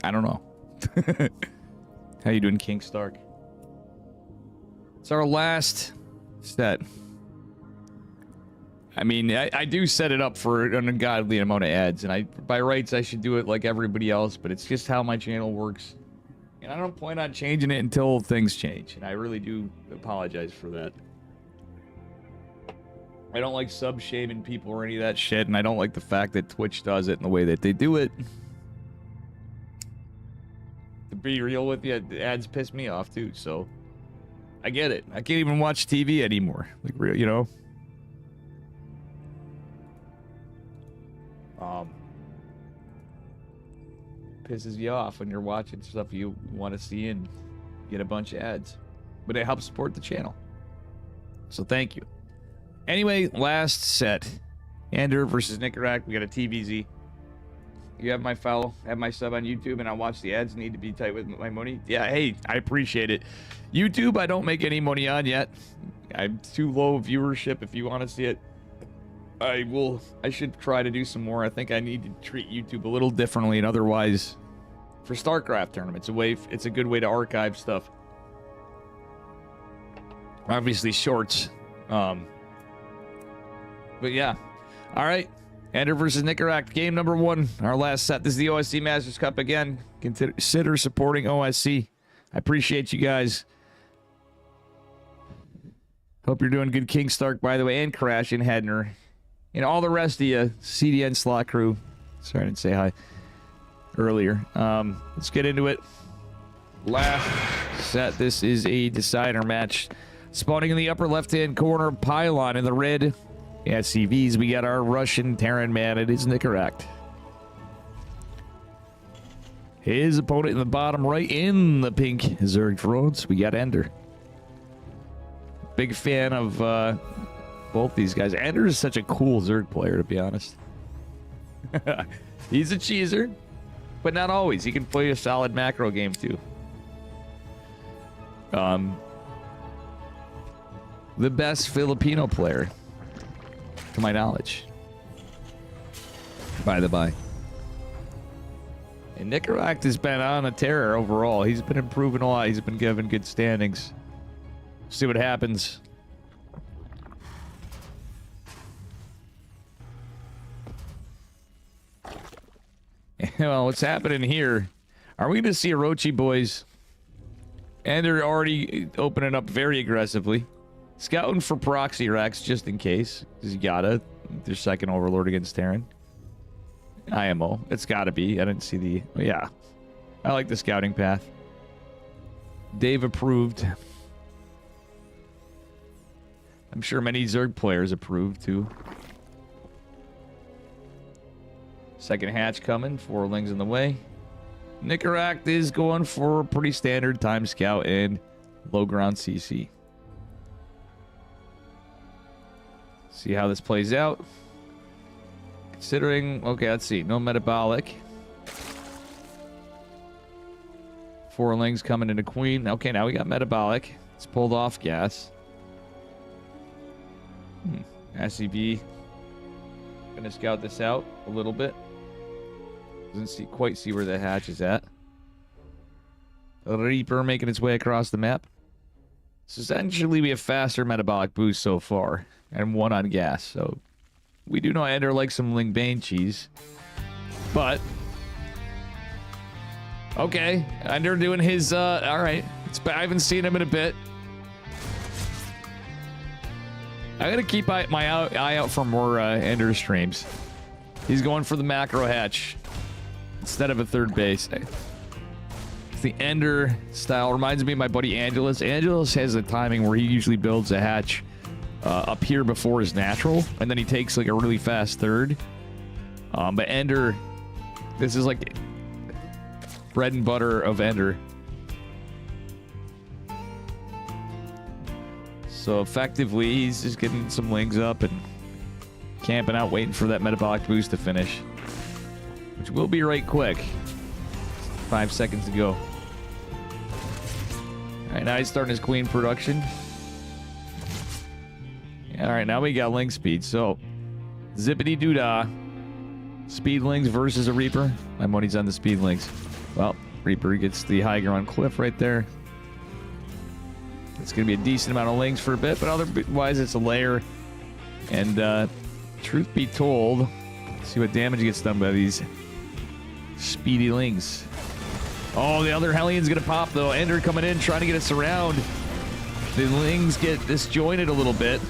I don't know. How you doing, King Stark? It's our last set. I mean, I do set it up for an ungodly amount of ads, and by rights I should do it like everybody else, but it's just how my channel works. And I don't plan on changing it until things change, and I really do apologize for that. I don't like sub-shaming people or any of that shit, and I don't like the fact that Twitch does it in the way that they do it. To be real with you, the ads piss me off too, so I get it. I can't even watch TV anymore. Like, real, you know? Pisses you off when you're watching stuff you want to see and get a bunch of ads. But it helps support the channel. So thank you. Anyway, last set. Ender versus Nicarac. We got a TVZ. You have my follow, have my sub on YouTube, and I watch the ads. Need to be tight with my money. Yeah, hey, I appreciate it. YouTube, I don't make any money on yet. I'm too low viewership. If you want to see it, I should try to do some more. I think I need to treat YouTube a little differently, and otherwise, for Starcraft tournaments, it's a good way to archive stuff. Obviously, shorts. But yeah. All right. Ender versus Nicarac, game number 1, our last set. This is the OSC Masters Cup again. Consider supporting OSC. I appreciate you guys. Hope you're doing good, King Stark, by the way, and Crash and Hedner. And all the rest of you, CDN slot crew. Sorry, I didn't say hi earlier. Let's get into it. Last set. This is a decider match. Spawning in the upper left-hand corner, Pylon in the red. Yeah, CVs, we got our Russian Terran man. It is Nicarac. His opponent in the bottom right in the pink Zerg Thrones. We got Ender. Big fan of both these guys. Ender is such a cool Zerg player, to be honest. He's a cheeser, but not always. He can play a solid macro game too. The best Filipino player, to my knowledge. By the by. And Nicarac has been on a tear overall. He's been improving a lot. He's been given good standings. See what happens. Well, what's happening here? Are we going to see Orochi boys? And they're already opening up very aggressively. Scouting for proxy racks just in case. Because you gotta. Their second overlord against Terran. IMO. It's gotta be. I didn't see the... Yeah. I like the scouting path. Dave approved. I'm sure many Zerg players approved too. Second hatch coming. 4 lings in the way. Nicarac is going for a pretty standard time scout and low ground CC. See how this plays out. Considering, okay, let's see. No metabolic. 4 lings coming into Queen. Okay, now we got metabolic. It's pulled off gas. SCV. Gonna scout this out a little bit. Doesn't quite see where the hatch is at. A Reaper making its way across the map. So essentially we have faster metabolic boost so far. And 1 on gas. So we do know Ender likes some Ling Bane cheese. But okay. Ender doing his alright. I haven't seen him in a bit. I gotta keep my eye out for more Ender streams. He's going for the macro hatch instead of a third base. The Ender style reminds me of my buddy Angelus. Angelus has a timing where he usually builds a hatch up here before his natural, and then he takes like a really fast third. But Ender, this is like bread and butter of Ender. So effectively, he's just getting some lings up and camping out, waiting for that metabolic boost to finish, which will be right quick. 5 seconds to go. All right, now he's starting his queen production. All right, now we got link speed. So, zippity doo dah. Speedlings versus a Reaper. My money's on the speedlings. Well, Reaper gets the high ground cliff right there. It's going to be a decent amount of lings for a bit, but otherwise it's a layer. And truth be told, see what damage gets done by these speedy lings. Oh, the other Hellions going to pop, though. Ender coming in, trying to get us around. The lings get disjointed a little bit.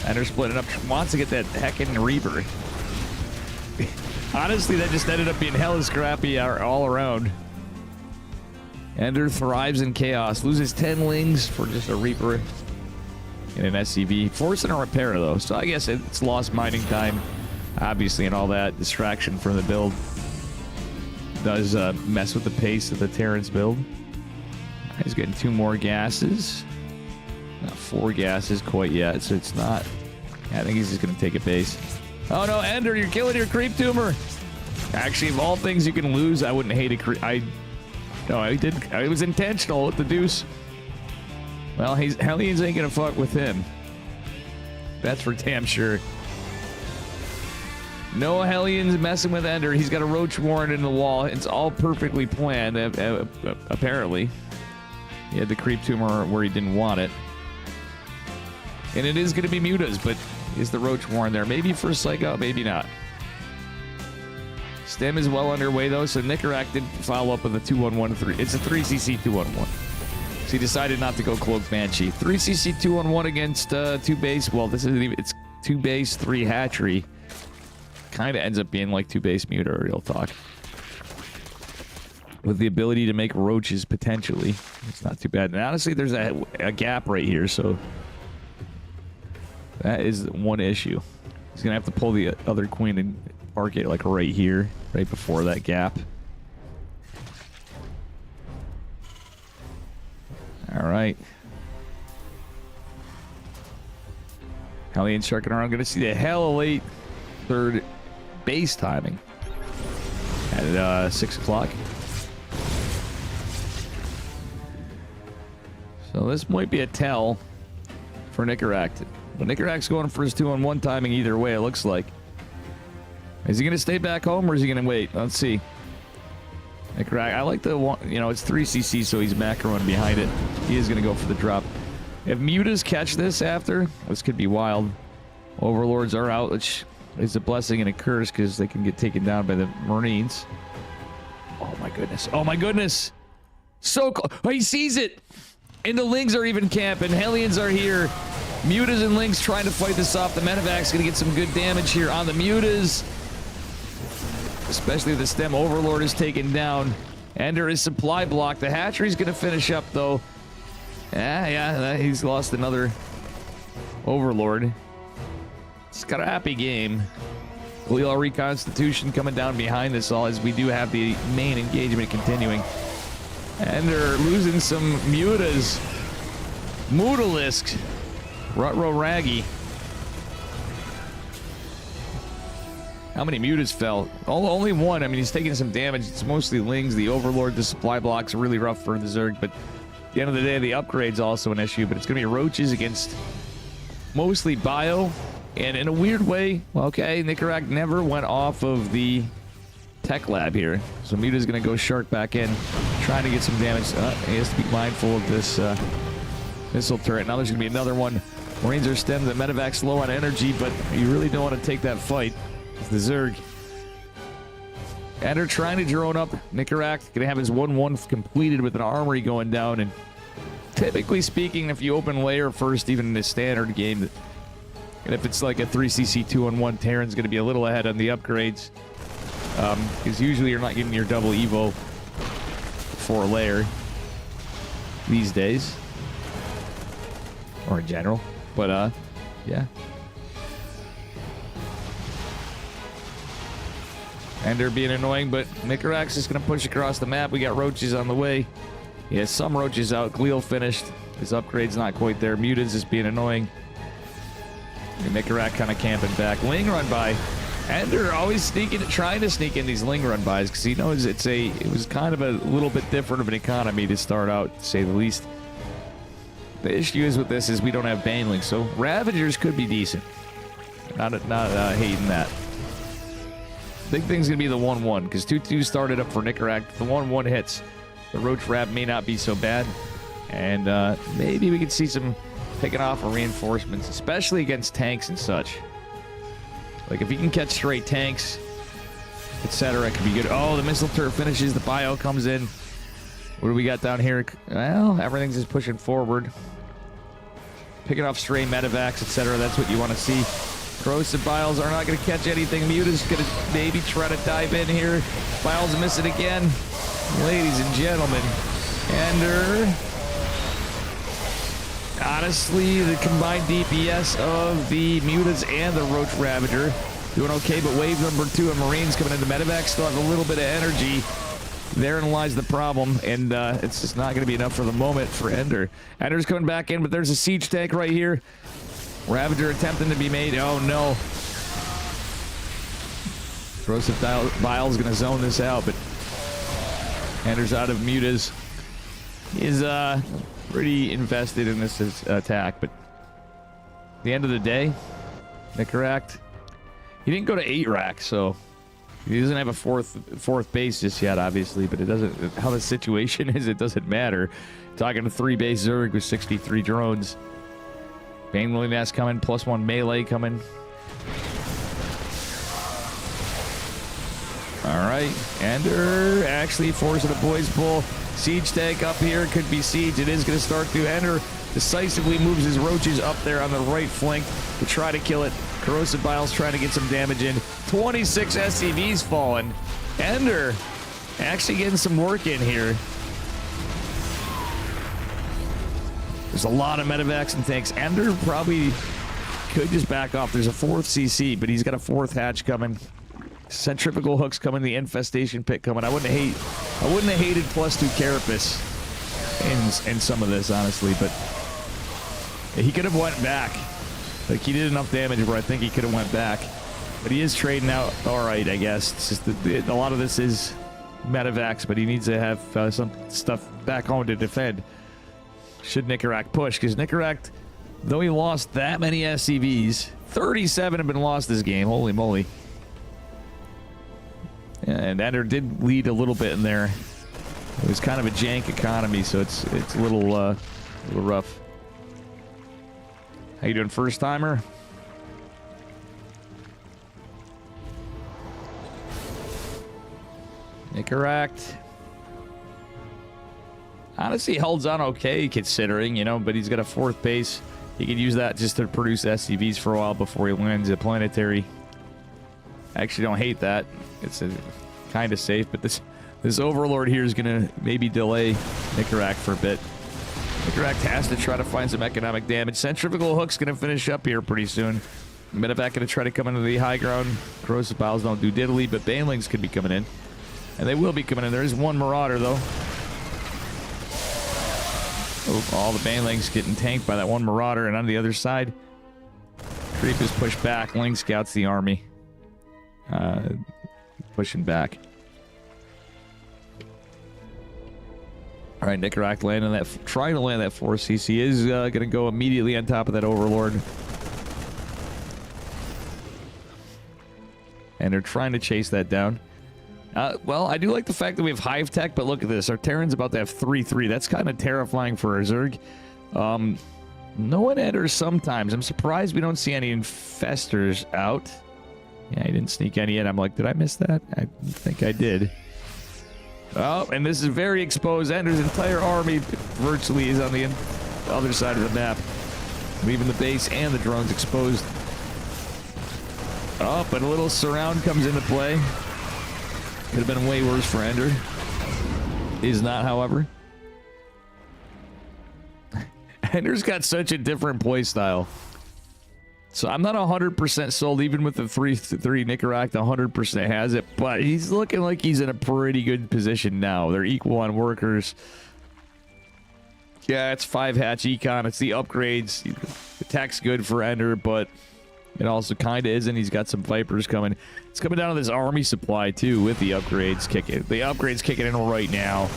Ender splitting up, wants to get that heckin' Reaper. Honestly, that just ended up being hella scrappy all around. Ender thrives in chaos. Loses 10 lings for just a Reaper and an SCV. Forcing a repair, though. So I guess it's lost mining time, obviously, and all that. Distraction from the build does mess with the pace of the Terrence build. He's getting 2 more gases. Not 4 gases quite yet, so it's not... I think he's just going to take a base. Oh, no, Ender, you're killing your creep tumor. Actually, of all things you can lose, I wouldn't hate a creep... No, I did. It was intentional with the deuce. Well, Hellions ain't gonna fuck with him. That's for damn sure. No Hellions messing with Ender. He's got a Roach Warren in the wall. It's all perfectly planned, apparently. He had the creep tumor where he didn't want it. And it is gonna be Mutas, but is the Roach Warren there? Maybe for Psycho, maybe not. Stem is well underway, though, so Nicarak did follow up with a 2-1-1-3. It's a 3cc 2-1-1. So he decided not to go Cloak Banshee. 3cc 2-1-1 against 2 base. Well, this isn't even... It's 2 base, 3 hatchery. Kind of ends up being like 2 base Muta, real talk. With the ability to make roaches, potentially. It's not too bad. And honestly, there's a gap right here, so... That is one issue. He's going to have to pull the other queen and park it like right here, right before that gap. All right. Hellions sharking around. Going to see the hella late third base timing at 6 o'clock. So this might be a tell for Nicarak. But Nicarak's going for his 2-on-1 timing either way, it looks like. Is he going to stay back home or is he going to wait? Let's see. Nicarak, I like the one, you know, it's 3cc, so he's macroing behind it. He is going to go for the drop. If Mutas catch this after, this could be wild. Overlords are out, which is a blessing and a curse because they can get taken down by the Marines. Oh my goodness. Oh my goodness. So close. Oh, he sees it. And the Lings are even camping. Hellions are here. Mutas and Lings trying to fight this off. The Medevac's going to get some good damage here on the Mutas. Especially if the Stem Overlord is taken down. Ender is supply block. The hatchery's going to finish up, though. Yeah, he's lost another Overlord. It's got a happy game. Glial Reconstitution coming down behind this all as we do have the main engagement continuing. Ender losing some Mutas. Mutalisk. Rutro Raggy. How many Mutas fell? Only one. I mean, he's taking some damage. It's mostly Lings. The Overlord, the supply block's really rough for the Zerg, but at the end of the day, the upgrade's also an issue, but it's going to be Roaches against mostly Bio. And in a weird way, okay, Nicarak never went off of the tech lab here. So Muta's going to go Shark back in, trying to get some damage. He has to be mindful of this missile turret. Now there's going to be another one. Marines are stemmed. The Medevac's low on energy, but you really don't want to take that fight. It's the Zerg. Ender trying to drone up. Nicarak going to have his 1-1 completed with an armory going down. And typically speaking, if you open layer first, even in a standard game, and if it's like a 3cc 2-on-1, Terran's going to be a little ahead on the upgrades. Because usually you're not getting your double Evo for a layer these days. Or in general. But, yeah. Ender being annoying, but Nicarak's just going to push across the map. We got Roaches on the way. He has some Roaches out. Glial finished. His upgrade's not quite there. Muta's just being annoying. And Nicarak kind of camping back. Ling run by. Ender always sneaking, trying to sneak in these Ling run bys because he knows it was kind of a little bit different of an economy to start out, to say the least. The issue is with this is we don't have Banelings, so Ravagers could be decent. Not hating that. Big thing's going to be the 1-1, because 2-2 started up for Nickerack. The 1-1 hits. The Roach Rab may not be so bad. And maybe we could see some picking off of reinforcements, especially against tanks and such. Like, if he can catch straight tanks, etc., it could be good. Oh, the missile turret finishes. The bio comes in. What do we got down here? Well, everything's just pushing forward. Picking off stray medevacs, etc. That's what you want to see. Corrosive Biles are not going to catch anything. Muta's going to maybe try to dive in here. Biles miss it again. Ladies and gentlemen. Ender. Honestly, the combined DPS of the Mutas and the Roach Ravager doing okay, but wave number 2 of Marines coming into medevac still have a little bit of energy. Therein lies the problem, and it's just not going to be enough for the moment for Ender. Ender's coming back in, but there's a siege tank right here. Ravager attempting to be made. Oh, no. Corrosive Bile's going to zone this out, but Ender's out of mutas. He's pretty invested in this attack, but at the end of the day, Nickerack, he didn't go to 8 rack, so he doesn't have a fourth base just yet, obviously, but it doesn't, how the situation is, it doesn't matter. Talking to 3 base Zerg with 63 drones. Bane Willingness coming, +1 melee coming. Alright, Ender actually forcing a boys pull. Siege tank up here, could be siege. It is going to start to. Ender decisively moves his roaches up there on the right flank to try to kill it. Corrosive Biles trying to get some damage in. 26 SCVs falling. Ender actually getting some work in here. There's a lot of medevacs and tanks. Ender probably could just back off. There's a 4th CC, but he's got a 4th hatch coming. Centrifugal hooks coming. The infestation pit coming. I wouldn't have hated +2 carapace in some of this, honestly, but he could have went back. Like, he did enough damage where I think he could have went back. But he is trading out all right, I guess. It's just that a lot of this is medevacs, but he needs to have some stuff back home to defend. Should Nickerack push, because Nickerack, though he lost that many SCVs, 37 have been lost this game. Holy moly. And Ender did lead a little bit in there. It was kind of a jank economy, so it's a little rough. How you doing, first timer? Nickerack honestly holds on okay, considering, you know, but he's got a 4th base. He can use that just to produce SCVs for a while before he lands a planetary. I actually don't hate that. It's kind of safe, but this Overlord here is going to maybe delay Nickerack for a bit. Nickerack has to try to find some economic damage. Centrifugal Hook's going to finish up here pretty soon. Medevac going to try to come into the high ground. Corrosive Biles don't do diddly, but Banelings could be coming in. And they will be coming in. There is 1 Marauder, though. Oh, all the Banelings getting tanked by that 1 Marauder, and on the other side, Creep is pushed back. Ling scouts the army. Pushing back. All right, Nickerack landing that, trying to land that 4CC. Is going to go immediately on top of that Overlord. And they're trying to chase that down. Well, I do like the fact that we have Hive Tech, but look at this. Our Terran's about to have 3-3. That's kind of terrifying for our Zerg. No one enters sometimes. I'm surprised we don't see any Infestors out. Yeah, he didn't sneak any in. I'm like, did I miss that? I think I did. Oh, and this is very exposed. Ender's entire army virtually is on the other side of the map, leaving the base and the drones exposed. Oh, but a little surround comes into play. Could have been way worse for Ender. Is not, however. Ender's got such a different play style. So I'm not 100% sold, even with the 3-3 Nickerack, 100% has it, but he's looking like he's in a pretty good position now. They're equal on workers. Yeah, it's 5 hatch econ. It's the upgrades. Attack's good for Ender, but it also kind of isn't. He's got some Vipers coming. It's coming down to this army supply, too, with the upgrades kicking. The upgrades kicking in right now.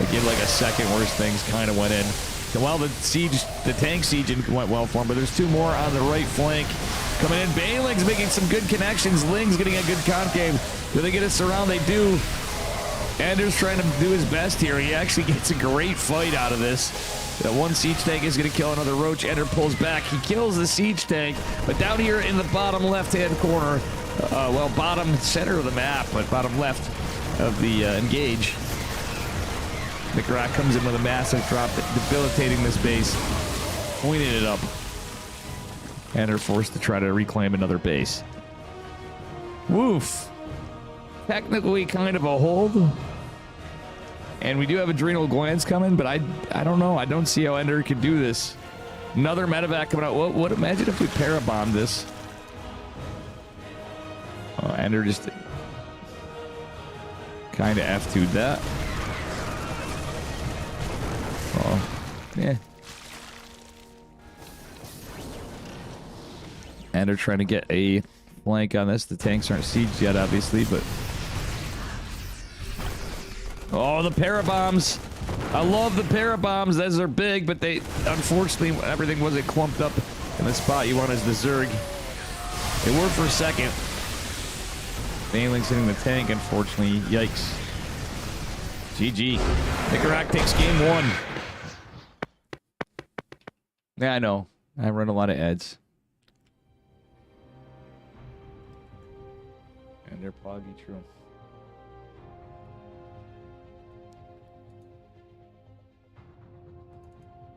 Again, like a second worst things kind of went in. And while the tank siege went well for him, but there's 2 more on the right flank. Coming in, Baneling's making some good connections. Ling's getting a good concave. Do they get a surround? They do. Ender's trying to do his best here. He actually gets a great fight out of this. That one siege tank is going to kill another roach. Ender pulls back. He kills the siege tank. But down here in the bottom left-hand corner, well, bottom center of the map, but bottom left of the engage, Nickerak comes in with a massive drop, debilitating this base, pointing it up. And they're forced to try to reclaim another base. Woof. Technically kind of a hold. And we do have Adrenal Glands coming, but I don't know. I don't see how Ender could do this. Another medevac coming out. What? Imagine if we parabombed this. Oh, Ender just kind of F2'd that. Oh, yeah. And they're trying to get a flank on this. The tanks aren't sieged yet, obviously, but... Oh, the parabombs. I love the parabombs. Those are big, but they... Unfortunately, everything wasn't clumped up in the spot you want as the Zerg. They were for a second. Baneling's hitting the tank, unfortunately. Yikes. GG. Nickerak takes game 1. Yeah, I know. I run a lot of ads. And they're probably true.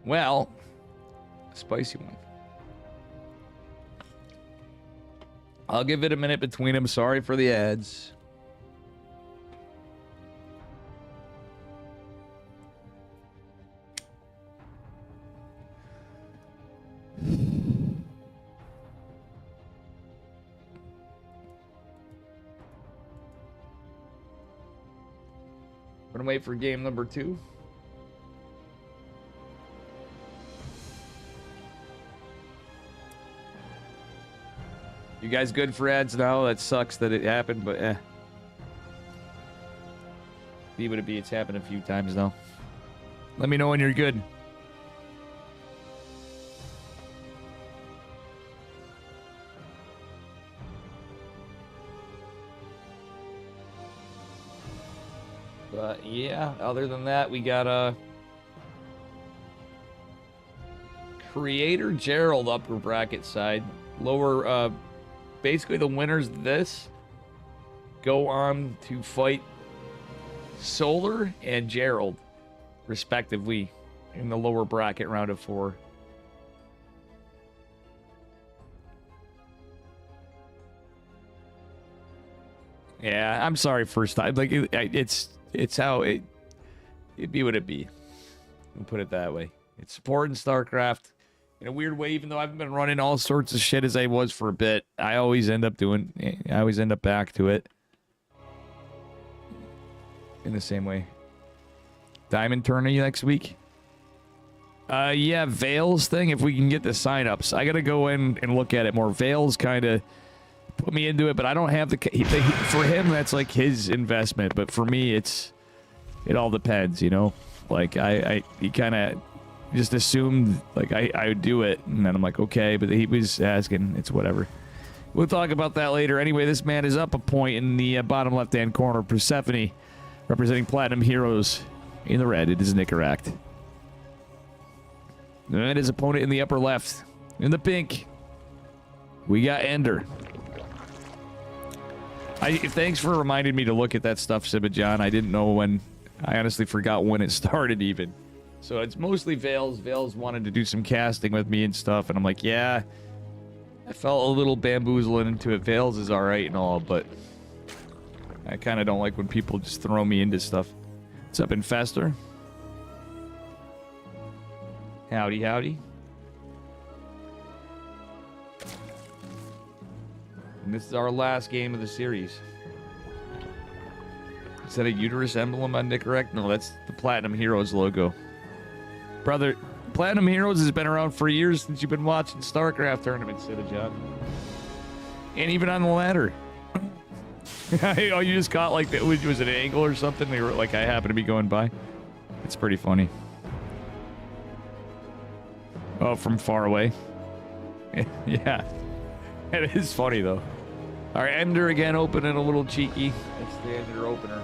Well, a spicy one. I'll give it a minute between them. Sorry for the ads. Gonna wait for game number 2. You guys good for ads now? That sucks that it happened, but eh. Be what it be. It's happened a few times now. Let me know when you're good. But yeah, other than that, we got a Creator Gerald upper bracket side. Lower, basically the winners of this go on to fight Solar and Gerald, respectively, in the lower bracket round of 4. Yeah, I'm sorry first time. Like, it's how it'd be what it be. We'll put it that way. It's supporting Starcraft in a weird way, even though I've been running all sorts of shit as I was for a bit. I always end up back to it. In the same way. Diamond tourney next week? Yeah, Vale's thing, if we can get the signups. I gotta go in and look at it more. Vale's kind of put me into it, but I don't have for him, that's like his investment, but for me, it all depends, you know? Like, he kind of just assumed, like, I would do it, and then I'm like, okay, but he was asking, it's whatever. We'll talk about that later. Anyway, this man is up a point in the bottom left-hand corner. Persephone, representing Platinum Heroes in the red. It is Nickerak. And his opponent in the upper left, in the pink, we got Ender. Thanks for reminding me to look at that stuff, Sibba John. I didn't know when. I honestly forgot when it started even. So it's mostly Vales. Vales wanted to do some casting with me and stuff, and I'm like, yeah. I felt a little bamboozling into it. Vales is alright and all, but I kind of don't like when people just throw me into stuff. What's up, Infester? Howdy, howdy. And this is our last game of the series. Is that a uterus emblem on Nickerak? No, that's the Platinum Heroes logo. Brother, Platinum Heroes has been around for years since you've been watching StarCraft tournaments, Sida John. And even on the ladder. Oh, you just caught like that? Was it an angle or something? They were like, I happened to be going by. It's pretty funny. Oh, from far away. Yeah. It is funny, though. All right, Ender again, opening a little cheeky. That's the Ender opener.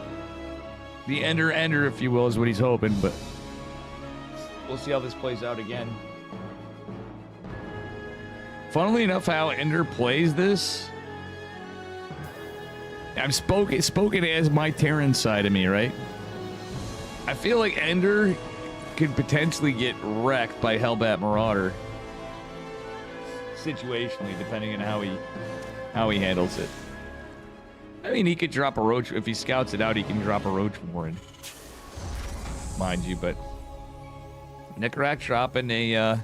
The Ender, if you will, is what he's hoping, but we'll see how this plays out again. Funnily enough, how Ender plays this, I'm spoken as my Terran side of me, right? I feel like Ender could potentially get wrecked by Hellbat Marauder situationally, depending on how he handles it. I mean, he could drop a roach if he scouts it out. He can drop a roach warren, mind you. But Nicarak dropping a.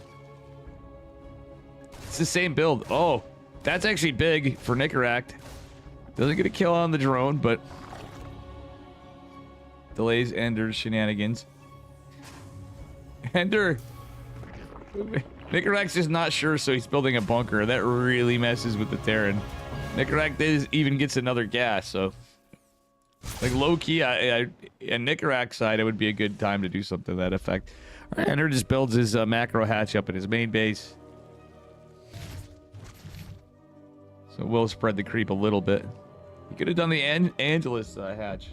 It's the same build. Oh, that's actually big for Nicarak. Doesn't get a kill on the drone, but delays Ender's shenanigans. Ender. Nicarak's just not sure, so he's building a bunker. That really messes with the Terran. Nicarak even gets another gas, so like low key, and Nicarak's side, it would be a good time to do something to that effect. All right, Ender just builds his macro hatch up in his main base, so we'll spread the creep a little bit. He could have done the Angelus hatch.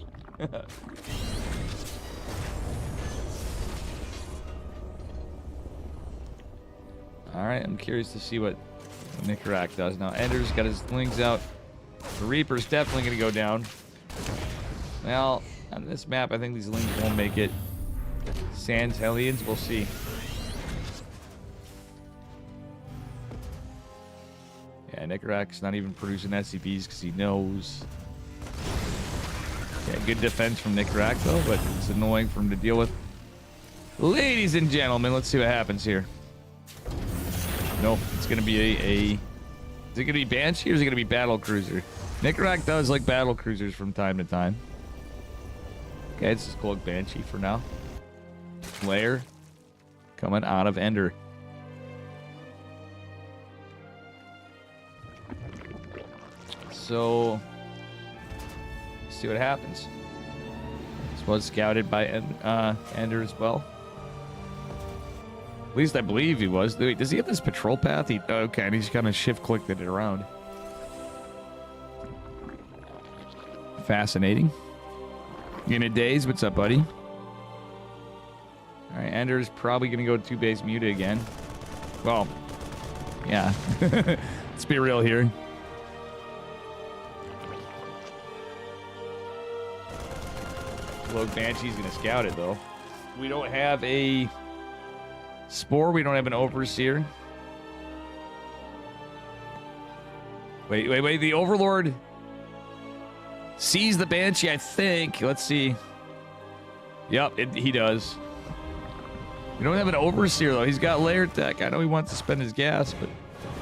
All right, I'm curious to see what Nicarak does now. Ender's got his lings out. The Reaper's definitely going to go down. Well, on this map, I think these lings won't make it. Sans Hellions, we'll see. Yeah, Nicarak's not even producing SCPs because he knows. Yeah, good defense from Nicarak, though, but it's annoying for him to deal with. Ladies and gentlemen, let's see what happens here. Nope, it's going to be is it going to be Banshee or is it going to be Battle Cruiser? Nicarak does like Battle Cruisers from time to time. Okay, it's just called Banshee for now. Lair coming out of Ender. So, let's see what happens. This was scouted by Ender as well. At least I believe he was. Wait, does he have this patrol path? Okay, and he's kind of shift-clicked it around. Fascinating. In a daze, what's up, buddy? All right, Ender's probably going to go 2-base Muta again. Well, yeah. Let's be real here. Look, Banshee's going to scout it, though. We don't have a Spore, we don't have an Overseer. Wait. The Overlord sees the Banshee, I think. Let's see. Yep, he does. We don't have an Overseer, though. He's got layer tech. I know he wants to spend his gas, but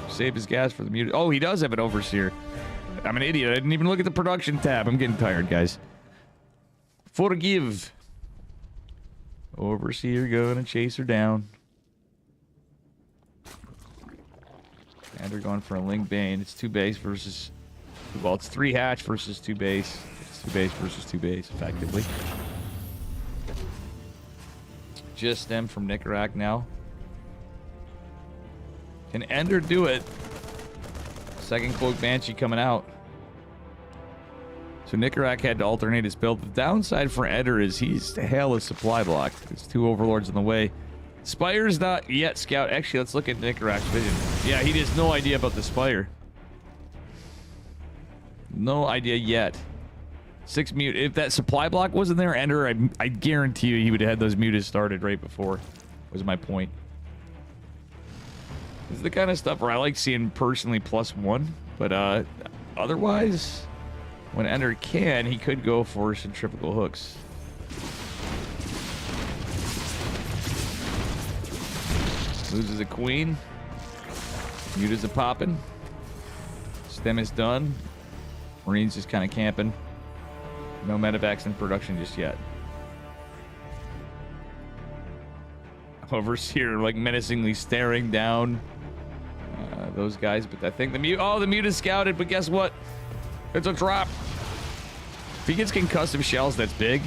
save his gas for the mutant. Oh, he does have an Overseer. I'm an idiot. I didn't even look at the production tab. I'm getting tired, guys. Forgive. Overseer gonna chase her down. And they're going for a Ling Bane. It's 2-base versus... Well, it's 3 hatch versus 2-base. It's 2-base versus 2-base, effectively. Just them from Nicarak now. Can Ender do it? Second Cloak Banshee coming out. So Nicarak had to alternate his build. The downside for Ender is he's hella supply blocked. There's 2 Overlords in the way. Spire's not yet scout. Actually, let's look at Nicarak's vision. Yeah, he has no idea about the Spire. No idea yet. 6 mute. If that supply block wasn't there, Ender, I guarantee you he would have had those mutas started right before. Was my point. This is the kind of stuff where I like seeing personally +1, but otherwise, when Ender can, he could go for centrifugal hooks. Loses a queen. Mutas a popping. Stem is done. Marine's just kind of camping. No medevacs in production just yet. Overseer like menacingly staring down those guys, but I think the mute. Oh, the mute is scouted, but guess what? It's a drop. If he gets concussive shells, that's big.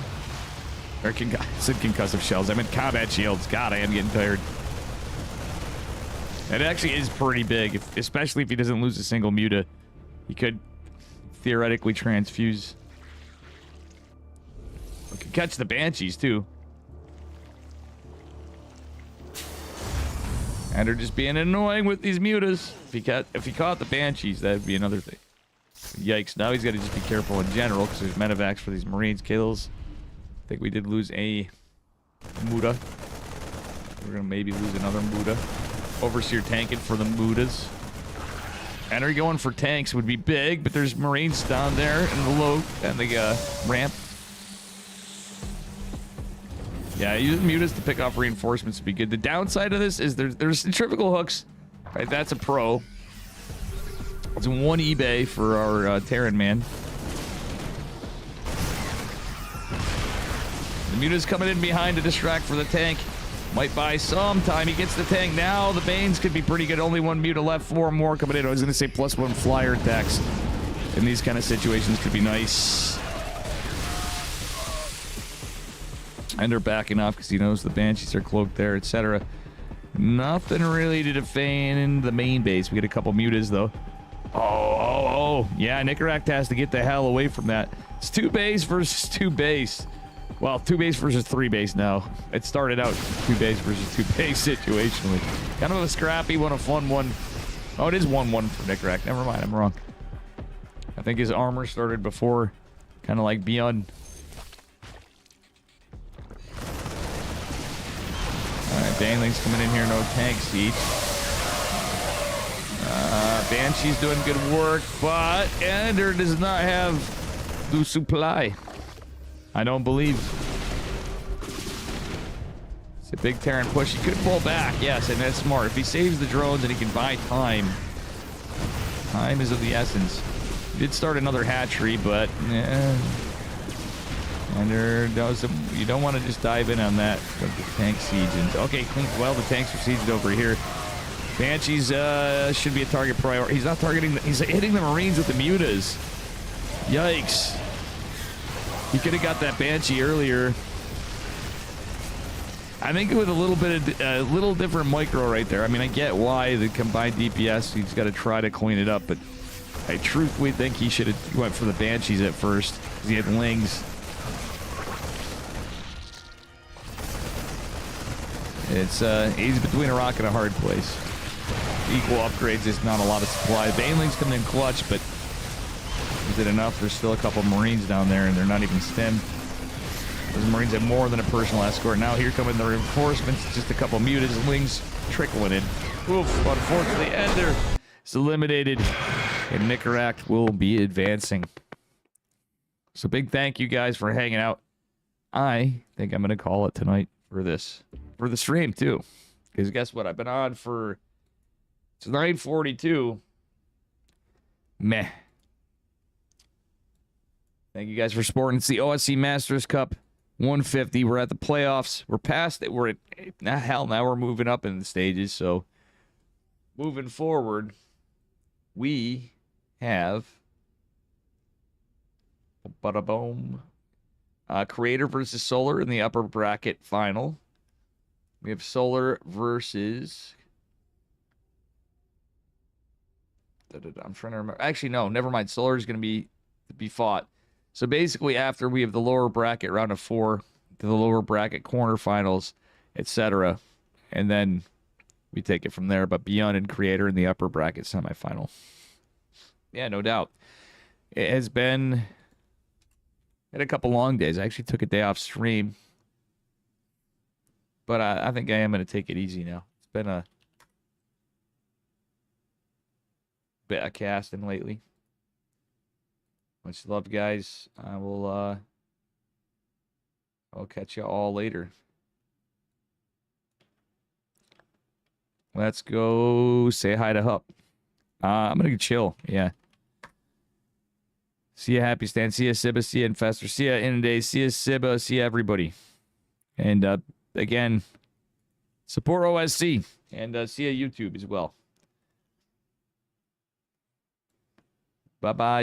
Or I said concussive shells. I meant combat shields. God, I am getting tired. It actually is pretty big, especially if he doesn't lose a single muta. He could theoretically transfuse. We could catch the banshees too. And they're just being annoying with these mutas. If he caught the banshees, that'd be another thing. Yikes! Now he's got to just be careful in general because there's medevacs for these marines kills. I think we did lose a muta. We're gonna maybe lose another muta. Overseer tanking for the mutas. And are going for tanks would be big, but there's marines down there in the low and the ramp. Yeah, using mutas to pick off reinforcements would be good. The downside of this is there's centrifugal hooks. Right, that's a pro. It's one eBay for our Terran man. The muta's coming in behind to distract for the tank. Might buy some time. He gets the tank now. The Banes could be pretty good. Only one muta left. 4 more coming in. I was going to say +1 flyer attacks in these kind of situations could be nice. And they're backing off because he knows the Banshees are cloaked there, etc. Nothing really to defend the main base. We get a couple mutas, though. Oh. Yeah, Nicarak has to get the hell away from that. It's 2 base versus 2 base. Well, 2 base versus 3 base now. It started out 2 base versus 2 base situationally. Kind of a scrappy one, a fun one. Oh, it is 1-1 for Nicarak. Never mind, I'm wrong. I think his armor started before, kind of like Beyond. Alright, Baneling's coming in here, no tank siege. Banshee's doing good work, but Ender does not have the supply. I don't believe. It's a big Terran push. He could pull back, yes, and that's smart. If he saves the drones and he can buy time, time is of the essence. He did start another hatchery, but and you don't want to just dive in on that with the tank siege. And, okay, well, the tanks are sieged over here. Banshees should be a target priority. He's not targeting. He's hitting the Marines with the mutas. Yikes. He could have got that Banshee earlier. I think with a little bit of a little different micro right there. I mean, I get why the combined DPS. He's got to try to clean it up, but I truthfully think he should have went for the Banshees at first because he had Lings. It's he's between a rock and a hard place. Equal upgrades is not a lot of supply. Baneling's coming in clutch, but is it enough? There's still a couple Marines down there, and they're not even stem. Those Marines have more than a personal escort. Now here coming the reinforcements. Just a couple mutas, Lings trickling in. Oof, unfortunately, Ender is eliminated, and Nicarak will be advancing. So big thank you guys for hanging out. I think I'm going to call it tonight for this. For the stream, too. Because guess what? I've been on for... It's 9:42. Meh. Thank you guys for supporting. It's the OSC Masters Cup 150. We're at the playoffs. We're past it. We're at... Hell, now we're moving up in the stages. So, moving forward, we have... Bada-boom. Creator versus Solar in the upper bracket final. We have Solar versus... I'm trying to remember. Actually, no, never mind. Solar is going to be fought. So basically, after we have the lower bracket round of 4, to the lower bracket quarterfinals, etc., and then we take it from there. But Beyond and Creator in the upper bracket semifinal. Yeah, no doubt. It has been... Had a couple long days. I actually took a day off stream. But I think I am going to take it easy now. It's been a bit of casting lately. Much love, guys. I'll catch you all later. Let's go say hi to Hup. I'm going to chill. Yeah. See ya, Happy Stan. See ya, Sibba. See ya, Infestor. See ya, Inunday. See ya, Sibba. See ya, everybody. And, again, support OSC. And see ya, YouTube as well. Bye-bye.